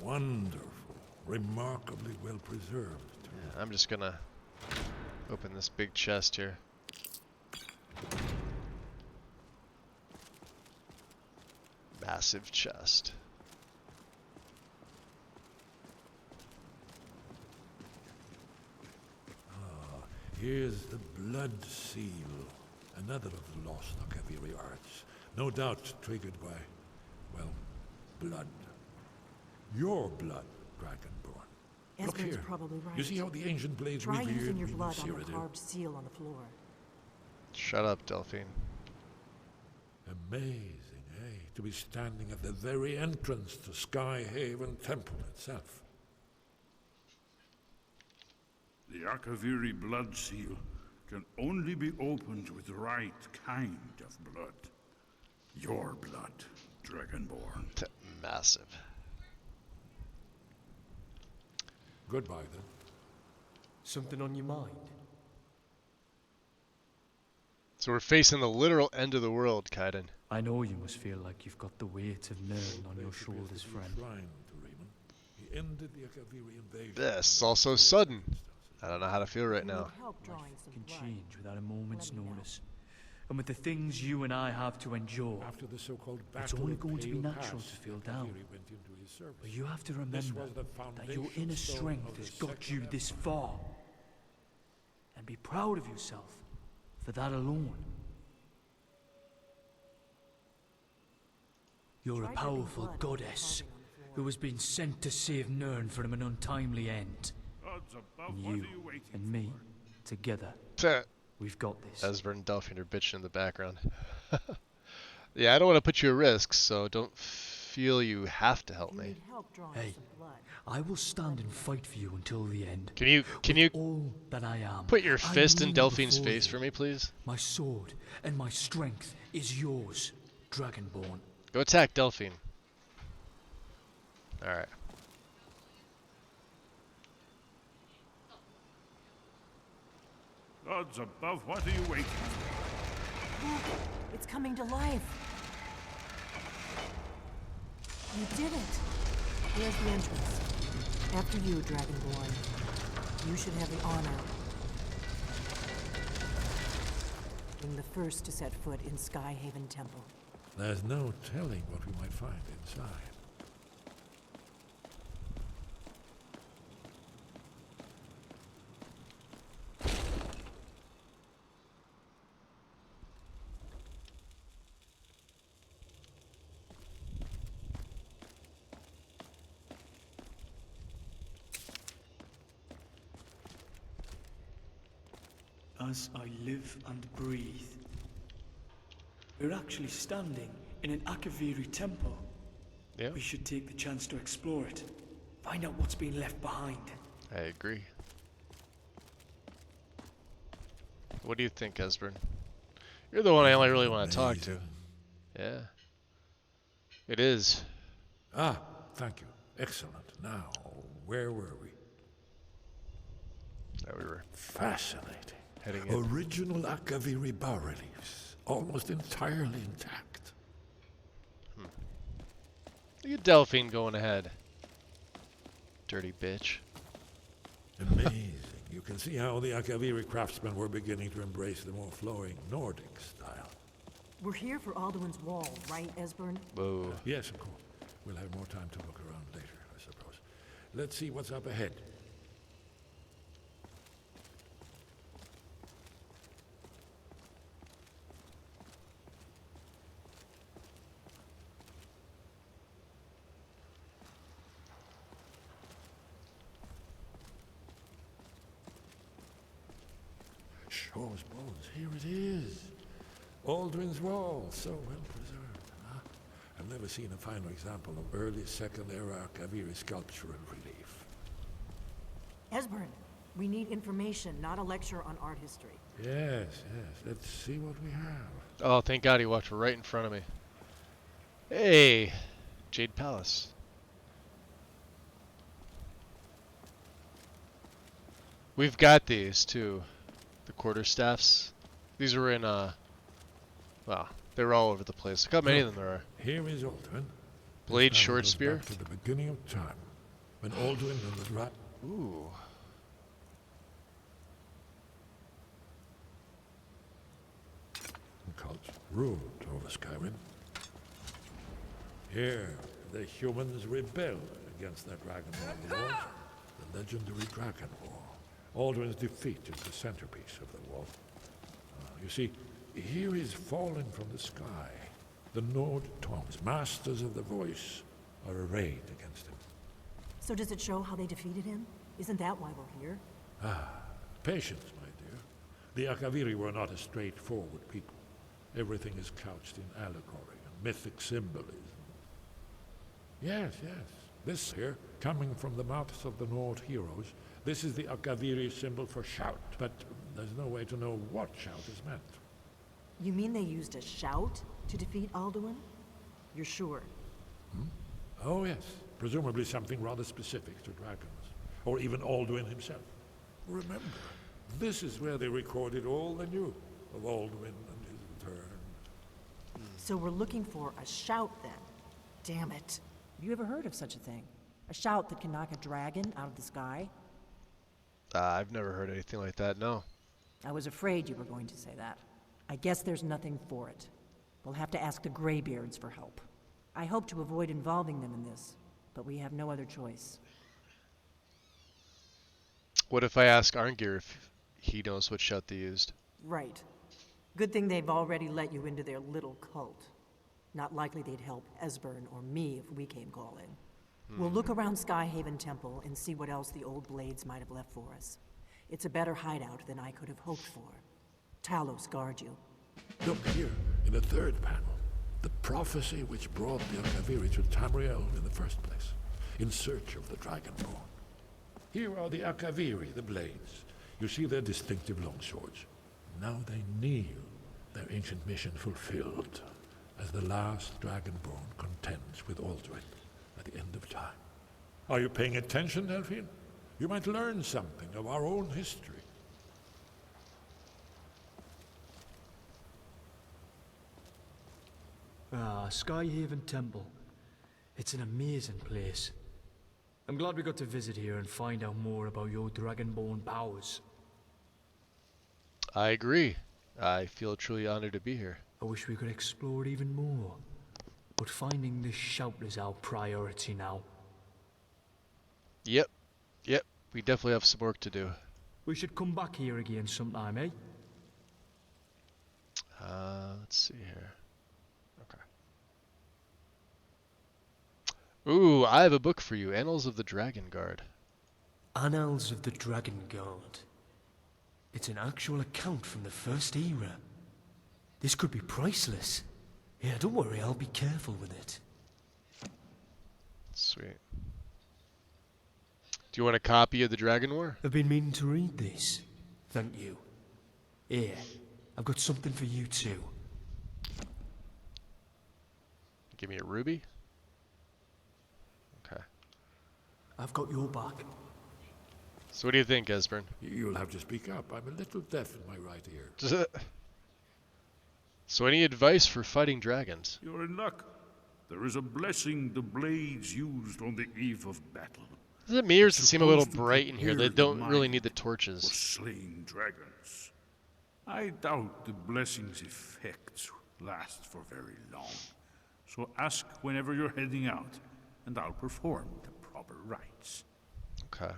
Wonderful. Remarkably well preserved.
Yeah, I'm just gonna open this big chest here. Massive chest.
Here's the blood seal, another of the lost Akaviri arts. No doubt triggered by, well, blood. Your blood, Dragonborn. Look
Esmond's
here.
probably right.
You see how the ancient blades
Try
revered
using your
Remus
blood on the
Cyrodiil?
carved seal on the floor.
Shut up, Delphine.
Amazing, eh? To be standing at the very entrance to Skyhaven Temple itself.
The Akaviri blood seal can only be opened with the right kind of blood. Your blood, Dragonborn.
Massive.
Goodbye, then.
Something on your mind?
So we're facing the literal end of the world, Kaiden.
I know you must feel like you've got the weight of Nirn on your shoulders, friend.
He ended the Akaviri invasion.
This is all so sudden. I don't know how to feel right now.
Can change without a moment's notice. And with the things you and I have to endure,
After the so-called
it's
Battle
only
of
going to be
Pale
natural
Pass,
to feel
the
down.
Akaviri went into his service.
But you have to
This
remember
was the
that your inner
foundation stone
strength
of
has
the
got
Second
you this far. And be proud of yourself for that alone. You're a powerful goddess who has been sent to save Nirn from an untimely end. And you and me, together, we've got this.
Esbern and Delphine are bitching in the background. Yeah, I don't want to put you at risk, so don't feel you have to help me.
Hey, I will stand and fight for you until the end.
Can you
all that I am,
put your
I
fist in
kneel
Delphine's
before
face
you.
for me, please?
My sword and my strength is yours, Dragonborn.
Go attack Delphine. Alright.
Gods above, what are you waiting for?
Look, it's coming to life. You did it. Here's the entrance. After you, Dragonborn. You should have the honor of being the first to set foot in Skyhaven Temple.
There's no telling what we might find inside.
As I live and breathe. We're actually standing in an Akaviri temple.
Yeah.
We should take the chance to explore it. Find out what's been left behind.
I agree. What do you think, Esbern? You're the one I only really want to talk to. Yeah. It is.
Ah, thank you. Excellent. Now, where were we?
There we were.
Fascinating.
Heading in.
Original Akaviri bas-reliefs, almost entirely intact.
Look at Delphine going ahead. Dirty bitch.
Amazing. You can see how the Akaviri craftsmen were beginning to embrace the more flowing Nordic style.
We're here for Alduin's Wall, right, Esbern?
Whoa.
Yes, of course. We'll have more time to look around later, I suppose. Let's see what's up ahead. Shaw's bones, here it is. Aldrin's Wall, so well preserved. Huh? I've never seen a finer example of early Second Era Akaviri sculptural relief.
Esbern, We need information, not a lecture on art history.
Yes, yes. Let's see what we have.
Oh, thank God he walked right in front of me. Hey, Jade Palace. We've got these too. The quarterstaffs. These are in well, they're all over the place. Look how many of them there are.
Here is Alduin.
Blade,
This panel
short
goes
spear.
back to the beginning of time, when Alduin and the rat.
Ooh.
Cults ruled over Skyrim. Here, the humans rebelled against their dragonborn lords, the legendary Dragon War. Alduin's defeat is the centerpiece of the war. You see, here is fallen from the sky. The Nord Tongs, masters of the voice, are arrayed against him.
So does it show how they defeated him? Isn't that why we're here?
Ah, patience, my dear. The Akaviri were not a straightforward people. Everything is couched in allegory and mythic symbolism. Yes, yes. This here, coming from the mouths of the Nord heroes, this is the Akaviri symbol for shout, but there's no way to know what shout is meant.
You mean they used a shout to defeat Alduin? You're sure?
Hmm? Oh yes, presumably something rather specific to dragons, or even Alduin himself. Remember, this is where they recorded all they knew of Alduin and his return.
So we're looking for a shout then? Damn it. Have you ever heard of such a thing? A shout that can knock a dragon out of the sky?
I've never heard anything like that, no.
I was afraid you were going to say that. I guess there's nothing for it. We'll have to ask the Greybeards for help. I hope to avoid involving them in this, but we have no other choice.
What if I ask Arngir if he knows what shout they used?
Right. Good thing they've already let you into their little cult. Not likely they'd help Esbern or me if we came calling. We'll look around Skyhaven Temple and see what else the old blades might have left for us. It's a better hideout than I could have hoped for. Talos guard you.
Look here, in the third panel. The prophecy which brought the Akaviri to Tamriel in the first place, in search of the Dragonborn. Here are the Akaviri, the blades. You see their distinctive longswords. Now they kneel, their ancient mission fulfilled, as the last Dragonborn contends with Alduin at the end of time. Are you paying attention, Delphine? You might learn something of our own history.
Ah, Skyhaven Temple. It's an amazing place. I'm glad we got to visit here and find out more about your Dragonborn powers.
I agree. I feel truly honored to be here.
I wish we could explore it even more. But finding this shout is our priority now.
Yep. We definitely have some work to do.
We should come back here again sometime, eh?
Let's see here. Okay. Ooh, I have a book for you. Annals of the Dragon Guard.
Annals of the Dragon Guard. It's an actual account from the First Era. This could be priceless. Yeah, don't worry, I'll be careful with it.
Sweet. Do you want a copy of the Dragon War?
I've been meaning to read this. Thank you. Here, I've got something for you too.
Give me a ruby? Okay.
I've got your back.
So what do you think, Esbern?
You'll have to speak up. I'm a little deaf in my right ear.
So any advice for fighting dragons?
You're in luck. There is a blessing the blades used on the eve of battle.
The mirrors seem a little bright in here. They don't really need the torches.
For slaying dragons. I doubt the blessing's effects last for very long. So ask whenever you're heading out, and I'll perform the proper rites.
Okay.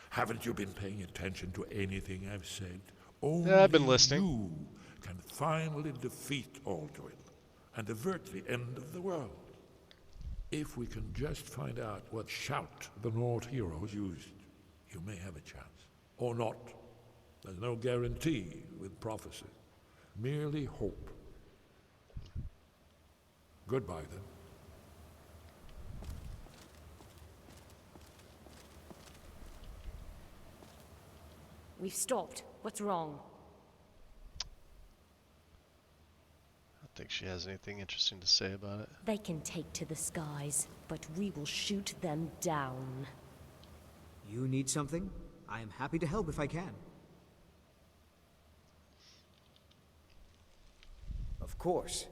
Haven't you been paying attention to anything I've said? Only
I've been listening.
You can finally defeat Alduin and avert the end of the world. If we can just find out what shout the Nord heroes used, you may have a chance. Or not. There's no guarantee with prophecy. Merely hope. Goodbye, then.
We've stopped. What's wrong?
I don't think she has anything interesting to say about it.
They can take to the skies, but we will shoot them down.
You need something? I am happy to help if I can.
Of course.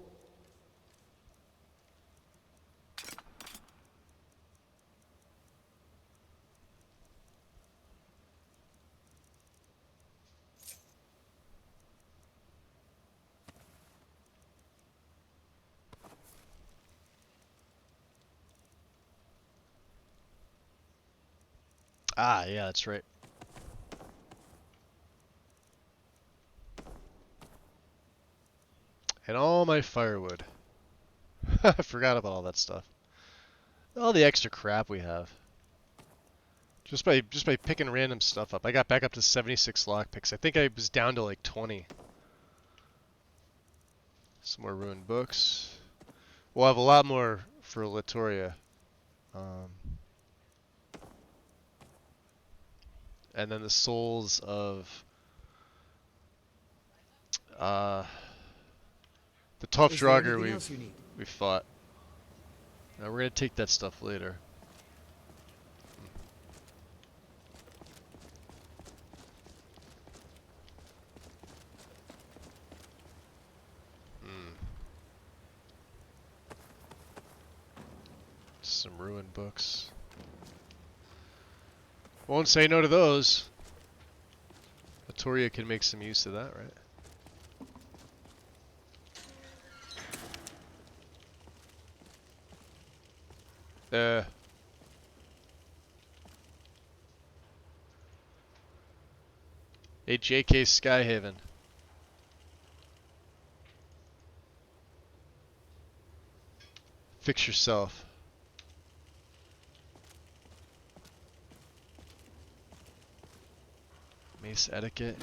Ah, yeah, that's right. And all my firewood. I forgot about all that stuff. All the extra crap we have. Just by picking random stuff up. I got back up to 76 lockpicks. I think I was down to like 20. Some more ruined books. We'll have a lot more for Latoria. And then the souls of the tough Draugr we fought. Now we're gonna take that stuff later. Some ruined books. Won't say no to those. Latoria can make some use of that, right? Hey, JK Skyhaven. Fix yourself. Mace etiquette.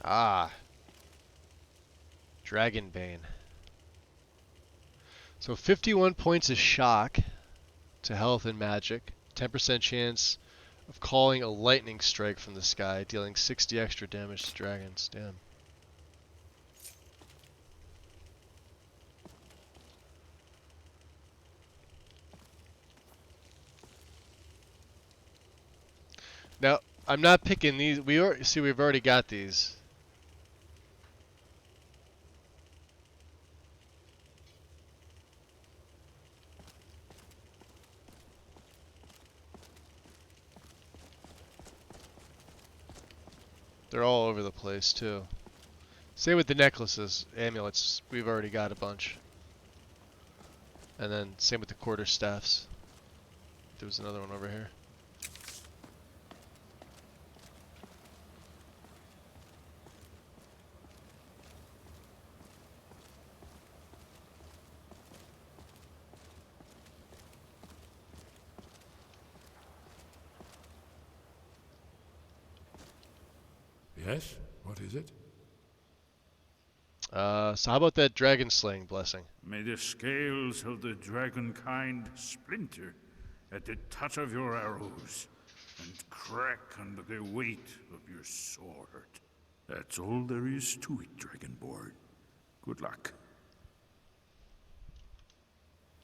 Ah. Dragonbane. So 51 points of shock to health and magic. 10% chance of calling a lightning strike from the sky, dealing 60 extra damage to dragons. Damn. Now, I'm not picking these. We've already got these. They're all over the place too. Same with the necklaces, amulets. We've already got a bunch. And then same with the quarterstaffs. There was another one over here.
Yes? What is it?
So how about that dragon slaying blessing?
May the scales of the dragonkind splinter at the touch of your arrows and crack under the weight of your sword. That's all there is to it, Dragonborn. Good luck.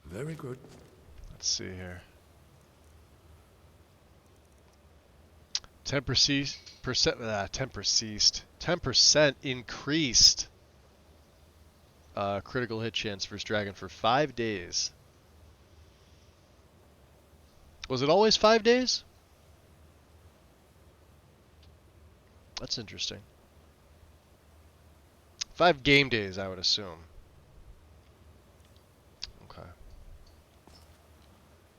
Very good.
Let's see here. 10% increased critical hit chance versus dragon for 5 days. Was it always 5 days? That's interesting. 5 game days, I would assume. Okay.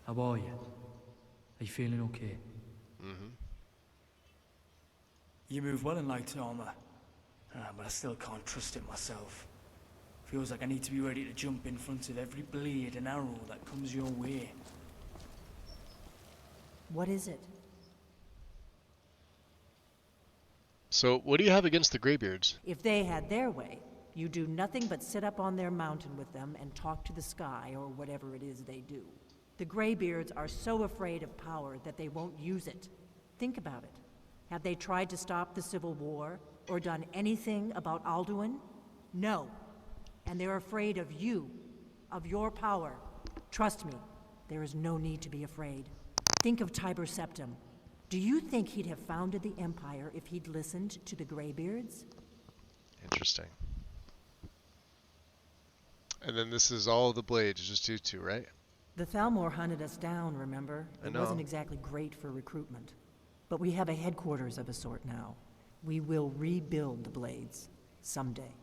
How are you? Are you feeling okay?
Mm-hmm.
You move well in light armor, but I still can't trust it myself. Feels like I need to be ready to jump in front of every blade and arrow that comes your way.
What is it?
So, what do you have against the Greybeards?
If they had their way, You do nothing but sit up on their mountain with them and talk to the sky, or whatever it is they do. The Greybeards are so afraid of power that they won't use it. Think about it. Have they tried to stop the Civil War, or done anything about Alduin? No. And they're afraid of you, of your power. Trust me, there is no need to be afraid. Think of Tiber Septim. Do you think he'd have founded the Empire if he'd listened to the Greybeards?
Interesting. And then this is all the blades, just you two, right?
The Thalmor hunted us down, remember?
I
It
know.
wasn't exactly great for recruitment. But we have a headquarters of a sort now. We will rebuild the blades someday.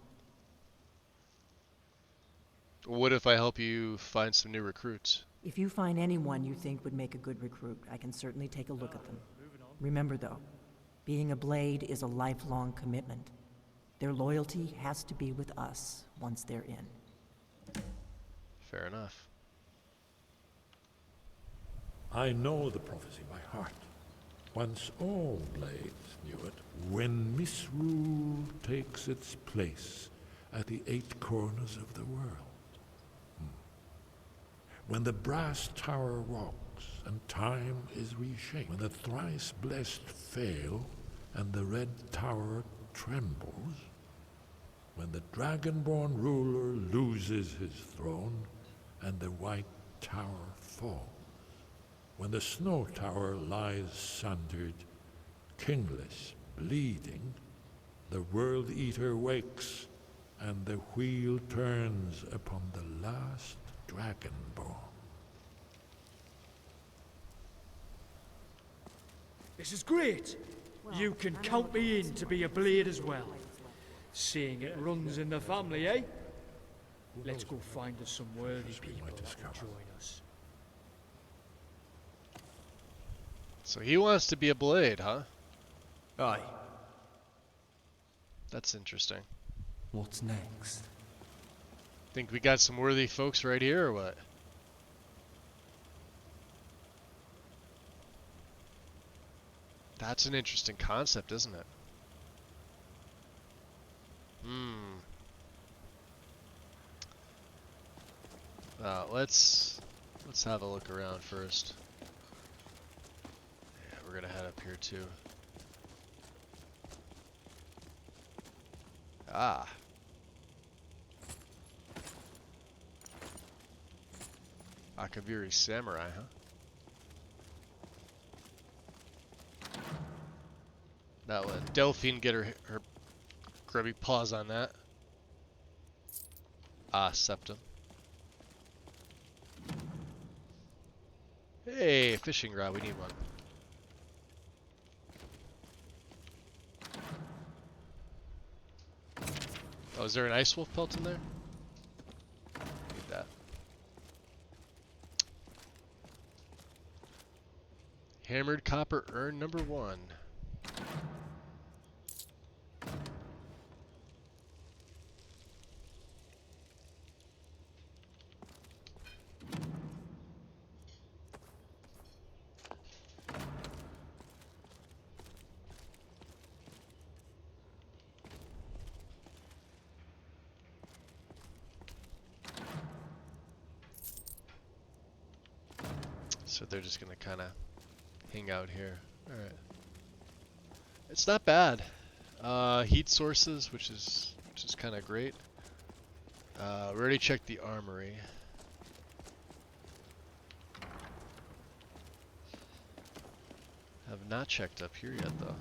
What if I help you find some new recruits?
If you find anyone you think would make a good recruit, I can certainly take a look at them. Remember though, being a blade is a lifelong commitment. Their loyalty has to be with us once they're in.
Fair enough.
I know the prophecy by heart. Once all blades knew it. When misrule takes its place at the 8 corners of the world. When the brass tower rocks and time is reshaped. When the thrice blessed fail and the red tower trembles. When the dragonborn ruler loses his throne and the white tower falls. When the snow tower lies sundered, kingless, bleeding, the world eater wakes and the wheel turns upon the last dragonborn.
This is great. You can count me in to be a blade as well. Seeing it runs in the family, eh? Let's go find us some worthy people that will join us.
So he wants to be a blade, huh?
Aye.
That's interesting.
What's next?
Think we got some worthy folks right here, or what? That's an interesting concept, isn't it? Let's have a look around first. Yeah, we're gonna head up here too. Ah. Akaviri Samurai, huh? Now let Delphine get her grubby paws on that. Ah, Septum. Hey, fishing rod, we need one. Oh, is there an ice wolf pelt in there? Need that. Hammered copper urn number 1. So they're just gonna kind of hang out here. All right. It's not bad. Heat sources, which is kind of great. We already checked the armory. Have not checked up here yet, though.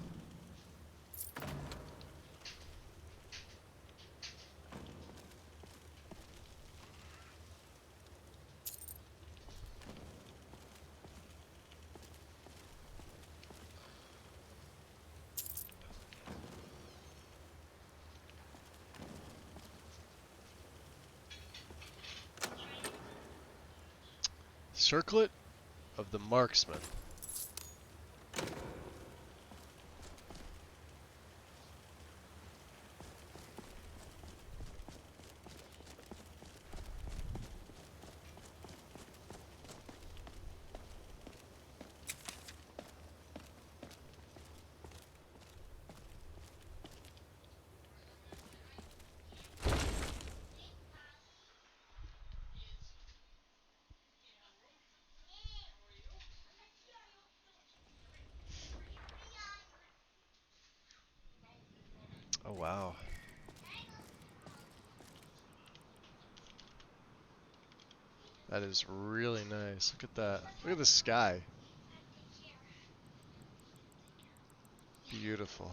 Circlet of the Marksman. Oh wow. That is really nice. Look at that. Look at the sky. Beautiful.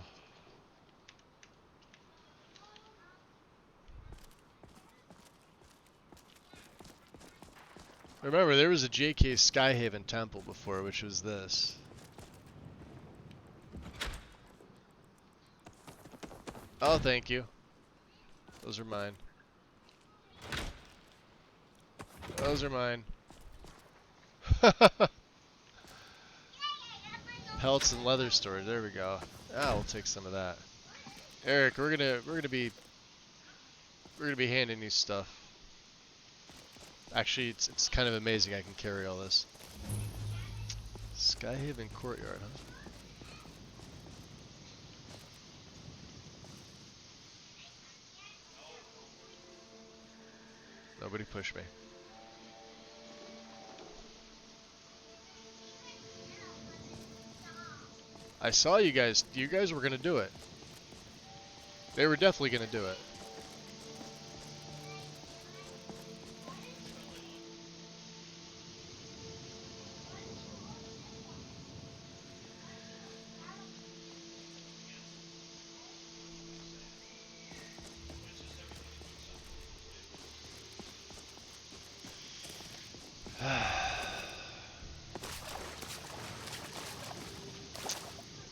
Remember, there was a JK Skyhaven temple before, which was this. Oh, thank you. Those are mine. Those are mine. Pelts and leather storage. There we go. Ah, we'll take some of that. Eric, we're gonna be handing you stuff. Actually, it's kind of amazing I can carry all this. Skyhaven Courtyard, huh? Nobody push me. I saw you guys. You guys were gonna do it. They were definitely gonna do it.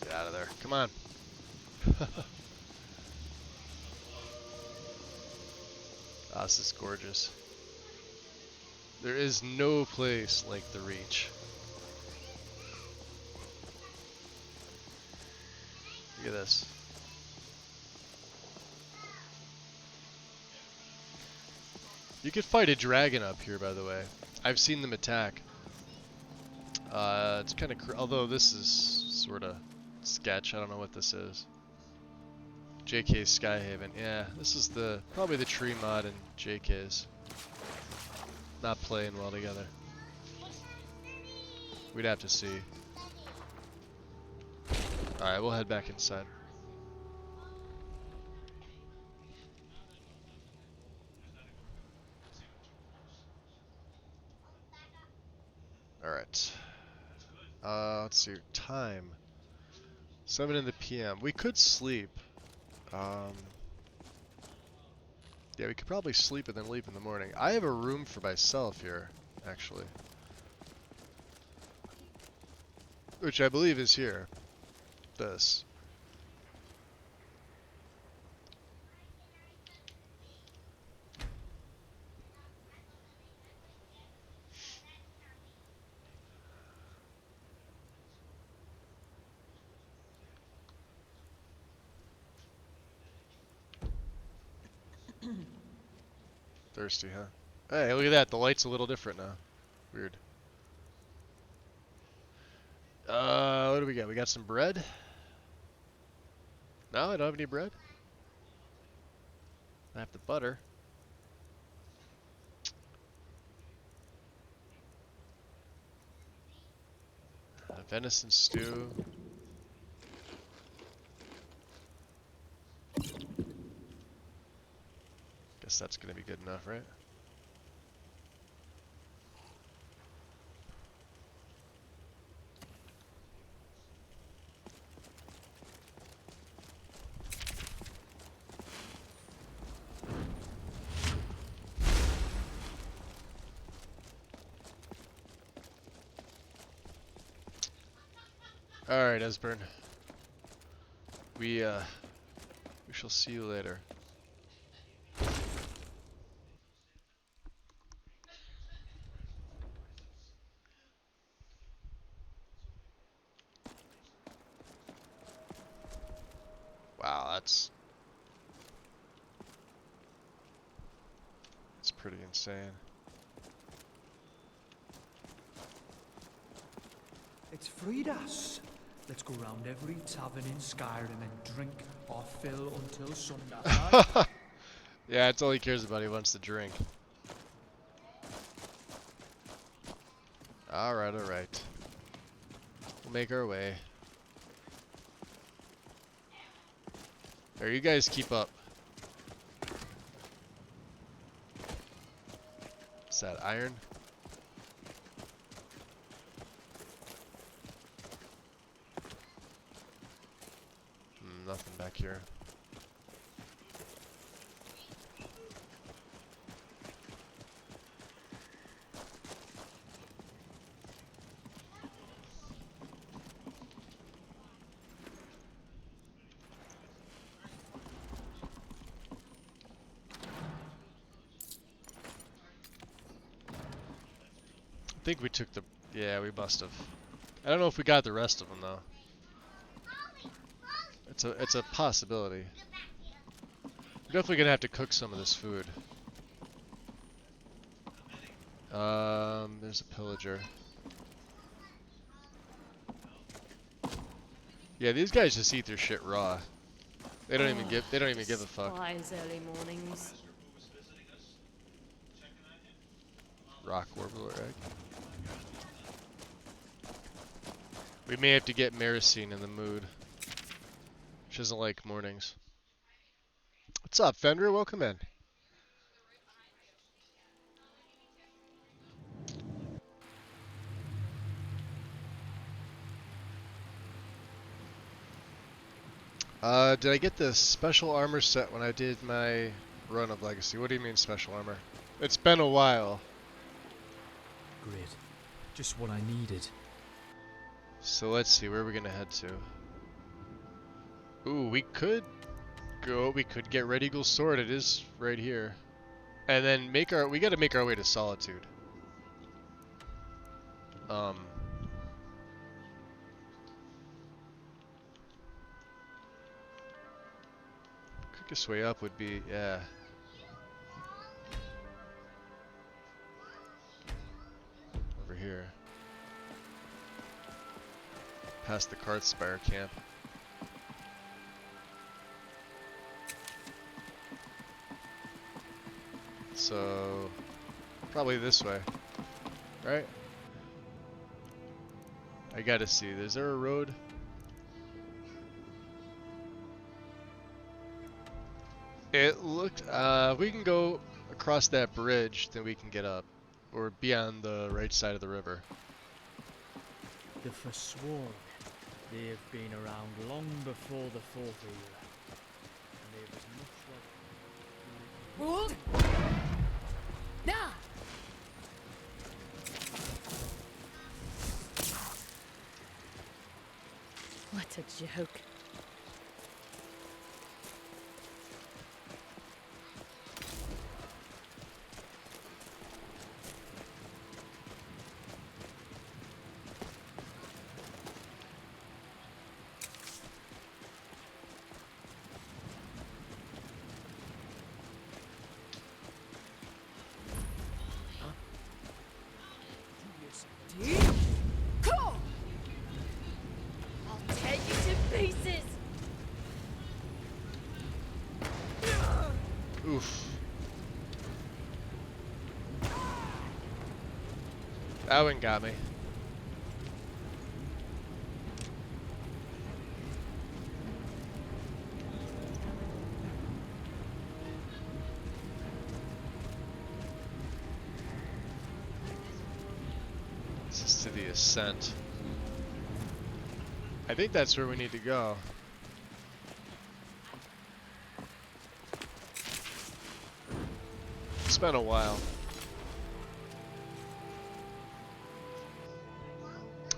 Get out of there. Come on. Ah, this is gorgeous. There is no place like the Reach. Look at this. You could fight a dragon up here, by the way. I've seen them attack. It's kind of, although this is sort of sketch. I don't know what this is. JK Skyhaven. Yeah, this is probably the tree mod in JK's. Not playing well together. We'd have to see. Alright, we'll head back inside. Alright. Let's see. Time. 7 in the PM. We could sleep. Yeah, we could probably sleep and then leave in the morning. I have a room for myself here, actually. Which I believe is here. This. Thirsty, huh? Hey, look at that. The light's a little different now. Weird. What do we got? We got some bread? No, I don't have any bread. I have the butter. Venison stew. Guess that's gonna be good enough, right? Alright, Esbern. We shall see you later. Wow, that's pretty insane.
It's Fridas. Let's go round every tavern in Skyrim and drink our fill until sundown.
Yeah, it's all he cares about. He wants to drink. Alright, alright. We'll make our way. There, you guys keep up. Is that iron? Nothing back here. I think we took the... Yeah, we must have. I don't know if we got the rest of them, though. It's a possibility. We're definitely gonna have to cook some of this food. There's a pillager. Yeah, these guys just eat their shit raw. They don't even give a fuck.
Spies early mornings.
Rock warbler egg. We may have to get Maricine in the mood. She doesn't like mornings. What's up, Fenrir? Welcome in. Did I get the special armor set when I did my run of Legacy? What do you mean special armor? It's been a while.
Great. Just what I needed.
So let's see, where are we gonna head to? Ooh, we could get Red Eagle's sword, it is right here. And then we gotta make our way to Solitude. Quickest way up would be, yeah. Over here. Past the Kartspire camp. So, probably this way, right? I gotta see, is there a road? It looked, we can go across that bridge, then we can get up. Or be on the right side of the river.
The Forsworn. They have been around long before the Fourth Era. And they was much like...
Ruled? Nah!
What a joke. I'll tear you to pieces!
Oof. That one got me. This is to the ascent. I think that's where we need to go. It's been a while.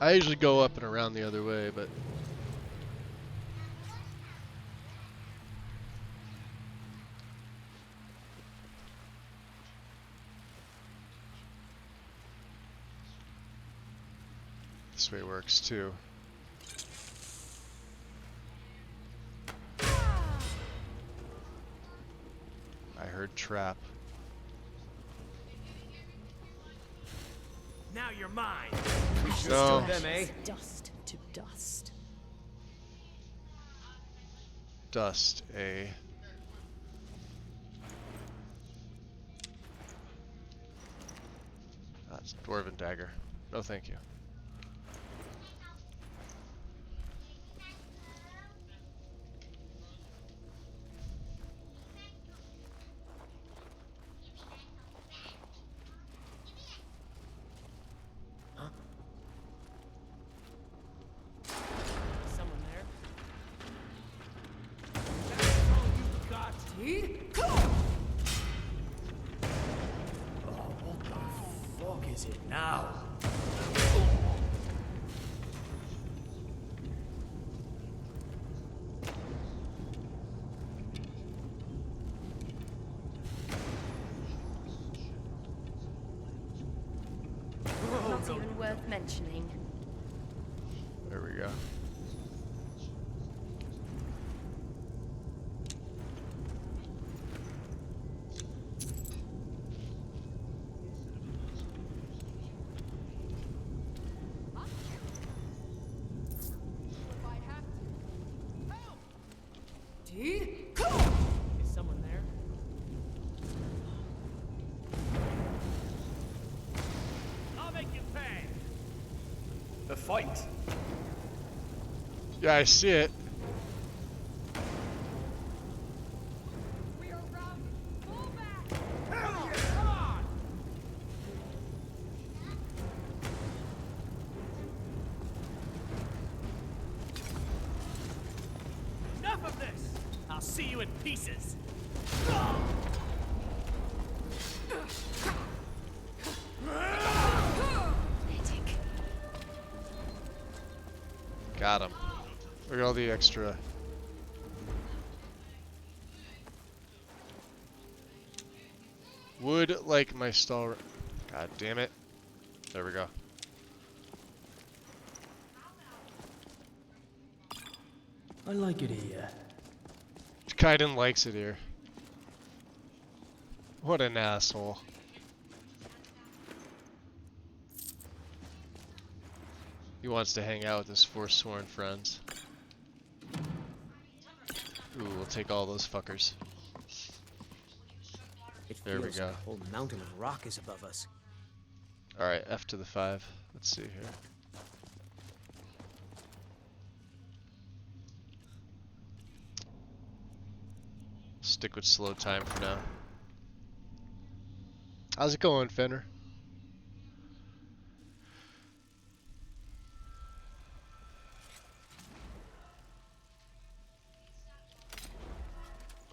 I usually go up and around the other way, but this way works too. I heard trap.
Now you're mine.
No.
Them, eh?
Dust to dust.
Dust, eh? That's Dwarven dagger. No, thank you.
Use it now.
Not even worth mentioning.
There we go.
Is someone there? I'll make you pay.
The fight.
Yeah, I see it.
Enough of this! I'll see you in pieces.
Got him. Look at all the extra. Would like my stall. God damn it. There we go.
I like it here.
Kaiden likes it here. What an asshole. He wants to hang out with his forsworn friends. Ooh, we'll take all those fuckers.
It
There we
feels
go.
like a whole mountain of rock is above us.
Alright, F to the 5. Let's see here. Stick with slow time for now. How's it going, Fenrir?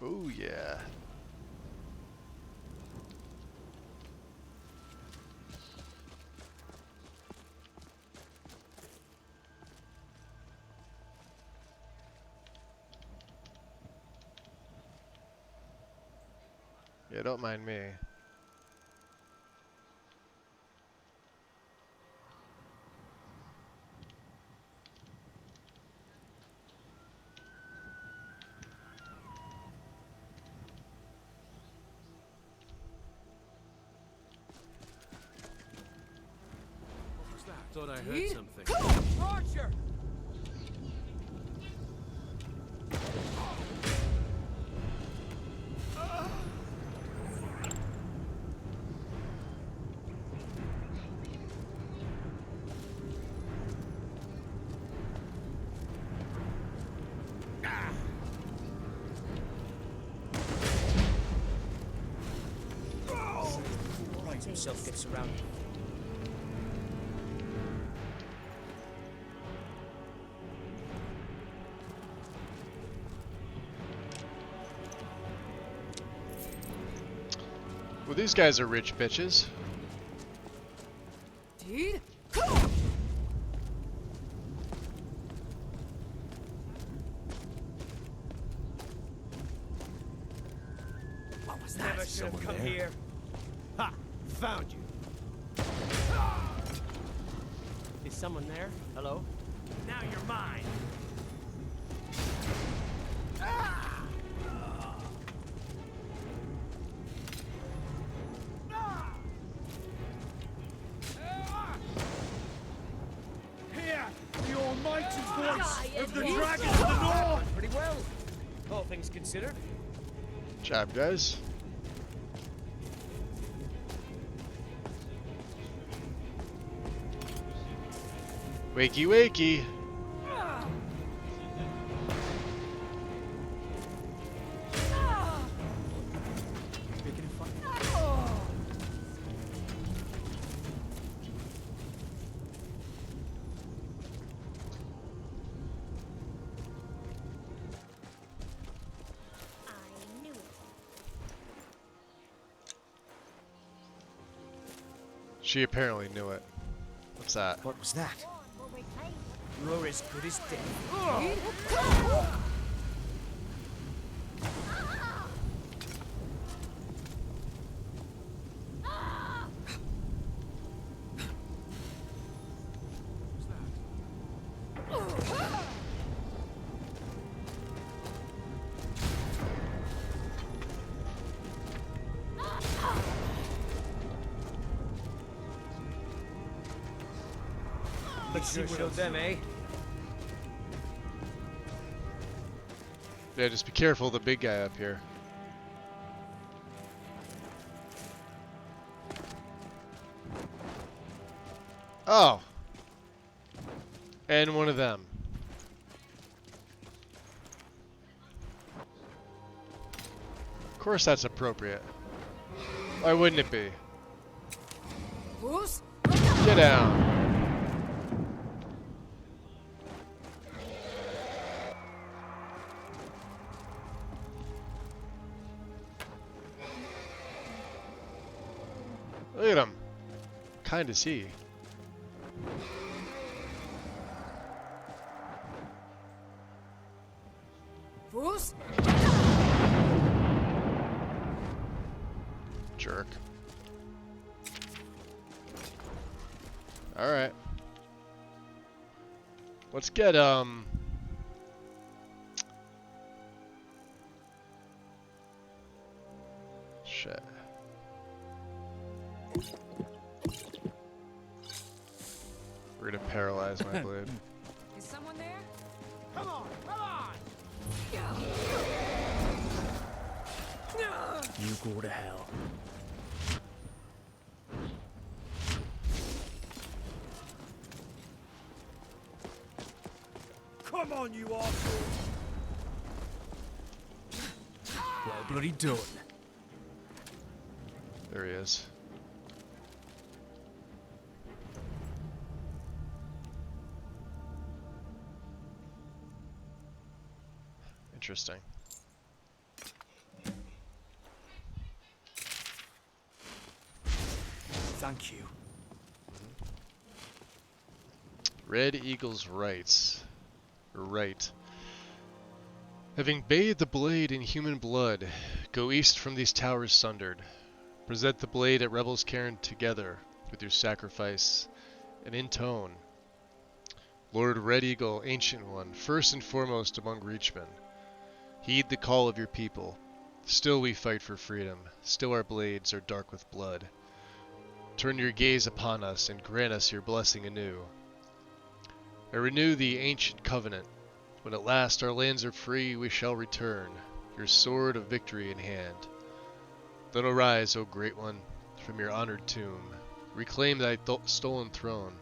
Oh yeah. Yeah, don't mind me.
Thought I heard something.
Archer!
Himself gets surrounded.
Well, these guys are rich bitches.
Dude?
What was
Never
that?
should have
Someone
come
there?
here.
Ha! Found you. Is someone there? Hello? Now you're mine.
Hear the almighty voice of the dragon of the north!
Pretty well, all things considered.
Job, guys. Wakey, wakey. She apparently knew it. What's that?
What was that? You're as good as dead. Let's see what of them, eh?
Yeah, just be careful of the big guy up here. Oh! And one of them. Of course that's appropriate. Why wouldn't it be? Get down! Look at him. Kind is he. Jerk. Alright. Let's get, shit. We're gonna paralyze my blade.
Is someone there?
Come on, come on!
You go to hell.
Come on, you asshole!
Well, bloody done.
There he is. Interesting.
Thank you.
Red Eagle's rights. Right. Having bathed the blade in human blood, go east from these towers sundered. Present the blade at Rebel's cairn together with your sacrifice, and in tone. Lord Red Eagle, Ancient One, first and foremost among Reachmen. Heed the call of your people. Still we fight for freedom. Still our blades are dark with blood. Turn your gaze upon us and grant us your blessing anew. I renew the ancient covenant. When at last our lands are free, we shall return, your sword of victory in hand. Then arise, O Great One, from your honored tomb. Reclaim thy stolen throne.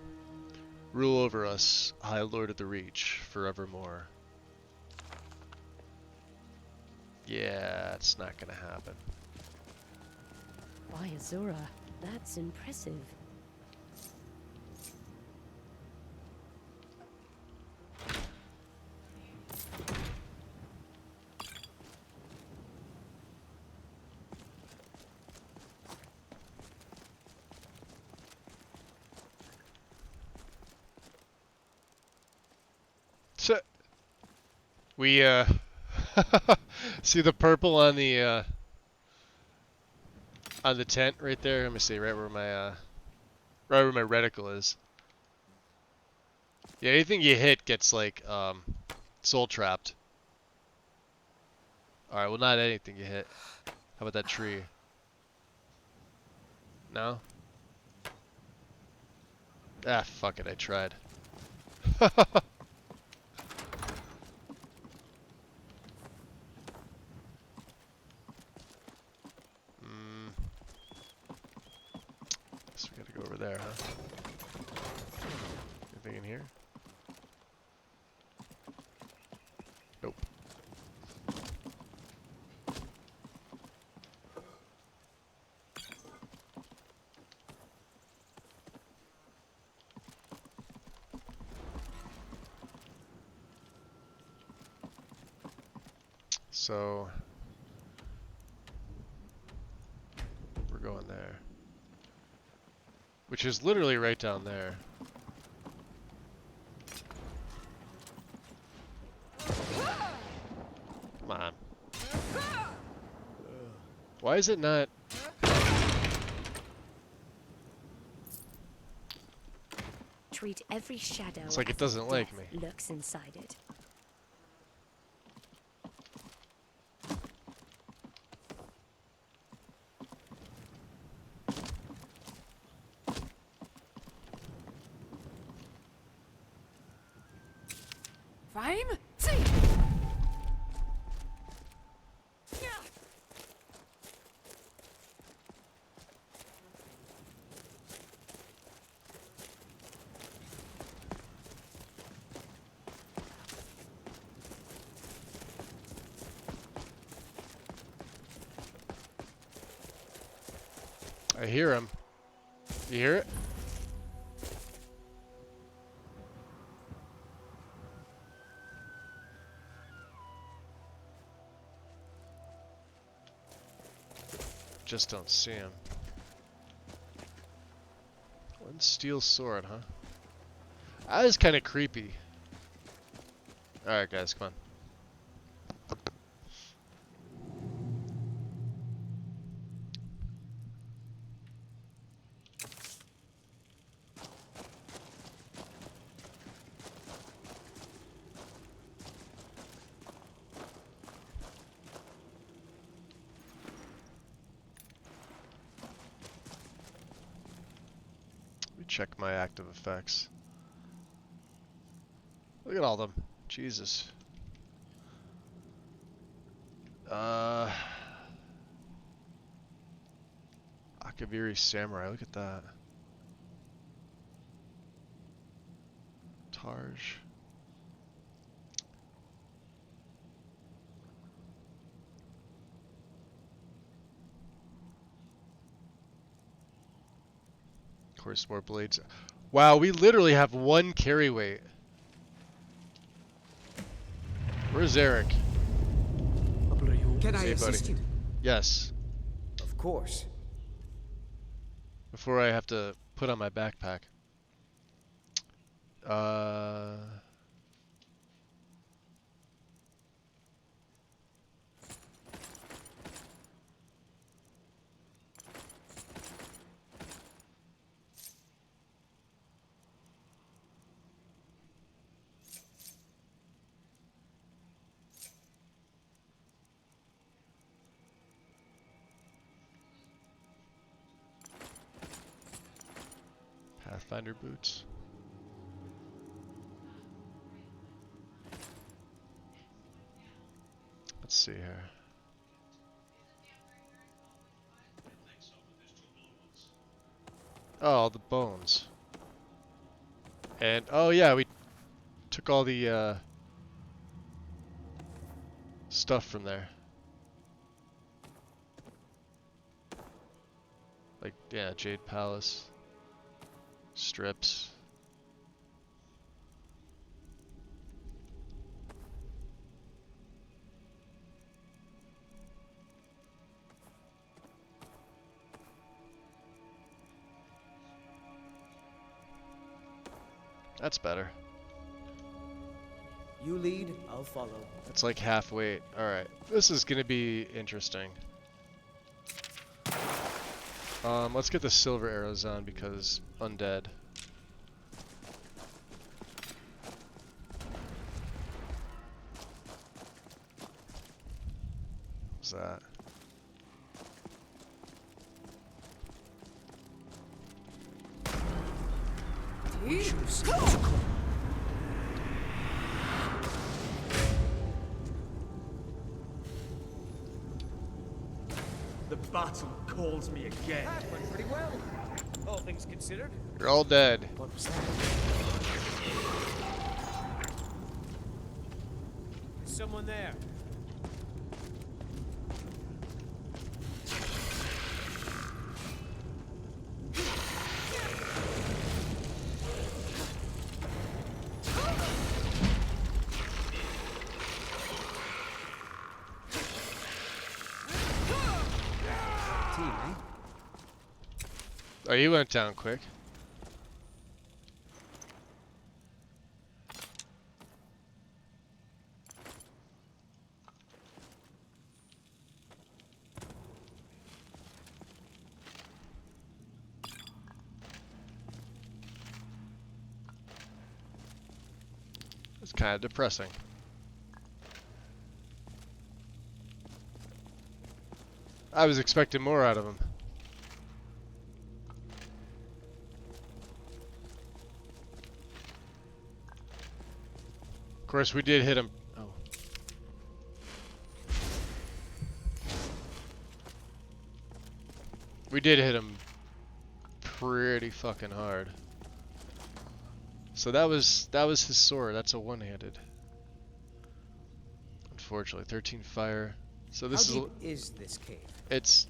Rule over us, High Lord of the Reach, forevermore. Yeah, it's not gonna happen.
Why, Azura, that's impressive.
So, we, see the purple on the tent right there? Let me see, right where my reticle is. Yeah, anything you hit gets, like, soul trapped. Alright, well, not anything you hit. How about that tree? No? Ah, fuck it, I tried. Guess we gotta go over there, huh? Anything in here? Nope. So we're going there. which is literally right down there. Come on. Why is it not?
Treat every shadow
It's like it
as
doesn't like
death
me.
lurks inside it.
Rhyme?
I hear him. You hear it? Just don't see him. One steel sword, huh? That is kind of creepy. Alright guys, come on. Check my active effects. Look at all them. Jesus. Akaviri Samurai, look at that. Tarj. Of course, more blades. Wow, we literally have one carry weight. Where's Eric?
Can I
Hey, buddy.
assist you?
Yes.
Of course.
Before I have to put on my backpack. Pathfinder boots. Let's see here. Oh, the bones. And oh yeah, we took all the stuff from there. Like, yeah, Jade Palace. Strips. That's better.
You lead, I'll follow.
It's like half weight. Alright. This is gonna be interesting. Let's get the silver arrows on because undead. What's that?
The battle calls me again.
That went pretty well, all things considered.
You're all dead.
What was that? Is someone there?
Oh, you went down quick. It's kind of depressing. I was expecting more out of him. Of course, we did hit him. Oh. We did hit him pretty fucking hard. So that was his sword. That's a one-handed. Unfortunately, 13 fire. So this
How deep is this cave?
It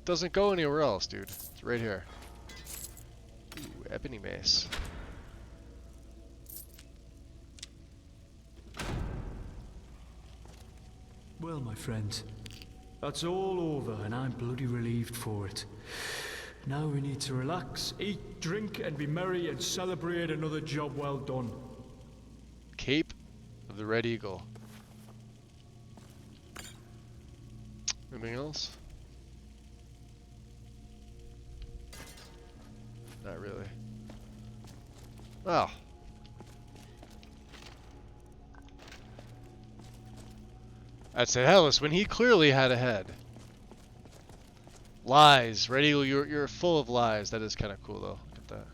doesn't go anywhere else, dude. It's right here. Ooh, ebony mace.
Well, my friends, that's all over, and I'm bloody relieved for it. Now we need to relax, eat, drink, and be merry and celebrate another job well done.
Cape of the Red Eagle. Anything else? Not really. Oh. I'd say Hellas when he clearly had a head. Lies. Red Eagle, you're full of lies. That is kind of cool though. Look at that.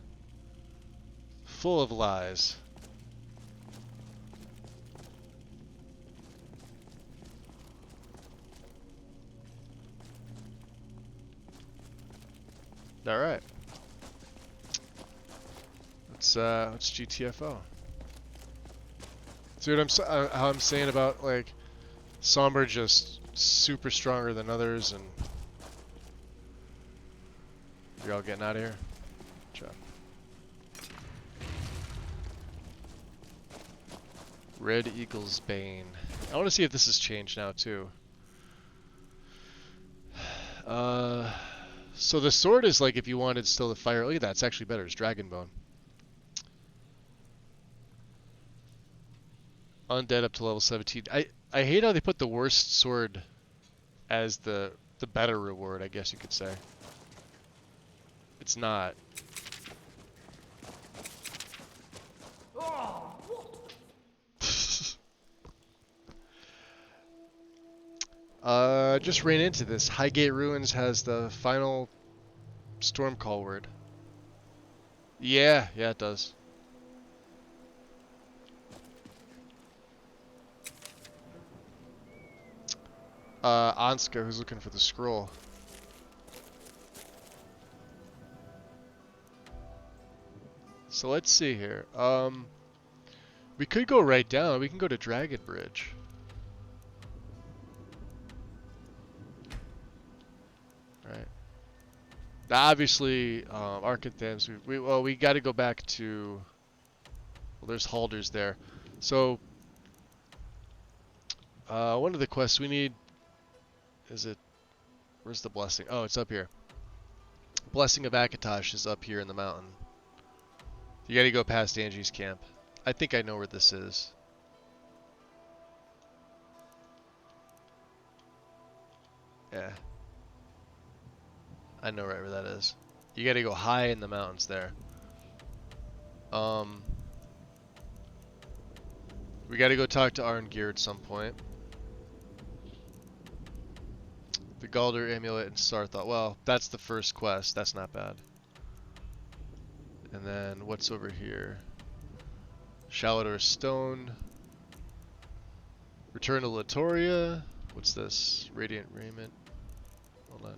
Full of lies. All right. Let's GTFO. See what how I'm saying about like some are just super stronger than others, and you're all getting out of here. Good job. Red Eagle's Bane. I want to see if this has changed now too. So the sword is like if you wanted still to fire. Look at that, it's actually better. It's Dragon Bone. Undead up to level 17. I hate how they put the worst sword as the better reward, I guess you could say. It's not. Just ran into this. Highgate Ruins has the final storm call word. Yeah, it does. Anska, who's looking for the scroll. So let's see here. We could go right down. We can go to Dragon Bridge. Right. Now, obviously, Arcanthams. We got to go back to. Well, there's Halders there. So one of the quests we need. Is it? Where's the blessing? Oh, it's up here. Blessing of Akatosh is up here in the mountain. You gotta go past Angie's camp. I think I know where this is. Yeah. I know right where that is. You gotta go high in the mountains there. We gotta go talk to Arngeir at some point. The Galder Amulet and Sarthal. Well, that's the first quest. That's not bad. And then what's over here? Shalador Stone. Return to Latoria. What's this? Radiant Raiment. Hold on.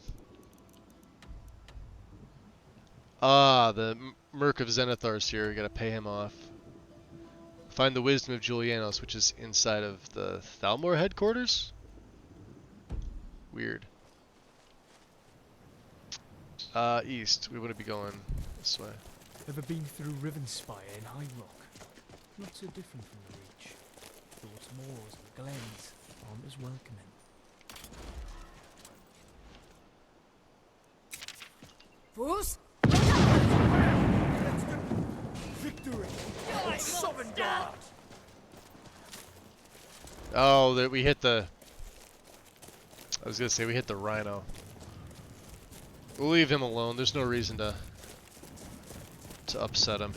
Ah, the Merc of Zenithar's here. We gotta pay him off. Find the Wisdom of Julianos, which is inside of the Thalmor headquarters? Weird. East. We wouldn't be going this way.
Ever been through Rivenspire in High Rock? Not so different from the Reach. Though its moors and glens aren't as welcoming.
Fools!
Victory! Sovngarde!
Oh, that we hit the. I was gonna say we hit the Rhino. We'll leave him alone. There's no reason to upset him.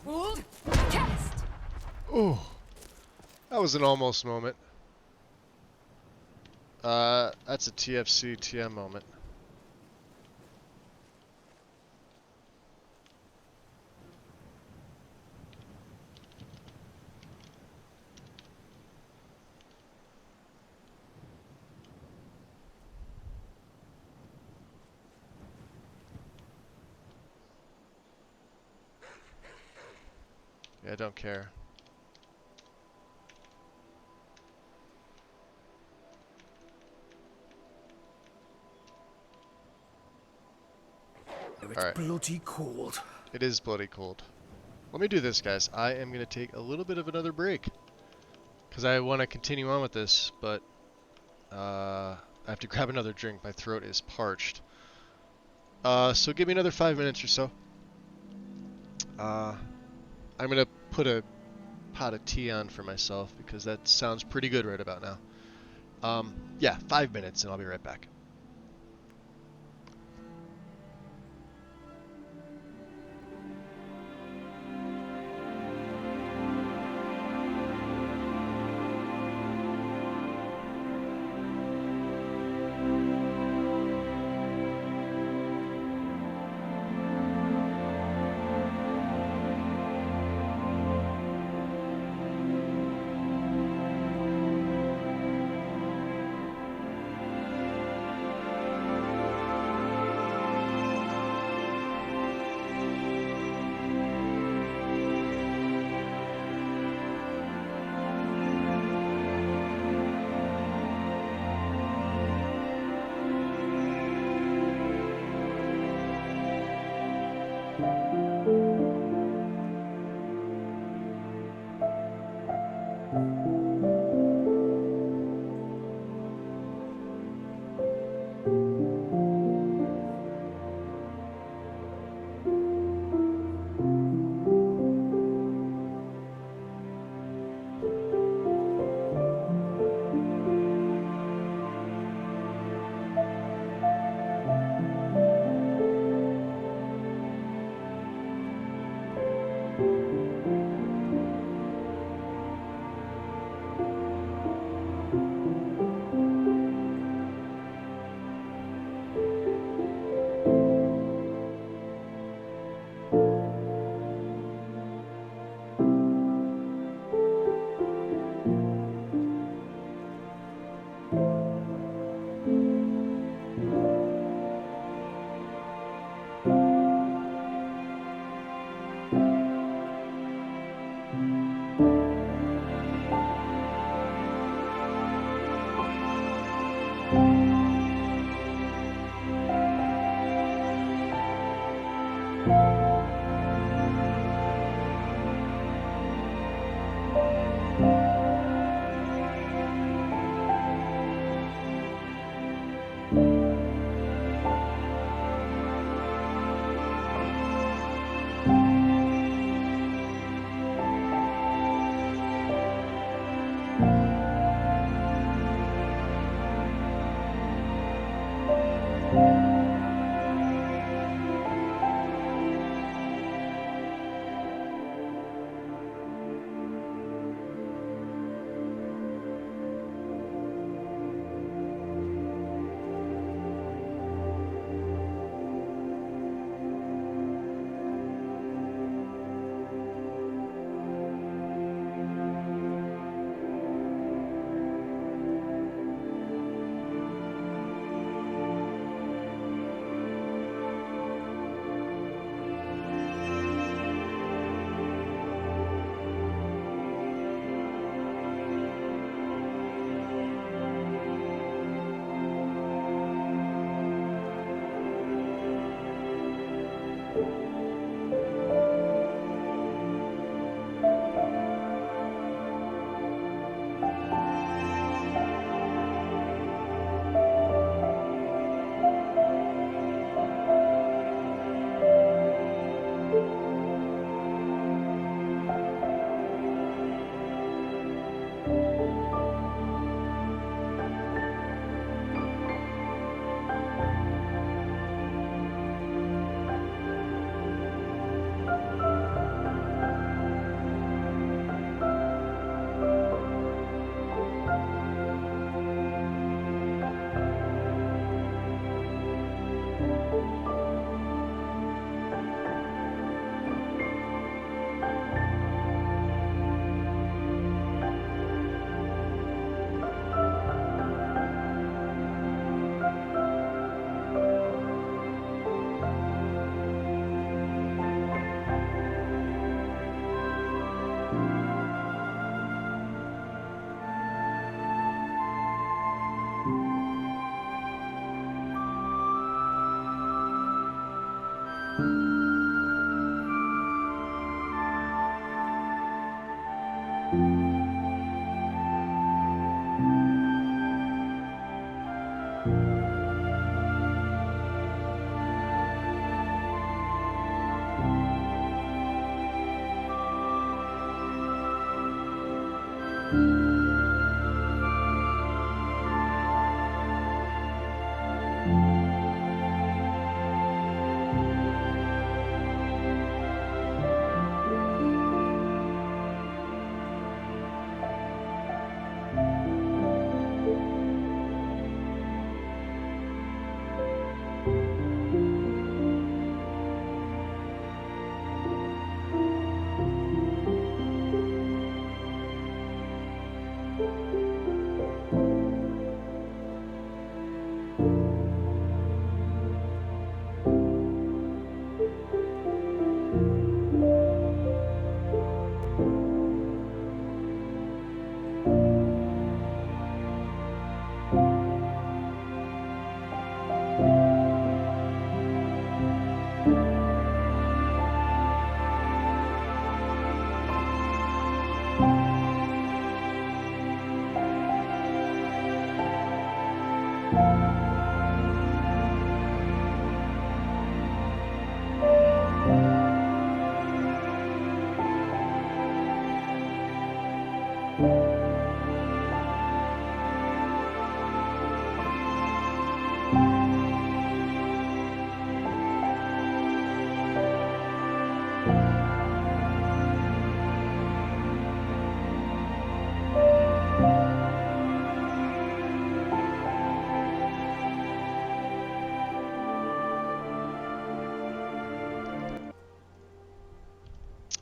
Cast.
Oh, that was an almost moment. That's a TFC TM moment. Yeah, I don't care.
It's bloody cold.
It is bloody cold. Let me do this, guys. I am going to take a little bit of another break. Because I want to continue on with this, but I have to grab another drink. My throat is parched. So give me another 5 minutes or so. I'm going to put a pot of tea on for myself because that sounds pretty good right about now. Yeah, 5 minutes and I'll be right back.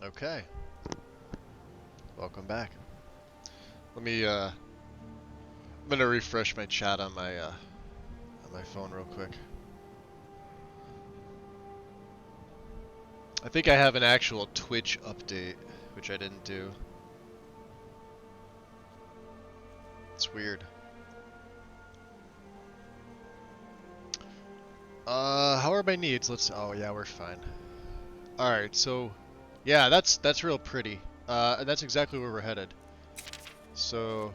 Okay. Welcome back. Let me I'm gonna refresh my chat on my phone real quick. I think I have an actual Twitch update, which I didn't do. It's weird. How are my needs? Oh yeah, we're fine. Alright, so yeah, that's real pretty. And that's exactly where we're headed. So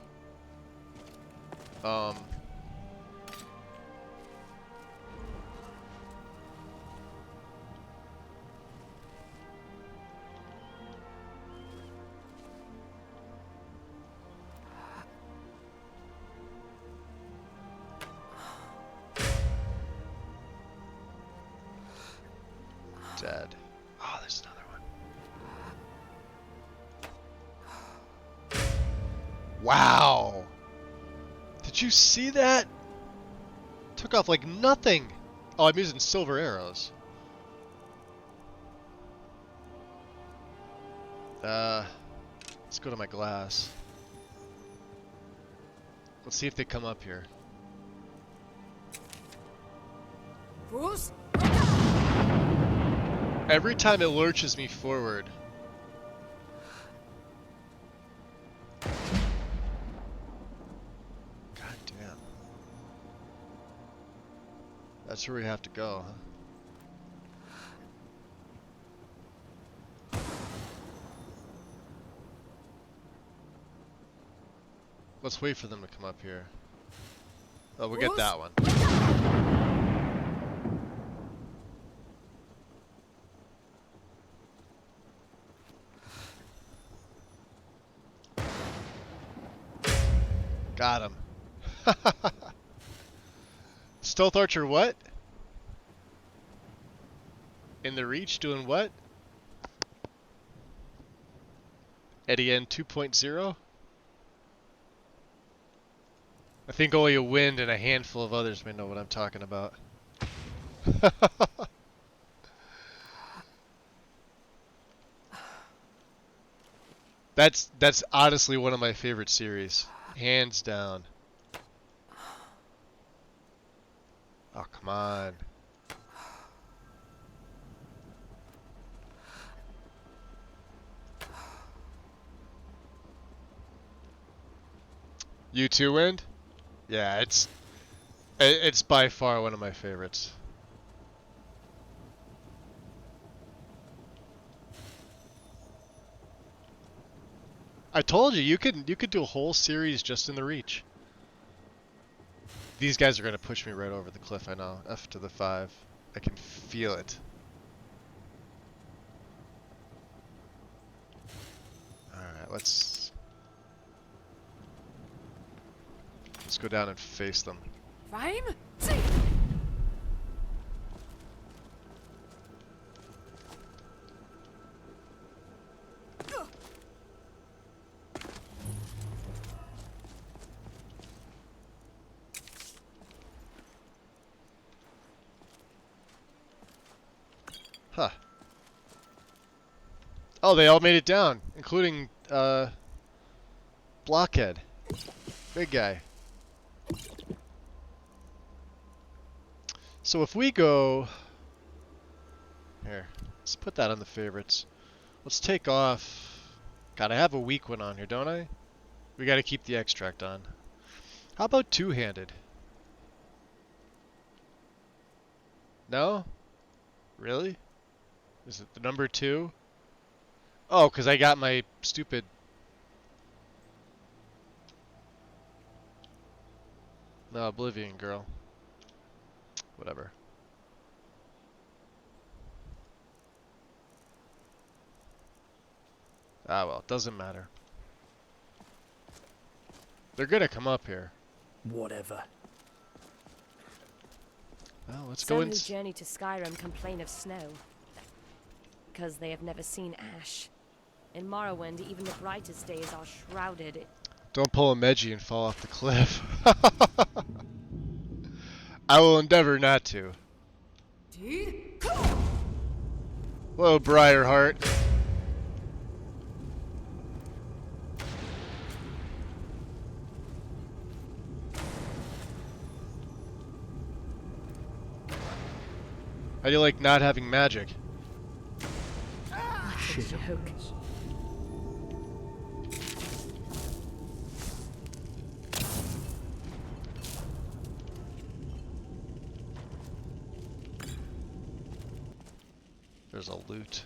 dead. Oh, there's another one. Wow! Did you see that? Took off like nothing! Oh, I'm using silver arrows. Let's go to my glass. Let's see if they come up here.
Bruce?
Every time it lurches me forward. God damn. That's where we have to go, huh? Let's wait for them to come up here. Oh, we'll get that one. Got him. Stealth Archer what? In the Reach doing what? Eddie N 2.0? I think only a wind and a handful of others may know what I'm talking about. That's honestly one of my favorite series. Hands down. Oh, come on. You too, Wind? Yeah, it's by far one of my favorites. I told you, you could do a whole series just in the Reach. These guys are gonna push me right over the cliff, I know. F to the 5. I can feel it. Alright, let's go down and face them.
Rhyme?
Huh. Oh, they all made it down, including, Blockhead. Big guy. So if we go... Here, let's put that on the favorites. Let's take off... God, I have a weak one on here, don't I? We gotta keep the extract on. How about two-handed? No? Really? Is it the number 2? Oh, because I got my stupid... No, Oblivion girl. Whatever. Ah, well, it doesn't matter. They're gonna come up here.
Whatever.
Well, let's go in.
Some who journey to Skyrim complain of snow, because they have never seen ash. In Morrowind, even the brightest days are shrouded.
Don't pull a Meji and fall off the cliff. I will endeavor not to. Hello, Briarheart. How do you like not having magic?
Shit. Joke.
There's a loot.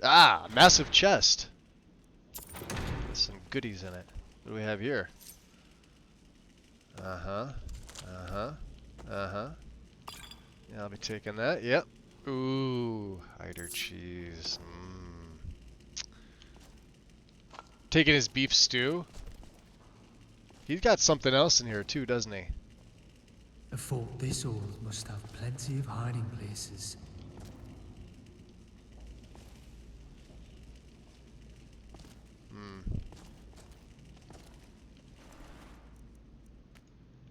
Ah, massive chest. Some goodies in it. What do we have here? Uh-huh. Uh-huh. Uh-huh. Yeah, I'll be taking that. Yep. Ooh, Eider cheese. Taking his beef stew. He's got something else in here too, doesn't he?
A fort this old must have plenty of hiding places.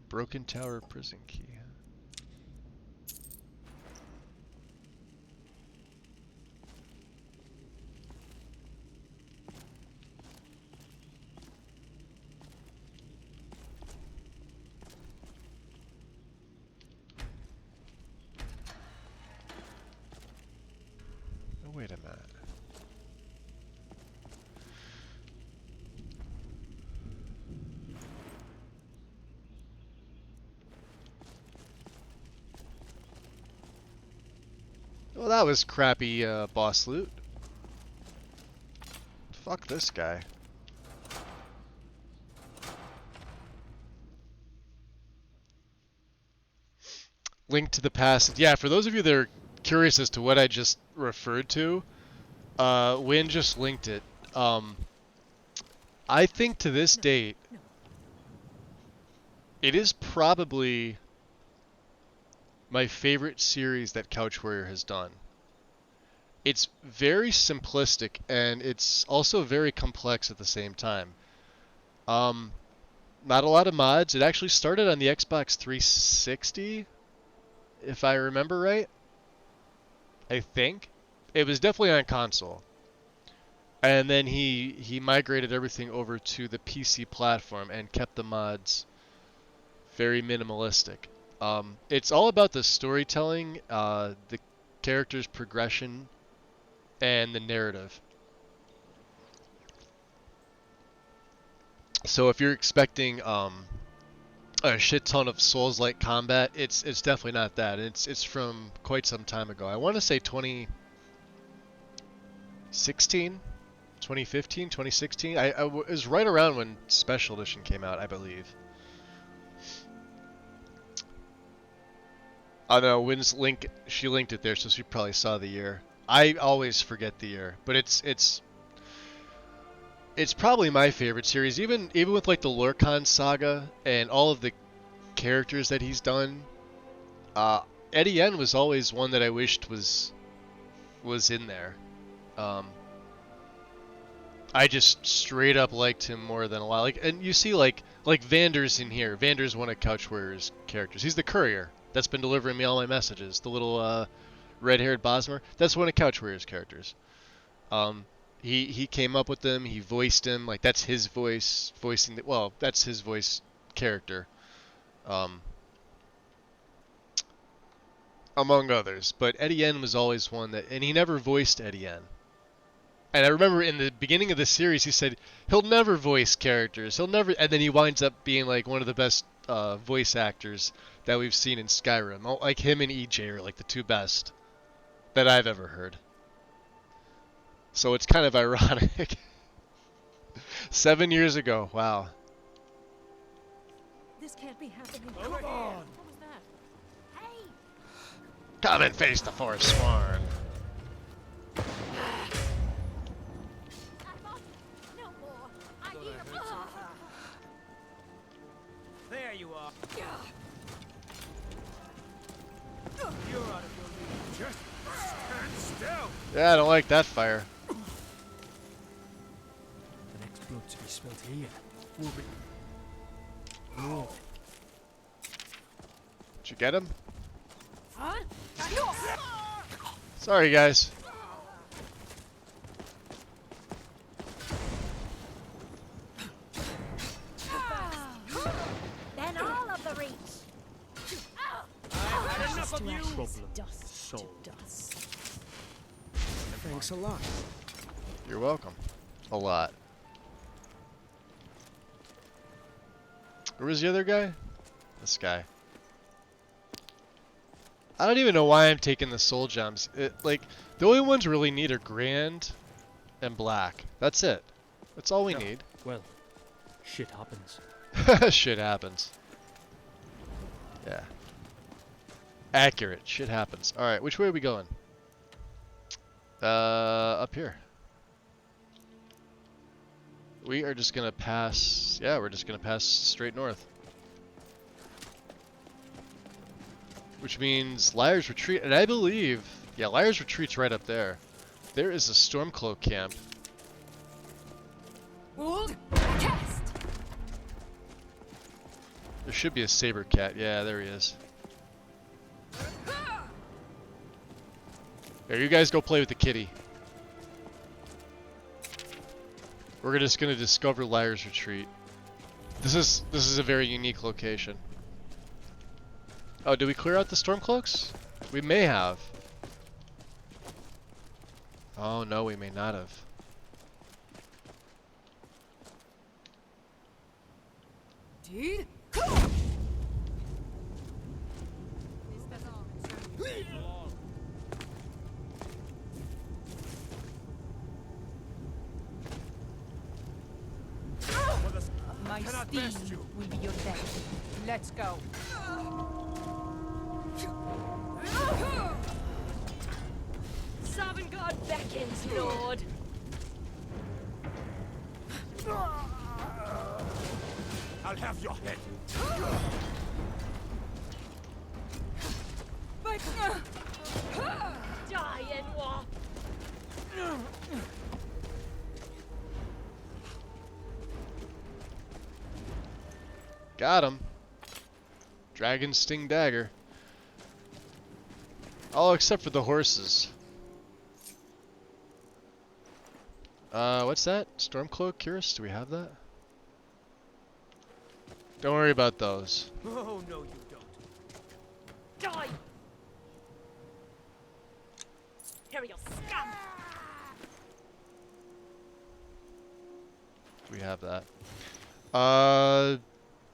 Broken Tower prison key. Oh, wait a minute. Well, that was crappy boss loot. Fuck this guy. Link to the past. Yeah, for those of you that are curious as to what I just referred to, Wynn just linked it. I think to this date, it is probably my favorite series that Couch Warrior has done. It's very simplistic and it's also very complex at the same time. Not a lot of mods. It actually started on the Xbox 360, if I remember right. I think. It was definitely on console. And then he migrated everything over to the PC platform and kept the mods very minimalistic. It's all about the storytelling, the character's progression, and the narrative. So if you're expecting a shit ton of Souls-like combat, it's definitely not that. It's from quite some time ago. I want to say 2016, 2015, 2016. It was right around when Special Edition came out, I believe. Oh no, Wynn's link, she linked it there, so she probably saw the year. I always forget the year, but it's probably my favorite series, even with like the Lurkon saga and all of the characters that he's done. Eddie N was always one that I wished was in there. I just straight up liked him more than a lot. Like, and you see like Vander's in here. Vander's one of Couch Warrior's characters. He's the courier that's been delivering me all my messages. The little red-haired Bosmer. That's one of Couch Warrior's characters. He came up with them. He voiced him. Like, that's his voice voicing the, well, that's his voice character. Among others. But Eddie N was always one that, and he never voiced Eddie N. And I remember in the beginning of the series, he said he'll never voice characters. He'll never, and then he winds up being like one of the best voice actors that we've seen in Skyrim. Like him and EJ are like the two best that I've ever heard. So it's kind of ironic. 7 years ago, wow.
This can't be happening.
Come on.
What was that? Hey!
Come and face the Forsworn.
There you are. You're out of your league. Just stand still.
Yeah, I don't like that fire.
The next blood to be spilled here will be... Oh.
Did you get him?
Huh?
Sorry, guys.
Then all of the reach.
I've had enough of you.
Problem
Dust
solved.
to dust.
Thanks a lot.
You're welcome. A lot. Where was the other guy? This guy. I don't even know why I'm taking the soul gems. Like, the only ones really need are Grand and Black. That's it. That's all we need.
Well, shit happens.
Shit happens. Yeah. Accurate. Shit happens. Alright, which way are we going? Up here. We are just gonna pass... Yeah, we're just gonna pass straight north. Which means Liar's Retreat, and I believe... Yeah, Liar's Retreat's right up there. There is a Stormcloak camp.
Cast.
There should be a Saber Cat. Yeah, there he is. Here, you guys go play with the kitty. We're just gonna discover Liar's Retreat. This is a very unique location. Oh, did we clear out the Stormcloaks? We may have. Oh no, we may not have.
Dude.
My steed will be your death.
Let's go.
Sovngarde beckons, Lord.
I'll have your head.
Die, Enwa.
Got him. Dragon Sting Dagger. Oh, except for the horses. What's that? Stormcloak, Curious? Do we have that? Don't worry about those.
Oh, no, you don't.
Die. Imperial scum.
We have that.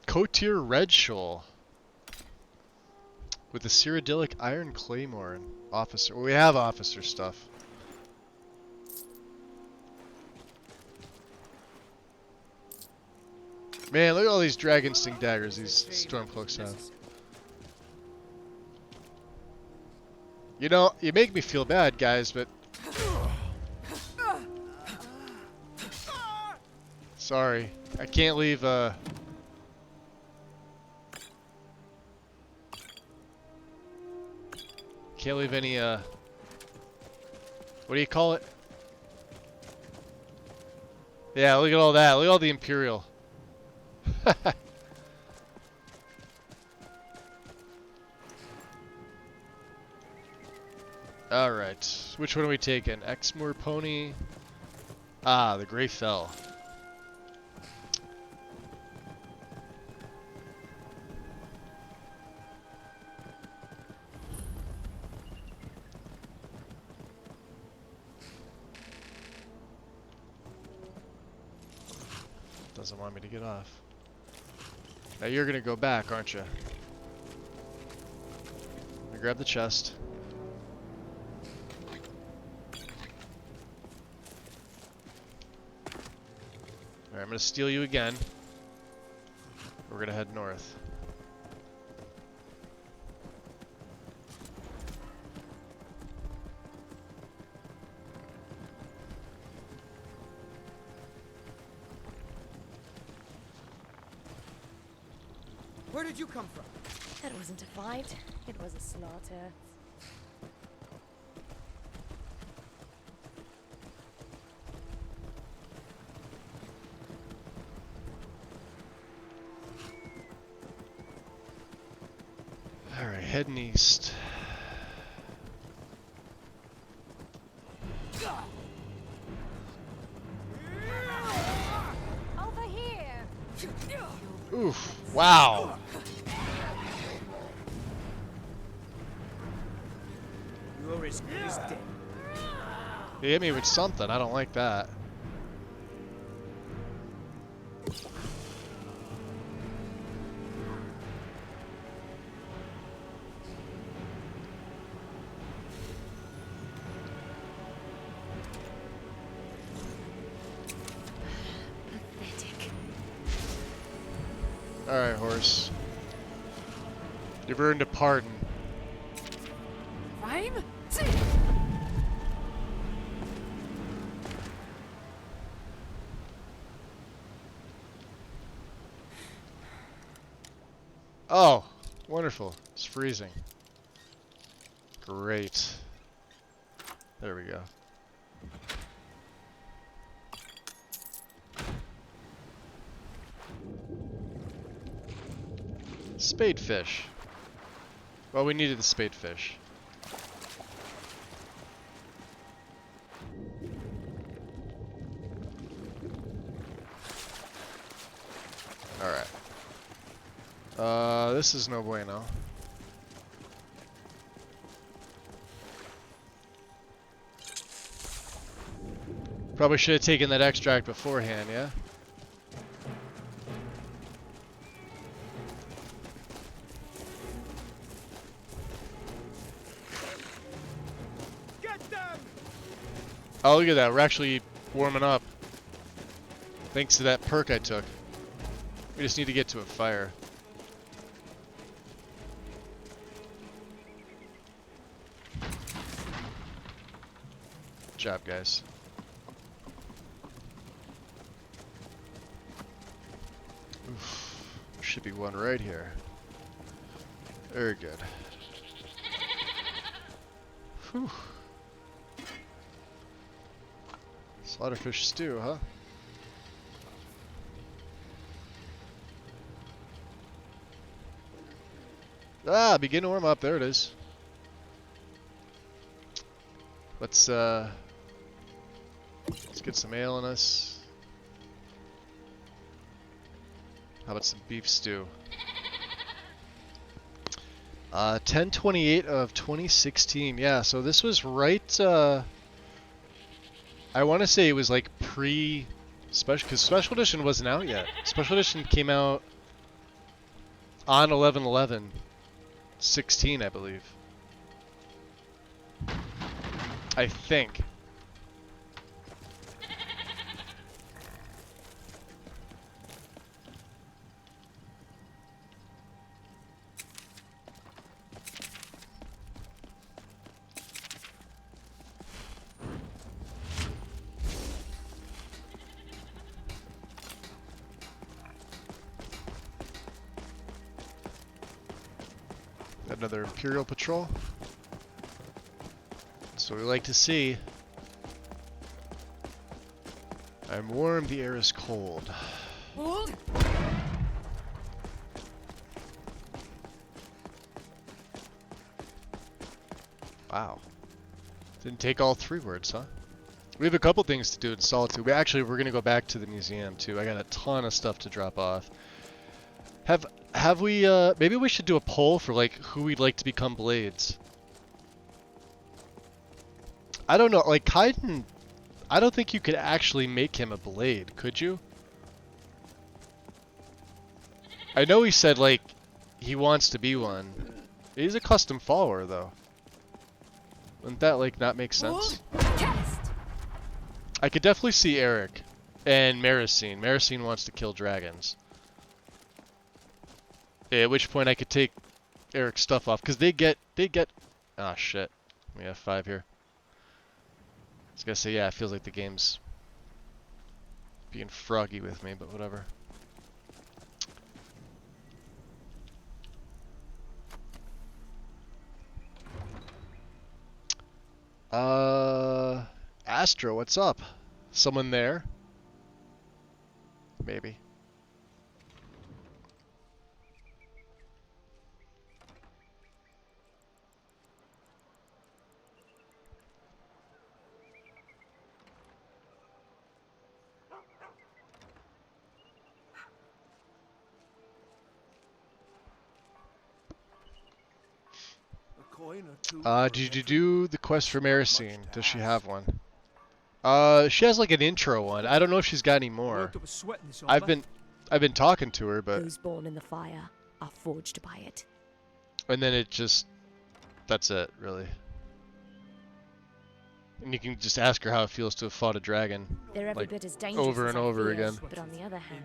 Cotier Red Shoal. With the Cyrodiilic Iron Claymore and Officer. Well, we have Officer stuff. Man, look at all these dragon sting daggers these stormcloaks have. You know, you make me feel bad, guys, but... Sorry. I can't leave, Can't leave any, what do you call it? Yeah, look at all that. Look at all the Imperial. Alright. Which one are we taking? Exmoor Pony? Ah, the Grey Fell. Doesn't want me to get off. Now you're gonna go back, aren't you? I grab the chest. Alright, I'm gonna steal you again. We're gonna head north.
Where did you come from?
That wasn't a fight. It was a slaughter.
Alright, heading east.
Over here.
Oof, wow.
You're as good as dead.
He hit me with something, I don't like that. Alright, horse. You've earned a pardon.
Rhyme?
Oh, wonderful. It's freezing. Great. There we go. Spadefish. Well, we needed the spadefish. Alright. This is no bueno. Probably should have taken that extract beforehand, yeah? Oh, look at that. We're actually warming up. Thanks to that perk I took. We just need to get to a fire. Good job, guys. Oof. Should be one right here. Very good. Whew. Slaughterfish stew, huh? Ah, begin to warm up. There it is. Let's get some ale in us. How about some beef stew? 10/28 of 2016. Yeah, so this was right. I want to say it was like pre-special, because Special Edition wasn't out yet. Special Edition came out on 11/11/16, I believe. I think. Another Imperial patrol. That's what we like to see. I'm warm, the air is cold. Wow. Didn't take all 3 words, huh? We have a couple things to do in Solitude. We're gonna go back to the museum too. I got a ton of stuff to drop off. Have we, maybe we should do a poll for like who we'd like to become blades. I don't know, like Kaiden, I don't think you could actually make him a blade, could you? I know he said like he wants to be one. He's a custom follower though. Wouldn't that like not make sense? I could definitely see Eric and Maricine. Maricine wants to kill dragons. At which point I could take Eric's stuff off because they get ah shit. We have 5 here. I was gonna say yeah, it feels like the game's being froggy with me, but whatever. Astro, what's up? Someone there? Maybe. Did you do the quest for Maricine? Does she have one? She has like an intro one. I don't know if she's got any more. I've been talking to her, but
Those born in the fire are forged by it.
and then it just that's it, really. And you can just ask her how it feels to have fought a dragon
They're every
like
bit as dangerous
over
as
and
I
over
feared,
again.
But on the other hand,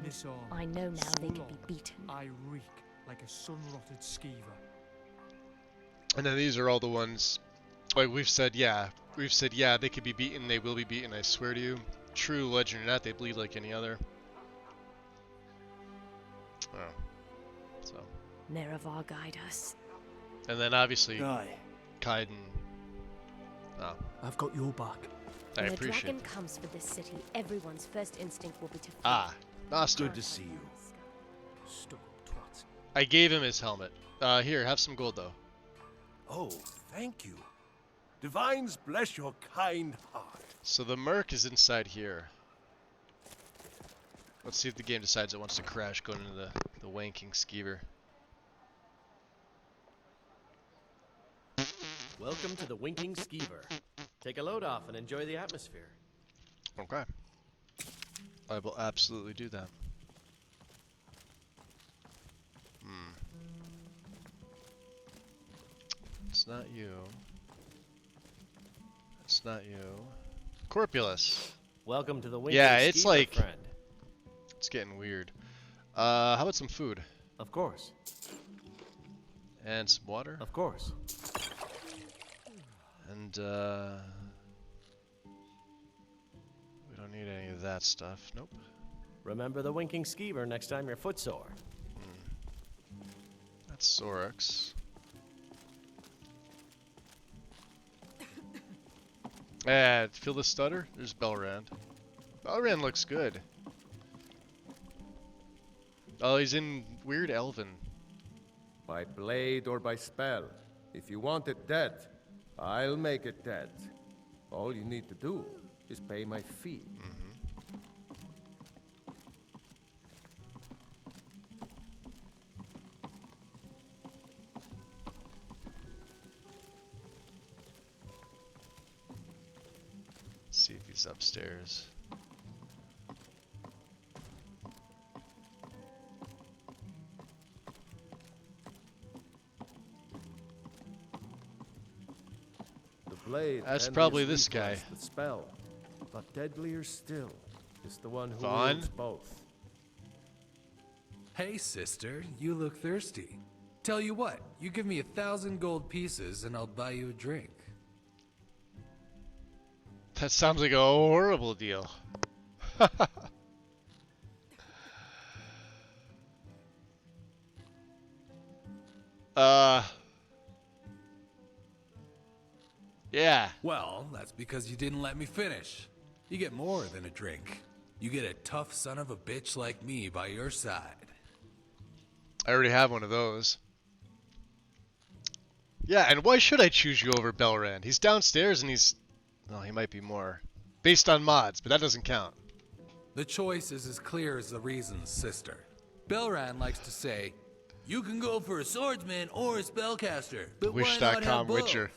I know now they can be beaten.
I reek like a sun-rotted skeever.
And then these are all the ones, like we've said, yeah, they could be beaten, they will be beaten, I swear to you. True legend or not, they bleed like any other. Oh. So.
Nerevar guide us.
And then obviously, Kaiden. Oh.
I've got your back.
I
When a
appreciate
dragon
it.
comes for this city, everyone's first instinct will be to
Ah, Master.
Good to see you.
Stuck-up twat.
I gave him his helmet. Here, have some gold though.
Oh, thank you. Divines bless your kind heart.
So the Merc is inside here. Let's see if the game decides it wants to crash going into the wanking skeever.
Welcome to the Winking Skeever. Take a load off and enjoy the atmosphere.
Okay. I will absolutely do that. It's not you. It's not you. Corpulus.
Welcome to the Winking
Yeah, it's
Skeever,
like
friend.
it's getting weird. How about some food?
Of course.
And some water?
Of course.
And we don't need any of that stuff. Nope.
Remember the Winking Skeever next time you're footsore.
That's Sorax. Feel the stutter? There's Belrand. Belrand looks good. Oh, he's in weird elven.
By blade or by spell. If you want it dead, I'll make it dead. All you need to do is pay my fee.
See if he's upstairs.
The blade
That's
envious
probably this
weakens
guy.
The spell, but deadlier still is the one who
Vaughn?
wields both.
Hey, sister, you look thirsty. Tell you what, you give me 1,000 gold pieces and I'll buy you a drink.
That sounds like a horrible deal. Yeah.
Well, that's because you didn't let me finish. You get more than a drink. You get a tough son of a bitch like me by your side.
I already have one of those. Yeah, and why should I choose you over Belrand? He's downstairs and he's... Well, he might be more. Based on mods, but that doesn't count.
The choice is as clear as the reasons, sister. Belran likes to say, you can go for a swordsman or a spellcaster, but why not have both?
Witcher.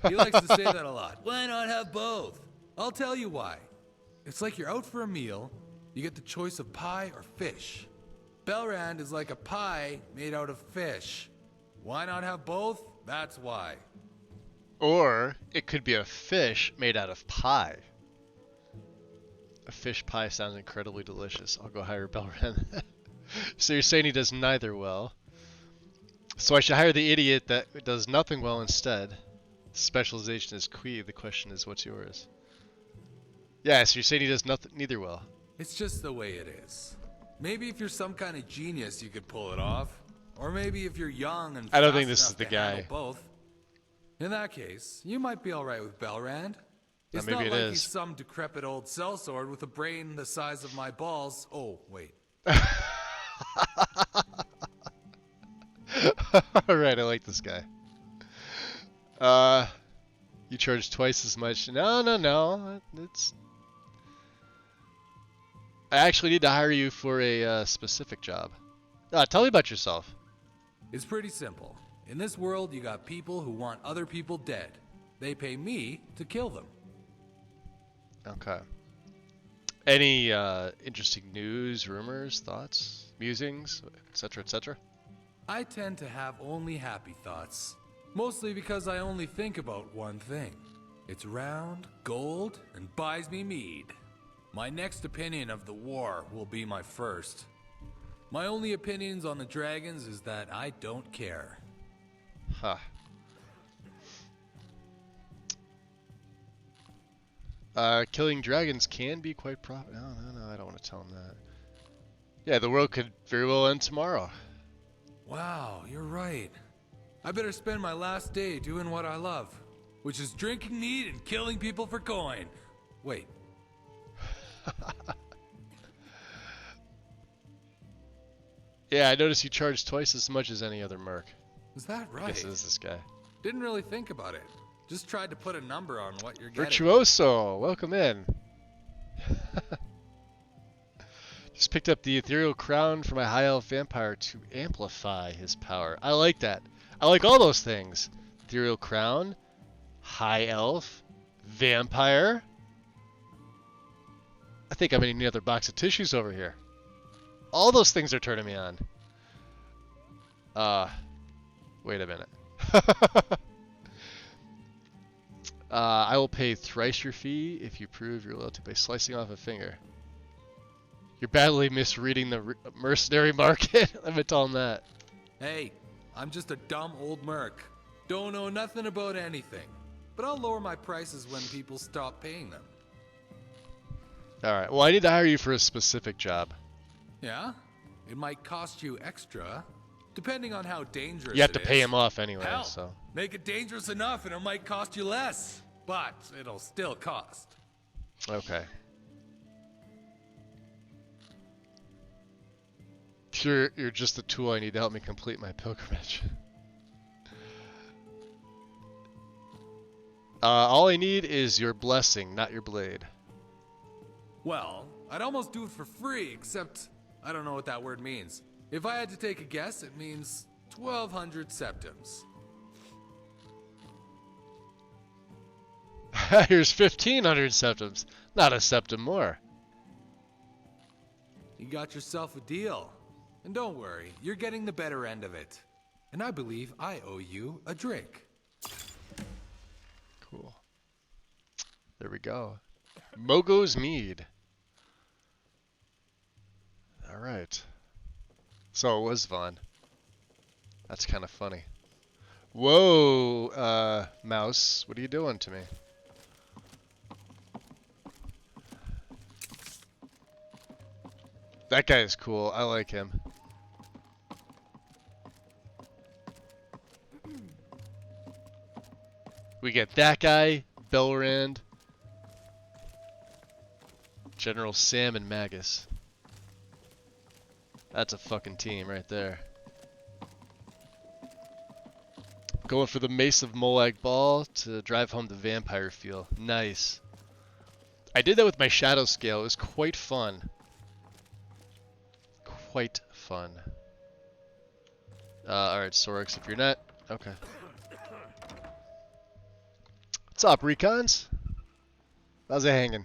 He likes to say that a lot. Why not have both? I'll tell you why. It's like you're out for a meal, you get the choice of pie or fish. Belrand is like a pie made out of fish. Why not have both? That's why.
Or it could be a fish made out of pie. A fish pie sounds incredibly delicious. I'll go hire Belrand. So you're saying he does neither well. So I should hire the idiot that does nothing well instead. Specialization is key. The question is, what's yours? Yeah, so you're saying he does neither well.
It's just the way it is. Maybe if you're some kind of genius, you could pull it off. Or maybe if you're young and
I don't
fast
think this
enough
is the
to
guy.
handle both. In that case, you might be all right with Belrand. It's
maybe
not
it
like
is.
he's some decrepit old sellsword with a brain the size of my balls. Oh, wait.
Alright, I like this guy. You charge twice as much. No. It's... I actually need to hire you for a specific job. Tell me about yourself.
It's pretty simple. In this world, you got people who want other people dead. They pay me to kill them.
Okay. Any interesting news, rumors, thoughts, musings, etc., etc.?
I tend to have only happy thoughts. Mostly because I only think about one thing. It's round, gold, and buys me mead. My next opinion of the war will be my first. My only opinions on the dragons is that I don't care.
Huh. Killing dragons can be quite No, I don't want to tell him that. Yeah, the world could very well end tomorrow.
Wow, you're right. I better spend my last day doing what I love, which is drinking mead and killing people for coin. Wait.
Yeah, I noticed you charge twice as much as any other merc.
Is that right?
I guess it is this guy.
Didn't really think about it. Just tried to put a number on what you're getting.
Virtuoso, welcome in. Just picked up the ethereal crown for my high elf vampire to amplify his power. I like that. I like all those things. Ethereal crown, high elf, vampire. I think I'm in another box of tissues over here. All those things are turning me on. Wait a minute. I will pay thrice your fee if you prove your loyalty by slicing off a finger. You're badly misreading the mercenary market. Let me tell him that.
Hey, I'm just a dumb old merc. Don't know nothing about anything. But I'll lower my prices when people stop paying them.
Alright, well I need to hire you for a specific job.
Yeah? It might cost you extra, depending on how dangerous
You have to
it
pay
is.
him off anyway,
Hell,
so...
make it dangerous enough and it might cost you less. But it'll still cost.
Okay. You're just the tool I need to help me complete my pilgrimage. All I need is your blessing, not your blade.
Well, I'd almost do it for free, except I don't know what that word means. If I had to take a guess, it means 1,200 septims.
Here's 1,500 septims, not a septim more.
You got yourself a deal. And don't worry, you're getting the better end of it. And I believe I owe you a drink.
Cool. There we go. Mogo's Mead. Alright. So it was Vaughn. That's kind of funny. Whoa, Mouse, what are you doing to me? That guy is cool. I like him. We get that guy, Belrand, General Sam, and Magus. That's a fucking team right there. Going for the Mace of Molag Bal to drive home the vampire feel. Nice. I did that with my shadow scale. It was quite fun. Quite fun. Alright, Sorix, if you're not... Okay. What's up, Recons? How's it hanging?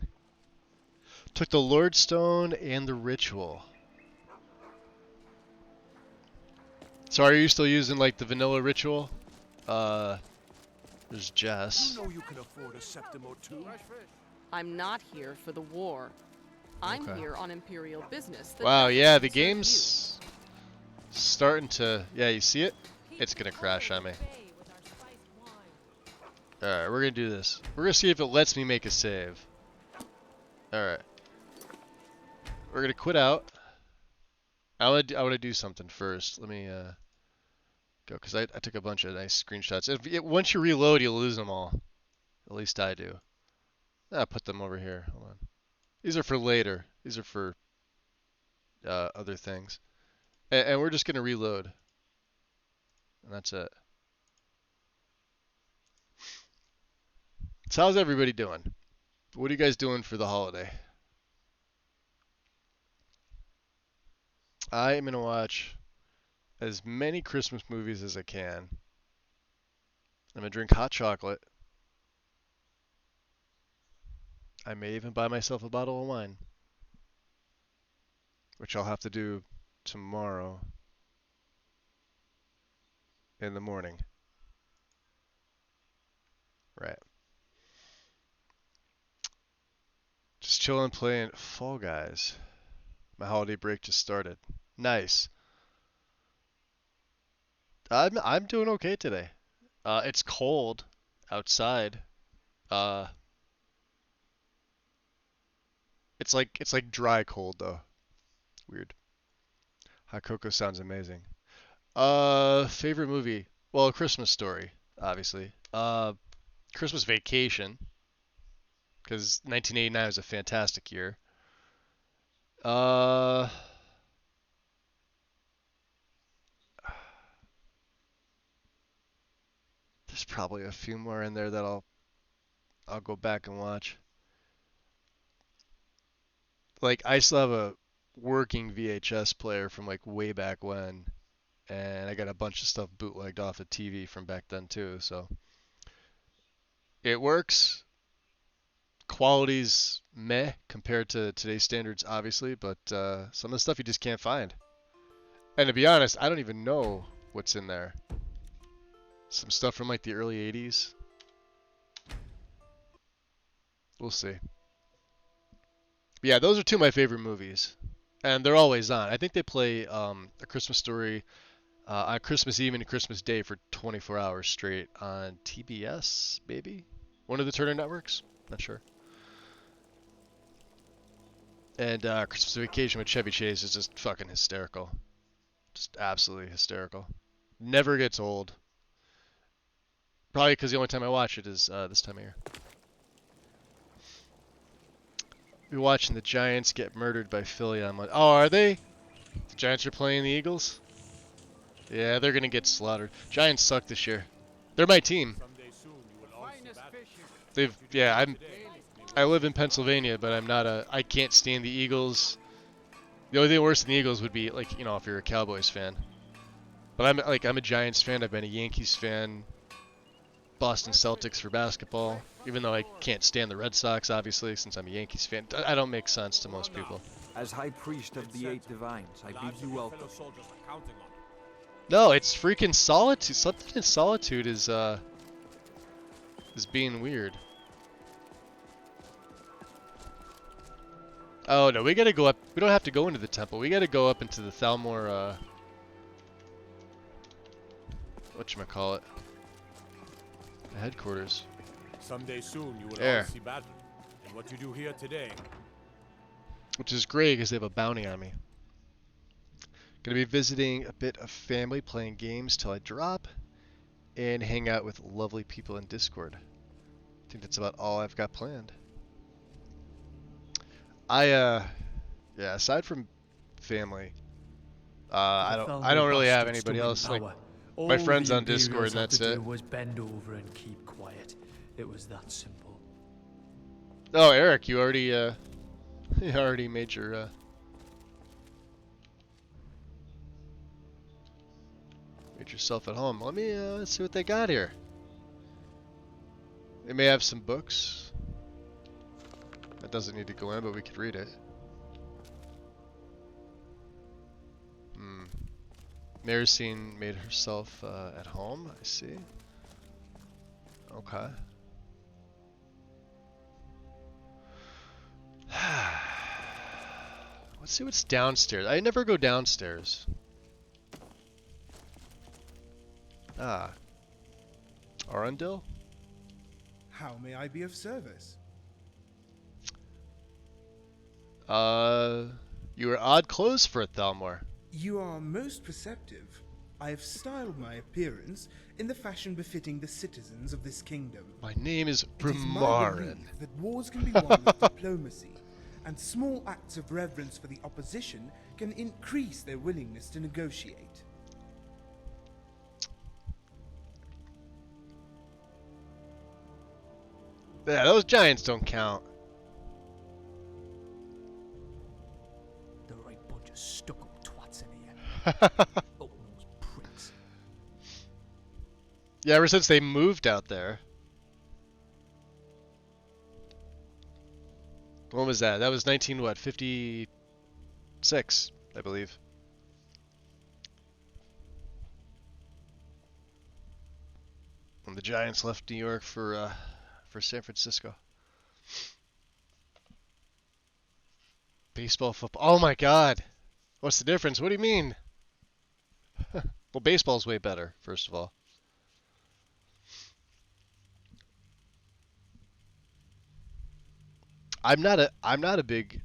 Took the Lordstone and the Ritual. So are you still using, like, the vanilla Ritual? There's Jess.
You know you can afford a septim or two.
I'm not here for the war. I'm
Okay.
here on Imperial business. that
Wow,
doesn't
yeah, the
concern
game's starting to... Yeah, you see it? It's gonna crash on me. Alright, we're gonna do this. We're gonna see if it lets me make a save. Alright. We're gonna quit out. I wanna do something first. Let me go, because I took a bunch of nice screenshots. Once you reload, you'll lose them all. At least I do. I'll put them over here. Hold on. These are for later. These are for other things. And we're just gonna reload. And that's it. So how's everybody doing? What are you guys doing for the holiday? I am gonna watch as many Christmas movies as I can. I'm gonna drink hot chocolate. I may even buy myself a bottle of wine, which I'll have to do tomorrow in the morning. Right. Just chilling, playing Fall Guys. My holiday break just started. Nice. I'm doing okay today. It's cold outside. It's like dry cold though. Weird. Hot cocoa sounds amazing. Favorite movie? Well, A Christmas Story, obviously. Christmas Vacation, because 1989 was a fantastic year. There's probably a few more in there that I'll go back and watch. Like, I still have a working VHS player from like way back when, and I got a bunch of stuff bootlegged off the TV from back then too, so it works. Quality's meh compared to today's standards, obviously, but some of the stuff you just can't find. And to be honest, I don't even know what's in there. Some stuff from like the early 80s. We'll see. But yeah, those are two of my favorite movies. And they're always on. I think they play A Christmas Story on Christmas Eve and Christmas Day for 24 hours straight on TBS, maybe? One of the Turner networks? Not sure. And Christmas Vacation with Chevy Chase is just fucking hysterical. Just absolutely hysterical. Never gets old. Probably because the only time I watch it is this time of year. We're watching the Giants get murdered by Philly on Monday. Oh, are they? The Giants are playing the Eagles? Yeah, they're gonna get slaughtered. Giants suck this year. They're my team. I live in Pennsylvania, but I can't stand the Eagles. The only thing worse than the Eagles would be, like, you know, if you're a Cowboys fan. But I'm a Giants fan. I've been a Yankees fan. Boston Celtics for basketball. Even though I can't stand the Red Sox, obviously, since I'm a Yankees fan. I don't make sense to most people.
As High Priest of the Eight Divines, I bid you welcome.
No, it's freaking Solitude. Something in Solitude is being weird. Oh no, we gotta go up. We don't have to go into the temple. We gotta go up into the Thalmor, whatchamacallit? The headquarters.
Someday soon you will
There.
all see battle. And what you do here today.
Which is great because they have a bounty on me. Gonna be visiting a bit of family, playing games till I drop. and hang out with lovely people in Discord. I think that's about all I've got planned. Yeah, aside from family, I don't really have anybody else. Like my friends on Discord, and that's it.
Was bend over and keep quiet. It was that simple.
Oh, Eric, you already made your made yourself at home. Let me let's see what they got here. They may have some books. That doesn't need to go in, but we could read it. Maricine made herself at home, I see. Okay. Let's see what's downstairs. I never go downstairs. Ah. Arundel?
How may I be of service?
You wear odd clothes for a Thalmor.
You are most perceptive. I have styled my appearance in the fashion befitting the citizens of this kingdom.
My name is
It is my
Bremarin.
belief that wars can be won with diplomacy, and small acts of reverence for the opposition can increase their willingness to negotiate.
Yeah, those giants don't count.
The right bunch of stuck-up twats in here. Oh, those pricks.
Yeah, ever since they moved out there. When was that? That was 56, I believe. When the Giants left New York for San Francisco. Baseball, football. Oh my God! What's the difference? What do you mean? Well, baseball's way better, first of all. I'm not a big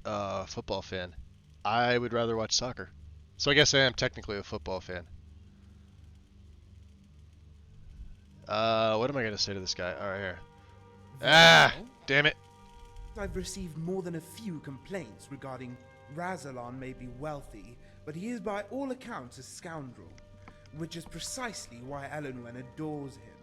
football fan. I would rather watch soccer. So I guess I am technically a football fan. What am I gonna say to this guy? All right, here. Ah, damn it.
I've received more than a few complaints regarding Razalon may be wealthy, but he is by all accounts a scoundrel, which is precisely why Elenwen adores him.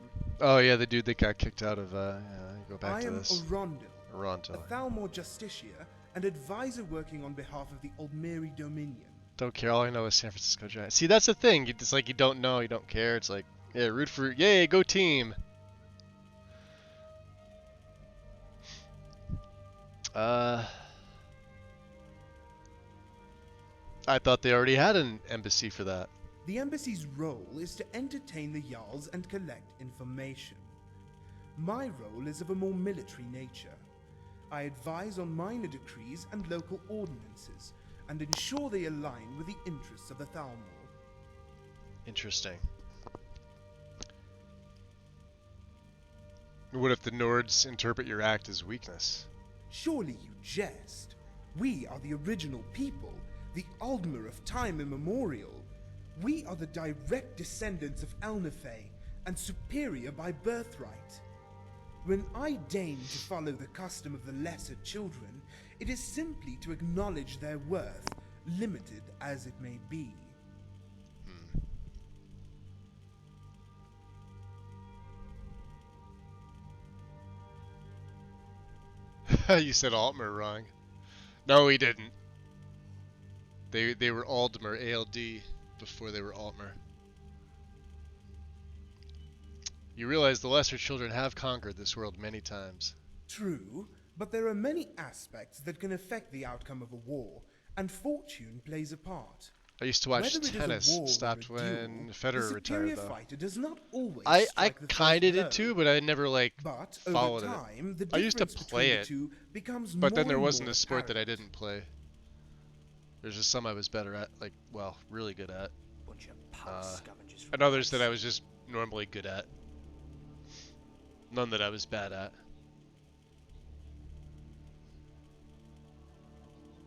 Oh yeah, the dude that got kicked out of. Yeah, go back to this.
I am Arundel,
Arundel.
a Thalmor Justiciar and advisor working on behalf of the Aldmeri Dominion.
Don't care. All I know is San Francisco Giants. See, that's the thing. It's like you don't know, you don't care. It's like, yeah, root for, yay, go team. I thought they already had an embassy for that.
The embassy's role is to entertain the Jarls and collect information. My role is of a more military nature. I advise on minor decrees and local ordinances, and ensure they align with the interests of the Thalmor.
Interesting. What if the Nords interpret your act as weakness?
Surely you jest. We are the original people, the Aldmer of time immemorial. We are the direct descendants of Elnefey, and superior by birthright. When I deign to follow the custom of the lesser children, it is simply to acknowledge their worth, limited as it may be.
You said Altmer wrong. No, he didn't. They were Aldmer, ALD, before they were Altmer. You realize the lesser children have conquered this world many times.
True, but there are many aspects that can affect the outcome of a war, and fortune plays a part.
I used to watch
Whether it is a
tennis.
war or
Stopped
a
when
duel,
Federer
the
retired,
superior
though.
fighter does not always
I
strike the
kind of
first
did too,
blow.
but I never like
But
followed
over time,
it.
the
I used to
difference
play
between
it,
the two becomes
but then
more
there
and
wasn't
more
a sport that I
apparent.
didn't play. There's just some I was better at, like, well, really good at.
Bunch of power scavengers from
And others that I was just normally good at. None that I was bad at.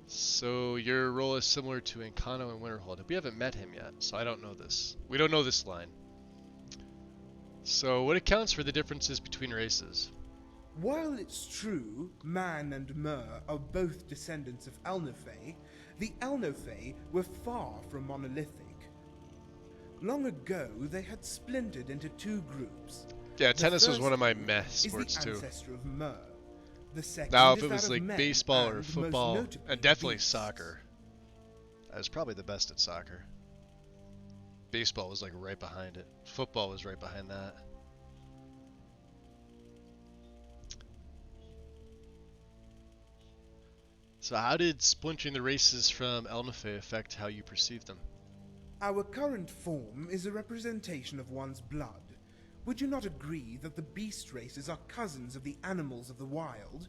So your role is similar to Encano and Winterhold. We haven't met him yet, so I don't know this. We don't know this line. So, what accounts for the differences between races?
While it's true Man and Mer are both descendants of Elnofey, the Elnofey were far from monolithic. Long ago, they had splintered into two groups.
Yeah,
The
tennis was
first
one of my
group
meh
is
sports
the
too.
ancestor of Mer. The second
Now, if
is
it
that
was
of
like
men
baseball or
and, most
football,
notably,
and definitely
beasts.
soccer. I was probably the best at soccer. Baseball was like right behind it. Football was right behind that. So how did splintering the races from Elnofey affect how you perceive them?
Our current form is a representation of one's blood. Would you not agree that the beast races are cousins of the animals of the wild?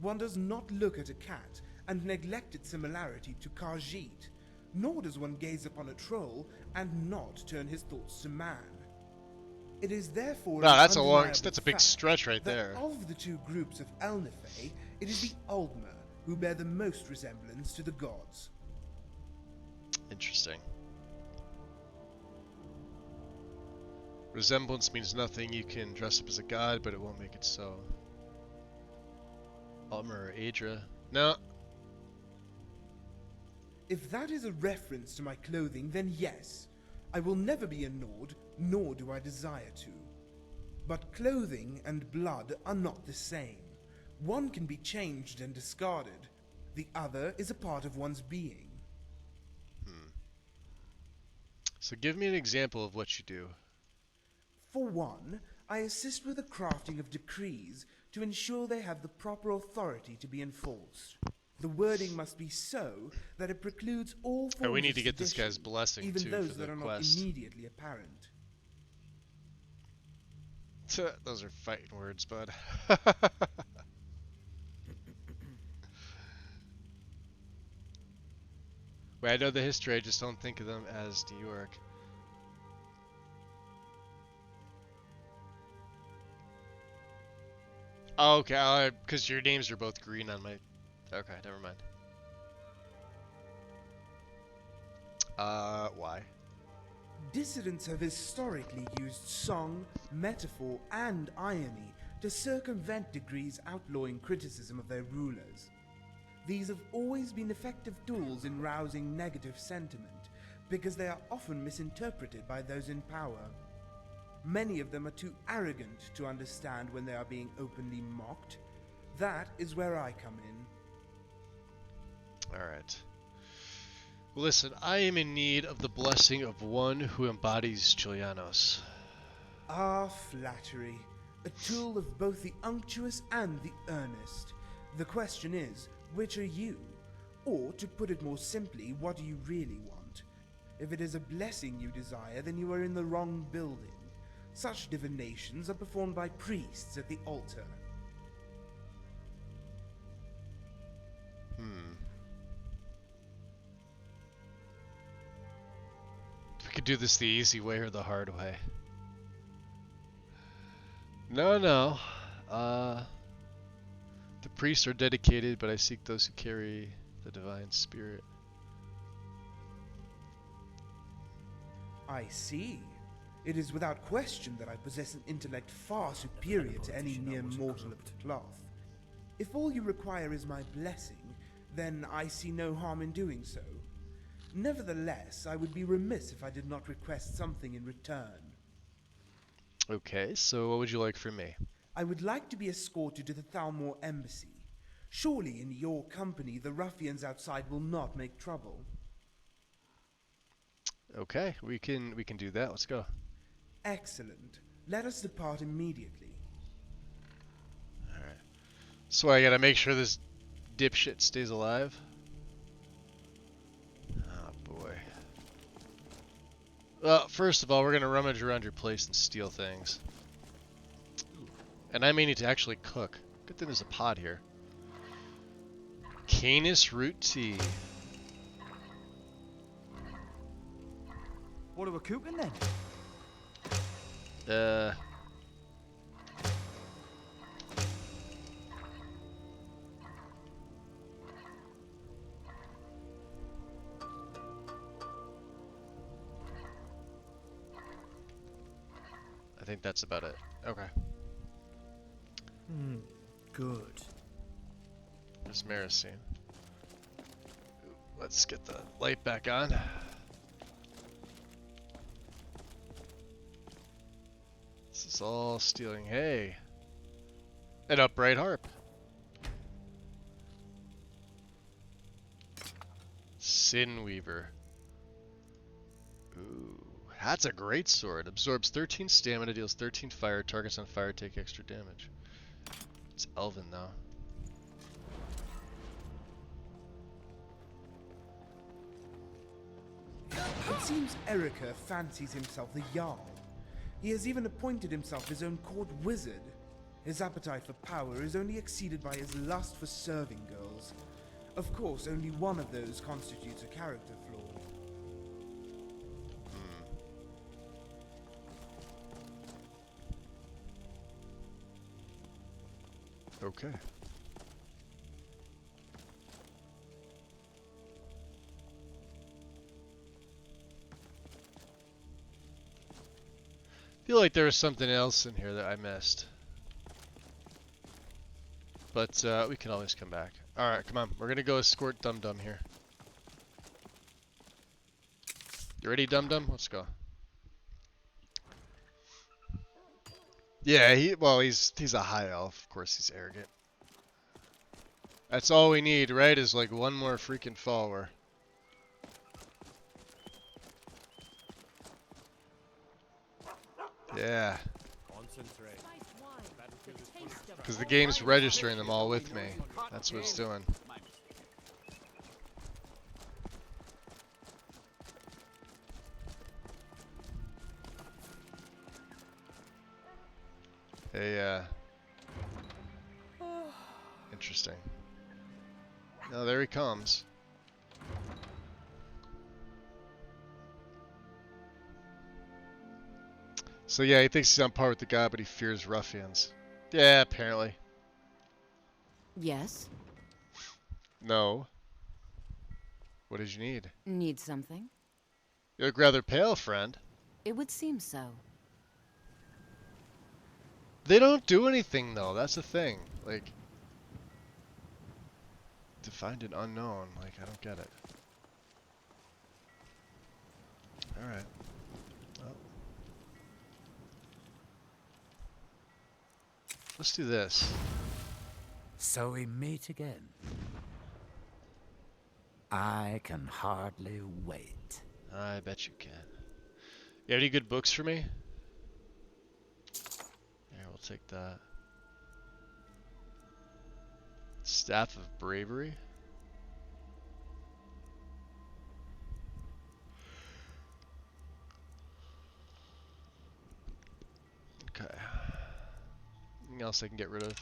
One does not look at a cat and neglect its similarity to Khajiit, nor does one gaze upon a troll and not turn his thoughts to man. It is therefore
No,
an
that's a
undeniable
big
fact
stretch right
that
there.
of the two groups of Elnofey, it is the Aldmer who bear the most resemblance to the gods.
Interesting. Resemblance means nothing. You can dress up as a god, but it won't make it so. Almer or Adra? No.
If that is a reference to my clothing, then yes. I will never be a Nord, nor do I desire to. But clothing and blood are not the same. One can be changed and discarded. The other is a part of one's being.
So give me an example of what you do.
For one, I assist with the crafting of decrees to ensure they have the proper authority to be enforced. The wording must be so that it precludes all forms
Oh, we need
of
to get this guy's
sedition,
blessing
even
too
those
for the
that are
quest.
not immediately apparent.
Those are fighting words, bud. Wait, I know the history, I just don't think of them as New York. Oh, okay, because your names are both green on my... Okay, never mind. Why?
Dissidents have historically used song, metaphor, and irony to circumvent decrees outlawing criticism of their rulers. These have always been effective tools in rousing negative sentiment, because they are often misinterpreted by those in power. Many of them are too arrogant to understand when they are being openly mocked. That is where I come in.
Alright. Listen, I am in need of the blessing of one who embodies Chilianos.
Ah, flattery. A tool of both the unctuous and the earnest. The question is, which are you? Or, to put it more simply, what do you really want? If it is a blessing you desire, then you are in the wrong building. Such divinations are performed by priests at the altar.
We could do this the easy way or the hard way. No. The priests are dedicated, but I seek those who carry the divine spirit.
I see. It is without question that I possess an intellect far superior to any mere mortal of the cloth. If all you require is my blessing, then I see no harm in doing so. Nevertheless, I would be remiss if I did not request something in return.
Okay, so what would you like from me?
I would like to be escorted to the Thalmor embassy. Surely in your company the ruffians outside will not make trouble.
Okay, we can do that. Let's go.
Excellent. Let us depart immediately.
Alright. So I gotta make sure this dipshit stays alive. Oh boy. Well, first of all, we're gonna rummage around your place and steal things. And I may need to actually cook. Good thing there's a pot here. Canis root tea.
What are we cooking then?
think that's about it. Okay.
Good.
There's Maricine. Let's get the light back on. This is all stealing. Hey! An upright harp. Sinweaver. Ooh, that's a great sword. Absorbs 13 stamina, deals 13 fire. Targets on fire take extra damage. It's elven though.
It seems Erica fancies himself the Jarl. He has even appointed himself his own court wizard. His appetite for power is only exceeded by his lust for serving girls. Of course, only one of those constitutes a character flaw.
Okay. Feel like there was something else in here that I missed. But we can always come back. Alright, come on. We're gonna go escort Dum Dum here. You ready, Dum Dum? Let's go. Yeah, he's a high elf. Of course he's arrogant. That's all we need, right? Is like one more freaking follower. Yeah. Because the game's registering them all with me. That's what it's doing. Hey, interesting. Oh, there he comes. So yeah, he thinks he's on par with the guy, but he fears ruffians. Yeah, apparently.
Yes?
No. What did you need?
Need something?
You look rather pale, friend.
It would seem so.
They don't do anything, though. That's the thing. Like, to find an unknown. Like, I don't get it. Alright. Well. Let's do this.
So we meet again. I can hardly wait.
I bet you can. You have any good books for me? Here, we'll take that. Staff of Bravery. Okay. Anything else I can get rid of?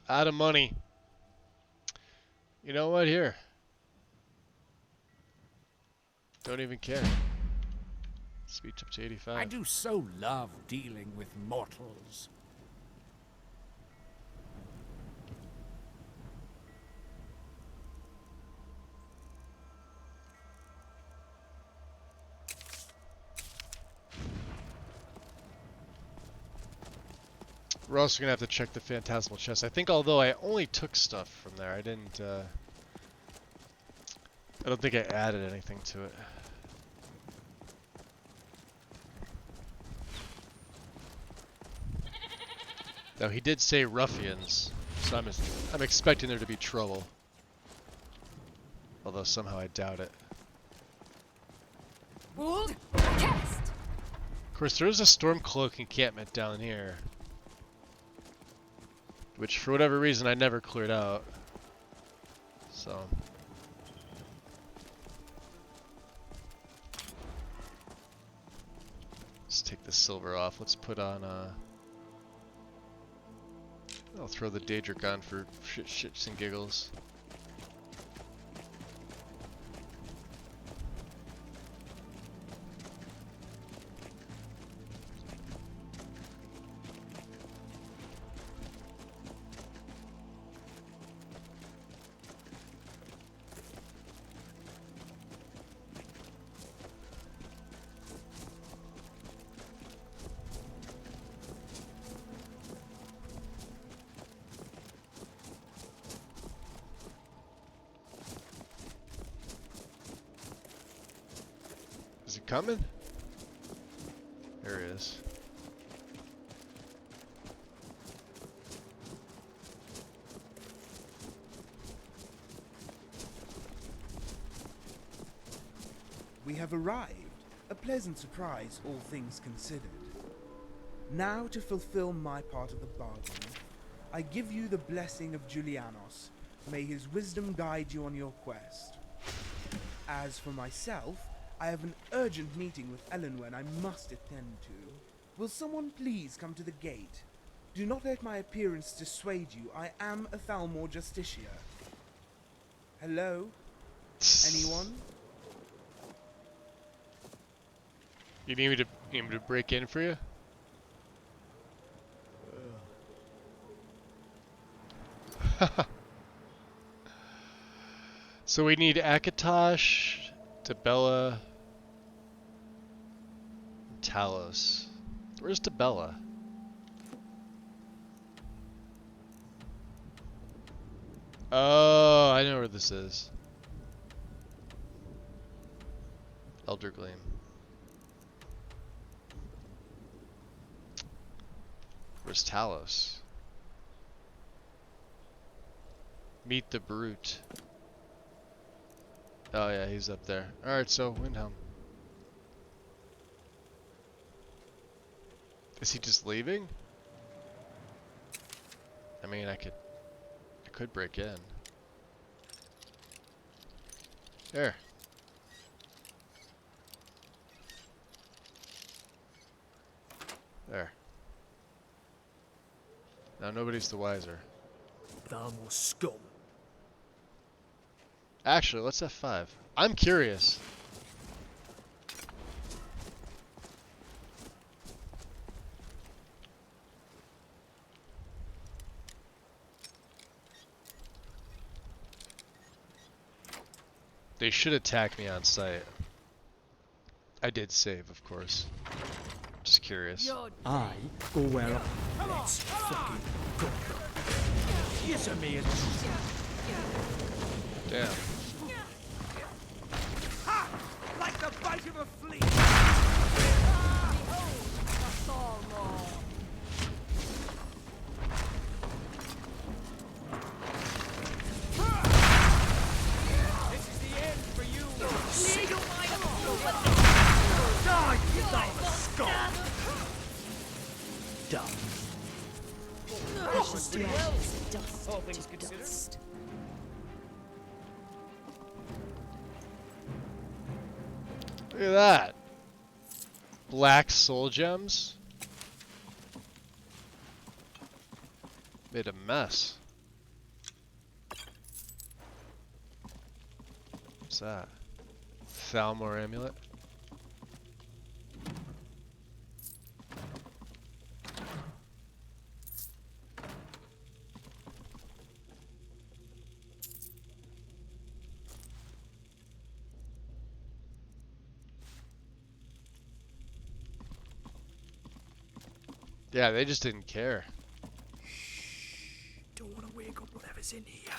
Out of money. You know what? Here. Don't even care. Speech up to 85.
I do so love dealing with mortals.
We're also gonna have to check the phantasmal chest. I think, although I only took stuff from there, I didn't. I don't think I added anything to it. Now he did say ruffians, so I'm expecting there to be trouble. Although somehow I doubt it.
Cast.
Of course, there is a storm cloak encampment down here, which for whatever reason I never cleared out. So Let's take the silver off. Let's put on, I'll throw the Daedric on for shits and giggles. Is he coming? There he is.
We have arrived. A pleasant surprise, all things considered. Now to fulfill my part of the bargain, I give you the blessing of Julianos. May his wisdom guide you on your quest. As for myself, I have an urgent meeting with Elenwen I must attend to. Will someone please come to the gate? Do not let my appearance dissuade you. I am a Thalmor Justicia. Hello? Anyone?
You need me to break in for you? So we need Akatosh, Tabella, and Talos. Where's Tabella? Oh, I know where this is. Elder Gleam. Where's Talos? Meet the Brute. Oh yeah, he's up there. Alright, so Windhelm. Is he just leaving? I mean, I could break in. There. There. Now nobody's the wiser.
Thalmor scum.
Actually, let's F5. I'm curious. They should attack me on sight. I did save, of course. Just curious.
I go where I...
Let's fucking go.
Yes, I'm here.
Damn.
Ha! Like the bite of a flea! This is the end for you!
Die, you dumb scum! Dumb.
Precious to ashes, dust
All things
to
considered.
dust.
Look at that. Black soul gems. Made a mess. What's that? Thalmor amulet. Yeah, they just didn't care.
Don't want to wake up whatever's in here.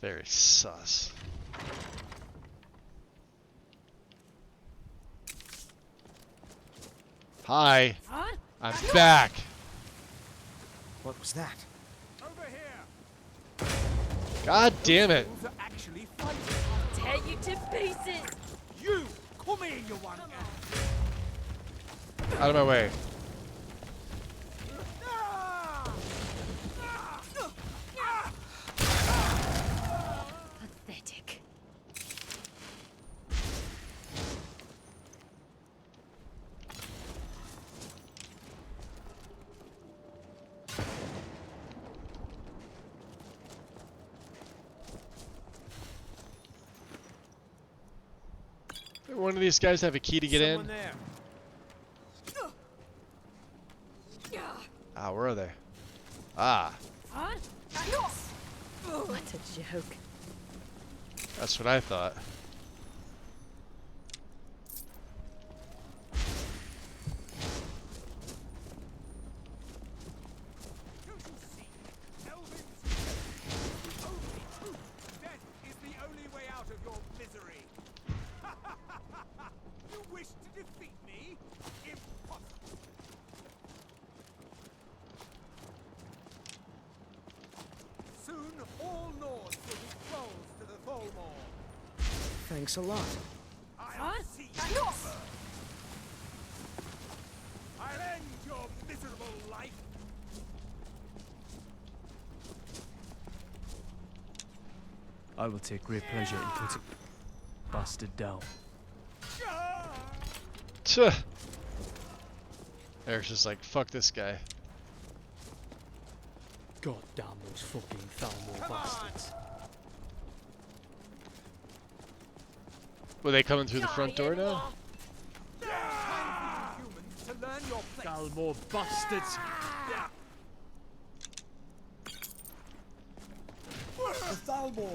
Very sus. Hi.
Huh?
I'm back.
What was that?
Over here!
God damn it.
Wolves are actually fighting!
Tear you to pieces!
You! Come here, you one!
Out of my way.
Pathetic.
One of these guys have a key to get in.
There.
Ah, where are they? Ah,
What a joke.
that's what I thought.
Thanks a lot.
I'll end your miserable life.
I will take great pleasure in putting bastard down.
Tuh. Eric's just like, fuck this guy.
God damn those fucking Thalmor bastards.
Were they coming through the front door now?
Thalmor bastards!
The Thalmor,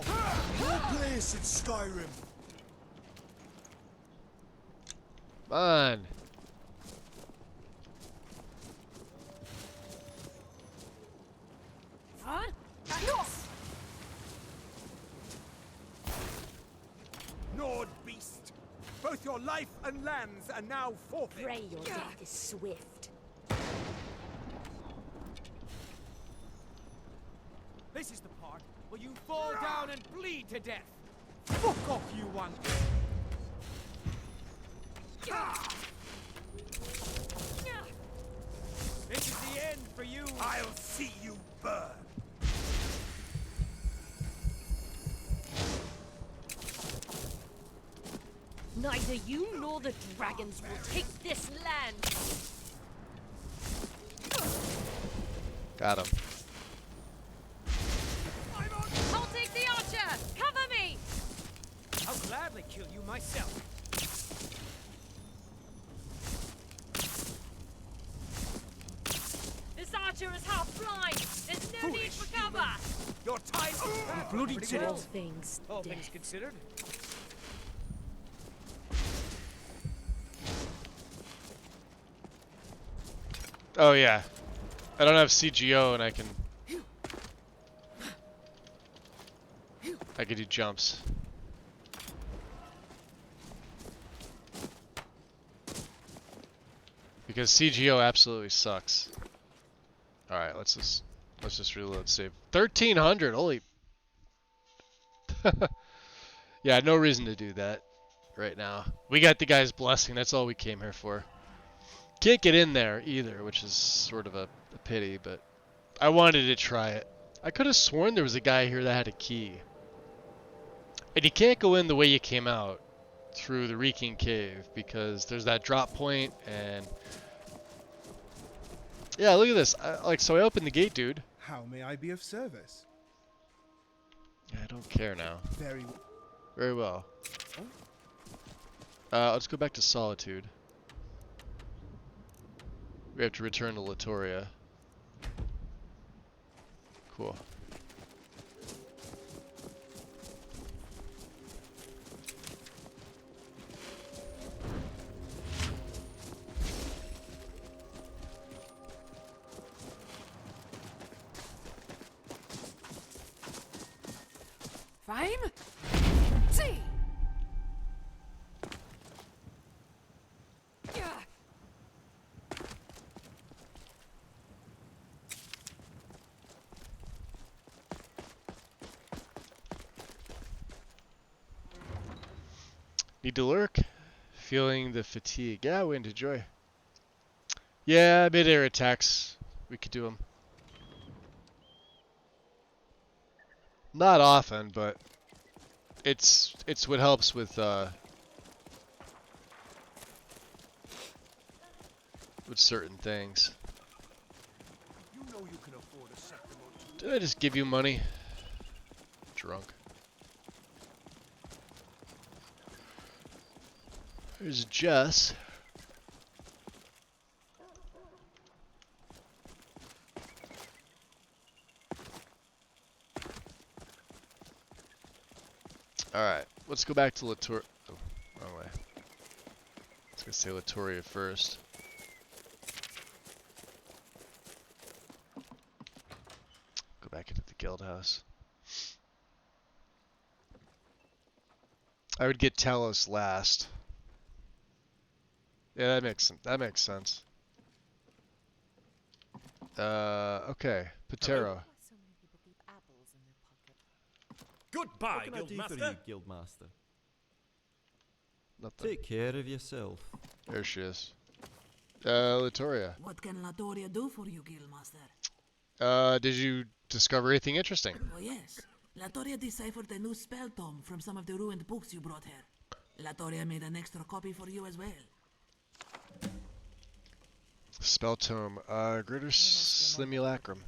no place in Skyrim.
Come on.
Nord beast, both your life and lands are now forfeit.
Pray your death is swift.
This is the part where you fall down and bleed to death. Fuck off, you one. This is the end for you.
I'll see you burn.
Neither you nor the dragons will take this land.
Got him.
I'll take the archer! Cover me!
I'll gladly kill you myself.
This archer is half blind! There's no need for cover!
Your time
You bloody
All
did it.
things
All
death.
things considered.
Oh yeah. I don't have CGO and I can do jumps. Because CGO absolutely sucks. Alright, let's just reload save. 1300, holy yeah, no reason to do that right now. We got the guy's blessing, that's all we came here for. Can't get in there either, which is sort of a pity, but I wanted to try it. I could have sworn there was a guy here that had a key. And you can't go in the way you came out, through the Reeking Cave, because there's that drop point, and... Yeah, look at this. So I opened the gate, dude.
How may I be of service?
I don't care now.
Very
Very well. Let's go back to Solitude. We have to return to Latoria. Cool.
Fine? See!
Need to lurk. Feeling the fatigue. Yeah, wind to joy. Yeah, mid-air attacks. We could do them. Not often, but it's what helps with certain things.
You know you can afford a sacrament.
Did I just give you money? Drunk. There's Jess. Alright, let's go back to Latoria. Oh, wrong way. I was gonna say Latoria first. Go back into the guild house. I would get Talos last. Yeah, that makes sense. That makes sense. Okay, Patero.
Goodbye,
What can I do for
Guildmaster.
you, Guildmaster?
Nothing.
Take care of yourself.
There she is. Latoria.
What can Latoria do for you, Guildmaster?
Did you discover anything interesting?
Oh yes. Latoria deciphered a new spell tome from some of the ruined books you brought here. Latoria made an extra copy for you as well.
Spell tome. Greater Simulacrum.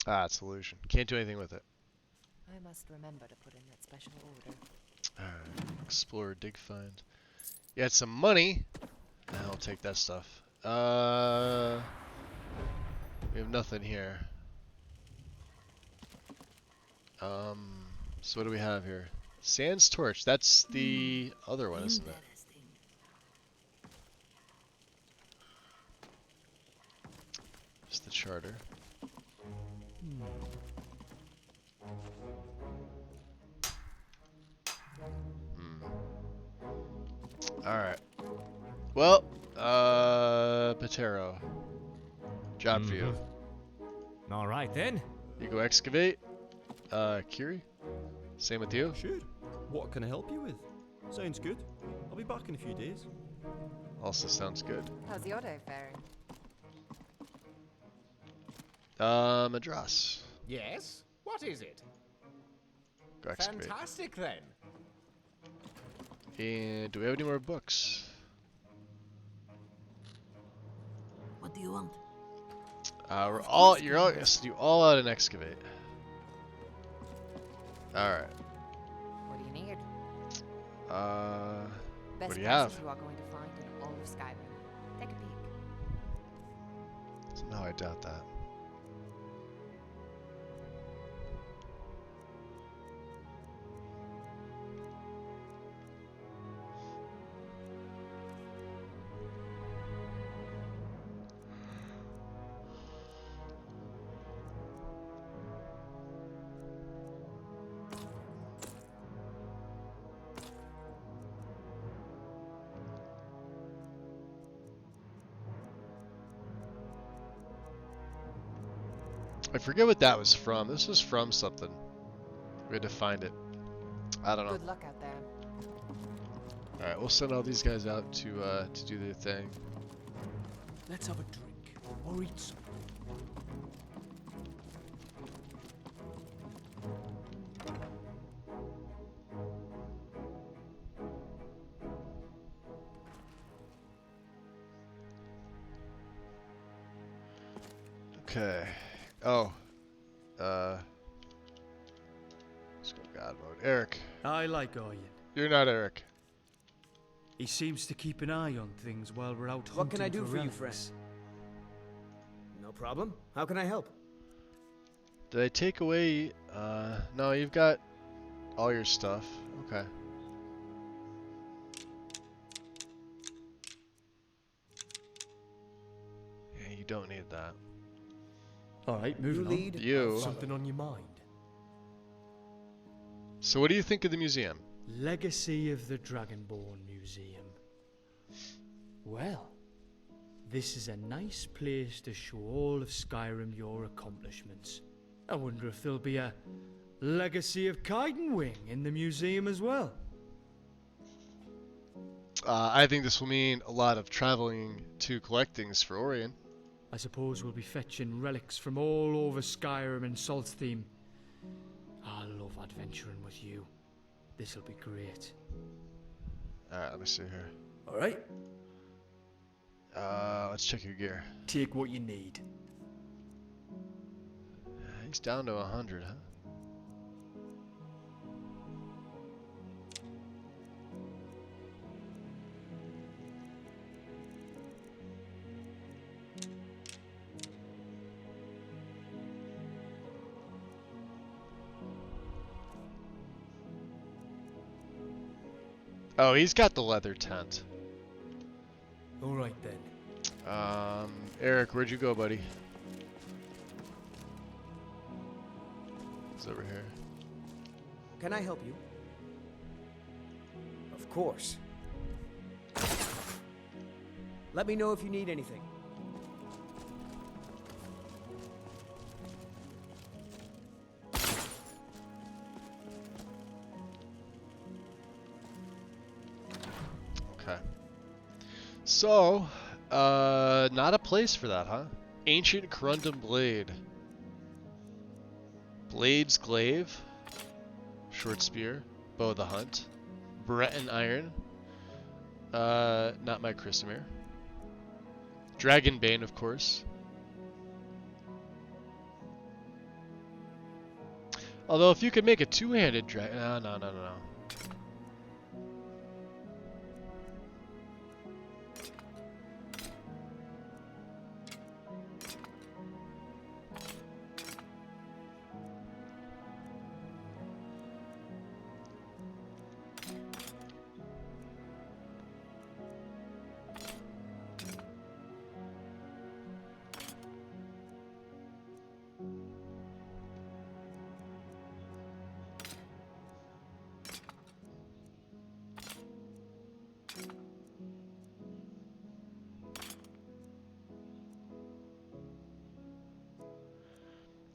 Ah, it's illusion. Can't do anything with it.
I must remember to put in that special order.
Alright. Explore, dig, find. You had some money. I'll take that stuff. We have nothing here. So what do we have here? Sans torch. That's the other one, isn't it? Just the charter. Alright. Well, Patero. Job for you.
Alright then.
You go excavate. Kiri? Same with you?
Sure. What can I help you with? Sounds good. I'll be back in a few days.
Also sounds good.
How's your day faring?
Madras.
Yes? What is it?
Go excavate.
Fantastic then.
And do we have any more books?
What do you want?
You're all yes, do all out and excavate. Alright.
What do you need?
What
Best
do you have?
prices you are going to find in all of Skyrim. Take a peek.
No, I doubt that. I forget what that was from. This was from something. We had to find it. I don't know.
Good luck out there.
Alright, we'll send all these guys out to do their thing.
Let's have a drink or eat something.
Okay. Oh. Let's go God mode. Eric.
I like Ian.
You're not Eric.
He seems to keep an eye on things while we're out hunting.
What can I do for you,
relics.
friend? No problem. How can I help?
Did I take away... no, you've got all your stuff. Okay. Yeah, you don't need that.
Alright, moving on.
lead.
You.
Something on your mind?
So what do you think of the museum?
Legacy of the Dragonborn Museum. Well, this is a nice place to show all of Skyrim your accomplishments. I wonder if there'll be a Legacy of Wing in the museum as well.
I think this will mean a lot of traveling to collect things for Orion.
I suppose we'll be fetching relics from all over Skyrim and Saltsteam. I love adventuring with you. This'll be great.
Alright, let me see here.
Alright.
Let's check your gear.
Take what you need.
He's down to 100, huh? Oh, he's got the leather tent.
All right then.
Eric, where'd you go, buddy? He's over here.
Can I help you? Of course. Let me know if you need anything.
Okay. So, not a place for that, huh? Ancient Corundum Blade. Blade's Glaive. Short Spear. Bow of the Hunt. Breton Iron. Not my Chrysamere. Dragonbane, of course. Although, if you could make a two-handed dragon... No.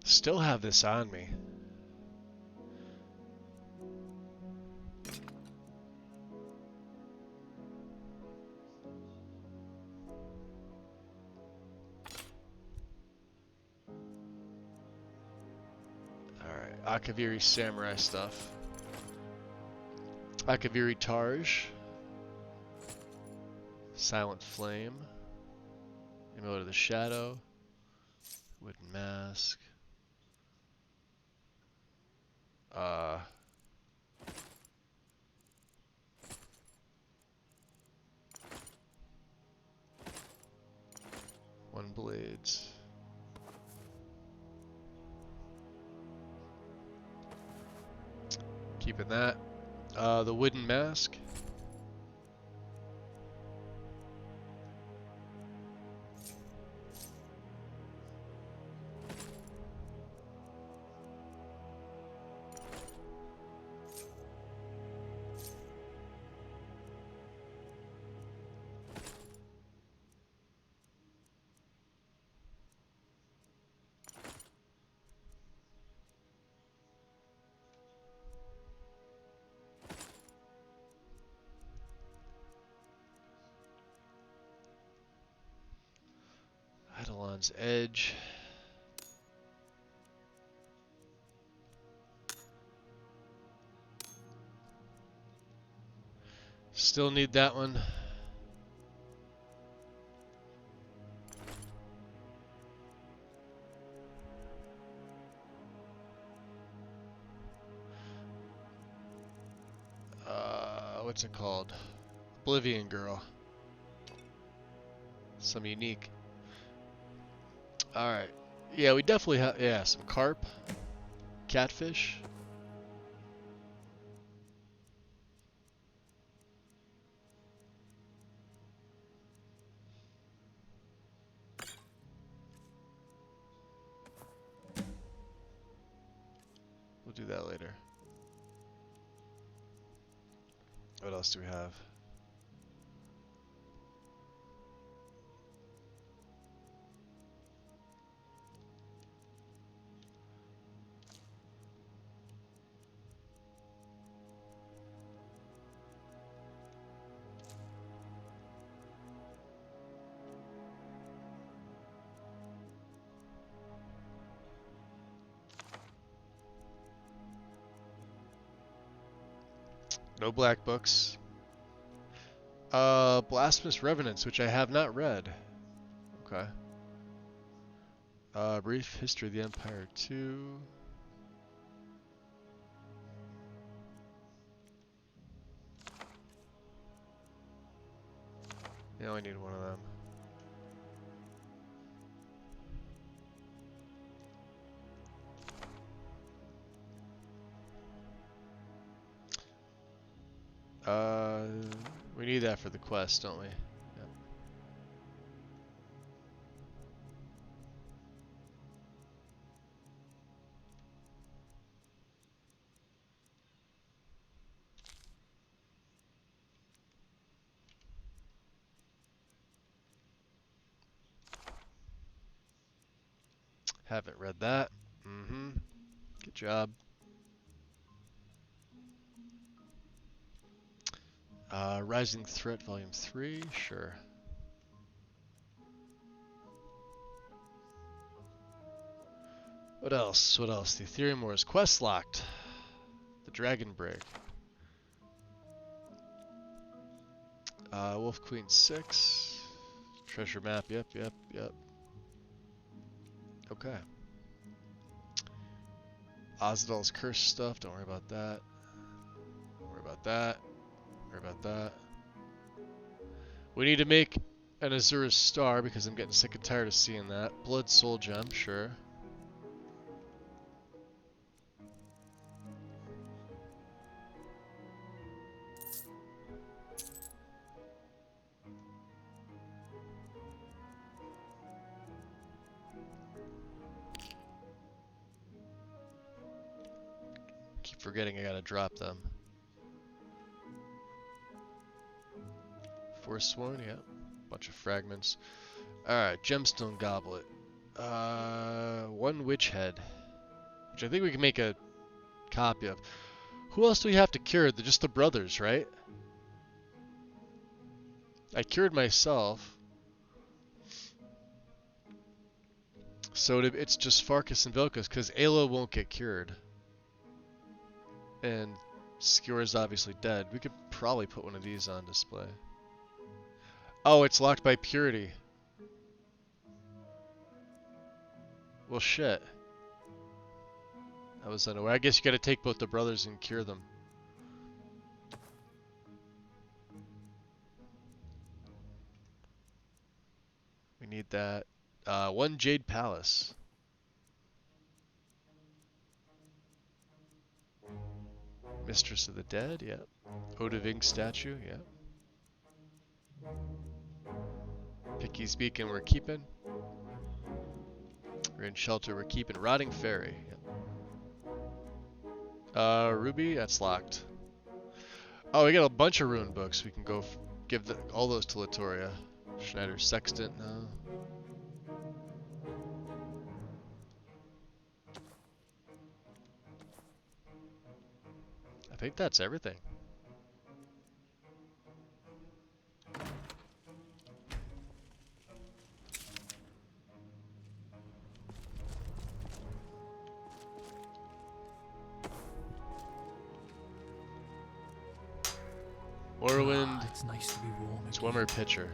Still have this on me. Alright, Akaviri Samurai stuff. Akaviri Tarj. Silent Flame. Amulet of the Shadow. Wooden Mask. One blades. Keeping that. The wooden mask. Eidolon's Edge. Still need that one. What's it called? Oblivion Girl. Some unique. Alright. Yeah, we definitely have, yeah, some carp. Catfish. We'll do that later. What else do we have? No black books. Blasphemous Revenants, which I have not read. Okay. Brief History of the Empire 2. Yeah, I need one of them. We need that for the quest, don't we? Yep. Haven't read that. Mm-hmm. Good job. Rising Threat Volume 3, sure. What else? What else? The Ethereum Wars quest locked. The Dragon Break. Wolf Queen 6. Treasure map, yep. Okay. Ozadal's curse stuff, don't worry about that. Don't worry about that. Don't worry about that. We need to make an Azura's Star because I'm getting sick and tired of seeing that. Blood Soul Gem, sure. Keep forgetting I gotta drop them. Forsworn, yeah. Bunch of fragments. Alright, Gemstone Goblet. One Witch Head. Which I think we can make a copy of. Who else do we have to cure? They're just the brothers, right? I cured myself. So it's just Farkas and Vilkas, because Ayla won't get cured. And Skewer is obviously dead. We could probably put one of these on display. Oh, it's locked by purity. Well, shit. I was unaware. I guess you gotta take both the brothers and cure them. We need that. One Jade Palace. Mistress of the Dead, yeah. Odaving statue, yeah. Picky's Beacon we're keeping. We're in Shelter, we're keeping. Rotting Ferry, yeah. Ruby, that's locked. Oh, we got a bunch of rune books. We can go give all those to Latoria. Schneider's Sextant, no. I think that's everything. Morrowind.
It's nice to be warm.
Swimmer pitcher.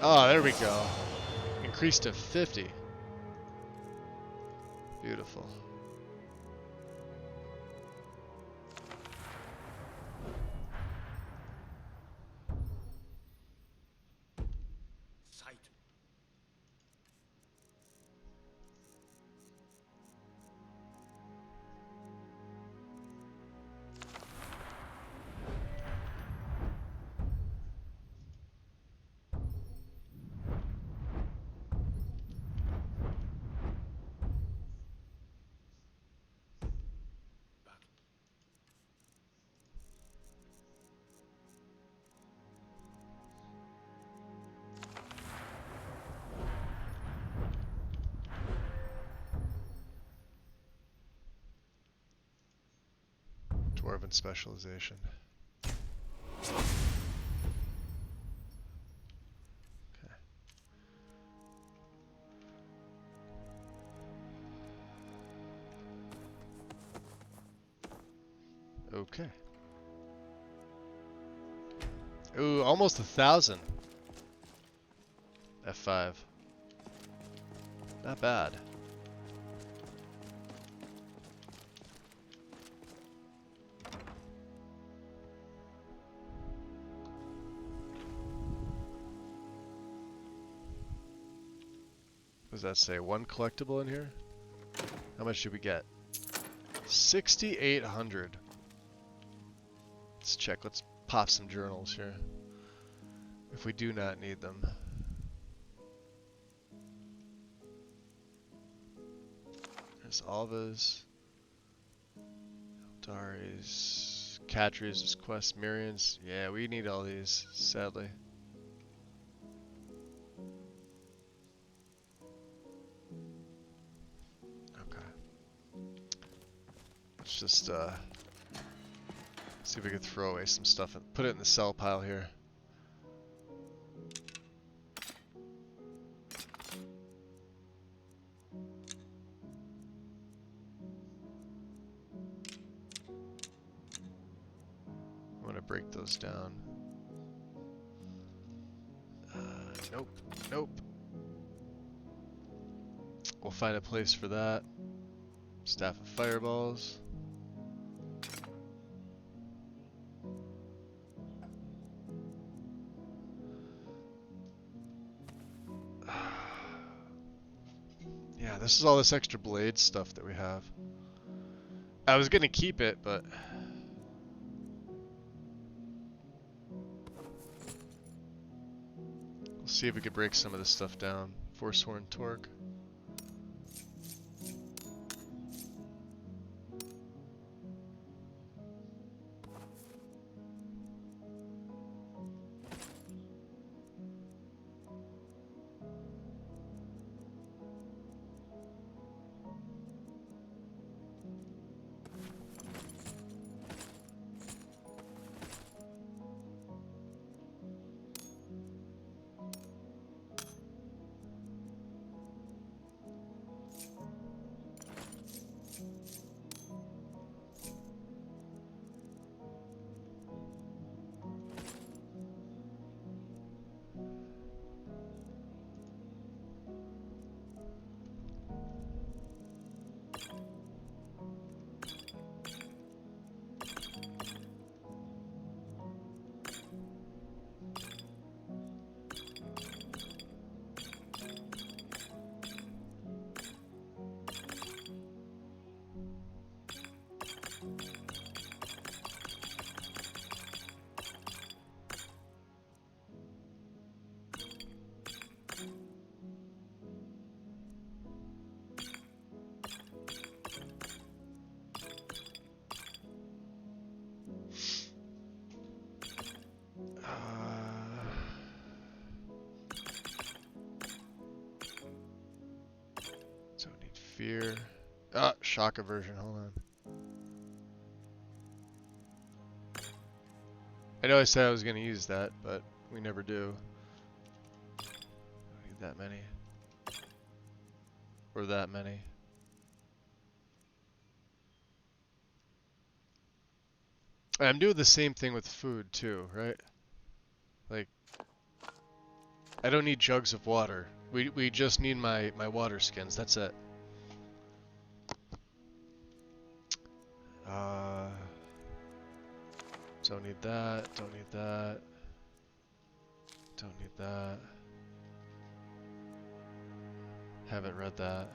Oh, there we go. Increased to 50. Beautiful.
Sight.
Dwarven specialization. Okay. Ooh, almost 1,000. F5. Not bad. What does that say? One collectible in here? How much did we get? 6,800. Let's check. Let's pop some journals here. If we do not need them. There's Alva's. Dari's. Catri's quest. Miriam's. Yeah, we need all these, sadly. Let's just see if we can throw away some stuff and put it in the sell pile here. I want to break those down. Nope, nope. We'll find a place for that. Staff of fireballs. Yeah, this is all this extra blade stuff that we have. I was gonna keep it, but we'll see if we could break some of this stuff down. Forsworn torque. Fear. Ah, shock aversion, hold on. I know I said I was going to use that, but we never do. Don't need that many. Or that many. I'm doing the same thing with food too, right? Like, I don't need jugs of water. We just need my water skins, that's it. Don't need that, don't need that. Don't need that. Haven't read that.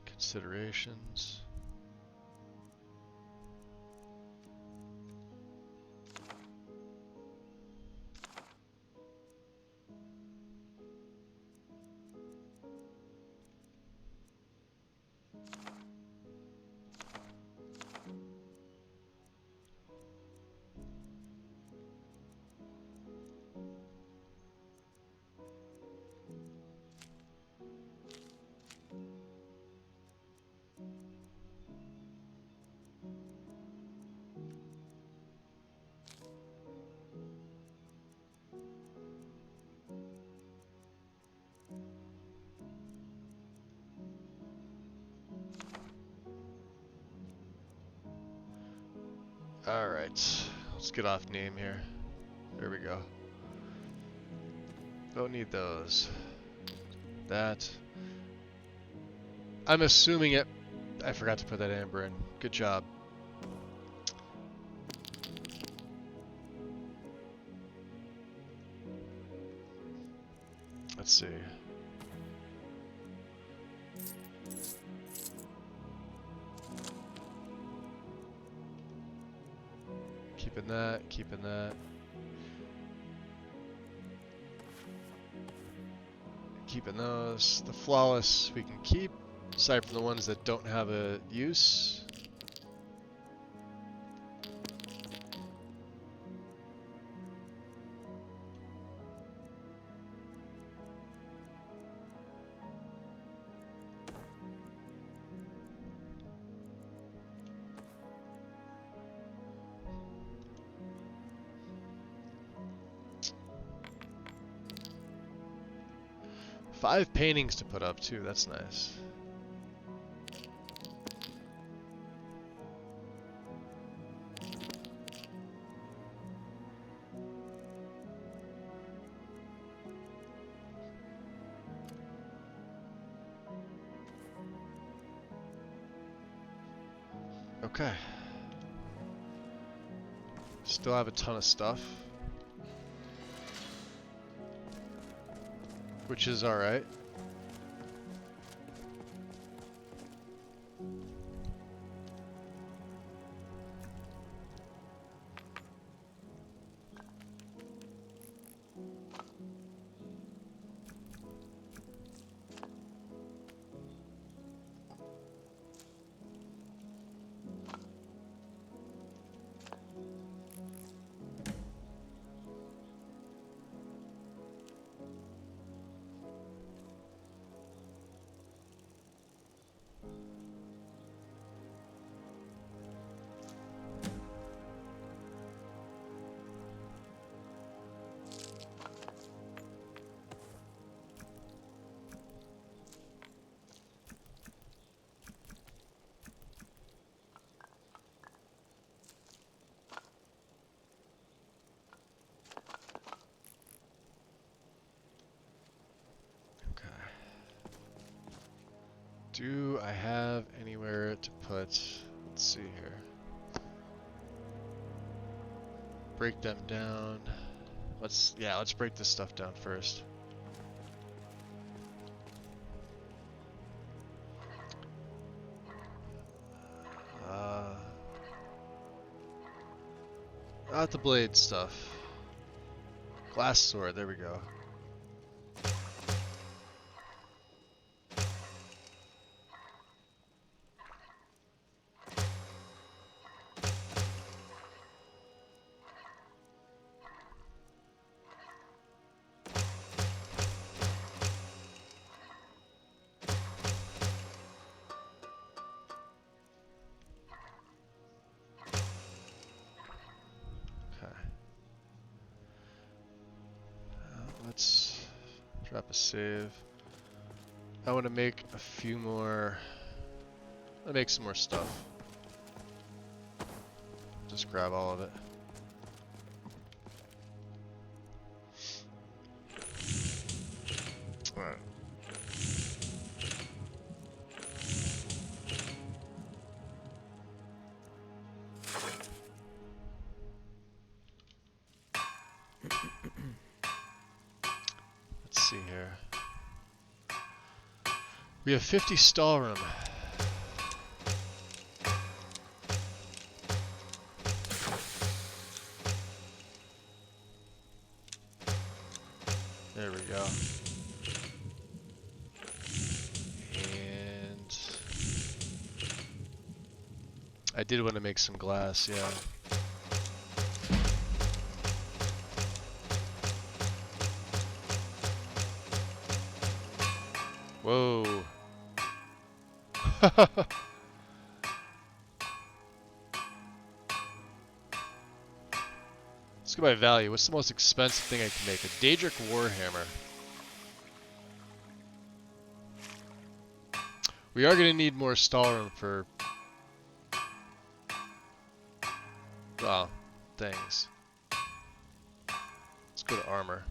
Considerations. Alright, let's get off name here. There we go. Don't need those. That. I'm assuming it. I forgot to put that amber in. Good job. Let's see. Keeping that, keeping that. Keeping those. The flawless we can keep, aside from the ones that don't have a use. Five paintings to put up too, that's nice. Okay. Still have a ton of stuff. Which is alright. Do I have anywhere to put, let's see here. Break them down. Let's break this stuff down first. Not the blade stuff. Glass sword, there we go. Let's drop a save. I want to make a few more. I'll make some more stuff. Just grab all of it. Alright. Let's see here. We have 50 stall room. There we go. And I did want to make some glass, yeah. Whoa. Let's go by value. What's the most expensive thing I can make? A Daedric Warhammer. We are going to need more stall room for things. Let's go to armor.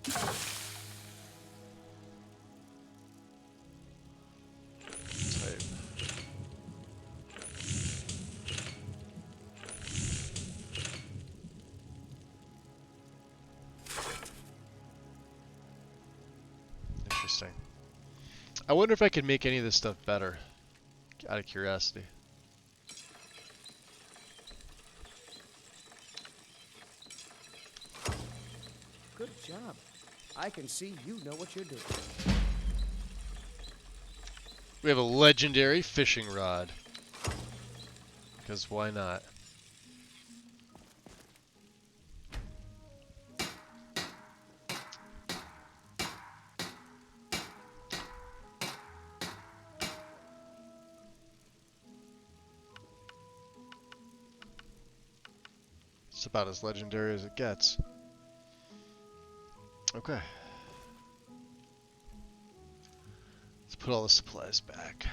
Type. Interesting. I wonder if I could make any of this stuff better, out of curiosity.
Good job. I can see you know what you're doing.
We have a legendary fishing rod. Because why not? It's about as legendary as it gets. Okay. Let's put all the supplies back.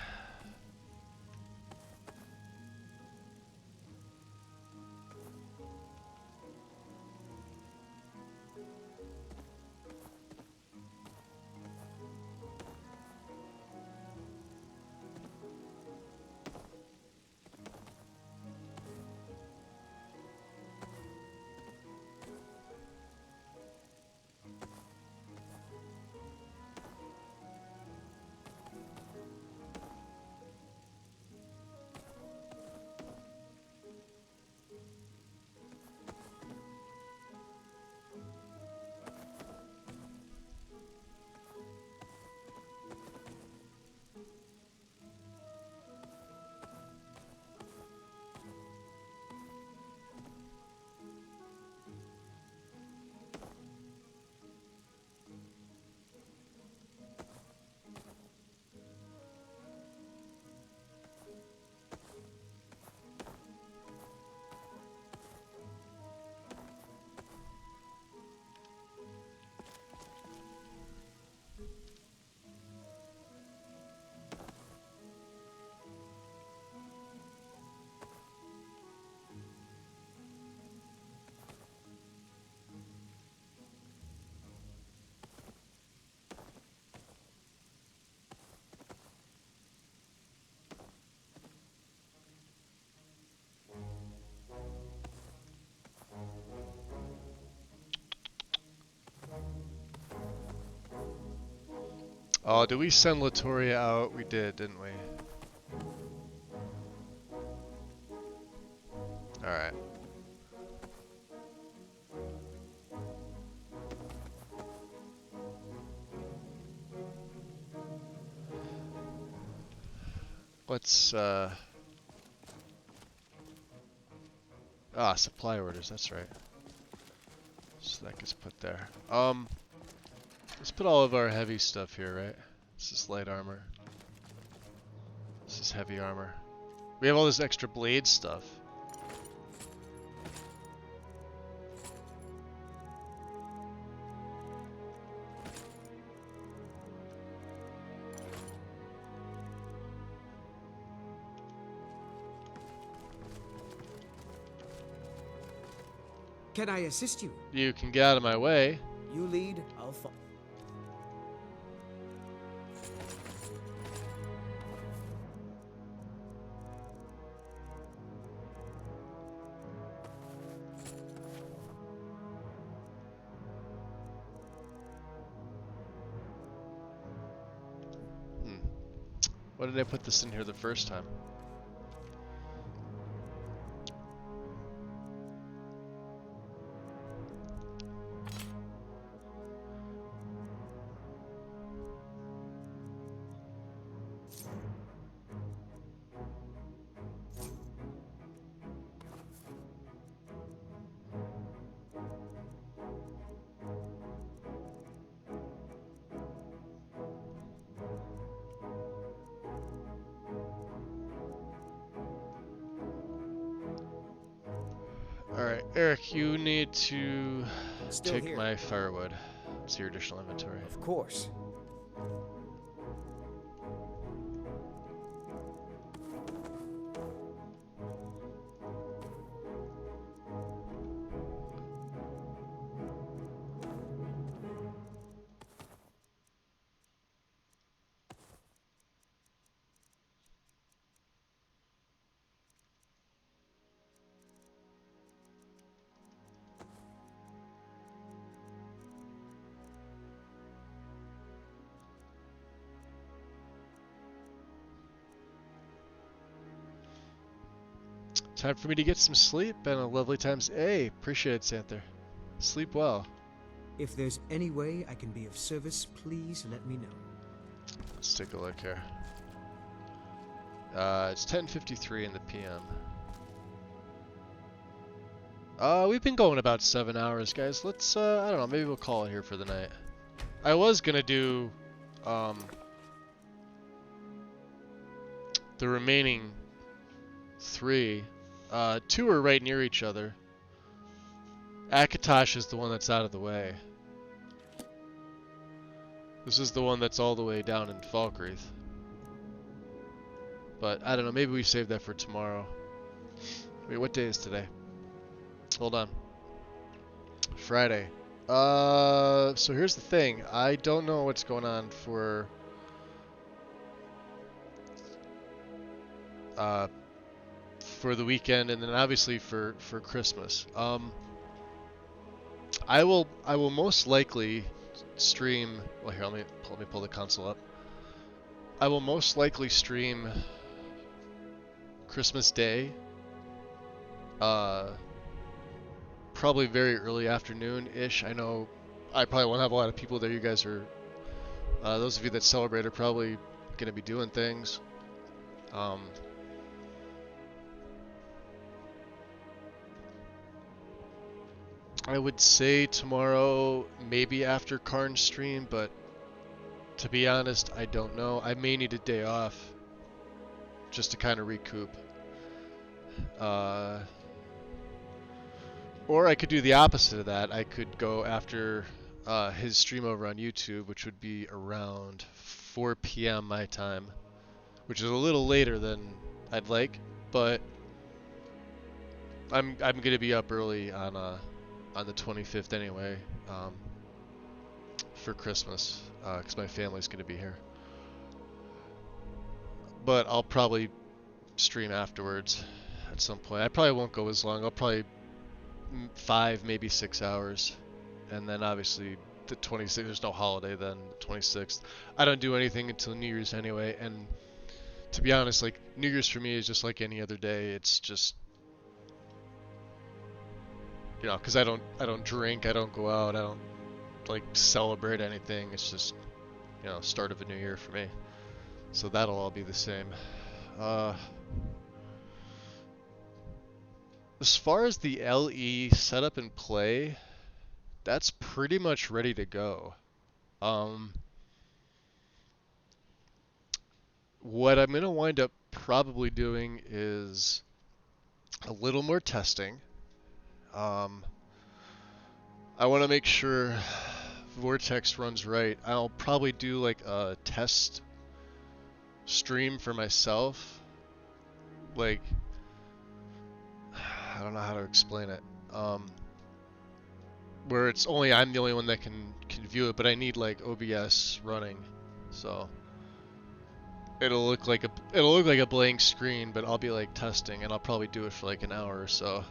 Oh, did we send Latoria out? We did, didn't we? Alright. Let's, supply orders, that's right. So that gets put there. Let's put all of our heavy stuff here, right? This is light armor. This is heavy armor. We have all this extra blade stuff.
Can I assist you?
You can get out of my way.
You lead, I'll follow.
Why did I put this in here the first time? Alright, Eric, you need to take
here.
my firewood. It's your additional inventory.
Of course.
Time for me to get some sleep and a lovely times. Hey, appreciate it, Santher. Sleep well.
If there's any way I can be of service, please let me know.
Let's take a look here. It's 10:53 in the PM. We've been going about 7 hours, guys. Let's, I don't know, maybe we'll call it here for the night. I was gonna do, the remaining 3. 2 are right near each other. Akatosh is the one that's out of the way. This is the one that's all the way down in Falkreath. But, I don't know, maybe we save that for tomorrow. Wait, what day is today? Hold on. Friday. So here's the thing. I don't know what's going on for the weekend, and then obviously for Christmas. I will most likely stream. Well, here, let me pull the console up. I will most likely stream Christmas Day. Probably very early afternoon-ish. I know I probably won't have a lot of people there. You guys are, those of you that celebrate are probably going to be doing things. I would say tomorrow, maybe after Karn's stream, but to be honest, I don't know. I may need a day off just to kind of recoup. Or I could do the opposite of that. I could go after his stream over on YouTube, which would be around 4 p.m. my time, which is a little later than I'd like, but I'm gonna be up early on the 25th anyway, for Christmas, because my family's gonna be here. But I'll probably stream afterwards at some point. I probably won't go as long. I'll probably 5, maybe 6 hours, and then obviously the 26th, there's no holiday then, the 26th. I don't do anything until New Year's anyway, and to be honest, like, New Year's for me is just like any other day. It's just, you know, because I don't drink, I don't go out, I don't, like, celebrate anything. It's just, you know, start of a new year for me. So that'll all be the same. As far as the LE setup and play, that's pretty much ready to go. What I'm going to wind up probably doing is a little more testing. I want to make sure Vortex runs right. I'll probably do like a test stream for myself. Like, I don't know how to explain it. Where it's only I'm the only one that can view it, but I need like OBS running, so it'll look like a blank screen, but I'll be like testing, and I'll probably do it for like an hour or so.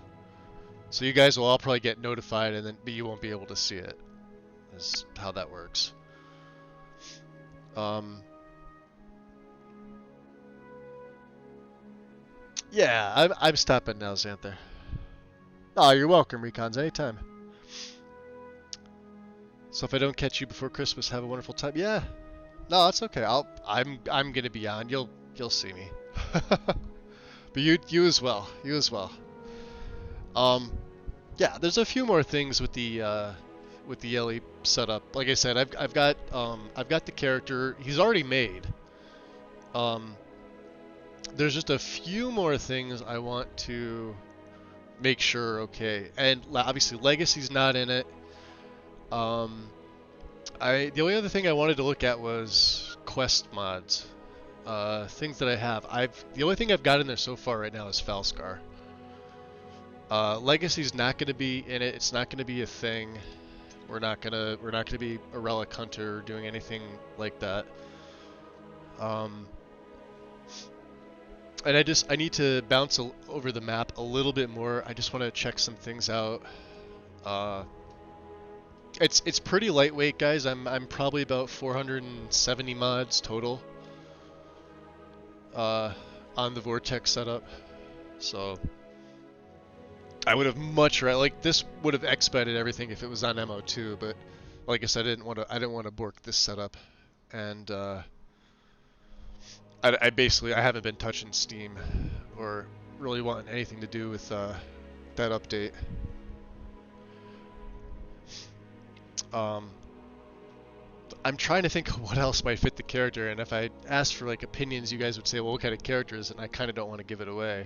So you guys will all probably get notified, but you won't be able to see it. Is how that works. Yeah, I'm stopping now, Xanther. Oh, you're welcome, Recons, anytime. So if I don't catch you before Christmas, have a wonderful time. Yeah, no, that's okay. I'm gonna be on. You'll see me. But you as well. You as well. Yeah, there's a few more things with the LE setup. Like I said, I've got the character. He's already made. There's just a few more things I want to make sure okay, and obviously Legacy's not in it. The only other thing I wanted to look at was quest mods, things that I have. The only thing I've got in there so far right now is Falskar. Legacy's not going to be in it. It's not going to be a thing. We're not gonna be a relic hunter or doing anything like that. And I need to bounce over the map a little bit more. I just want to check some things out. It's pretty lightweight, guys. I'm probably about 470 mods total on the Vortex setup. So I would have much rather, like, this would have expedited everything if it was on MO2, but like I said, I didn't want to bork this setup, and I basically I haven't been touching Steam or really wanting anything to do with that update. I'm trying to think of what else might fit the character, and if I asked for like opinions, you guys would say, well, what kind of character is it? And I kind of don't want to give it away.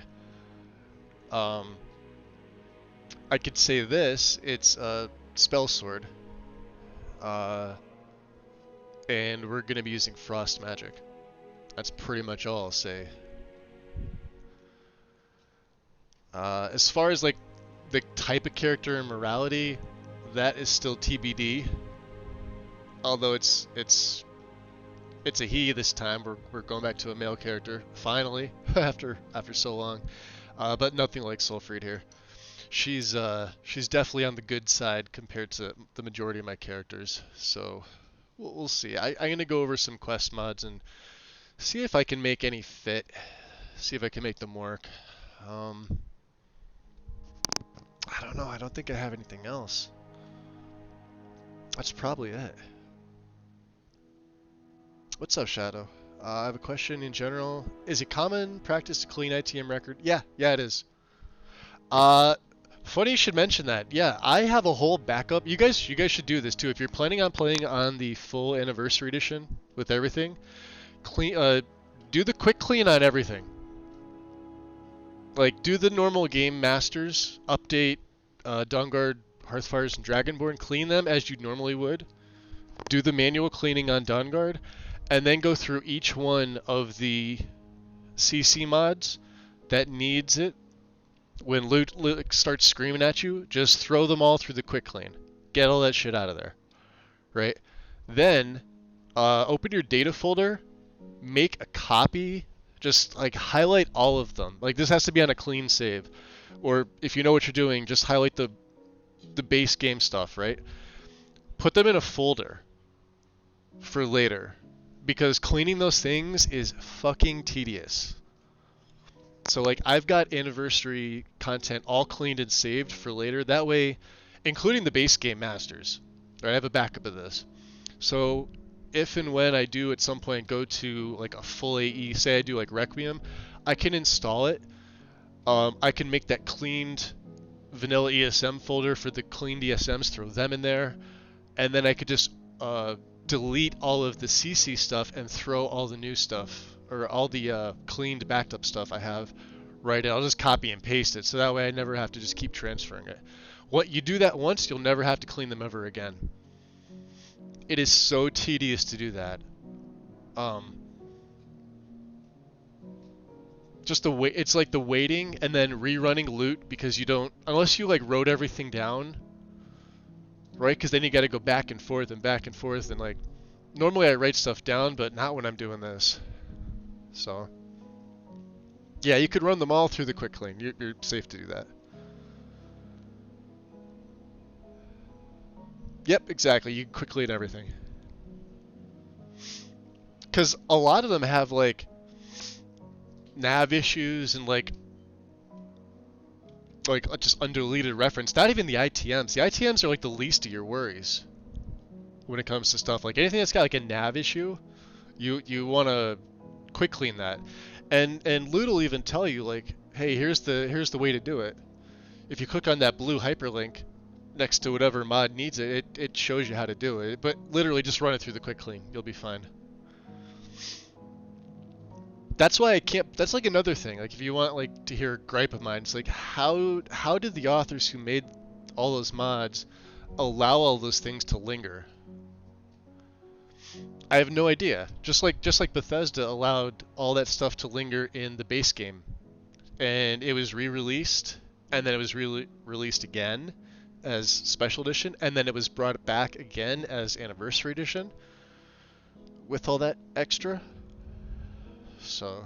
I could say this, it's a spell sword. And we're going to be using frost magic. That's pretty much all I'll say. As far as like the type of character and morality, that is still TBD. Although it's a he this time. We're going back to a male character finally after so long. But nothing like Soulfried here. She's definitely on the good side compared to the majority of my characters. So we'll see. I'm gonna go over some quest mods and see if I can make any fit. See if I can make them work. I don't know. I don't think I have anything else. That's probably it. What's up, Shadow? I have a question in general. Is it common practice to clean ITM record? Yeah, it is. Funny you should mention that. Yeah, I have a whole backup. You guys should do this too. If you're planning on playing on the full anniversary edition with everything, do the quick clean on everything. Like, do the normal game masters, update Dawnguard, Hearthfires, and Dragonborn, clean them as you normally would. Do the manual cleaning on Dawnguard, and then go through each one of the CC mods that needs it. When loot starts screaming at you, just throw them all through the quick clean. Get all that shit out of there. Right? Then, open your data folder, make a copy, just like highlight all of them. Like, this has to be on a clean save. Or if you know what you're doing, just highlight the base game stuff, right? Put them in a folder for later. Because cleaning those things is fucking tedious. So like, I've got anniversary content all cleaned and saved for later. That way, including the base game masters, right? I have a backup of this. So if and when I do at some point go to like a full AE, say I do like Requiem, I can install it. I can make that cleaned vanilla ESM folder for the cleaned ESMs, throw them in there, and then I could just delete all of the CC stuff and throw all the new stuff, or all the cleaned backed up stuff I have right in. I'll just copy and paste it, so that way I never have to just keep transferring it. You do that once, you'll never have to clean them ever again. It is so tedious to do that. Just it's like the waiting and then rerunning loot, because you don't, unless you like wrote everything down, right? Because then you got to go back and forth and like, normally I write stuff down, but not when I'm doing this. So, yeah, you could run them all through the quick clean. You're safe to do that. Yep, exactly. You can quick clean everything. Because a lot of them have, like, nav issues and, like just undeleted reference. Not even the ITMs. The ITMs are, like, the least of your worries when it comes to stuff. Like, anything that's got, like, a nav issue, you want to quick clean that, and loot will even tell you, like, hey, here's the way to do it. If you click on that blue hyperlink next to whatever mod needs it, it shows you how to do it. But literally just run it through the quick clean, you'll be fine. That's why I can't. That's like another thing. Like, if you want like to hear a gripe of mine, it's like, how did the authors who made all those mods allow all those things to linger? I have no idea. Just like Bethesda allowed all that stuff to linger in the base game, and it was re-released, and then it was released again as special edition, and then it was brought back again as anniversary edition with all that extra. So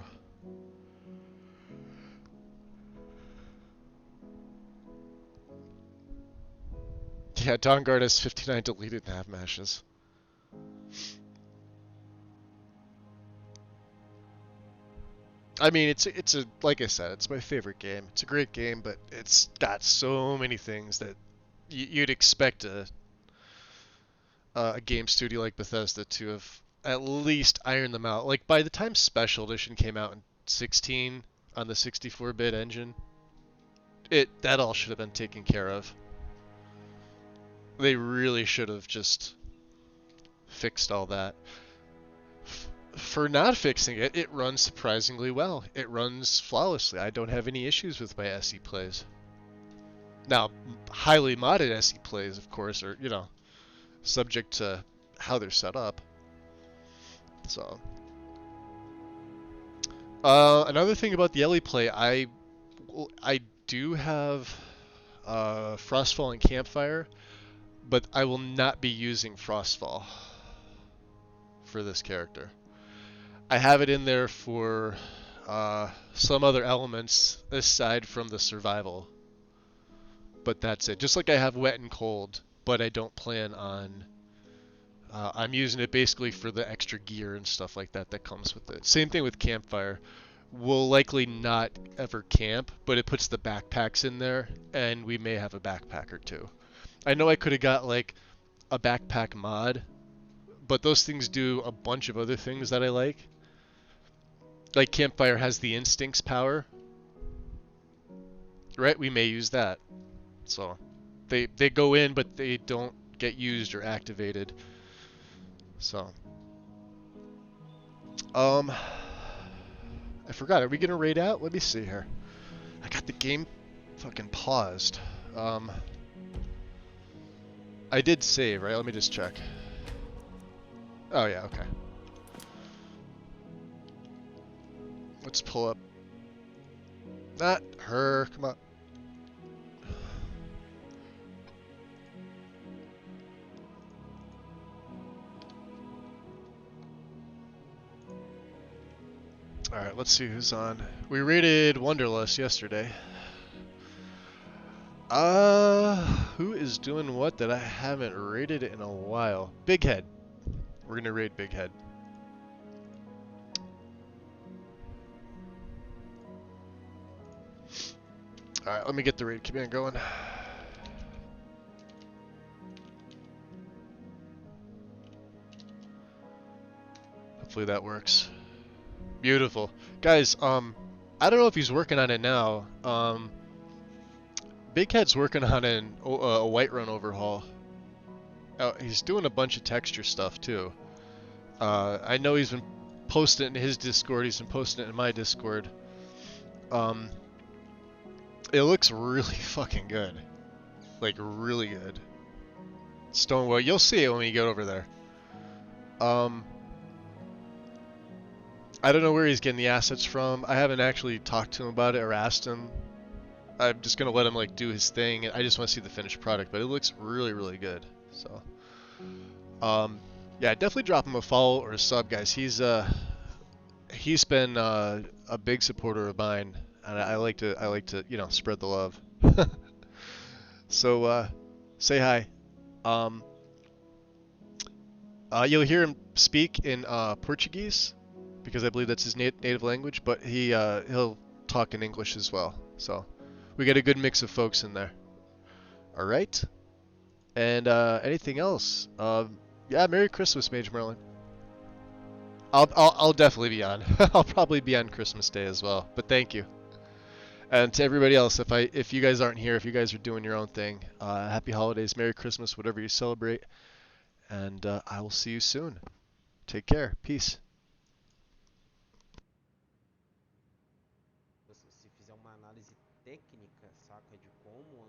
yeah, Dawnguard has 59 deleted nav meshes. I mean, it's a like I said, it's my favorite game. It's a great game, but it's got so many things that you'd expect a game studio like Bethesda to have at least ironed them out. Like by the time Special Edition came out in 16 on the 64-bit engine, that all should have been taken care of. They really should have just fixed all that. For not fixing it, it runs surprisingly well. It runs flawlessly. I don't have any issues with my SE plays. Now, highly modded SE plays, of course, are, subject to how they're set up. So, another thing about the LE play, I do have Frostfall and Campfire, but I will not be using Frostfall for this character. I have it in there for some other elements aside from the survival, but that's it. Just like I have Wet and Cold, but I don't plan on... I'm using it basically for the extra gear and stuff like that that comes with it. Same thing with Campfire. We'll likely not ever camp, but it puts the backpacks in there, and we may have a backpack or two. I know I could have got like a backpack mod, but those things do a bunch of other things that I like. Like Campfire has the Instincts power, right? We may use that. So they go in, but they don't get used or activated. So I forgot. Are we gonna raid out? Let me see here. I got the game fucking paused. I did save, right? Let me just check. Oh yeah, okay. Let's pull up. Not her. Come on. Alright, let's see who's on. We raided Wonderlust yesterday. Who is doing what that I haven't raided in a while? Big Head. We're gonna raid Big Head. Alright, let me get the raid command going. Hopefully that works. Beautiful. Guys, I don't know if he's working on it now. Big Head's working on a Whiterun overhaul. He's doing a bunch of texture stuff too. I know he's been posting it in his Discord, he's been posting it in my Discord. It looks really fucking good. Like, really good. Stonewall, you'll see it when we get over there. I don't know where he's getting the assets from. I haven't actually talked to him about it or asked him. I'm just gonna let him like do his thing. I just want to see the finished product, but it looks really, really good. So, yeah, definitely drop him a follow or a sub, guys. He's been a big supporter of mine, and I like to spread the love. So, say hi. You'll hear him speak in Portuguese, because I believe that's his native language, but he'll talk in English as well. So we get a good mix of folks in there. All right. And anything else? Yeah, Merry Christmas, Mage Merlin. I'll definitely be on. I'll probably be on Christmas Day as well. But thank you. And to everybody else, if you guys aren't here, if you guys are doing your own thing, happy holidays, Merry Christmas, whatever you celebrate. And I will see you soon. Take care. Peace.
Se fizer uma análise técnica, saca, de como